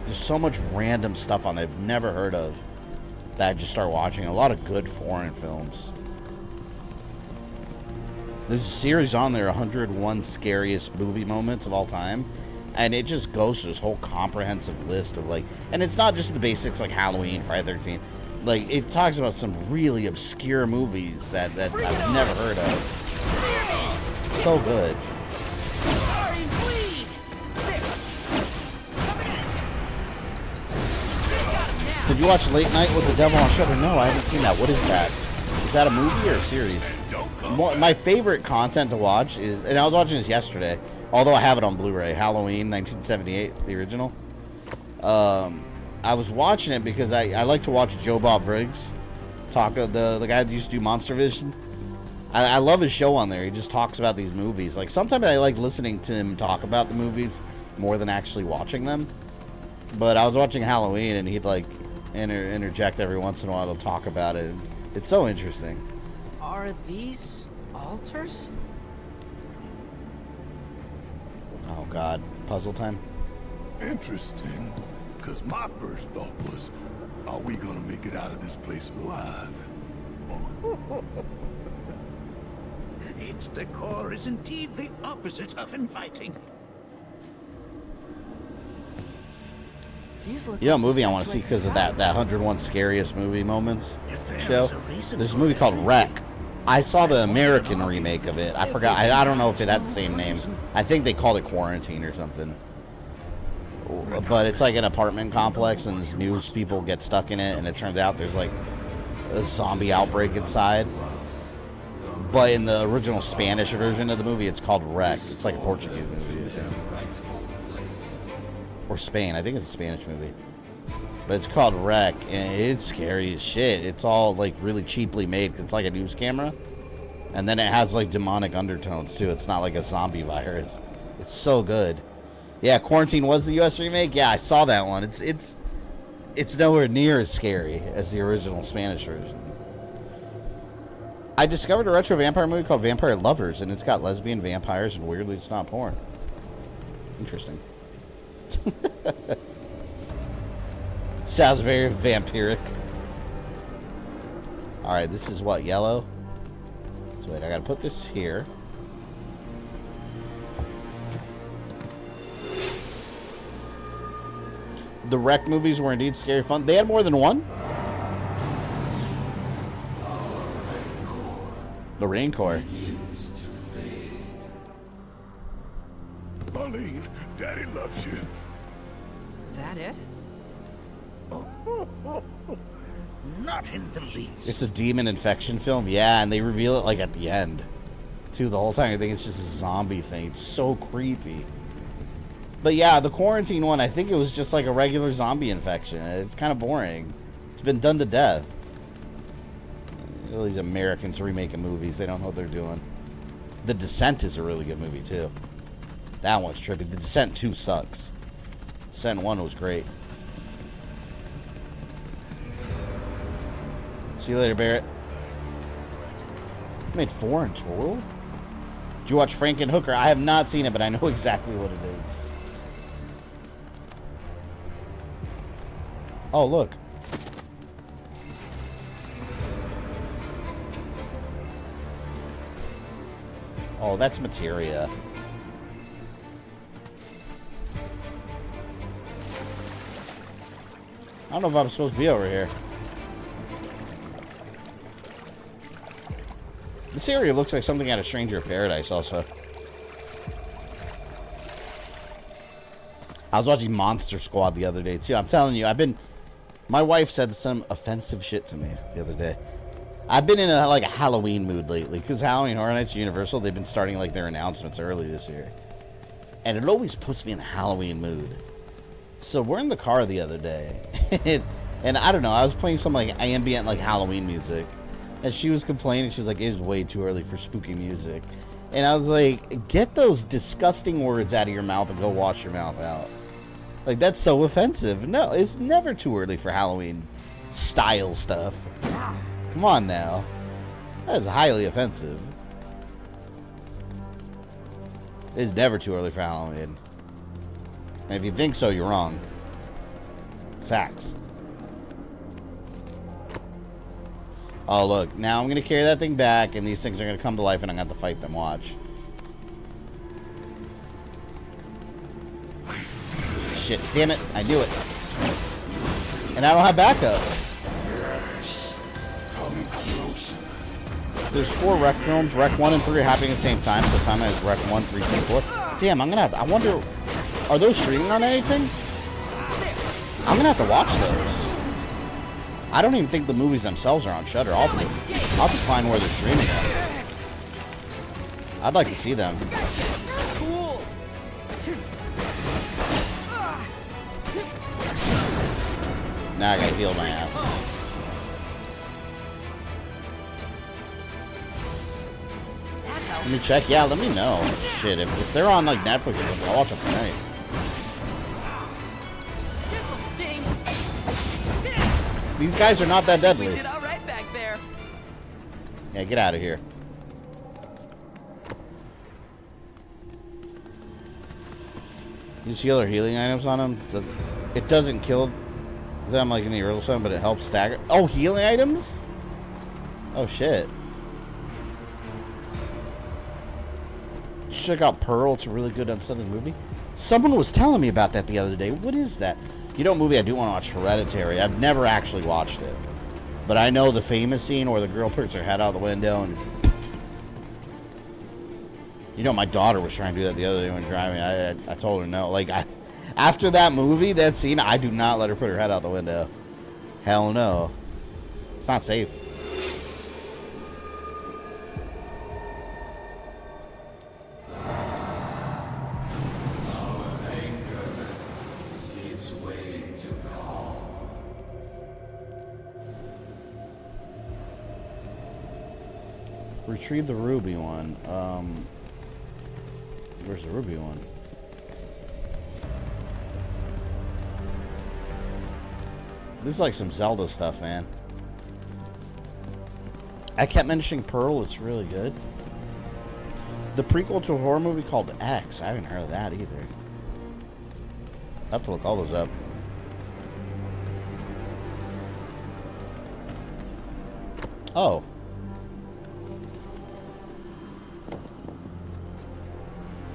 There's so much random stuff on there I've never heard of that I just start watching. A lot of good foreign films. There's a series on there, 101 Scariest Movie Moments of All Time. And it just goes to this whole comprehensive list of like, and it's not just the basics like Halloween, Friday the 13th. Like, it talks about some really obscure movies that I've never heard of. It's so good. Did you watch Late Night with the Devil on Shudder? No, I haven't seen that. What is that? Is that a movie or a series? My favorite content to watch is, and I was watching this yesterday, although I have it on Blu-ray, Halloween 1978, the original. I was watching it because I like to watch Joe Bob Briggs talk, the guy that used to do Monster Vision. I love his show on there. He just talks about these movies. Like, sometimes I like listening to him talk about the movies more than actually watching them. But I was watching Halloween, and he'd, like, interject every once in a while to talk about it. It's so interesting. Are these altars? Oh, God. Puzzle time? Interesting. Because my first thought was, are we going to make it out of this place alive? Its decor is indeed the opposite of inviting. You know, a movie I want to see because of that 101 Scariest Movie Moments show? There's a movie called Wreck. I saw the American remake of it. I forgot. I don't know if it had the same name. I think they called it Quarantine or something. But it's like an apartment complex, and these news people get stuck in it, and it turns out there's like a zombie outbreak inside. But in the original Spanish version of the movie, it's called Wreck. It's like a Portuguese movie, I think. Or Spain. I think it's a Spanish movie. But it's called Wreck, and it's scary as shit. It's all like really cheaply made because it's like a news camera, and then it has like demonic undertones too. It's not like a zombie virus. It's so good. Yeah, Quarantine was the U.S. remake. Yeah, I saw that one. It's nowhere near as scary as the original Spanish version. I discovered a retro vampire movie called Vampire Lovers, and it's got lesbian vampires, and weirdly, it's not porn. Interesting. Sounds very vampiric. Alright, this is what, yellow? So wait, I gotta put this here. The Wreck movies were indeed scary fun. They had more than one? The Rain Corps. Marlene, Daddy loves you. That it? Not in the least. It's a demon infection film, yeah, and they reveal it like at the end. Too, the whole time I think it's just a zombie thing. It's so creepy. But yeah, the Quarantine one, I think it was just like a regular zombie infection. It's kind of boring. It's been done to death. All these Americans remaking movies, they don't know what they're doing. The Descent is a really good movie too. That one's trippy. The Descent 2 sucks. Descent 1 was great. See you later, Barrett. I made 4 in total? Did you watch Frankenhooker? I have not seen it, but I know exactly what it is. Oh, look. Oh, that's materia. I don't know if I'm supposed to be over here. This area looks like something out of Stranger in Paradise also. I was watching Monster Squad the other day too. I'm telling you, my wife said some offensive shit to me the other day. I've been in a Halloween mood lately because Halloween Horror Nights Universal, they've been starting like their announcements early this year. And it always puts me in a Halloween mood. So we're in the car the other day and I don't know, I was playing some like ambient like Halloween music. And she was complaining, she was like, it is way too early for spooky music. And I was like, get those disgusting words out of your mouth and go wash your mouth out. Like, that's so offensive. No, it's never too early for Halloween style stuff. Come on now. That is highly offensive. It is never too early for Halloween. And if you think so, you're wrong. Facts. Oh, look. Now I'm going to carry that thing back, and these things are going to come to life, and I'm going to have to fight them. Watch. Shit. Damn it. I knew it. And I don't have backup. There's 4 Wreck films. Wreck 1 and 3 are happening at the same time. So time has Wreck 1, 3, 2, 4. Damn, I'm going to have to... I wonder... Are those streaming on anything? I'm going to have to watch those. I don't even think the movies themselves are on Shudder. I'll have to find where they're streaming at. I'd like to see them. Cool. Now I gotta heal my ass. Let me check. Yeah, let me know. Shit, if they're on like Netflix, I'll watch them tonight. These guys are not that deadly. We did all right back there. Yeah, get out of here. You see other healing items on them? It doesn't kill them like in the original one, but it helps stagger. Oh, healing items? Oh, shit. Check out Pearl. It's a really good unsettling movie. Someone was telling me about that the other day. What is that? You know, a movie I do want to watch, Hereditary. I've never actually watched it, but I know the famous scene where the girl puts her head out the window, and you know, my daughter was trying to do that the other day when driving. I told her no. Like, after that movie, that scene, I do not let her put her head out the window. Hell no. It's not safe. Retrieve the ruby one. Where's the ruby one? This is like some Zelda stuff, man. I kept mentioning Pearl. It's really good. The prequel to a horror movie called X. I haven't heard of that either. I have to look all those up. Oh.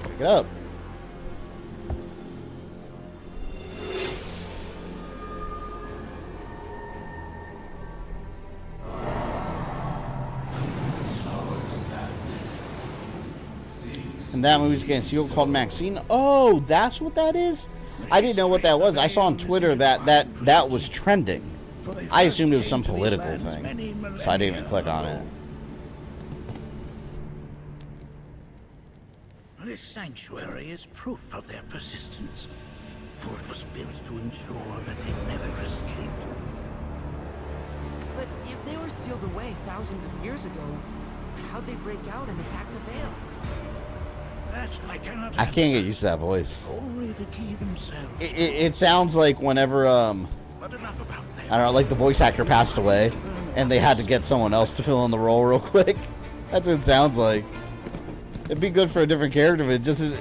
Pick it up. And that movie's getting sequel called Maxine. Oh, that's what that is? I didn't know what that was. I saw on Twitter that was trending. I assumed it was some political thing, so I didn't even click on it. This sanctuary is proof of their persistence, for it was built to ensure that they never escaped. But if they were sealed away thousands of years ago, how'd they break out and attack the Vale? That I cannot I can't get used to that voice. Only the key themselves. It sounds like whenever But enough about them. I don't know, like the voice actor passed away, and they had to get someone else to fill in the role real quick. That's what it sounds like. It'd be good for a different character, but it just is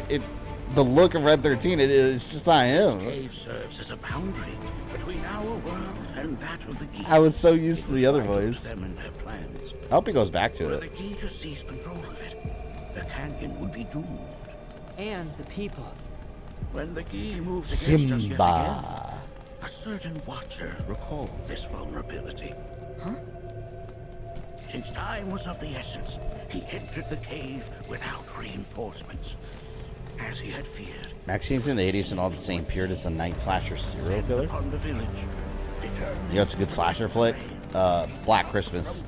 the look of Red 13. It's just not him. This cave serves as a boundary between our world and that of the key. I was so used to the other voice. Them and their plans. I hope he goes back to Were the it. key to seize control of it, the canyon would be doomed. And the people. When the key moves against us yet again, Simba. a certain watcher recalled this vulnerability. Huh? Since time was of the essence, he entered the cave without reinforcements, as he had feared. Maxine's in the 80s and all the same period as the Night Slasher serial killer. On the village, You know, it's a good slasher flick. Black Christmas.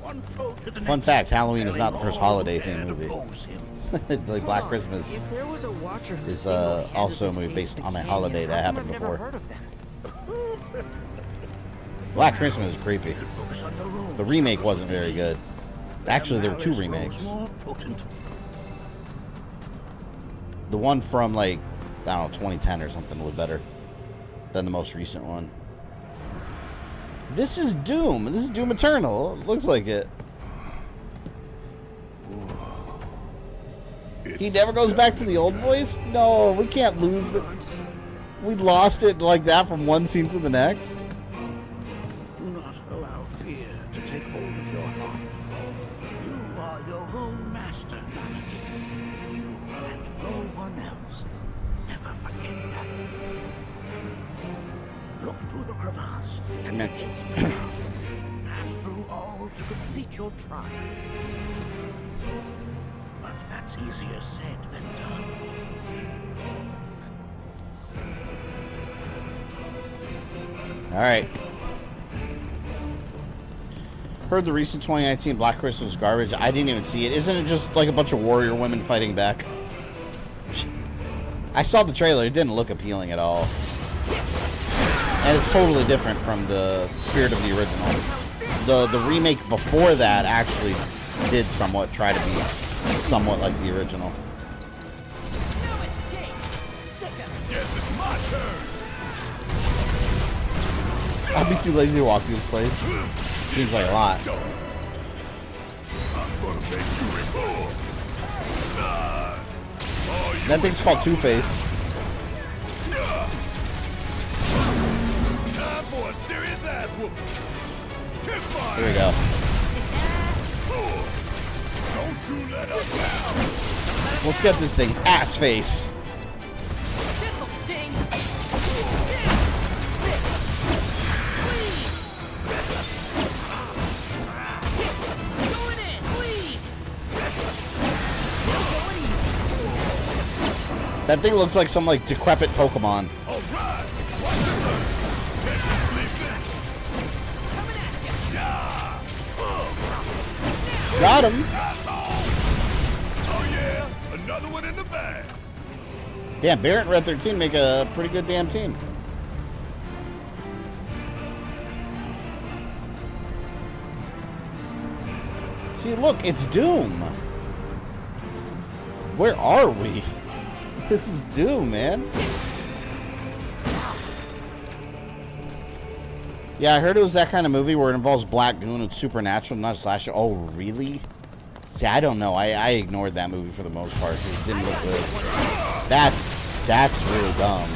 Fun fact: Halloween is not the first holiday-themed movie. Like Black Christmas If there was a watcher who is also a movie based on a holiday that happened I've never before. heard of them. Black Christmas is creepy. The remake wasn't very good. Actually, there were two remakes. The one from like, I don't know, 2010 or something was better than the most recent one. This is Doom. This is Doom Eternal. It looks like it. He never goes back to the old voice? No, we can't lose the... We lost it like that from one scene to the next. Do not allow fear to take hold of your heart. You are your own master, Nattak. You and no one else. Never forget that. Look to the crevasse and the gates beneath. Pass through all to complete your trial. But that's easier said than done. All right. Heard the recent 2019 Black Christmas was garbage. I didn't even see it. Isn't it just like a bunch of warrior women fighting back? I saw the trailer. It didn't look appealing at all. And it's totally different from the spirit of the original. The remake before that actually did somewhat try to be somewhat like the original. I'll be too lazy to walk through this place. Seems like a lot. That thing's called Two-Face. Time for a serious ass whooping. Here we go. Don't you let us down. Let's get this thing. Ass face. That thing looks like some like decrepit Pokemon. Got him. Oh yeah, another one in the bag. Damn, Barrett and Red 13 make a pretty good damn team. See, look, it's Doom. Where are we? This is Doom, man. Yeah, I heard it was that kind of movie where it involves black goon and supernatural, not a slasher. Oh, really? See, I don't know. I ignored that movie for the most part because it didn't look good. That's really dumb.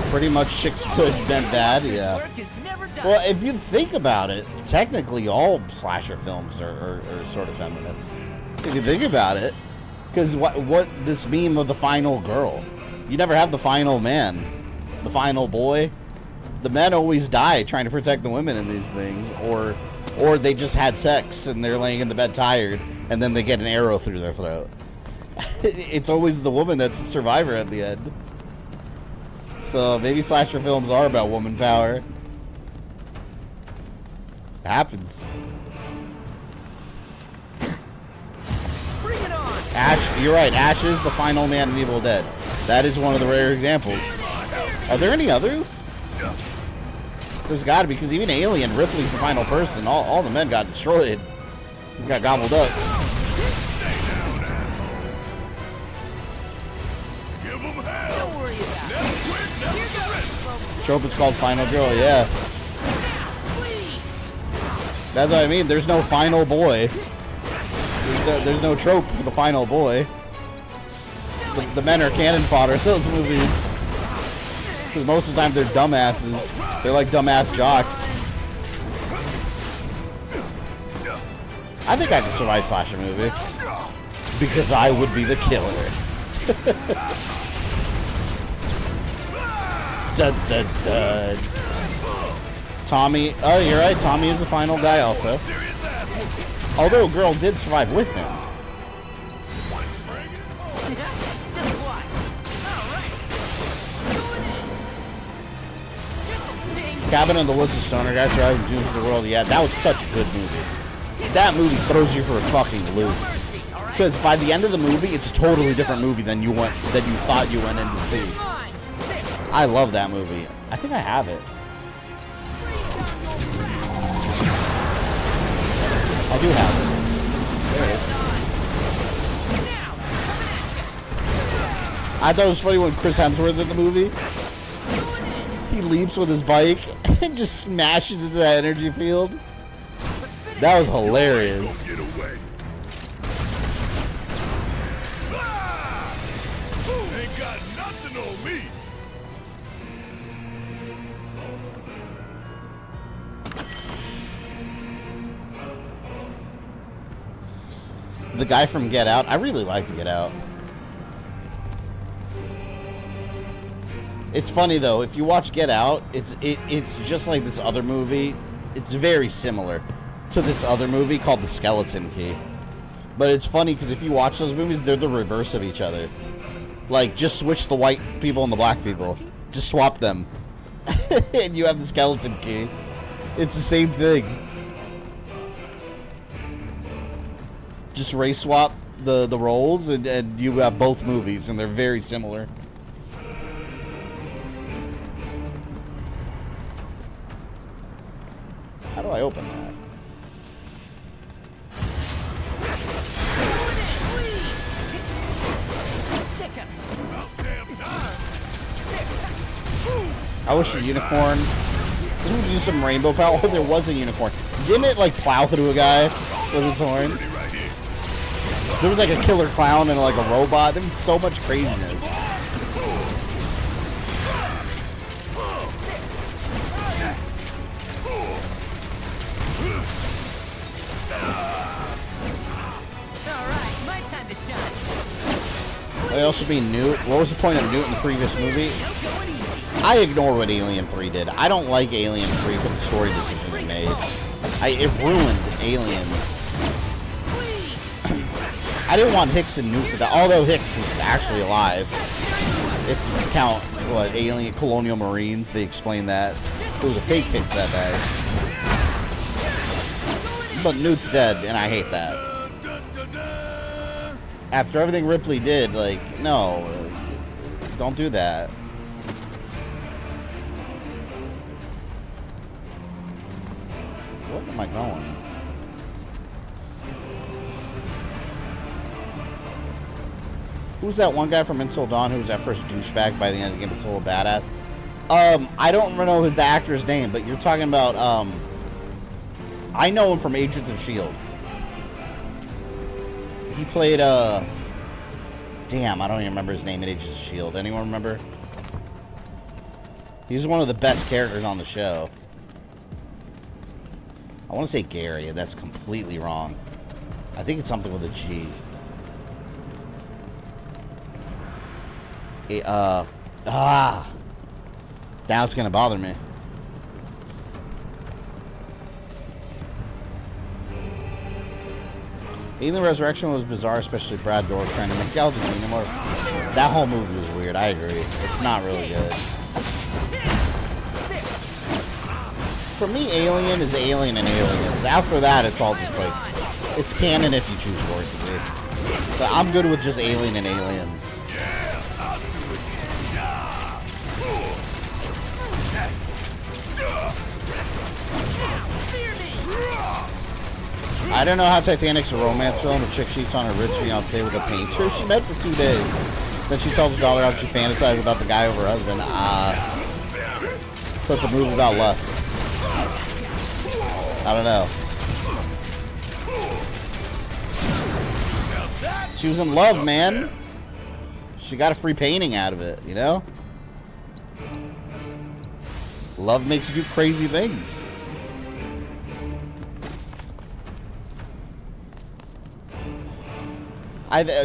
Pretty much chicks good, men bad, yeah. Well, if you think about it, technically all slasher films are sort of feminist. If you think about it. Because what this meme of the final girl, you never have the final man, the final boy. The men always die trying to protect the women in these things, or they just had sex and they're laying in the bed tired, and then they get an arrow through their throat. It's always the woman that's the survivor at the end. So maybe slasher films are about woman power. It happens. Bring it on. Ash, you're right. Ash is the final man in Evil Dead. That is one of the rare examples. Are there any others? There's got to be, because even Alien, Ripley's the final person. All the men got destroyed. Got gobbled up. Don't worry about it. Trope is called Final Girl, yeah. That's what I mean. There's no final boy. There's no trope for the final boy. The men are cannon fodder in those movies. Because most of the time they're dumbasses. They're like dumbass jocks. I think I could survive a slasher movie. Because I would be the killer. Dun, dun, dun. Tommy, oh, you're right. Tommy is the final guy also. Although a girl did survive with him. Cabin in the Woods of Stoner Guy surviving Dooms of the World. Yeah, that was such a good movie. That movie throws you for a fucking loop. Because by the end of the movie, it's a totally different movie than you thought you went in to see. I love that movie. I think I have it. I do have it. There it is. I thought it was funny when Chris Hemsworth in the movie, he leaps with his bike and just smashes into that energy field. That was hilarious. Ain't got nothing on me. The guy from Get Out, I really liked Get Out. It's funny though, if you watch Get Out, it's just like this other movie. It's very similar to this other movie called The Skeleton Key. But it's funny because if you watch those movies, they're the reverse of each other. Like, just switch the white people and the black people. Just swap them. And you have The Skeleton Key. It's the same thing. Just race swap the roles and you have both movies and they're very similar. How do I open that? I wish the unicorn. Didn't we use some rainbow power? Oh, there was a unicorn. Didn't it like plow through a guy with its horn? There was like a killer clown and like a robot. There was so much craziness. I also mean Newt. What was the point of Newt in the previous movie? I ignore what Alien 3 did. I don't like Alien 3 for the story decision it made. It ruined Aliens. I didn't want Hicks and Newt to die, although Hicks is actually alive. If you count, what, alien colonial marines, they explain that. It was a fake pitch that day. But Newt's dead, and I hate that. After everything Ripley did, like, no. Don't do that. Where am I going? Who's that one guy from Until Dawn who was that first douchebag by the end of the game but total badass? I don't know the actor's name, but you're talking about, I know him from Agents of S.H.I.E.L.D. He played, damn, I don't even remember his name in Agents of S.H.I.E.L.D. Anyone remember? He's one of the best characters on the show. I want to say Gary, and that's completely wrong. I think it's something with a G. Now it's gonna bother me. Alien Resurrection was bizarre, especially Brad Dourif trying to make Galdagine more. That whole movie was weird. I agree. It's not really good. For me, Alien is Alien and Aliens. After that, it's all just like, it's canon if you choose for it to be. But I'm good with just Alien and Aliens. I don't know how Titanic's a romance film. A chick cheats on her rich fiancé with a painter she met for 2 days. Then she tells her daughter how she fantasized about the guy over her husband. So it's a movie about lust. I don't know. She was in love, man. She got a free painting out of it, you know? Love makes you do crazy things.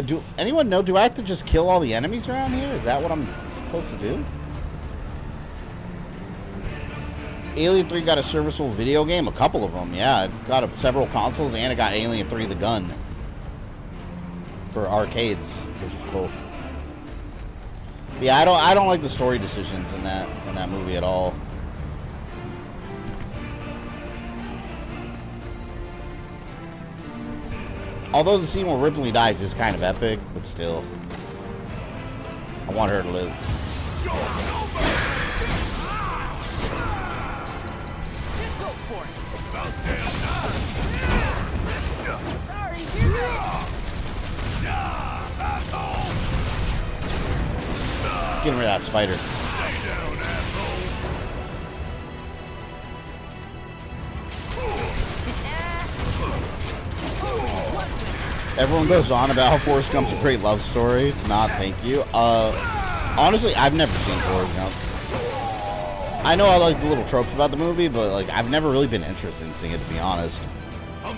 Do anyone know? Do I have to just kill all the enemies around here? Is that what I'm supposed to do? Alien 3 got a serviceable video game. A couple of them, yeah. It got several consoles, and it got Alien 3: The Gun for arcades, which is cool. Yeah, I don't like the story decisions in that movie at all. Although the scene where Ripley dies is kind of epic, but still, I want her to live. Getting rid of that spider. Everyone goes on about how Forrest Gump's a great love story. It's not, thank you. Honestly, I've never seen Forrest Gump. I know I like the little tropes about the movie, but like I've never really been interested in seeing it, to be honest. I've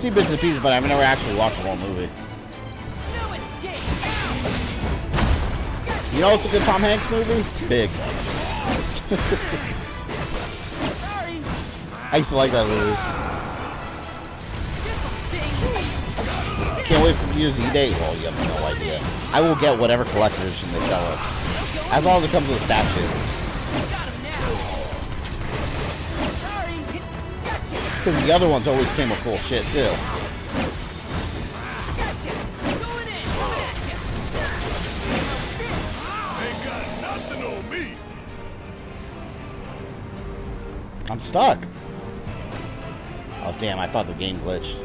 seen bits and pieces, but I've never actually watched the whole movie. You know what's a good Tom Hanks movie? Big. I used to like that movie. Can't wait for New Year's Eve Day. Well, you have no idea. I will get whatever collector's edition they sell us, as long as it comes with a statue. Because the other ones always came with cool shit too. I'm stuck. Oh damn, I thought the game glitched.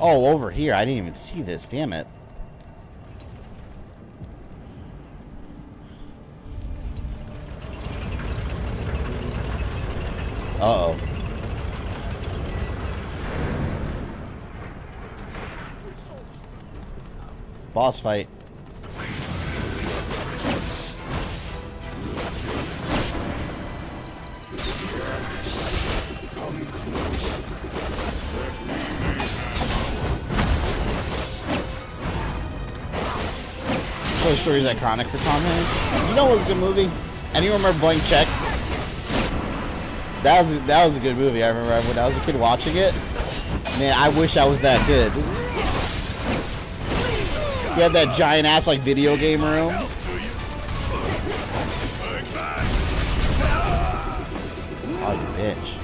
Oh, over here. I didn't even see this. Damn it. Uh-oh. Boss fight. Toy Story is iconic for Tom Hanks. You know what was a good movie? Anyone remember Blank Check? That was a good movie. I remember when I was a kid watching it. Man, I wish I was that kid. You had that giant ass like video game room. Oh, you bitch.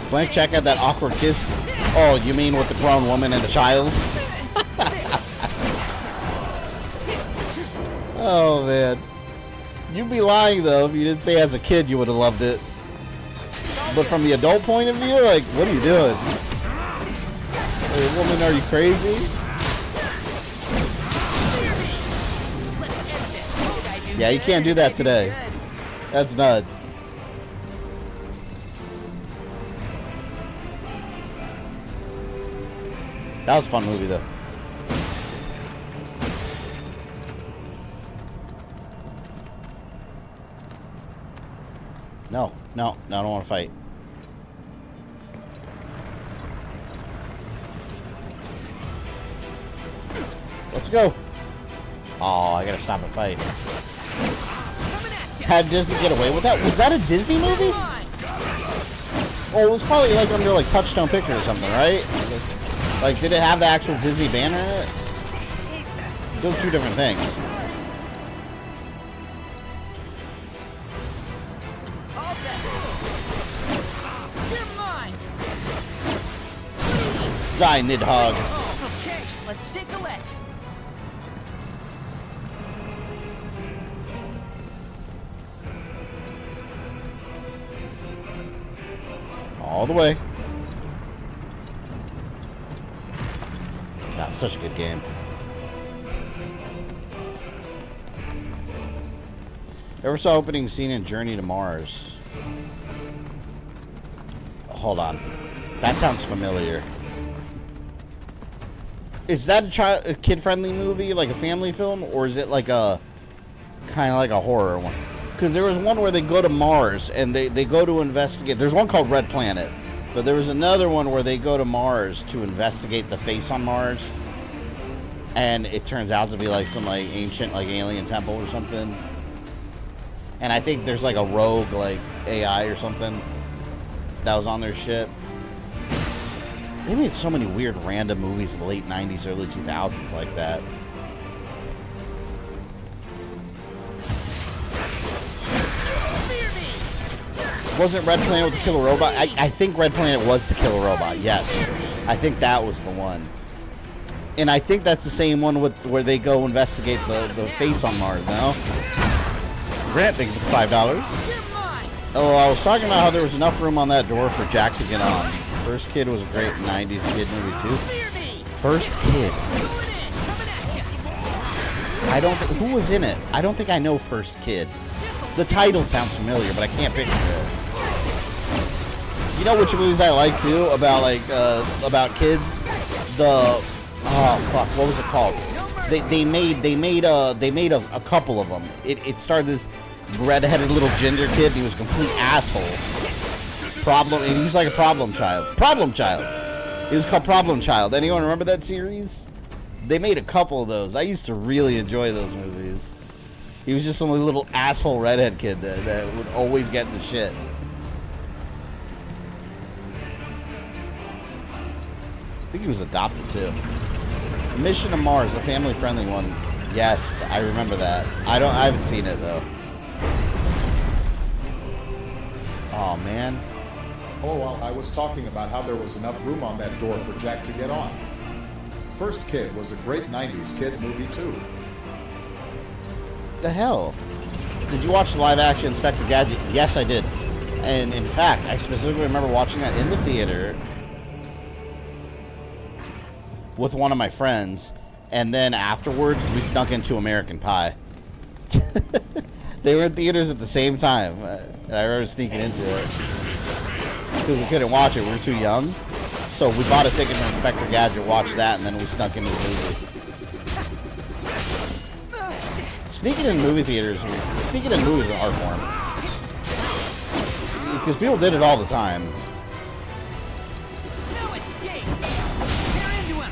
Blank check out that awkward kiss. Oh, you mean with the grown woman and a child? Oh, man. You'd be lying, though, if you didn't say as a kid you would have loved it. But from the adult point of view, like, what are you doing? Hey, woman, are you crazy? Yeah, you can't do that today. That's nuts. That was a fun movie, though. No, I don't want to fight. Let's go. Oh, I gotta stop and fight. Had Disney get away with that? Was that a Disney movie? Oh, it was probably like under like Touchstone Pictures or something, right? Like, did it have the actual Disney banner in it? Those are two different things. Die, Nidhogg. Okay, let's take a look. All the way. That's such a good game. Ever saw opening scene in Journey to Mars? Hold on. That sounds familiar. Is that a kid-friendly movie, like a family film, or is it like a kind of like a horror one? Because there was one where they go to Mars and they go to investigate. There's one called Red Planet, but there was another one where they go to Mars to investigate the face on Mars, and it turns out to be like some like ancient like alien temple or something. And I think there's like a rogue like AI or something that was on their ship. They made so many weird random movies in the late 90s, early 2000s like that. Wasn't Red Planet with the Killer Robot? I think Red Planet was the Killer Robot, yes. I think that was the one. And I think that's the same one with where they go investigate the face on Mars, no? Grant, thank you for $5. Oh, I was talking about how there was enough room on that door for Jack to get on. First Kid was a great 90s kid movie, too. First Kid. I don't think... Who was in it? I don't think I know First Kid. The title sounds familiar, but I can't picture it. You know which movies I like, too? About, like, about kids? Oh, fuck. What was it called? They made a couple of them. It started this red-headed little ginger kid, and he was a complete asshole. And he was like a problem child. Problem Child. It was called Problem Child. Anyone remember that series? They made a couple of those. I used to really enjoy those movies. He was just some little asshole redhead kid that would always get in the shit. I think he was adopted too. Mission to Mars, a family-friendly one. Yes, I remember that. I haven't seen it though. Oh man. Oh, well, I was talking about how there was enough room on that door for Jack to get on. First Kid was a great 90s kid movie, too. The hell? Did you watch the live-action Inspector Gadget? Yes, I did. And in fact, I specifically remember watching that in the theater with one of my friends, and then afterwards, we snuck into American Pie. They were in theaters at the same time, and I remember sneaking into it. Because we couldn't watch it, we were too young. So we bought a ticket for Inspector Gadget, watched that, and then we snuck into the movie. Sneaking in movie theaters, sneaking in movies is an art form. because people did it all the time. No escape! Tear into him!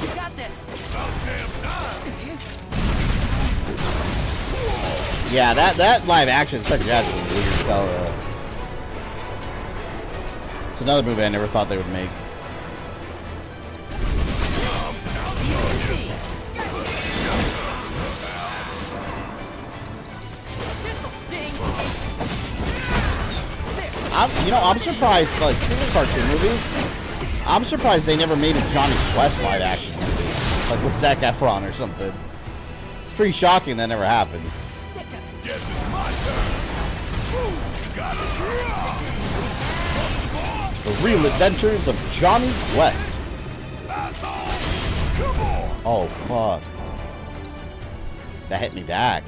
You got this! Yeah, that live action Spectre Jazz is weird as hell. It's another movie I never thought they would make. I'm surprised, like, cartoon movies, I'm surprised they never made a Johnny Quest live action movie. Like with Zac Efron or something. It's pretty shocking that never happened. The Real Adventures of Johnny Quest. Oh, fuck. That hit me back.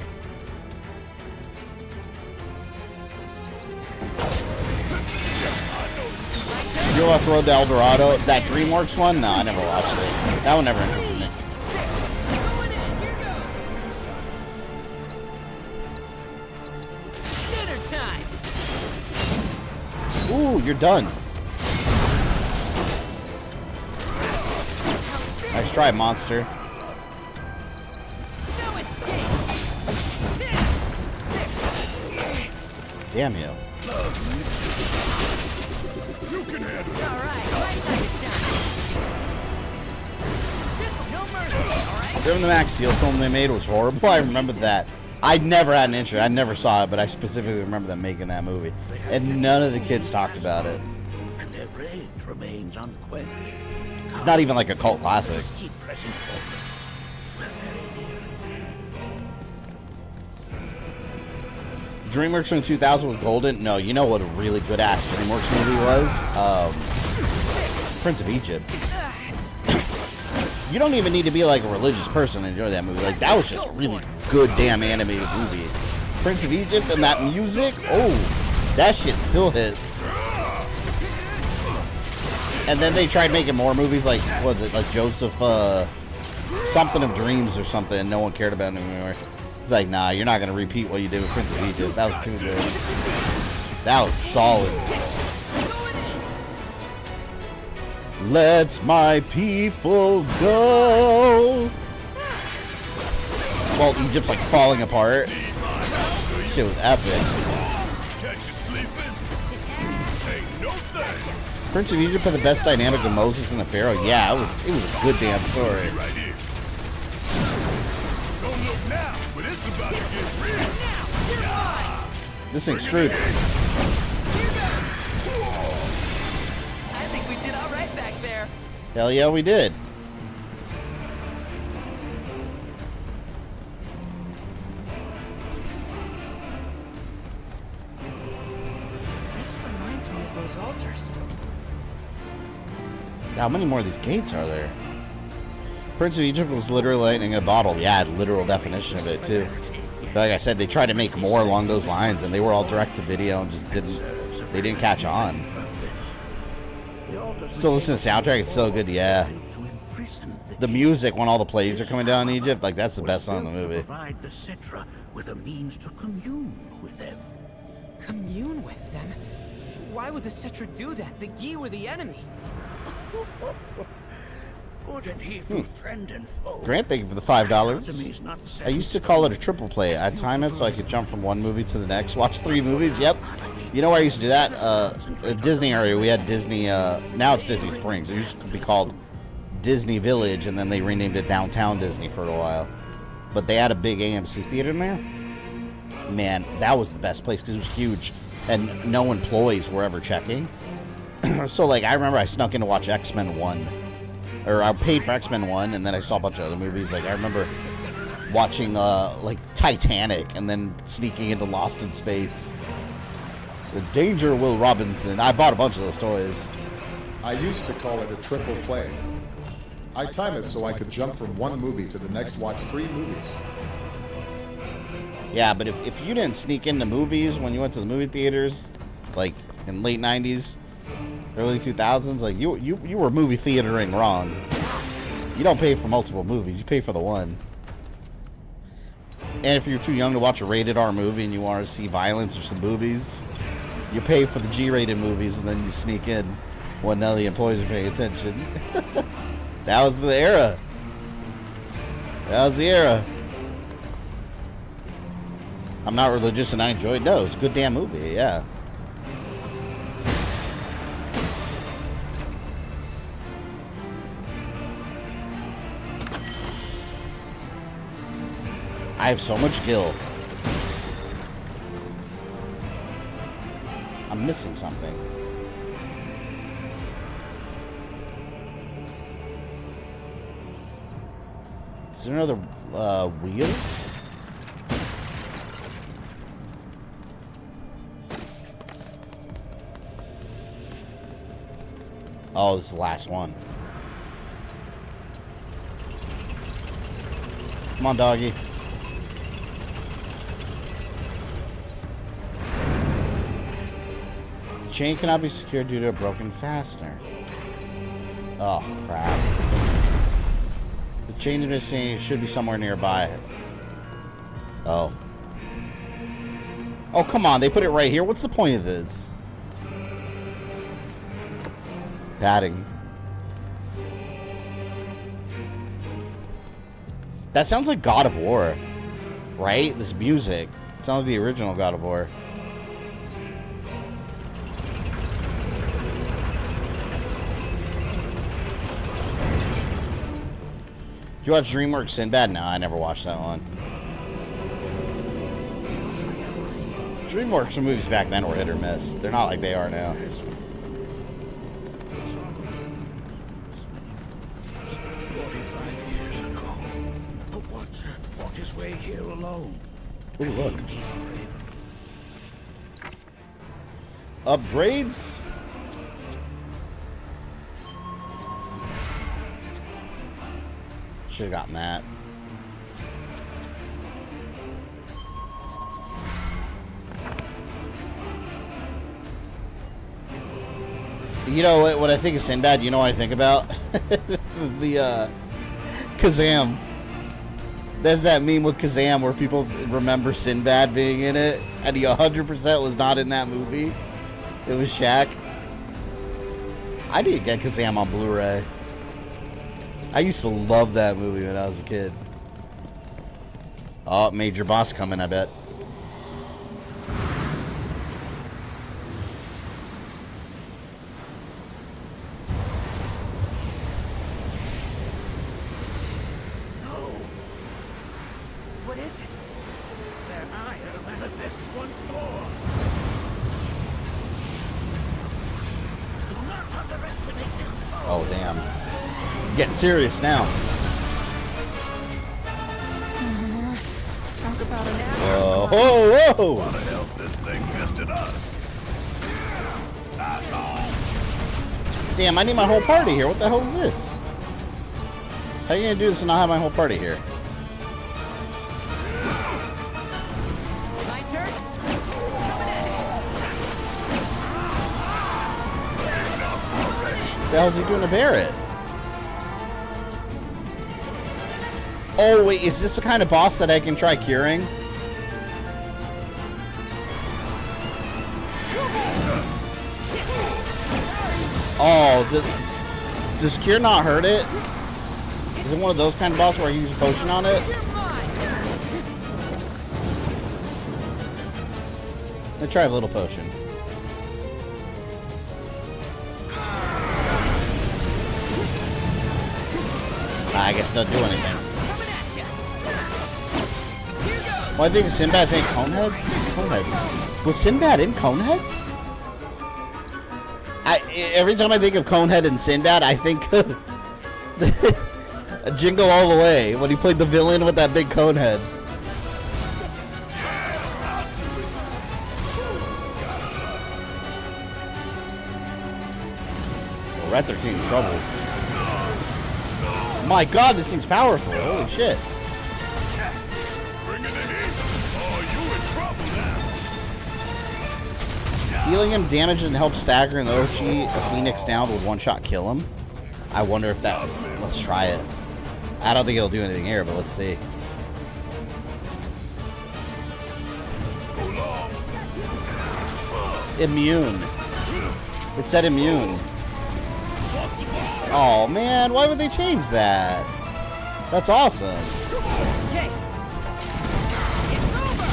You watch Road to El Dorado? That DreamWorks one? No, I never watched it. That one never interested me. Dinner time. Ooh, you're done. Nice try, monster. No escape. Damn you. You can handle it. All right, right side is shot. No mercy, all right? Grim the Max Steel film they made was horrible. I remember that. I never had an interest. I never saw it, but I specifically remember them making that movie. And none of the kids talked about it. And their rage remains unquenched. It's not even like a cult classic. Keep pressing forward. We're very nearly there. DreamWorks from 2000 was golden. No, you know what a really good ass DreamWorks movie was? Prince of Egypt. You don't even need to be like a religious person to enjoy that movie. Like, that was just a really good damn animated movie. Prince of Egypt and that music, oh, that shit still hits. And then they tried making more movies like, what was it, like Joseph, something of Dreams or something, and no one cared about it anymore. It's like, nah, you're not going to repeat what you did with Prince of Egypt. That was too good. That was solid. Let my people go. Well, Egypt's like falling apart. Shit was epic. Prince of Egypt had the best dynamic with Moses and the Pharaoh. Yeah, it was a good damn story. This thing's screwed. I think we did all right back there. Hell yeah, we did. This reminds me of those altars. How many more of these gates are there? Prince of Egypt was literally lightning in a bottle. Yeah, literal definition of it too. But like I said, they tried to make more along those lines, and they were all direct to video and just didn't catch on. Still listen to the soundtrack, it's so good, yeah. The music when all the plays are coming down in Egypt, like that's the best song in the movie. Provide the Cetra with a means to commune with them. Commune with them? Why would the Cetra do that? The Gi were the enemy. Good and evil, friend and foe. Grant, thank you for the $5. I used to call it a triple play. I time it so I could jump from one movie to the next. Watch 3 movies, yep. You know where I used to do that? In Disney area, we had Disney, now it's Disney Springs. It used to be called Disney Village, and then they renamed it Downtown Disney for a while. But they had a big AMC theater in there. Man, that was the best place because it was huge, and no employees were ever checking. So, like, I remember I snuck in to watch X-Men 1. Or I paid for X-Men 1, and then I saw a bunch of other movies. Like, I remember watching, like, Titanic, and then sneaking into Lost in Space. The Danger Will Robinson. I bought a bunch of those toys. I used to call it a triple play. I time it so I could jump from one movie to the next, watch 3 movies. Yeah, but if you didn't sneak into movies when you went to the movie theaters, like, in late 90s, early 2000s, like, you were movie theatering wrong. You don't pay for multiple movies, you pay for the one. And if you're too young to watch a rated R movie and you want to see violence or some boobies, you pay for the G-rated movies and then you sneak in when none of the employees are paying attention. That was the era. That was the era. I'm not religious and I enjoyed it. No, it's a good damn movie, yeah. I have so much gil. I'm missing something. Is there another wheel? Oh, this is the last one. Come on, doggy. The chain cannot be secured due to a broken fastener. Oh, crap. The chain is missing. Should be somewhere nearby. Oh. Oh, come on. They put it right here. What's the point of this? Padding. That sounds like God of War, right? This music. It sounds like the original God of War. Did you watch DreamWorks Sinbad? No, I never watched that one. DreamWorks movies back then were hit or miss. They're not like they are now. 45 years ago, the Watcher fought his way here alone. Ooh, look. Upgrades? Should have gotten that. You know what I think of Sinbad? You know what I think about? The Kazam. There's that meme with Kazam where people remember Sinbad being in it, and he 100% was not in that movie. It was Shaq. I didn't get Kazam on Blu-ray. I used to love that movie when I was a kid. Oh, major boss coming, I bet. What is it? Their ire manifests once more. Do not underestimate this foe. Oh, damn. Getting serious now. Talk about an Whoa, whoa, whoa! Why the hell this thing tested us? Damn, I need my whole party here. What the hell is this? How are you gonna do this and not have my whole party here? My turn. What the hell is he doing to Barrett? Oh, wait, is this the kind of boss that I can try curing? Oh, does cure not hurt it? Is it one of those kind of bosses where I use a potion on it? Let's try a little potion. I guess it doesn't do anything. Well, I think Sinbad's in Coneheads? Coneheads. Was Sinbad in Coneheads? Every time I think of Conehead and Sinbad, I think of Jingle All the Way, when he played the villain with that big cone head. Well, Red 13 in trouble. My god, this thing's powerful. Holy shit. Healing him damage and help stagger and Ochi a Phoenix down with one-shot kill him. I wonder if that... Let's try it. I don't think it'll do anything here, but let's see. immune. It said immune. Oh man, why would they change that? That's awesome. Okay. It's over.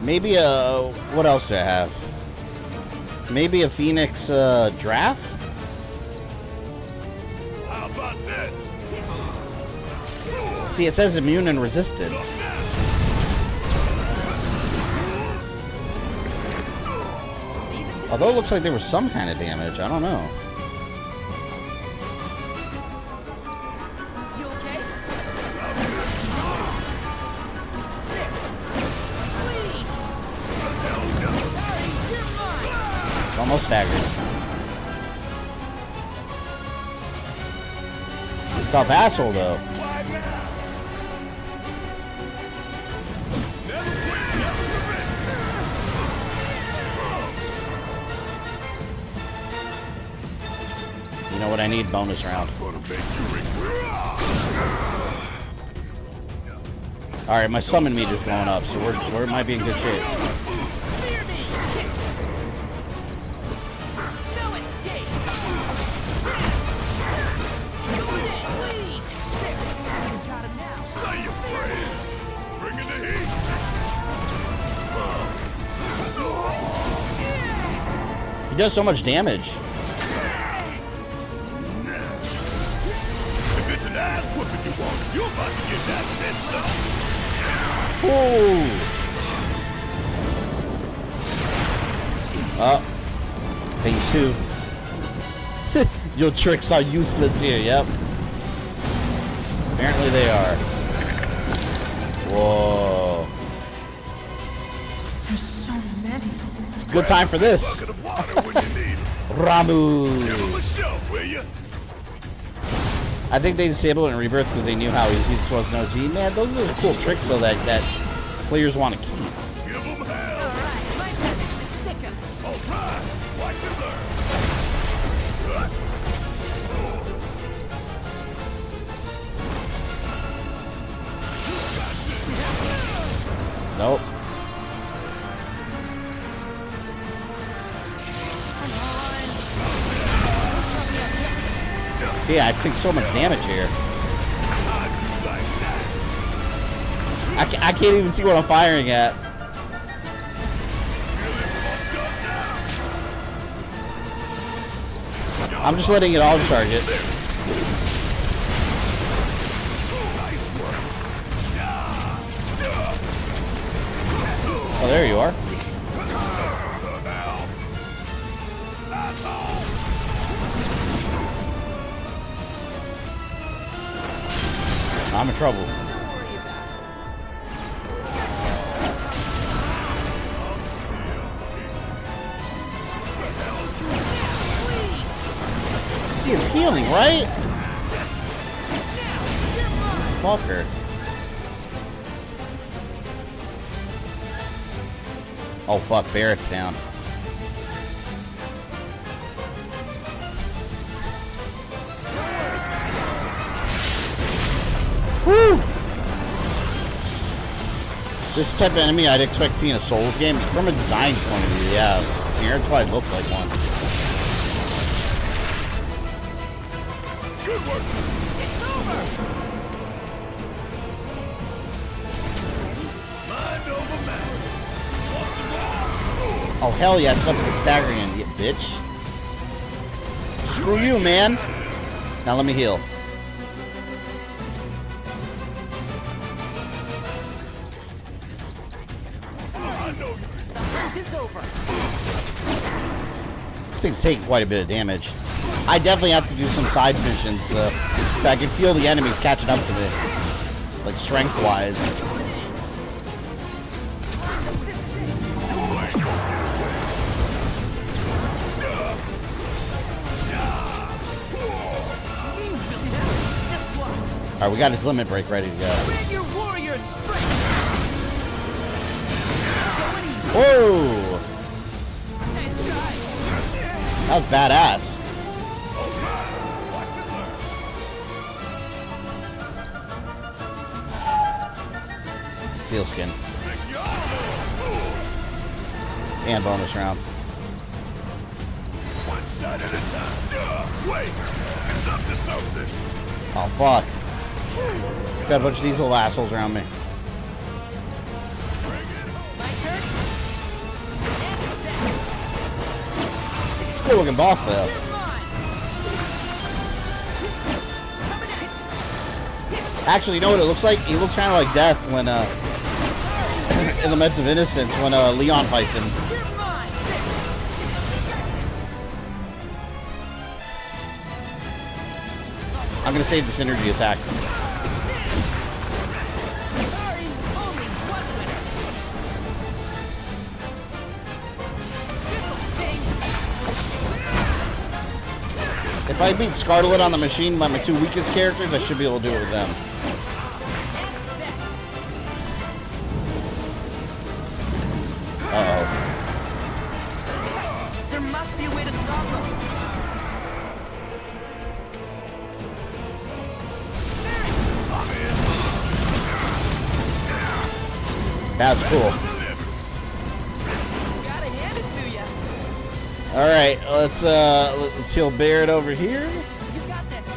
Maybe a... What else do I have? Maybe a Phoenix draft? How about this? See, it says immune and resisted. Although it looks like there was some kind of damage. I don't know. Almost staggered. Tough asshole though. You know what I need? Bonus round. Alright, my summon meter's going up, so we might be in good shape. He does so much damage. If it's an ass whooping you want, you're about to get that bitch up. Oh. Phase 2. Your tricks are useless here, yep. Apparently they are. Whoa. There's so many. It's a good time for this. Ramu. I think they disabled it in Rebirth because they knew how easy this was in OG. Man, those are cool tricks though that players want to keep. Nope. Yeah, I take so much damage here. I can't even see what I'm firing at. I'm just letting it all charge it. Oh, there you are. I'm in trouble. See, it's healing, right? Fucker. Oh fuck, Barrett's down. Woo! This type of enemy I'd expect to see in a Souls game. From a design point of view, yeah. Here, that's why it looked like one. Good work. It's over. Mind over matter. Oh hell yeah, it's about to put staggering in, you bitch. Screw you, man. Now let me heal. This thing's taking quite a bit of damage. I definitely have to do some side missions. I can feel the enemies catching up to me, like strength-wise. All right, we got his limit break ready to go. Whoa! That was badass. Sealskin. And bonus round. One shot at a time. Wait, it's up to something. Oh, fuck. Got a bunch of these little assholes around me. It's a cool looking boss, though. Actually, you know what it looks like? He looks kind of like Death when, in Lament of Innocence, when, Leon fights him. I'm gonna save this energy attack. If I beat Scarlet on the machine by my two weakest characters, I should be able to do it with them. Uh-oh. There must be a way to stop them. That's cool. Gotta hand it to ya. All right, let's heal Barrett over here. You got this.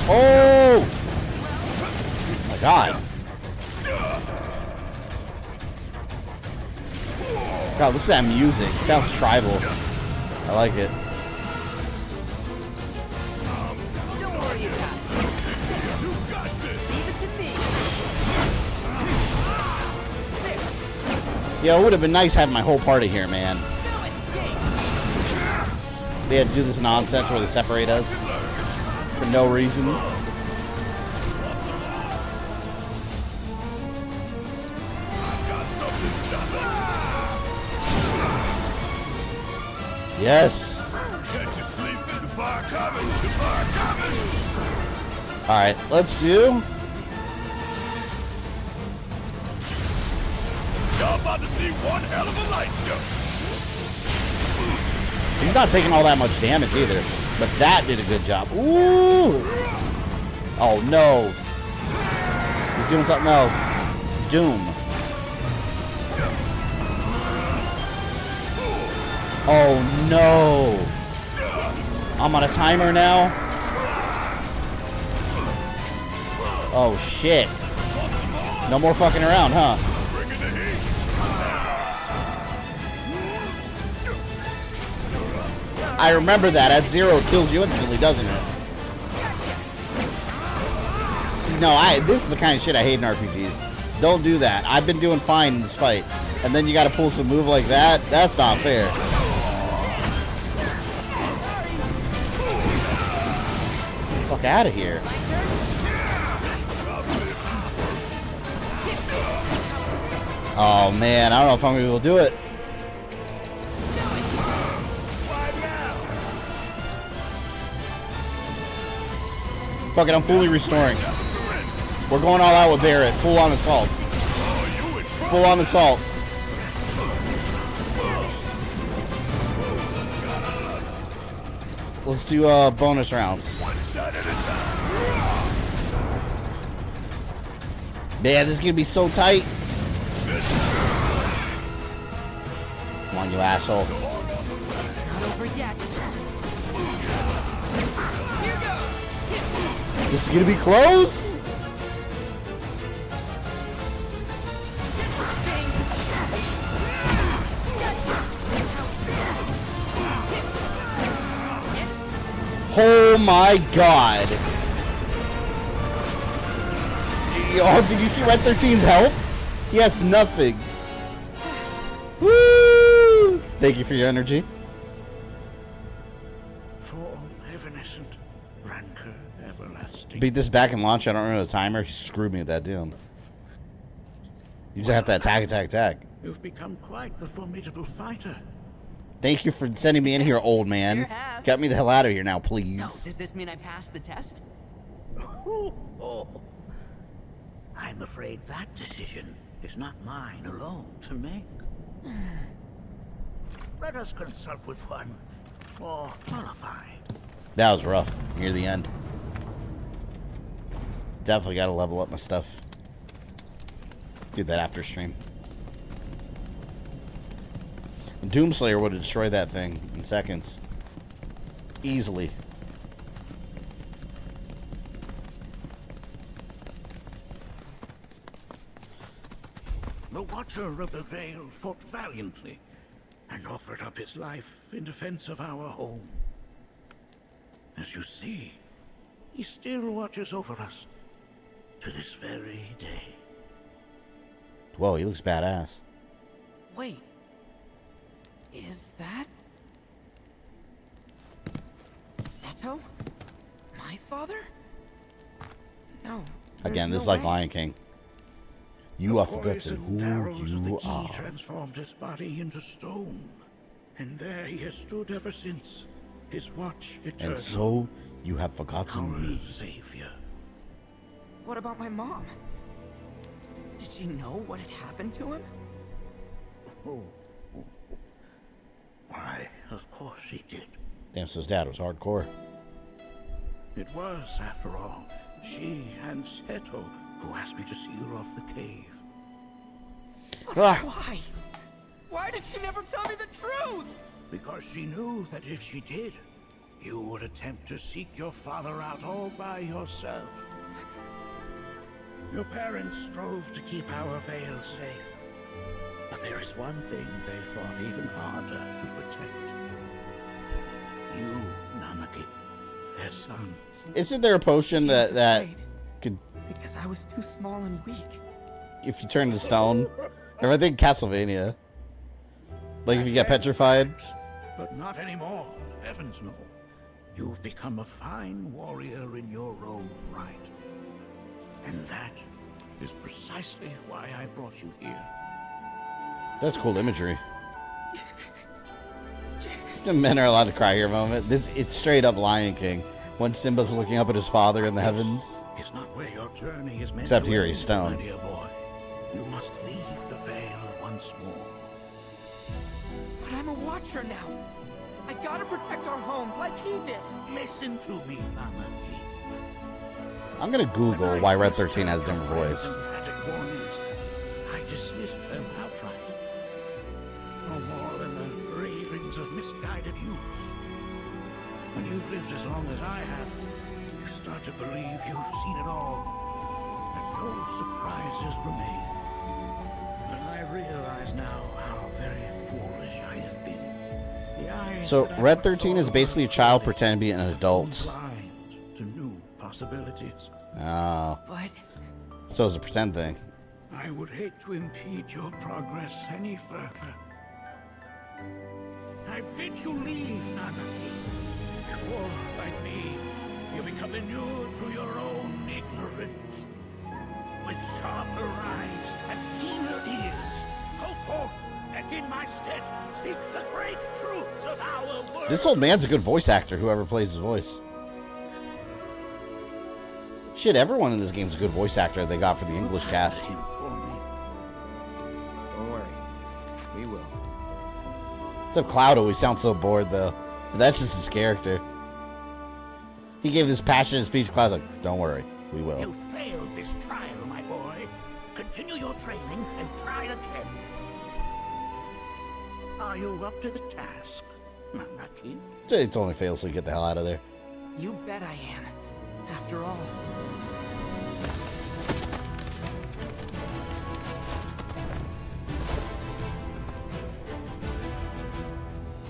Oh my God! God, listen to that music. It sounds tribal. I like it. Don't worry about it. Leave it to me. Yeah, it would have been nice having my whole party here, man. They had to do this nonsense where they separate us for no reason. Yes. All right, let's do. Y'all about to see one hell of a light show. He's not taking all that much damage either, but that did a good job. Ooh! Oh no! He's doing something else. Doom. Oh no! I'm on a timer now. Oh shit! No more fucking around, huh? I remember that. At 0, it kills you instantly, doesn't it? See, no, this is the kind of shit I hate in RPGs. Don't do that. I've been doing fine in this fight. And then you gotta pull some move like that? That's not fair. Get the fuck out of here. Oh man, I don't know if I'm gonna be able to do it. Fuck it, I'm fully restoring. We're going all out with Barrett. Full on assault. Full on assault. Let's do bonus rounds. Man, this is gonna be so tight. Come on, you asshole. It's not over yet. Here goes. This is gonna be close. Oh my god. Oh, did you see Red 13's health? He has nothing. Woo! Thank you for your energy. Form evanescent, rancor everlasting. Beat this back and launch. I don't remember the timer. He screwed me with that doom. You just have to attack. You've become quite the formidable fighter. Thank you for sending me in here, old man. Sure have. Get me the hell out of here now, please. So, does this mean I passed the test? I'm afraid that decision is not mine alone to make. let us consult with one more qualified. That was rough near the end. Definitely got to level up my stuff. Do that after stream. Doomslayer would have destroyed that thing in seconds. Easily. The Watcher of the Vale fought valiantly and offered up his life in defense of our home. As you see, he still watches over us to this very day. Whoa, he looks badass. Wait. Is that... Seto? My father? No. Again, this is no like way. Lion King. You are forgotten Poisoned who arrows of the you key are. transformed his body into stone, and there he has stood ever since. His watch eternal. And so you have forgotten Our me. Savior. What about my mom? Did she know what had happened to him? Oh. Why, of course she did. Damn, so his dad was hardcore. It was, after all, she and Seto who asked me to seal off the cave. Why? Why did she never tell me the truth? Because she knew that if she did, you would attempt to seek your father out all by yourself. Your parents strove to keep our Vale safe. But there is one thing they fought even harder to protect. You, Nanaki, their son. Isn't there a potion that could, Because I was too small and weak. if you turn to stone, or I think Castlevania, like if you get petrified? But not anymore, heavens no. You've become a fine warrior in your own right. And that is precisely why I brought you here. That's cool imagery. The men are allowed to cry here moment. It's straight up Lion King. When Simba's looking up at his father in the heavens. It's not where your journey is meant Except to here end, he's stoned. my dear boy. You must leave the Vale once more. But I'm a watcher now. I gotta protect our home like he did. Listen to me, Nanaki. I'm gonna Google why Red 13 has a different voice. Emphatic warnings, I dismissed them outright. No more than the ravings of misguided youths. When you've lived as long as I have, you start to believe you've seen it all, and no surprises remain. But I realize now how very foolish I have been. The eyes So that I Red once 13 is saw basically a child pretending to be an adult. blind to new possibilities. Oh. But So it's a pretend thing. I would hate to impede your progress any further. I bid you leave, Nanaki. Before, like me, you become inured to your own ignorance. With sharper eyes and keener ears, go forth and in my stead seek the great truths of our world. This old man's a good voice actor, whoever plays his voice. Shit, everyone in this game's a good voice actor they got for the English cast. Don't worry. We will. Except Cloud always sounds so bored, though. But that's just his character. He gave this passionate speech. Cloud's like, don't worry, we will. You failed this trial, my boy. Continue your training and try again. Are you up to the task, Nanaki? It's only fails, so get the hell out of there. you bet I am. After all.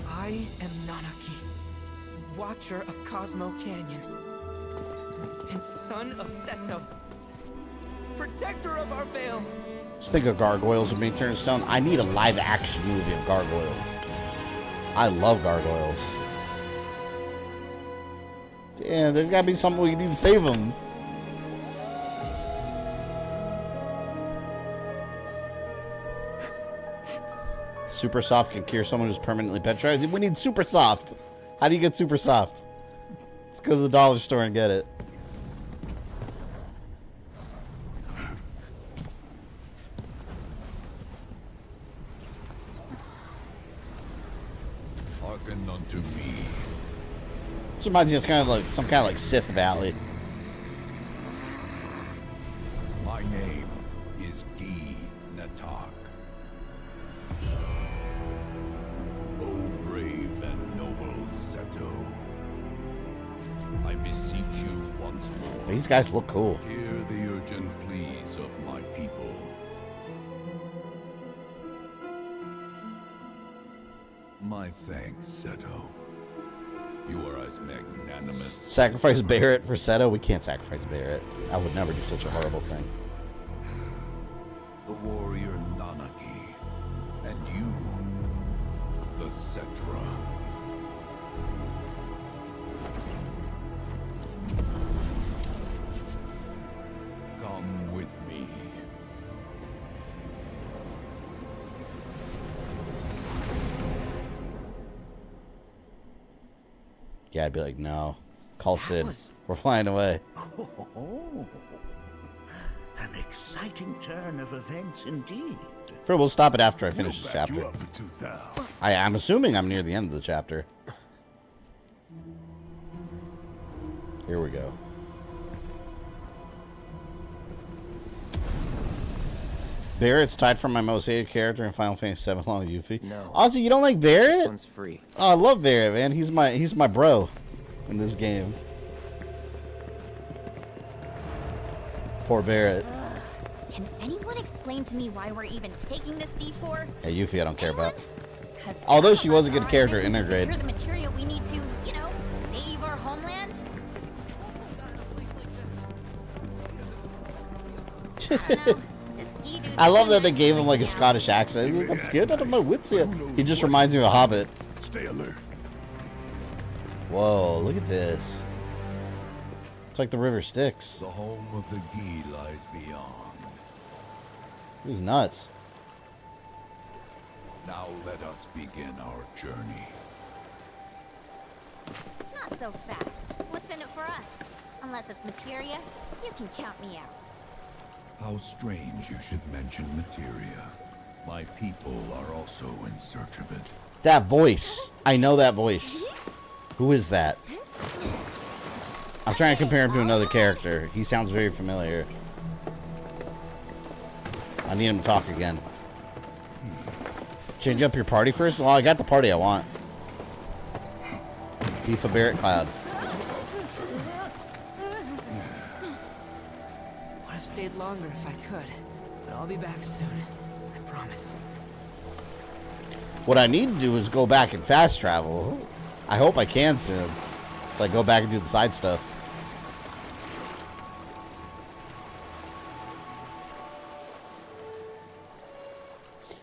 I am Nanaki, Watcher of Cosmo Canyon, and son of Seto, Protector of our Vale. Just think of gargoyles being turned to stone. I need a live action movie of gargoyles. I love gargoyles. Damn, there's gotta be something we can do to save them. Super soft can cure someone who's permanently petrified. We need super soft. How do you get super soft? Let's go to the dollar store and get it. This reminds me of kind of like some kind of like Sith Valley. My name is Nattak. O brave and noble Seto, I beseech you once more. These guys look cool. Hear the urgent pleas of my people. My thanks, Seto. You are as magnanimous. Sacrifice Barrett for Seto? We can't sacrifice Barrett. I would never do such a horrible thing. The warrior Nanaki, and you, the Cetra. Come with me. Yeah, I'd be like, no. Call Sid. We're flying away. Oh, an exciting turn of events indeed. Fred, we'll stop it after I finish this chapter. I'm assuming I'm near the end of the chapter. Here we go. Barrett's tied for my most hated character in Final Fantasy VII, along with Yuffie. No. Honestly, you don't like Barrett? This one's free. Oh, I love Barrett, man. He's my bro in this game. Poor Barrett. Can anyone explain to me why we're even taking this detour? Yeah, Yuffie I don't care about. 'Cause Although some she of was a us good are on character mission in her to grade. secure the material we need to, you know, save our homeland. I don't know. This ski dude I love that they gave him like a Scottish accent. He's like, I'm scared out of my wits here. He just reminds me of a Hobbit. Stay alert. Whoa, look at this. It's like the river Styx. The home of the Gi lies beyond. He's nuts. Now let us begin our journey. Not so fast. What's in it for us? Unless it's materia, you can count me out. How strange you should mention materia. My people are also in search of it. That voice. I know that voice. Who is that? I'm trying to compare him to another character. He sounds very familiar. I need him to talk again. Change up your party first? Well, I got the party I want. Tifa, Barrett, Cloud. Would have stayed longer if I could, but I'll be back soon. I promise. What I need to do is go back and fast travel. I hope I can soon. So I go back and do the side stuff.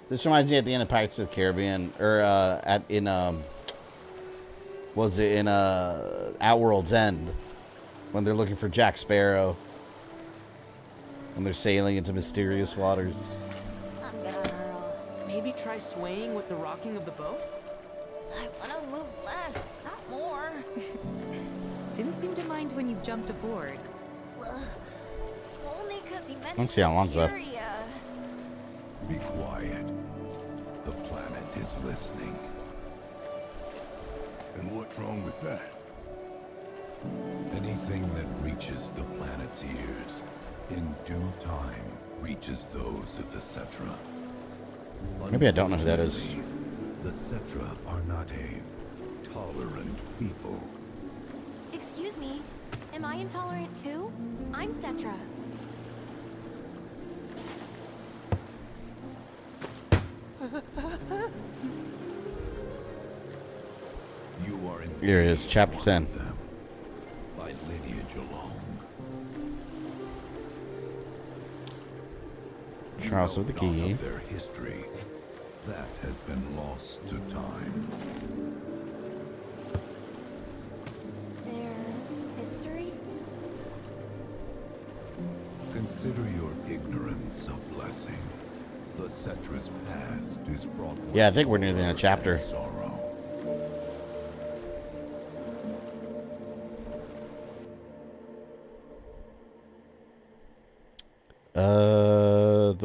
This reminds me at the end of Pirates of the Caribbean, or at World's End, when they're looking for Jack Sparrow, when they're sailing into mysterious waters. Maybe try swaying with the rocking of the boat? I want to move less, not more. Didn't seem to mind when you jumped aboard. Only because he mentioned Let's see how long's left. materia. Be quiet. The planet is listening. And what's wrong with that? Anything that reaches the planet's ears, in due time, reaches those of the Cetra. Maybe I don't know who that is. The Cetra are not a tolerant people. Excuse me, am I intolerant too? I'm Cetra. You are in Here it is, chapter 10. them by lineage alone. Trials of the None Key. of their history that has been lost to time. Their history? Consider your ignorance a blessing. The Cetra's past is fraught with Yeah, I think we're near the end of horror chapter. and sorrow.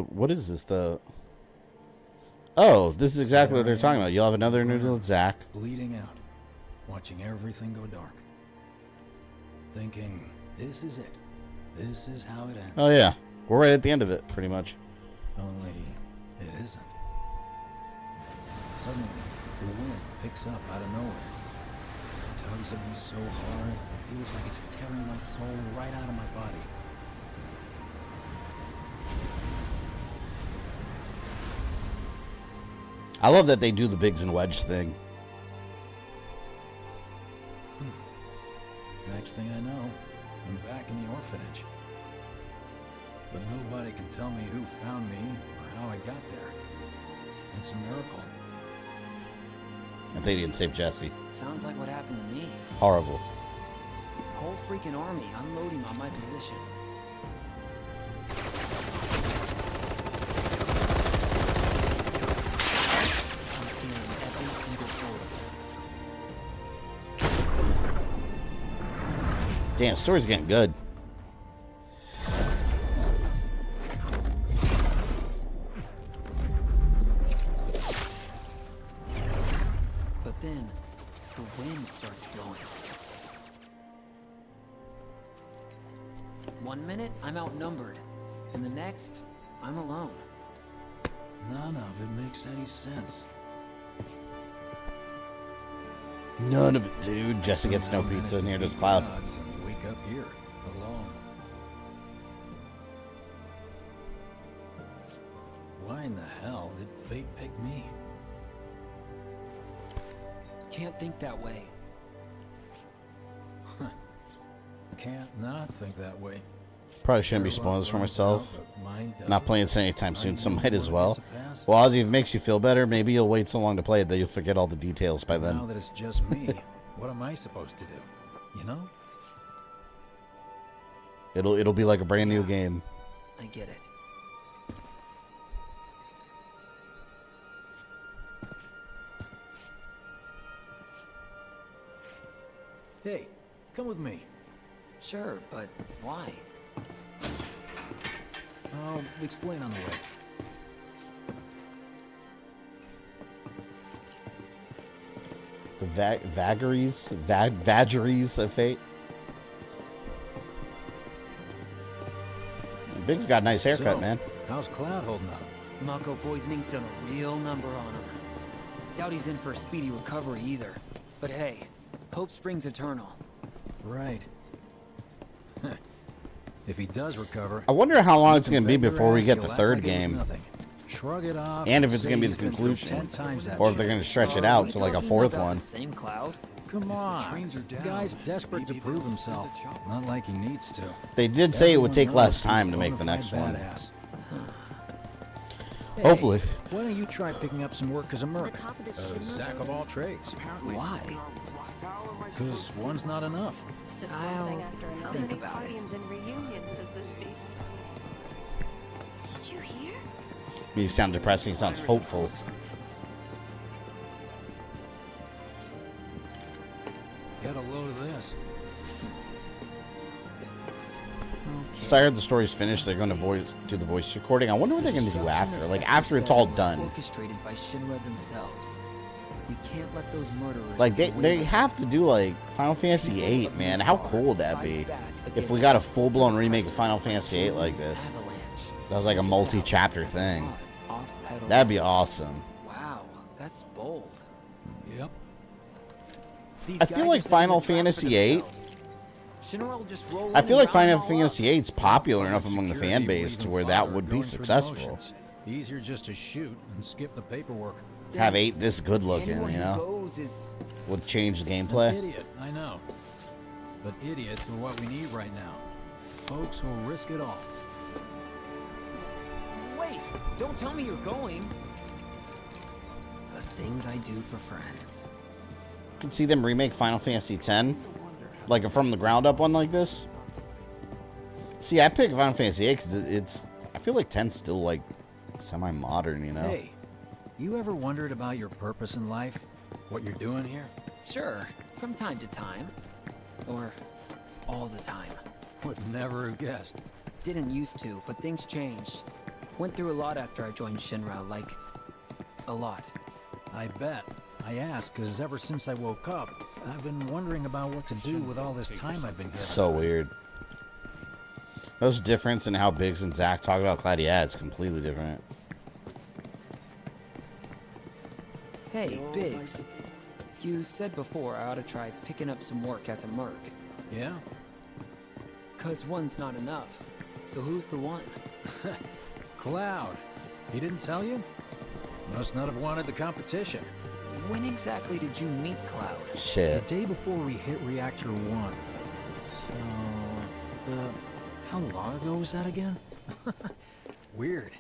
What is this? Oh, this is exactly what they're talking about. You'll have another new little Zack. Bleeding out. watching everything go dark. Thinking, this is it. This is how it ends. Oh yeah, we're right at the end of it, pretty much. Only it isn't. Suddenly, the wind picks up out of nowhere. It tugs at me so hard, it feels like it's tearing my soul right out of my body. I love that they do the Biggs and Wedge thing. Next thing I know, I'm back in the orphanage. But nobody can tell me who found me or how I got there. It's a miracle. If they didn't save Jesse. Sounds like what happened to me. Horrible. Whole freaking army unloading on my position. I'm feeling every single bullet. Damn, story's getting good. But then, the wind starts blowing. 1 minute, I'm outnumbered. And the next, I'm alone. None of it makes any sense. None of it, dude. Jesse gets no pizza, and here does Cloud. And wake up here, alone. Why in the hell did fate pick me? Can't think that way. Can't not think that way. Probably shouldn't be spoiling this for myself. Not playing this anytime soon, so might as well. Well, Ozzy, if it makes you feel better, maybe you'll wait so long to play it that you'll forget all the details by then. Now that it's just me, what am I supposed to do? You know? It'll be like a brand new game. I get it. Hey, come with me. Sure, but why? I'll explain on the way. The vagaries of fate. Big's got a nice haircut, So, man. How's Cloud holding up? Mako poisoning's done a real number on him. Doubt he's in for a speedy recovery either. But hey, hope springs eternal. Right. If he does recover, I wonder how long it's you can going to be bet your before we ass get he'll the act third like it was game. nothing. Shrug it off. And if it's say going to be he's the been through conclusion. 10 times that Or if they're shit. going to stretch it Are out we to like a talking fourth about one. the same Cloud? Come on. The guy's desperate to prove himself. Not like he needs to. They did say it would take Everyone less knows time he's to a make the bona next fide one. badass. Hopefully. Why don't you try picking up some work as a merc? A jack of all trades. Why? Because one's not enough. It's just I'll one thing after another. think about it. Parties and reunions, as the station. Did you hear? You sound depressing. It sounds hopeful. Get a load of this. So I heard the story's finished. They're going to do the voice recording. I wonder what they're going to do after. Like, after it's all done. Orchestrated by Shinra themselves. We can't let those murderers Like, get away they with have it. to do, like, Final Fantasy VIII, man. How cool would that be? If we got a full-blown remake of Final Fantasy VIII like this. That was like a multi-chapter thing. That'd be awesome. Wow, that's bold. Yep. These I feel guys like are setting Final the trap for Fantasy VIII. themselves. Shinra will just roll I in feel like and round Final them all Fantasy VIII is popular enough among the fan Security will base to even where that bother would be going through the successful. motions. Easier just to shoot and skip the paperwork. Have 8 this good looking, Anyone you who know? goes is Would change the An gameplay. idiot, I know. But idiots are what we need right now. Folks who'll risk it all. Wait, don't tell me you're going. The things I do for friends. You could see them remake Final Fantasy X, like a from the ground up one like this. See, I picked Final Fantasy VIII because I feel like 10's still like semi-modern, you know? Hey, you ever wondered about your purpose in life? What you're doing here? Sure, from time to time. Or all the time. Would never have guessed. Didn't used to, but things changed. Went through a lot after I joined Shinra, like, a lot. I bet. I ask because ever since I woke up, I've been wondering about what to do with all this time I've been given. So weird. Those difference in how Biggs and Zach talk about Clyde, yeah, it's completely different. Hey, Biggs. You said before I ought to try picking up some work as a merc. Yeah? 'Cause one's not enough. So who's the one? Cloud. He didn't tell you? Must not have wanted the competition. When exactly did you meet Cloud? Shit. The day before we hit Reactor 1. So, how long ago was that again? Weird.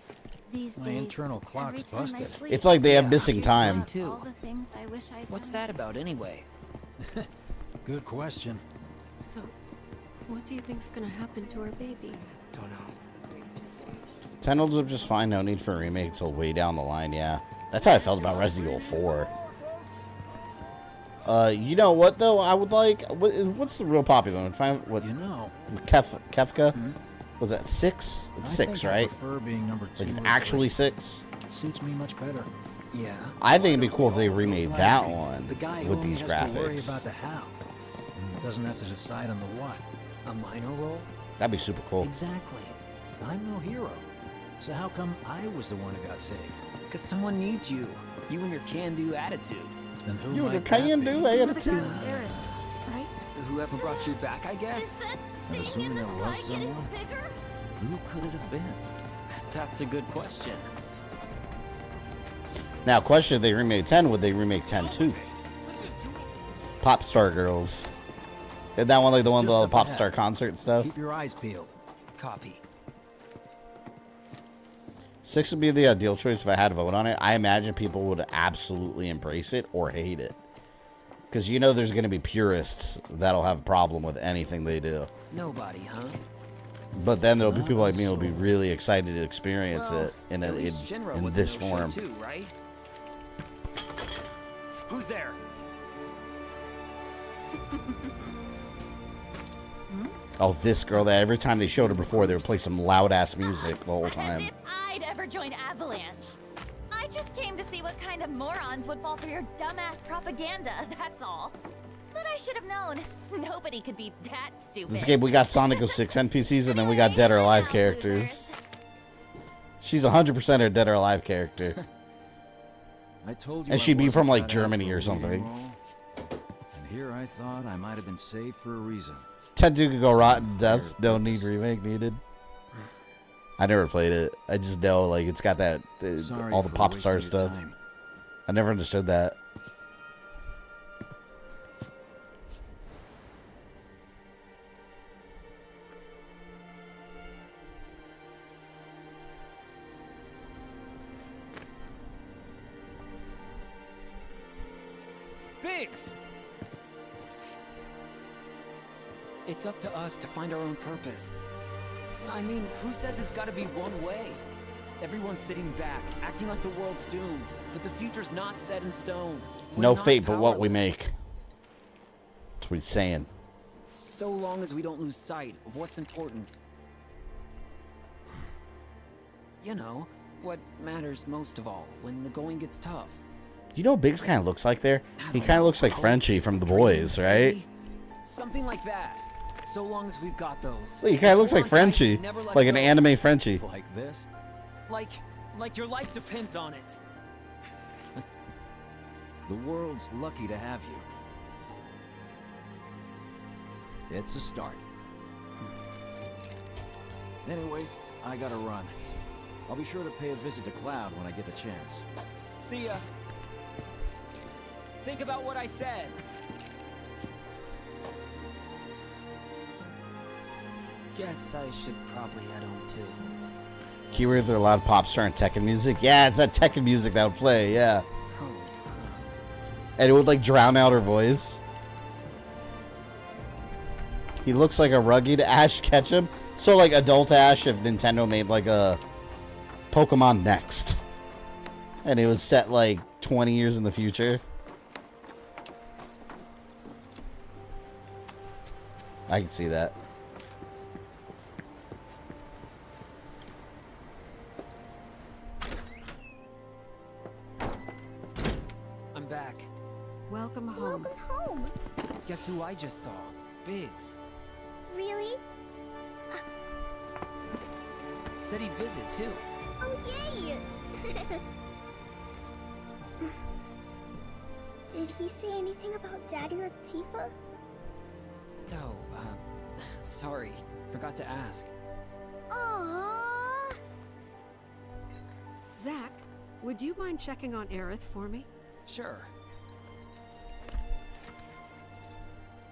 These My days, internal clock's every time I busted. sleep, It's like they have missing time. all the things I wish I'd What's done. that about anyway? Good question. So, what do you think's gonna happen to our baby? Don't know. 10 holds up just fine. No need for a remake until way down the line. Yeah, that's how I felt about Resident Evil 4. You know what though? I would like. What's the real popular one? Find what you know. Kefka. Was that 6? It's 6, I right? prefer being number 2 Like or actually 3. 6. Suits me much better. Yeah. I think it'd be cool if they remade that one The guy who with only these has to worry graphics. about the how. And doesn't have to decide on the what. A minor role? That'd be super cool. Exactly. I'm no hero. So how come I was the one who got saved? 'Cause someone needs you. You and your can-do attitude. And who You might the that be? can-do attitude. Right? Whoever brought you back, I guess? And assuming there was someone, who could it have been? That's a good question. Now, question: if they remade 10, would they remake 10 too? Pop Star Girls. Isn't that one like the one with all the pop star concert and stuff? Keep your eyes peeled. Copy. 6 would be the ideal choice if I had to vote on it. I imagine people would absolutely embrace it or hate it. Because you know there's going to be purists that'll have a problem with anything they do. Nobody, huh? But then there'll be people like me who'll be really excited to experience it in At least Shinra in was this in no show form. too, right? Who's there? Oh, this girl that every time they showed her before, they would play some loud ass music the whole time. As if I'd ever join Avalanche. I just came to see what kind of morons would fall for your dumbass propaganda, that's all. But I should have known. Nobody could be that stupid. This game, we got Sonic 06 NPCs, and then we got Dead or Alive characters. She's 100% a Dead or Alive character. I told you. And I she'd be wasn't from like cut out Germany for or a leading something. role. And here I thought I might have been saved for a reason. Ted could go rotten deaths. No need remake needed. I never played it. I just know like it's got that Sorry all the for pop wasting star your stuff. time. I never understood that. Biggs! It's up to us to find our own purpose. I mean, who says it's gotta be one way? Everyone's sitting back, acting like the world's doomed, but the future's not set in stone. We're No not fate but what we powerless. make. That's what he's saying. So long as we don't lose sight of what's important. You know, what matters most of all when the going gets tough. You know what Biggs kind of looks like there? He kind of looks like Frenchie from The Boys, right? Something like that. So long as we've got those. He kind of looks like Hold on tight, Frenchie. never let Like go. an anime Frenchie. Like this? Like your life depends on it. The world's lucky to have you. It's a start. Anyway, I gotta run. I'll be sure to pay a visit to Cloud when I get the chance. See ya. Think about what I said. Guess I should probably head home too. Keyword, there are a lot of pop star and Tekken music. Yeah, it's that Tekken music that would play, yeah. And it would like drown out her voice. He looks like a rugged Ash Ketchum. So like adult Ash if Nintendo made like a Pokemon Next. And it was set like 20 years in the future. I can see that. I'm back. Welcome home. Welcome home. who I just saw. Biggs. Really? Said he'd visit, too. Oh, yay! Did he say anything about Daddy or Tifa? No, sorry. Forgot to ask. Aww. Zach, would you mind checking on Aerith for me? Sure.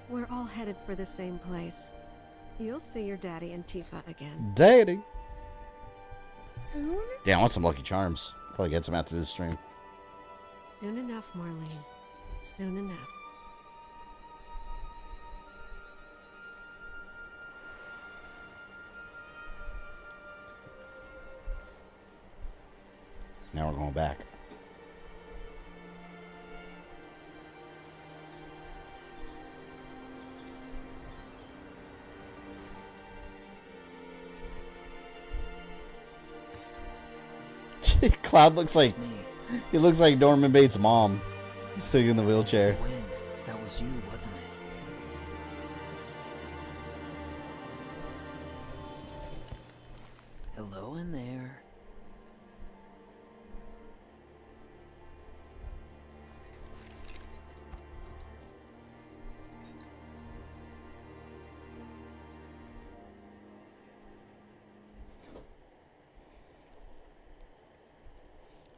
We're all headed for the same place. You'll see your daddy and Tifa again. Daddy. Soon? Damn, I want some Lucky Charms. Probably get some after this stream. Soon enough, Marlene. Soon enough. Now we're going back. Cloud looks like he looks like Norman Bates' mom sitting in the wheelchair. The wind. That was you, wasn't it? Hello in there.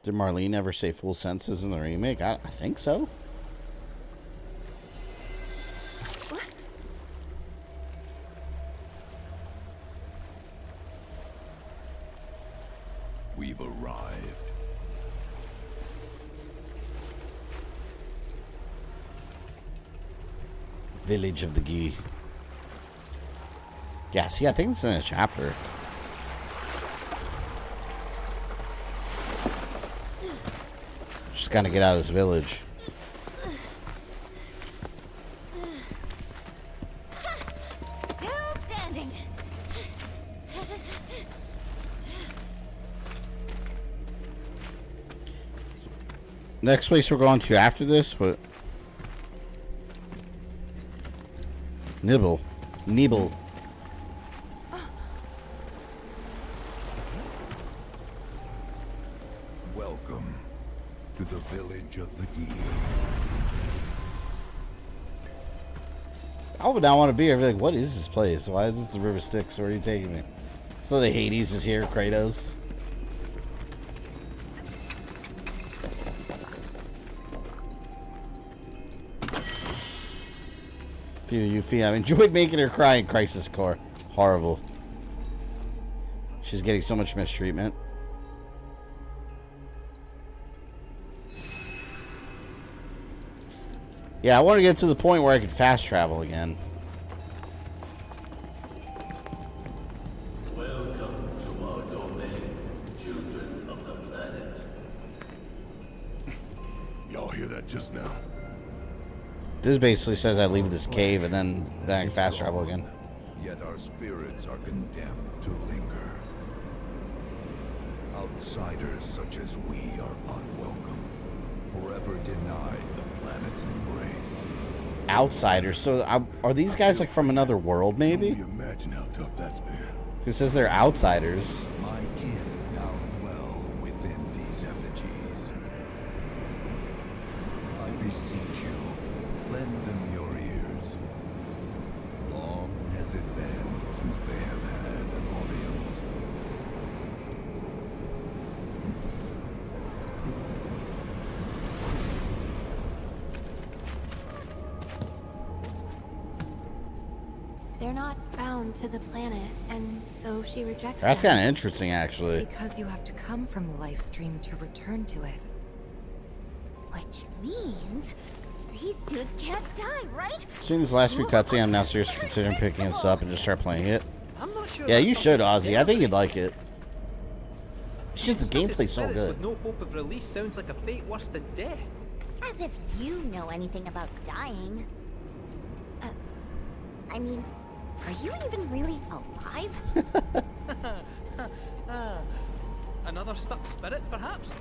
Did Marlene ever say full senses in the remake? I think so. We've arrived. Village of the Gi. Yeah, see, I think it's in a chapter. Just gotta get out of this village. Still standing. Next place we're going to after this, what? Nibble. Welcome to the village of the Gi. I would not want to be here. I'd be like, what is this place? Why is this the River Styx? Where are you taking me? So the Hades is here, Kratos. Yuffie, I've enjoyed making her cry in Crisis Core. Horrible. She's getting so much mistreatment. Yeah, I want to get to the point where I can fast travel again. Welcome to our domain, children of the planet. Y'all hear that just now? This basically says I leave this cave and then I can fast travel again. Yet our spirits are condemned to linger. Outsiders such as we are unwelcome, forever denied the planet's embrace. Outsiders. So are these guys like from another world, maybe? Can you imagine how tough that's been? It says they're outsiders. My kin now dwell within these effigies. I beseech you, lend them your ears. Long has it been since they have had an audience. They're not bound to the planet, and so she rejects That's them. kind of interesting, actually. Because you have to come from the life stream to return to it. Which means these dudes can't die, right? Seeing these last few cutscenes, I'm now seriously considering picking this up and just start playing it. I'm not sure Yeah, that's you should, something Ozzy. I think you'd like it. It's just the Stuff is gameplay's so spirits good. With no hope of release sounds like a fate worse than death. As if you know anything about dying. I mean, are you even really alive? Another stuck spirit, perhaps?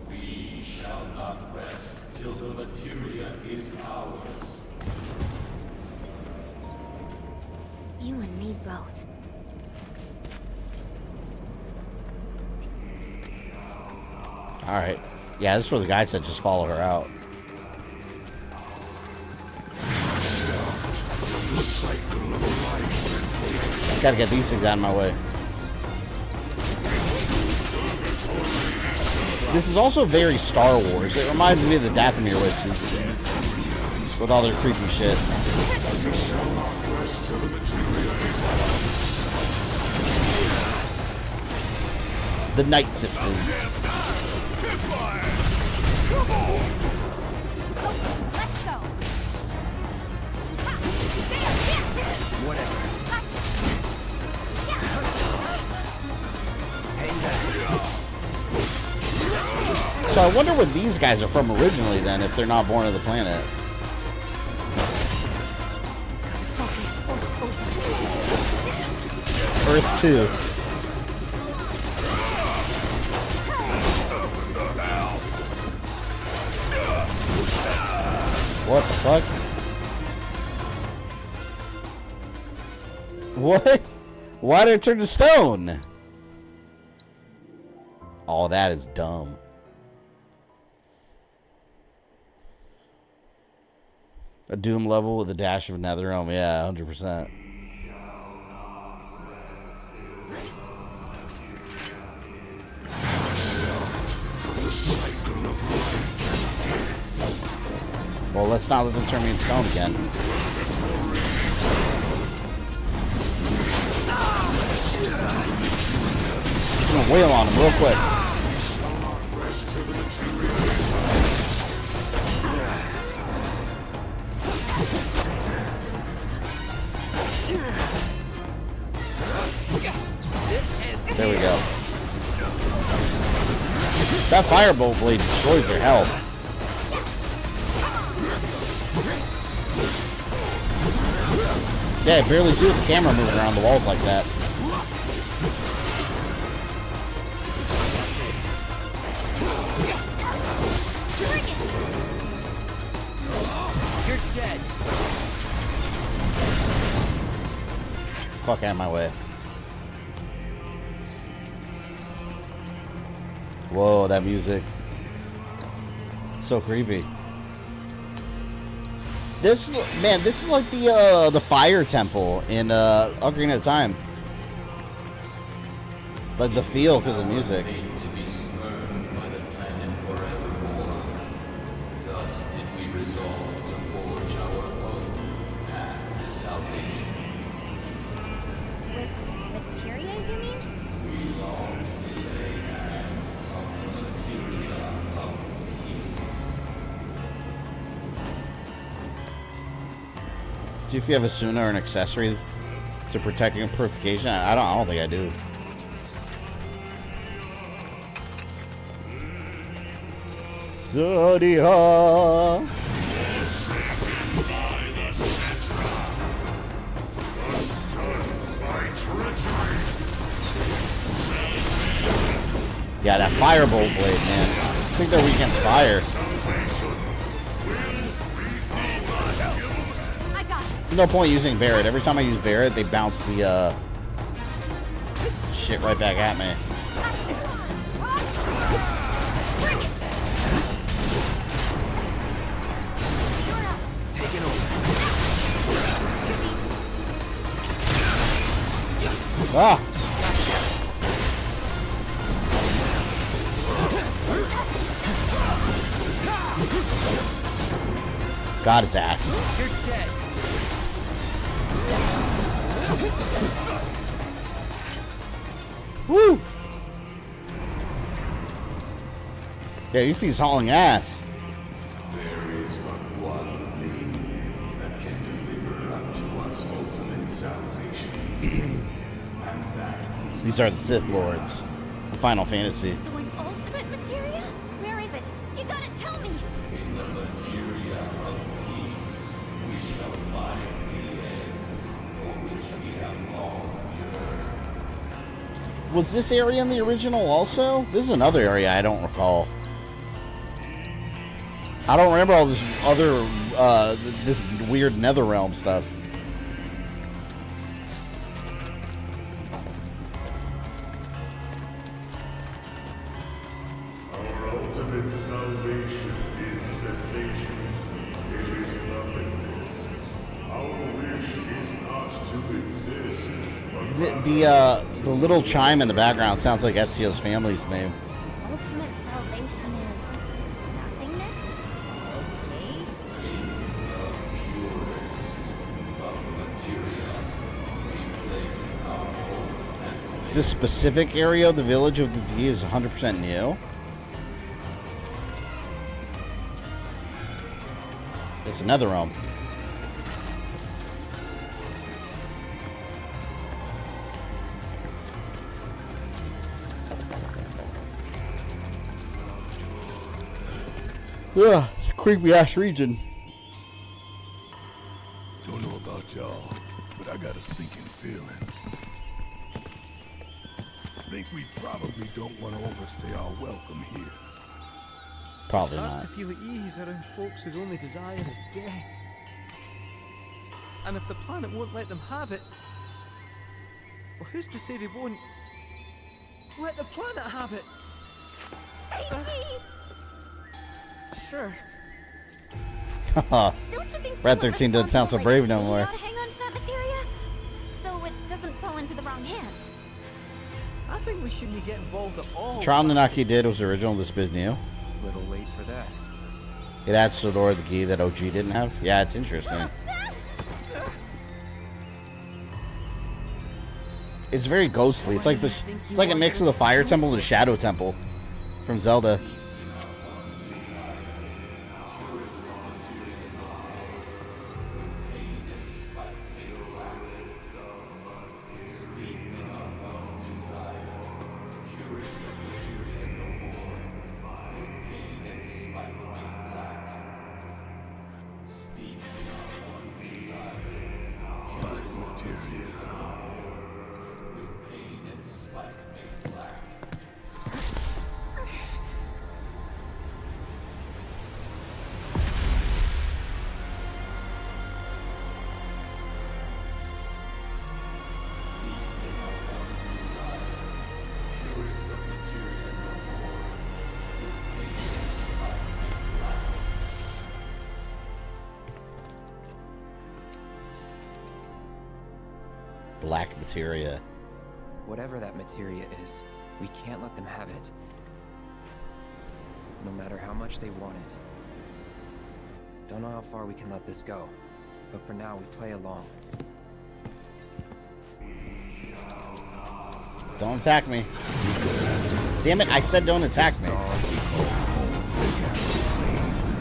We shall not rest till the materia is ours. You and me both. Alright. Yeah, this is where the guy said just follow her out. Gotta get these things out of my way. This is also very Star Wars. It reminds me of the Dathomir witches with all their creepy shit. The Night Sisters. So I wonder where these guys are from originally then, if they're not born of the planet. Focus or it's over. Earth 2. What the fuck? What? Why did it turn to stone? Oh, that is dumb. A Doom level with a dash of Netherrealm. Yeah, 100%. Well, let's not let them turn me into stone again. I'm gonna wail on him real quick. There we go. That firebolt blade destroys your health. Yeah, I barely see the camera moving around the walls like that. You're dead. Fuck out of my way. Whoa, that music. So creepy. This, man, this is like the fire temple in Ocarina of Time. Like the feel because of music. To be spurned by the planet forevermore. Thus did we resolve to forge our own path to salvation. With materia, you mean? We long to lay hands on the materia of peace. Do you have a Suna or an accessory to protecting and purification? I don't think I do. Zodiac. Yeah, that firebolt blade, man. I think they're weak against fire. There's no point using Barret. Every time I use Barret, they bounce the shit right back at me. Taking over. Ah! Got his ass. You're dead. Woo! Yeah, Yuffie's hauling ass. There is but one thing that can deliver unto us ultimate salvation. And that is These are the Sith Lords. Final Fantasy. So an ultimate materia? Where is it? You gotta tell me. in the materia of peace we shall find the end for which we have long yearned. Was this area in the original also? This is another area I don't recall. I don't remember all this other, this weird Netherrealm stuff. The little chime in the background sounds like Ezio's family's name. Ultimate salvation is nothingness? Okay. This specific area of the village of the D is 100% new. It's another realm. Ugh, it's a creepy ass region. Don't know about y'all, but I got a sinking feeling. Think we probably don't want to overstay our welcome here. Probably it's hard not. to feel at ease around folks whose only desire is death. And if the planet won't let them have it, well, who's to say they won't let the planet have it? Save me! Sure. Don't you think Red 13 doesn't sound so brave no more. ought to hang on to that materia so it doesn't fall into the wrong hands? I think we shouldn't get involved at all. The trial Nanaki did was original, this is new. Little late for that. It adds to the lore of the key that OG didn't have. Yeah, it's interesting. It's very ghostly. It's like a mix of the Fire Temple and the Shadow Temple from Zelda. Black materia. Whatever that materia is, we can't let them have it. No matter how much they want it. Don't know how far we can let this go, but for now we play along. Don't attack me. Damn it, I said don't attack me.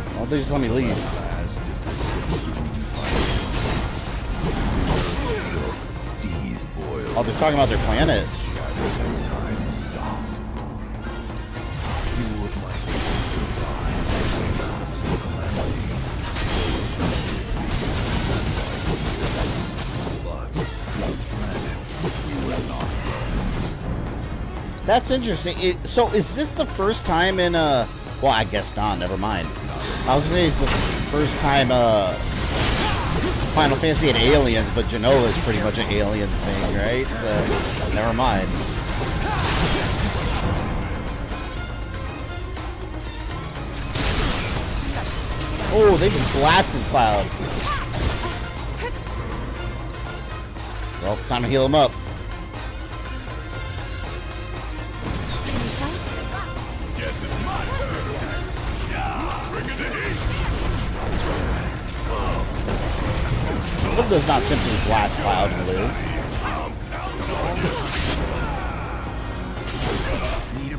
Why don't they just let me leave? Oh, they're talking about their planet. That's interesting. So is this the first time in well, I guess not, never mind. I was gonna say it's the first time Final Fantasy had aliens, but Genoa is pretty much an alien thing, right? So, never mind. Oh, they just blasted Cloud. Well, time to heal him up. One does not simply blast Cloud and live.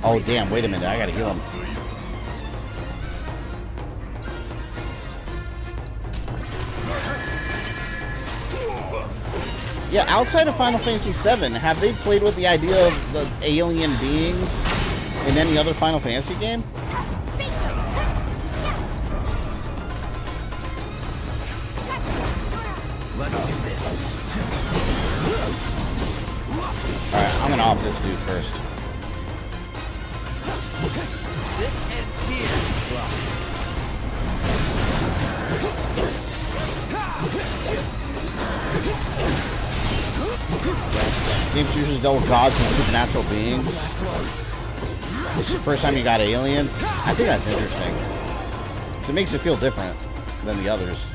Oh damn, wait a minute, I gotta heal him. Yeah, outside of Final Fantasy VII, have they played with the idea of the alien beings in any other Final Fantasy game? Alright, I'm gonna off this dude first. This ends here. Games usually dealt with gods and supernatural beings. This is the first time you got aliens. I think that's interesting. It makes it feel different than the others.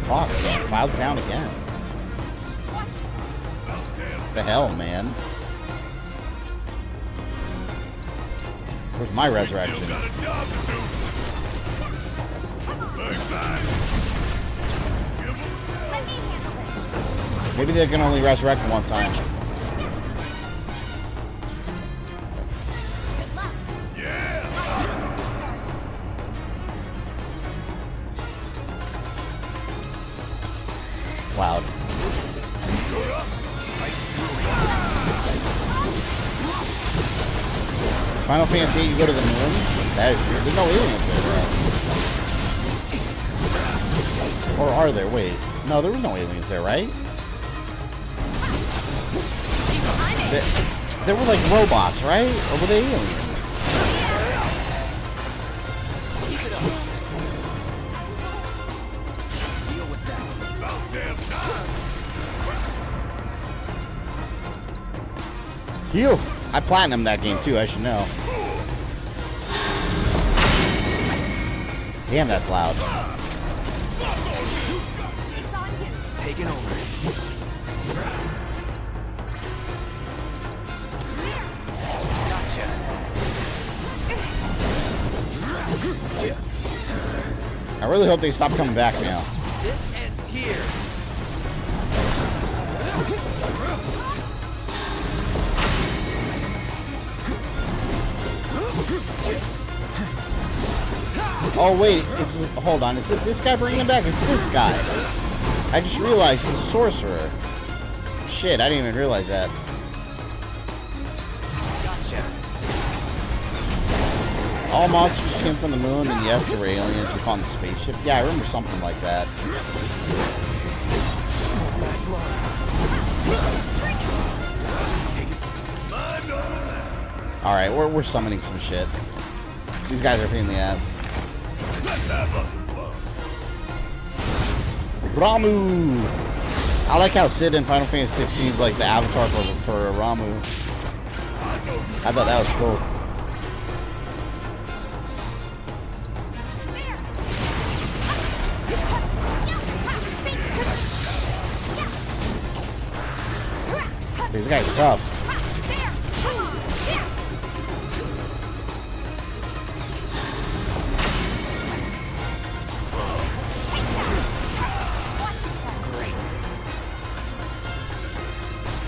Fuck, clouds down again. What the hell, man? Where's my resurrection? Maybe they can only resurrect one time. Cloud. Final Fantasy 8, you go to the moon? That is true. There's no aliens there, right? Or are there? Wait. No, there was no aliens there, right? They were like robots, right? Or were they aliens? Heal! I platinumed that game too, I should know. Damn, that's loud. Taking over. I really hope they stop coming back now. This ends here. Oh wait, hold on, is it this guy bringing him back? It's this guy. I just realized he's a sorcerer. Shit, I didn't even realize that. All monsters came from the moon, and yes, there were aliens who found the spaceship. Yeah, I remember something like that. Alright, we're summoning some shit. These guys are a pain in the ass. Ramu! I like how Sid in Final Fantasy 16 is like the avatar for Ramu. I thought that was cool. These guys are tough.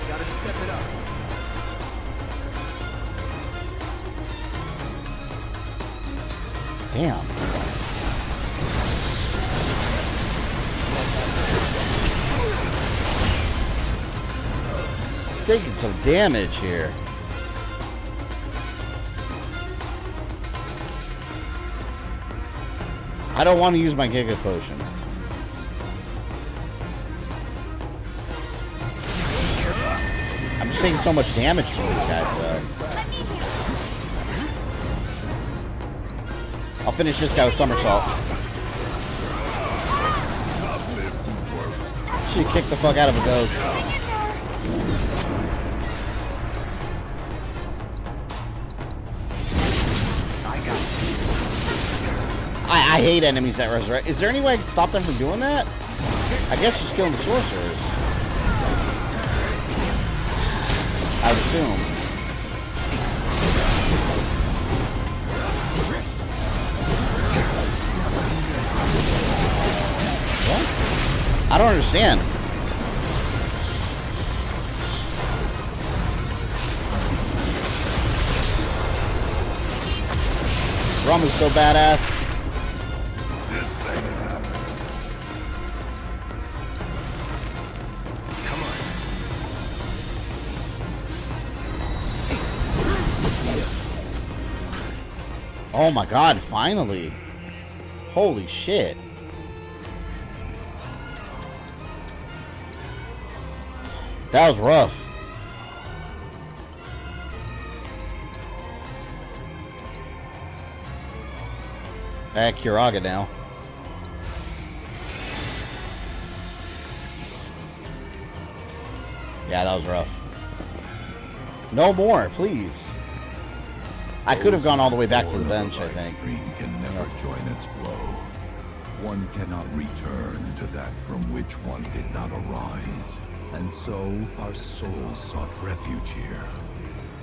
Gotta step it up. Damn. Taking some damage here. I don't want to use my Giga Potion. I'm just taking so much damage from these guys, though. I'll finish this guy with Somersault. She kicked the fuck out of a ghost. I hate enemies that resurrect. Is there any way I can stop them from doing that? I guess just killing the sorcerers. I would assume. What? I don't understand. Ramu's so badass. Oh my god, finally. Holy shit. That was rough. Back Kiraga now. Yeah, that was rough. No more, please. I could have gone all the way back to the bench, I think. Stream can never join its flow. One cannot return to that from which one did not arise. And so our souls sought refuge here.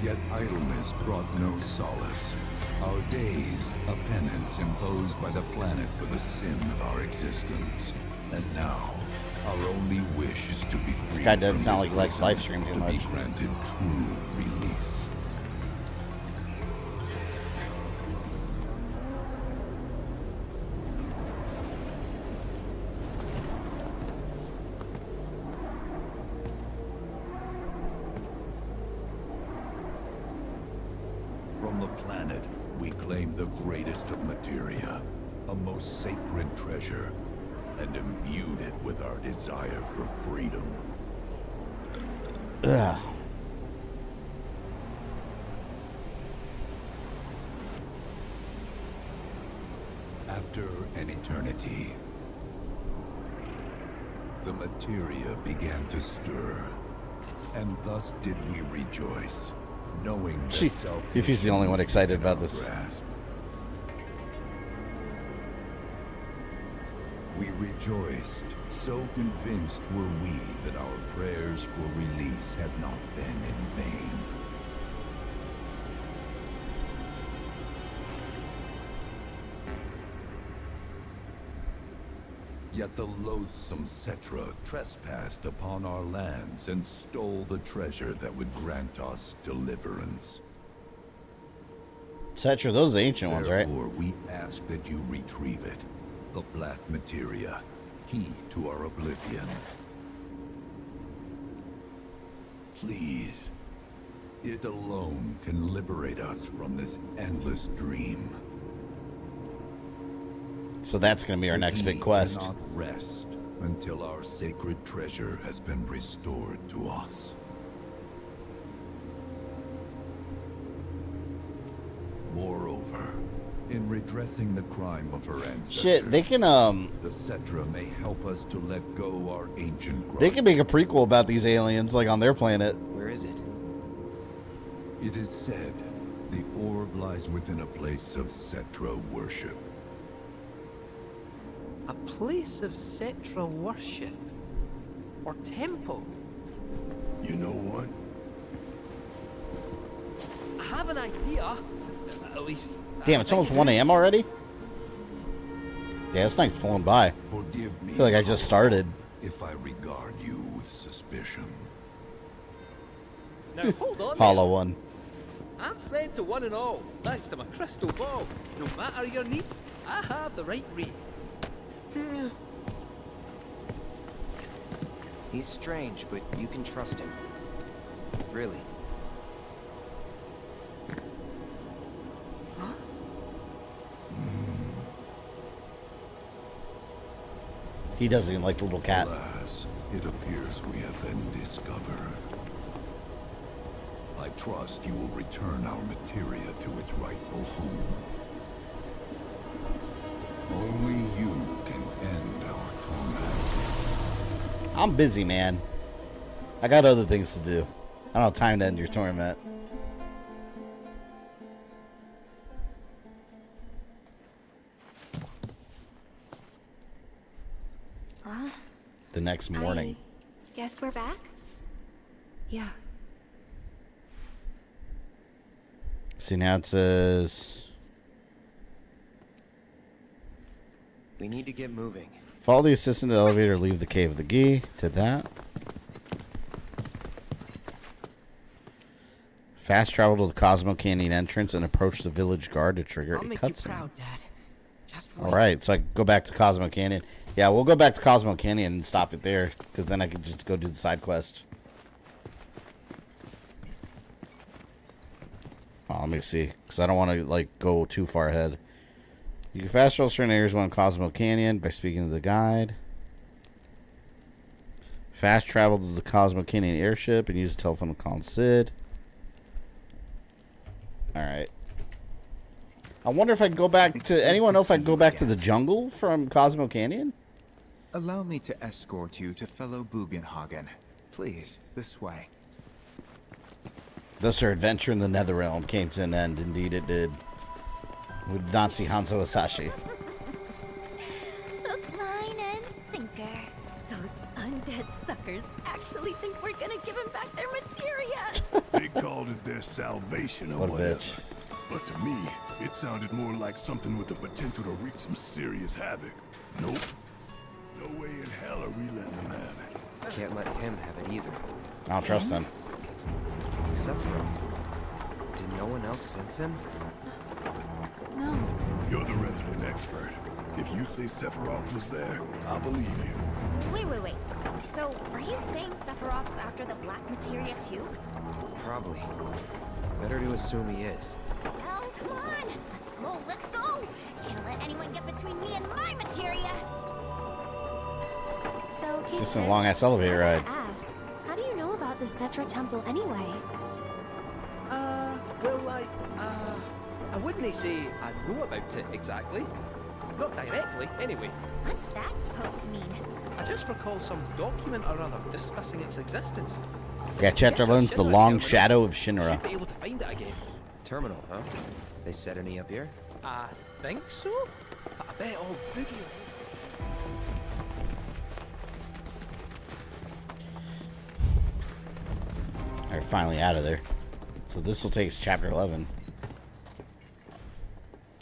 Yet idleness brought no solace. Our days, a penance imposed by the planet for the sin of our existence. And now, our only wish is to be free. This guy doesn't from sound this like he likes live prison, stream too to be much. granted true release. From the planet, we claim the greatest of materia, a most sacred treasure, and imbued it with our desire for freedom. Ugh. After an eternity, the materia began to stir, and thus did we rejoice, knowing that Gee, Fifi's the only one excited about this. grasp. We rejoiced, so convinced were we that our prayers for release had not been in vain. Yet the loathsome Cetra trespassed upon our lands and stole the treasure that would grant us deliverance. Cetra, those are the ancient ones, right? Therefore, we ask that you retrieve it. The black materia, key to our oblivion. Please. It alone can liberate us from this endless dream. So that's going to be our next big quest. We cannot rest until our sacred treasure has been restored to us. Moreover, in redressing the crime of her ancestors, Shit, they can the Cetra may help us to let go our ancient grudge. they can make a prequel about these aliens, like on their planet. Where is it? It is said the orb lies within a place of Cetra worship. A place of Cetra worship? Or temple? You know what? I have an idea. At least... Damn, it's almost 1 a.m. already? Yeah, this night's flown by. Forgive me. I feel like I just started. If I regard you with suspicion. Now hold on. Hollow one. I'm friend to one and all, thanks to my crystal ball. No matter your need, I have the right read. He's strange, but you can trust him. Really. He doesn't even like the little cat. Alas, it appears we have been discovered. I trust you will return our materia to its rightful home. Only you can end our torment. I'm busy, man. I got other things to do. I don't have time to end your torment. The next morning. Guess we're back? Yeah. See, now it says... We need to get moving. Follow the assistant to the elevator, leave the Cave of the Gi. To that. Fast travel to the Cosmo Canyon entrance and approach the village guard to trigger a I'll make you cutscene. proud, Dad. Just wait. Alright, so I go back to Cosmo Canyon. Yeah, we'll go back to Cosmo Canyon and stop it there, because then I can just go do the side quest. Oh, let me see, because I don't want to, like, go too far ahead. You can fast travel certain areas on Cosmo Canyon by speaking to the guide. Fast travel to the Cosmo Canyon airship and use the telephone to call Sid. Alright. I wonder if I can go back to... Anyone know if I can go back to the jungle from Cosmo Canyon? Allow me to escort you to fellow Bugenhagen. Please, this way. Thus our adventure in the Netherrealm came to an end. Indeed it did. We did not see Hanzo Hasashi. bet suckers actually think we're gonna give him back their materia. They called it their salvation or What a whatever. bitch. But to me, it sounded more like something with the potential to wreak some serious havoc. Nope. No way in hell are we letting them have it. Can't let him have it either. I don't trust them. Sephiroth. Did no one else sense him? No. You're the resident expert. If you say Sephiroth was there, I'll believe you. Wait. So, are you saying Sephiroth's after the black materia too? Probably. Better to assume he is. Well, come on! Let's go! Can't let anyone get between me and my materia! So, King Just a Sid, long-ass elevator I ride. gotta ask, how do you know about the Cetra Temple anyway? Well, I wouldn't say I know about it exactly. Not directly, anyway. What's that supposed to mean? I just recall some document or other discussing its existence. Yeah, Chapter 11's The Long Shadow of Shinra. Should be able to find it again. Terminal, huh? They set any up here? I think so. But I bet old Boogie. They're finally out of there. So this will take us to Chapter 11.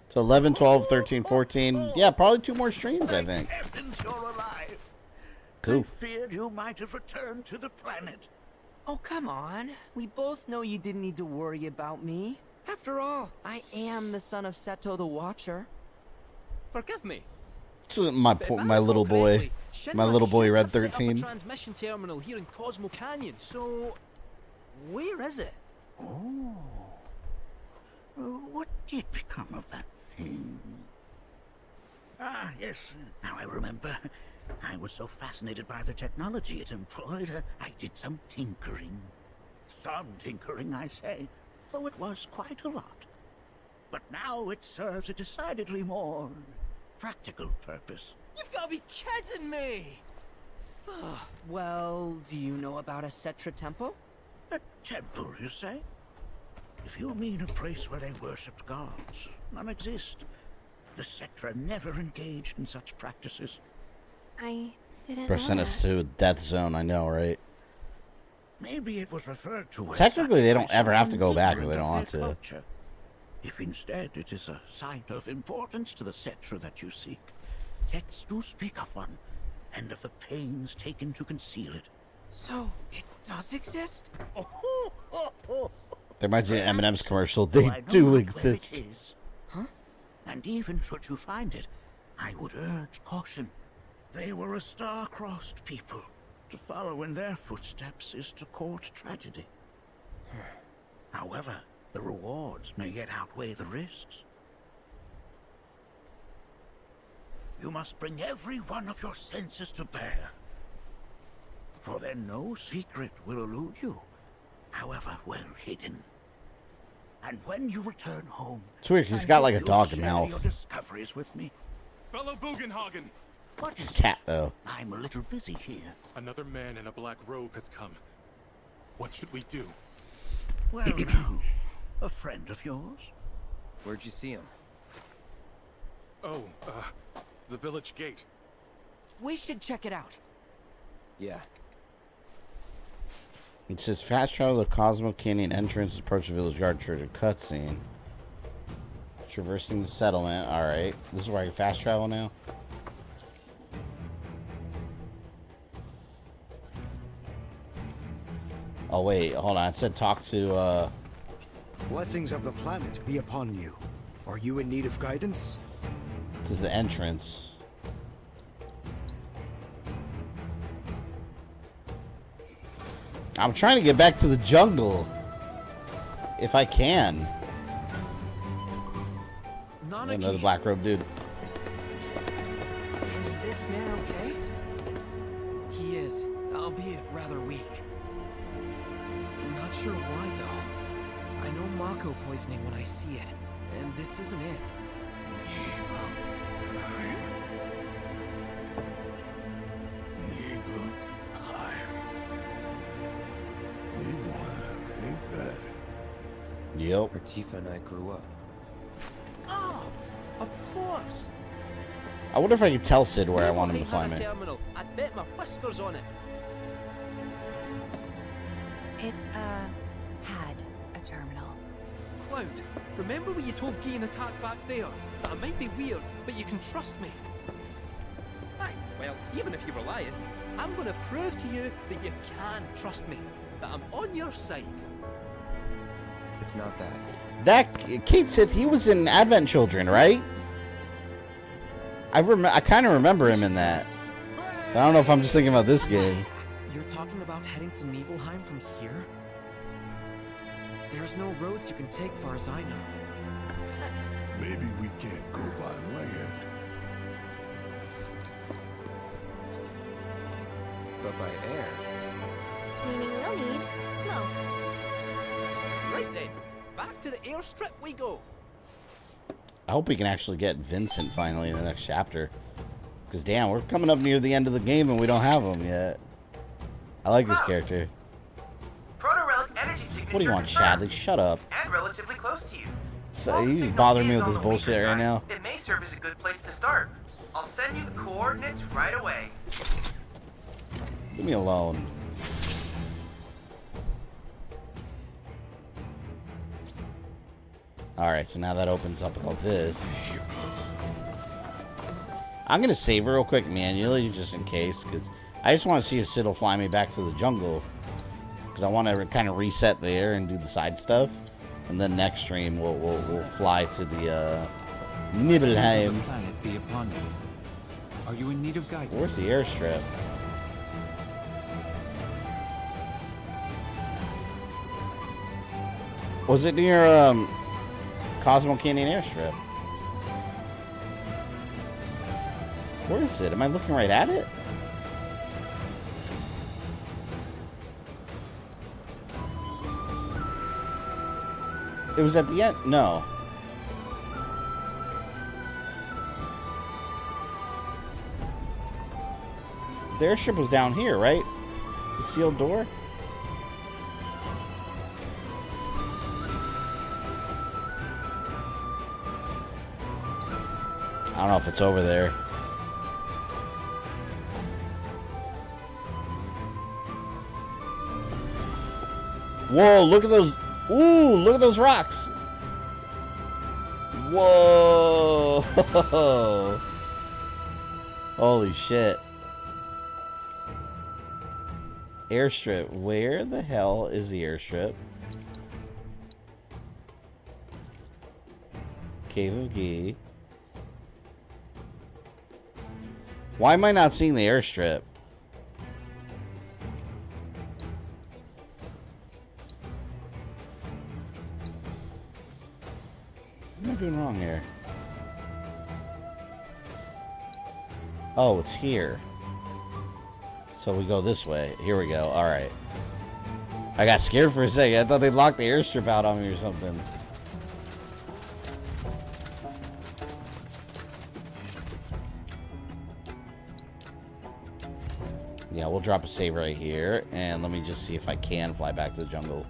So 11, 12, 13, 14. Yeah, probably 2 more streams, I think. Heavens, you're alive. Cool. Feared you might have returned to the planet. Oh, come on. We both know you didn't need to worry about me. After all, I am the son of Seto the Watcher. Forgive me. This isn't my little boy. My little boy, Red 13. Transmission terminal here in Cosmo Canyon. So, where is it? Oh. What did become of that thing? Ah, yes. Now I remember. I was so fascinated by the technology it employed, I did some tinkering. Some tinkering, I say, though it was quite a lot. But now it serves a decidedly more practical purpose. You've got to be kidding me! Well, do you know about a Cetra temple? A temple, you say? If you mean a place where they worshipped gods, none exist. The Cetra never engaged in such practices. I didn't Sent know us to Death Zone, I know, right? Maybe it was referred to as Technically, they don't ever have to go back if they don't want to. culture. If instead it is a site of importance to the Cetra that you seek, texts do speak of one, and of the pains taken to conceal it. So, it does exist? There might be an M&M's commercial. They do exist. Huh? And even should you find it, I would urge caution. They were a star-crossed people. To follow in their footsteps is to court tragedy. However, the rewards may yet outweigh the risks. You must bring every one of your senses to bear. For then no secret will elude you, however well hidden. And when you return home, It's weird, he's got like a you'll dog share mouth. your discoveries with me. Fellow Bugenhagen! What is Cat, though. I'm a little busy here. Another man in a black robe has come. What should we do? Well, now, a friend of yours? Where'd you see him? Oh, the village gate. We should check it out. Yeah. It says fast travel to Cosmo Canyon entrance, approach the village guard church, a cutscene. Traversing the settlement. Alright. This is where I can fast travel now. Oh wait, hold on. It said talk to Blessings of the planet be upon you. Are you in need of guidance? to the entrance. I'm trying to get back to the jungle. If I can. Another black robe dude. Is this man okay? He is, albeit rather weak. I'm not sure why, though. I know Mako poisoning when I see it, and this isn't it. Ain't bad. Yep. Where Tifa and I grew up. Oh, of course. I wonder if I could tell Sid where I want him to Has find a me. terminal. I'd bet my whiskers on it. It, had a terminal. Cloud, remember when you told Guy and Nattak back there that I might be weird, but you can trust me? Aye, well, even if you were lying, I'm gonna prove to you that you can trust me, that I'm on your side. It's not that. That Kate Sith, he was in Advent Children, right? I kind of remember him in that. I don't know if I'm just thinking about this game. You're talking about heading to Nibelheim from here? There's no roads you can take far as I know. Maybe we can't go by land. But by air. Meaning we'll need smoke. Right then, back to the airstrip we go. I hope we can actually get Vincent finally in the next chapter. Because, damn, we're coming up near the end of the game and we don't have him yet. I like this character. Proto-relic energy signature What do you want, confirmed, Shadley? Shut up. and relatively close to you. So, While the he's signal bothering me is with on this the weaker bullshit right side, now. It may serve as a good place to start. I'll send you the coordinates right away. Leave me alone. Alright, so now that opens up all this. I'm going to save real quick manually, just in case, because I just want to see if Sid will fly me back to the jungle. Because I want to kind of reset there and do the side stuff. And then next stream, we'll fly to the Nibelheim. The planet be upon you. Are you in need of guidance? Where's the airstrip? Was it near Cosmo Canyon Airstrip? Where is it? Am I looking right at it? It was at the end? No. The airstrip was down here, right? The sealed door? I don't know if it's over there. Whoa, look at those. Ooh, look at those rocks. Whoa. Holy shit. Airstrip. Where the hell is the airstrip? Cave of Gee. Why am I not seeing the airstrip? What am I doing wrong here? Oh, it's here. So we go this way. Here we go. Alright. I got scared for a second. I thought they'd lock the airstrip out on me or something. Yeah, we'll drop a save right here. And let me just see if I can fly back to the jungle.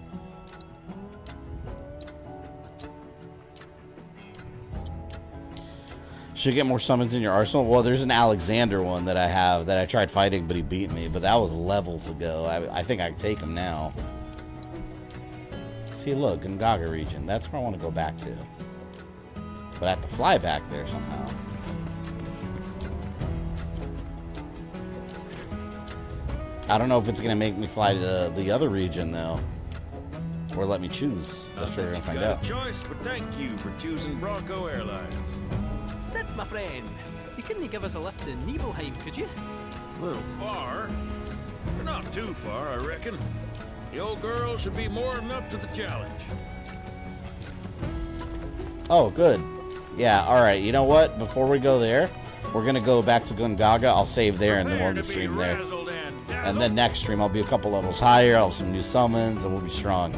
Should get more summons in your arsenal. Well, there's an Alexander one that I have that I tried fighting, but he beat me. But that was levels ago. I think I can take him now. See, look, Gungaga region. That's where I want to go back to. But I have to fly back there somehow. I don't know if it's going to make me fly to the other region, though. Or let me choose. That's what we're going to find out. Choice, but thank you for choosing Bronco Airlines. Sid, my friend, you couldn't give us a lift to Nibelheim, could you? A little far, but not too far, I reckon. The old girl should be more than up to the challenge. Oh, good. Yeah, alright. You know what? Before we go there, we're going to go back to Gungaga. I'll save there and then we'll end the stream there. And then next stream, I'll be a couple levels higher. I'll have some new summons and we'll be strong.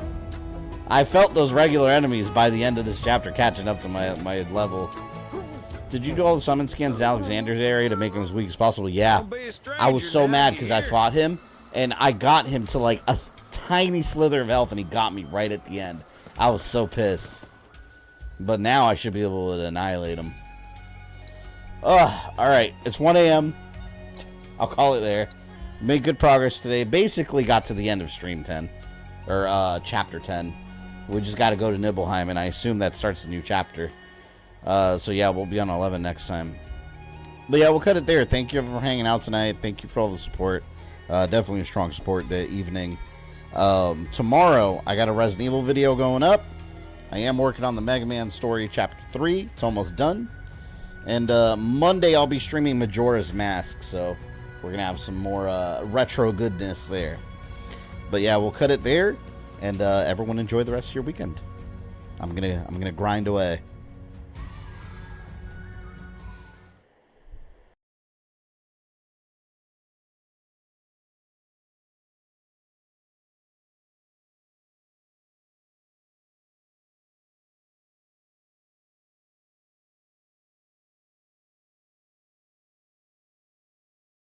I felt those regular enemies by the end of this chapter catching up to my level. Did you do all the summon scans in Alexander's area to make him as weak as possible? Yeah. I was so mad because I fought him, and I got him to like a tiny slither of health, and he got me right at the end. I was so pissed. But now I should be able to annihilate him. Ugh. Alright. It's 1 a.m. I'll call it there. Made good progress today. Basically got to the end of Stream 10. or chapter 10. We just got to go to Nibelheim, and I assume that starts the new chapter. So yeah, we'll be on 11 next time. But yeah, we'll cut it there. Thank you for hanging out tonight. Thank you for all the support. Definitely a strong support the evening. Tomorrow, I got a Resident Evil video going up. I am working on the Mega Man story chapter 3. It's almost done. And Monday, I'll be streaming Majora's Mask. So we're going to have some more retro goodness there. But yeah, we'll cut it there. And everyone enjoy the rest of your weekend. I'm gonna grind away.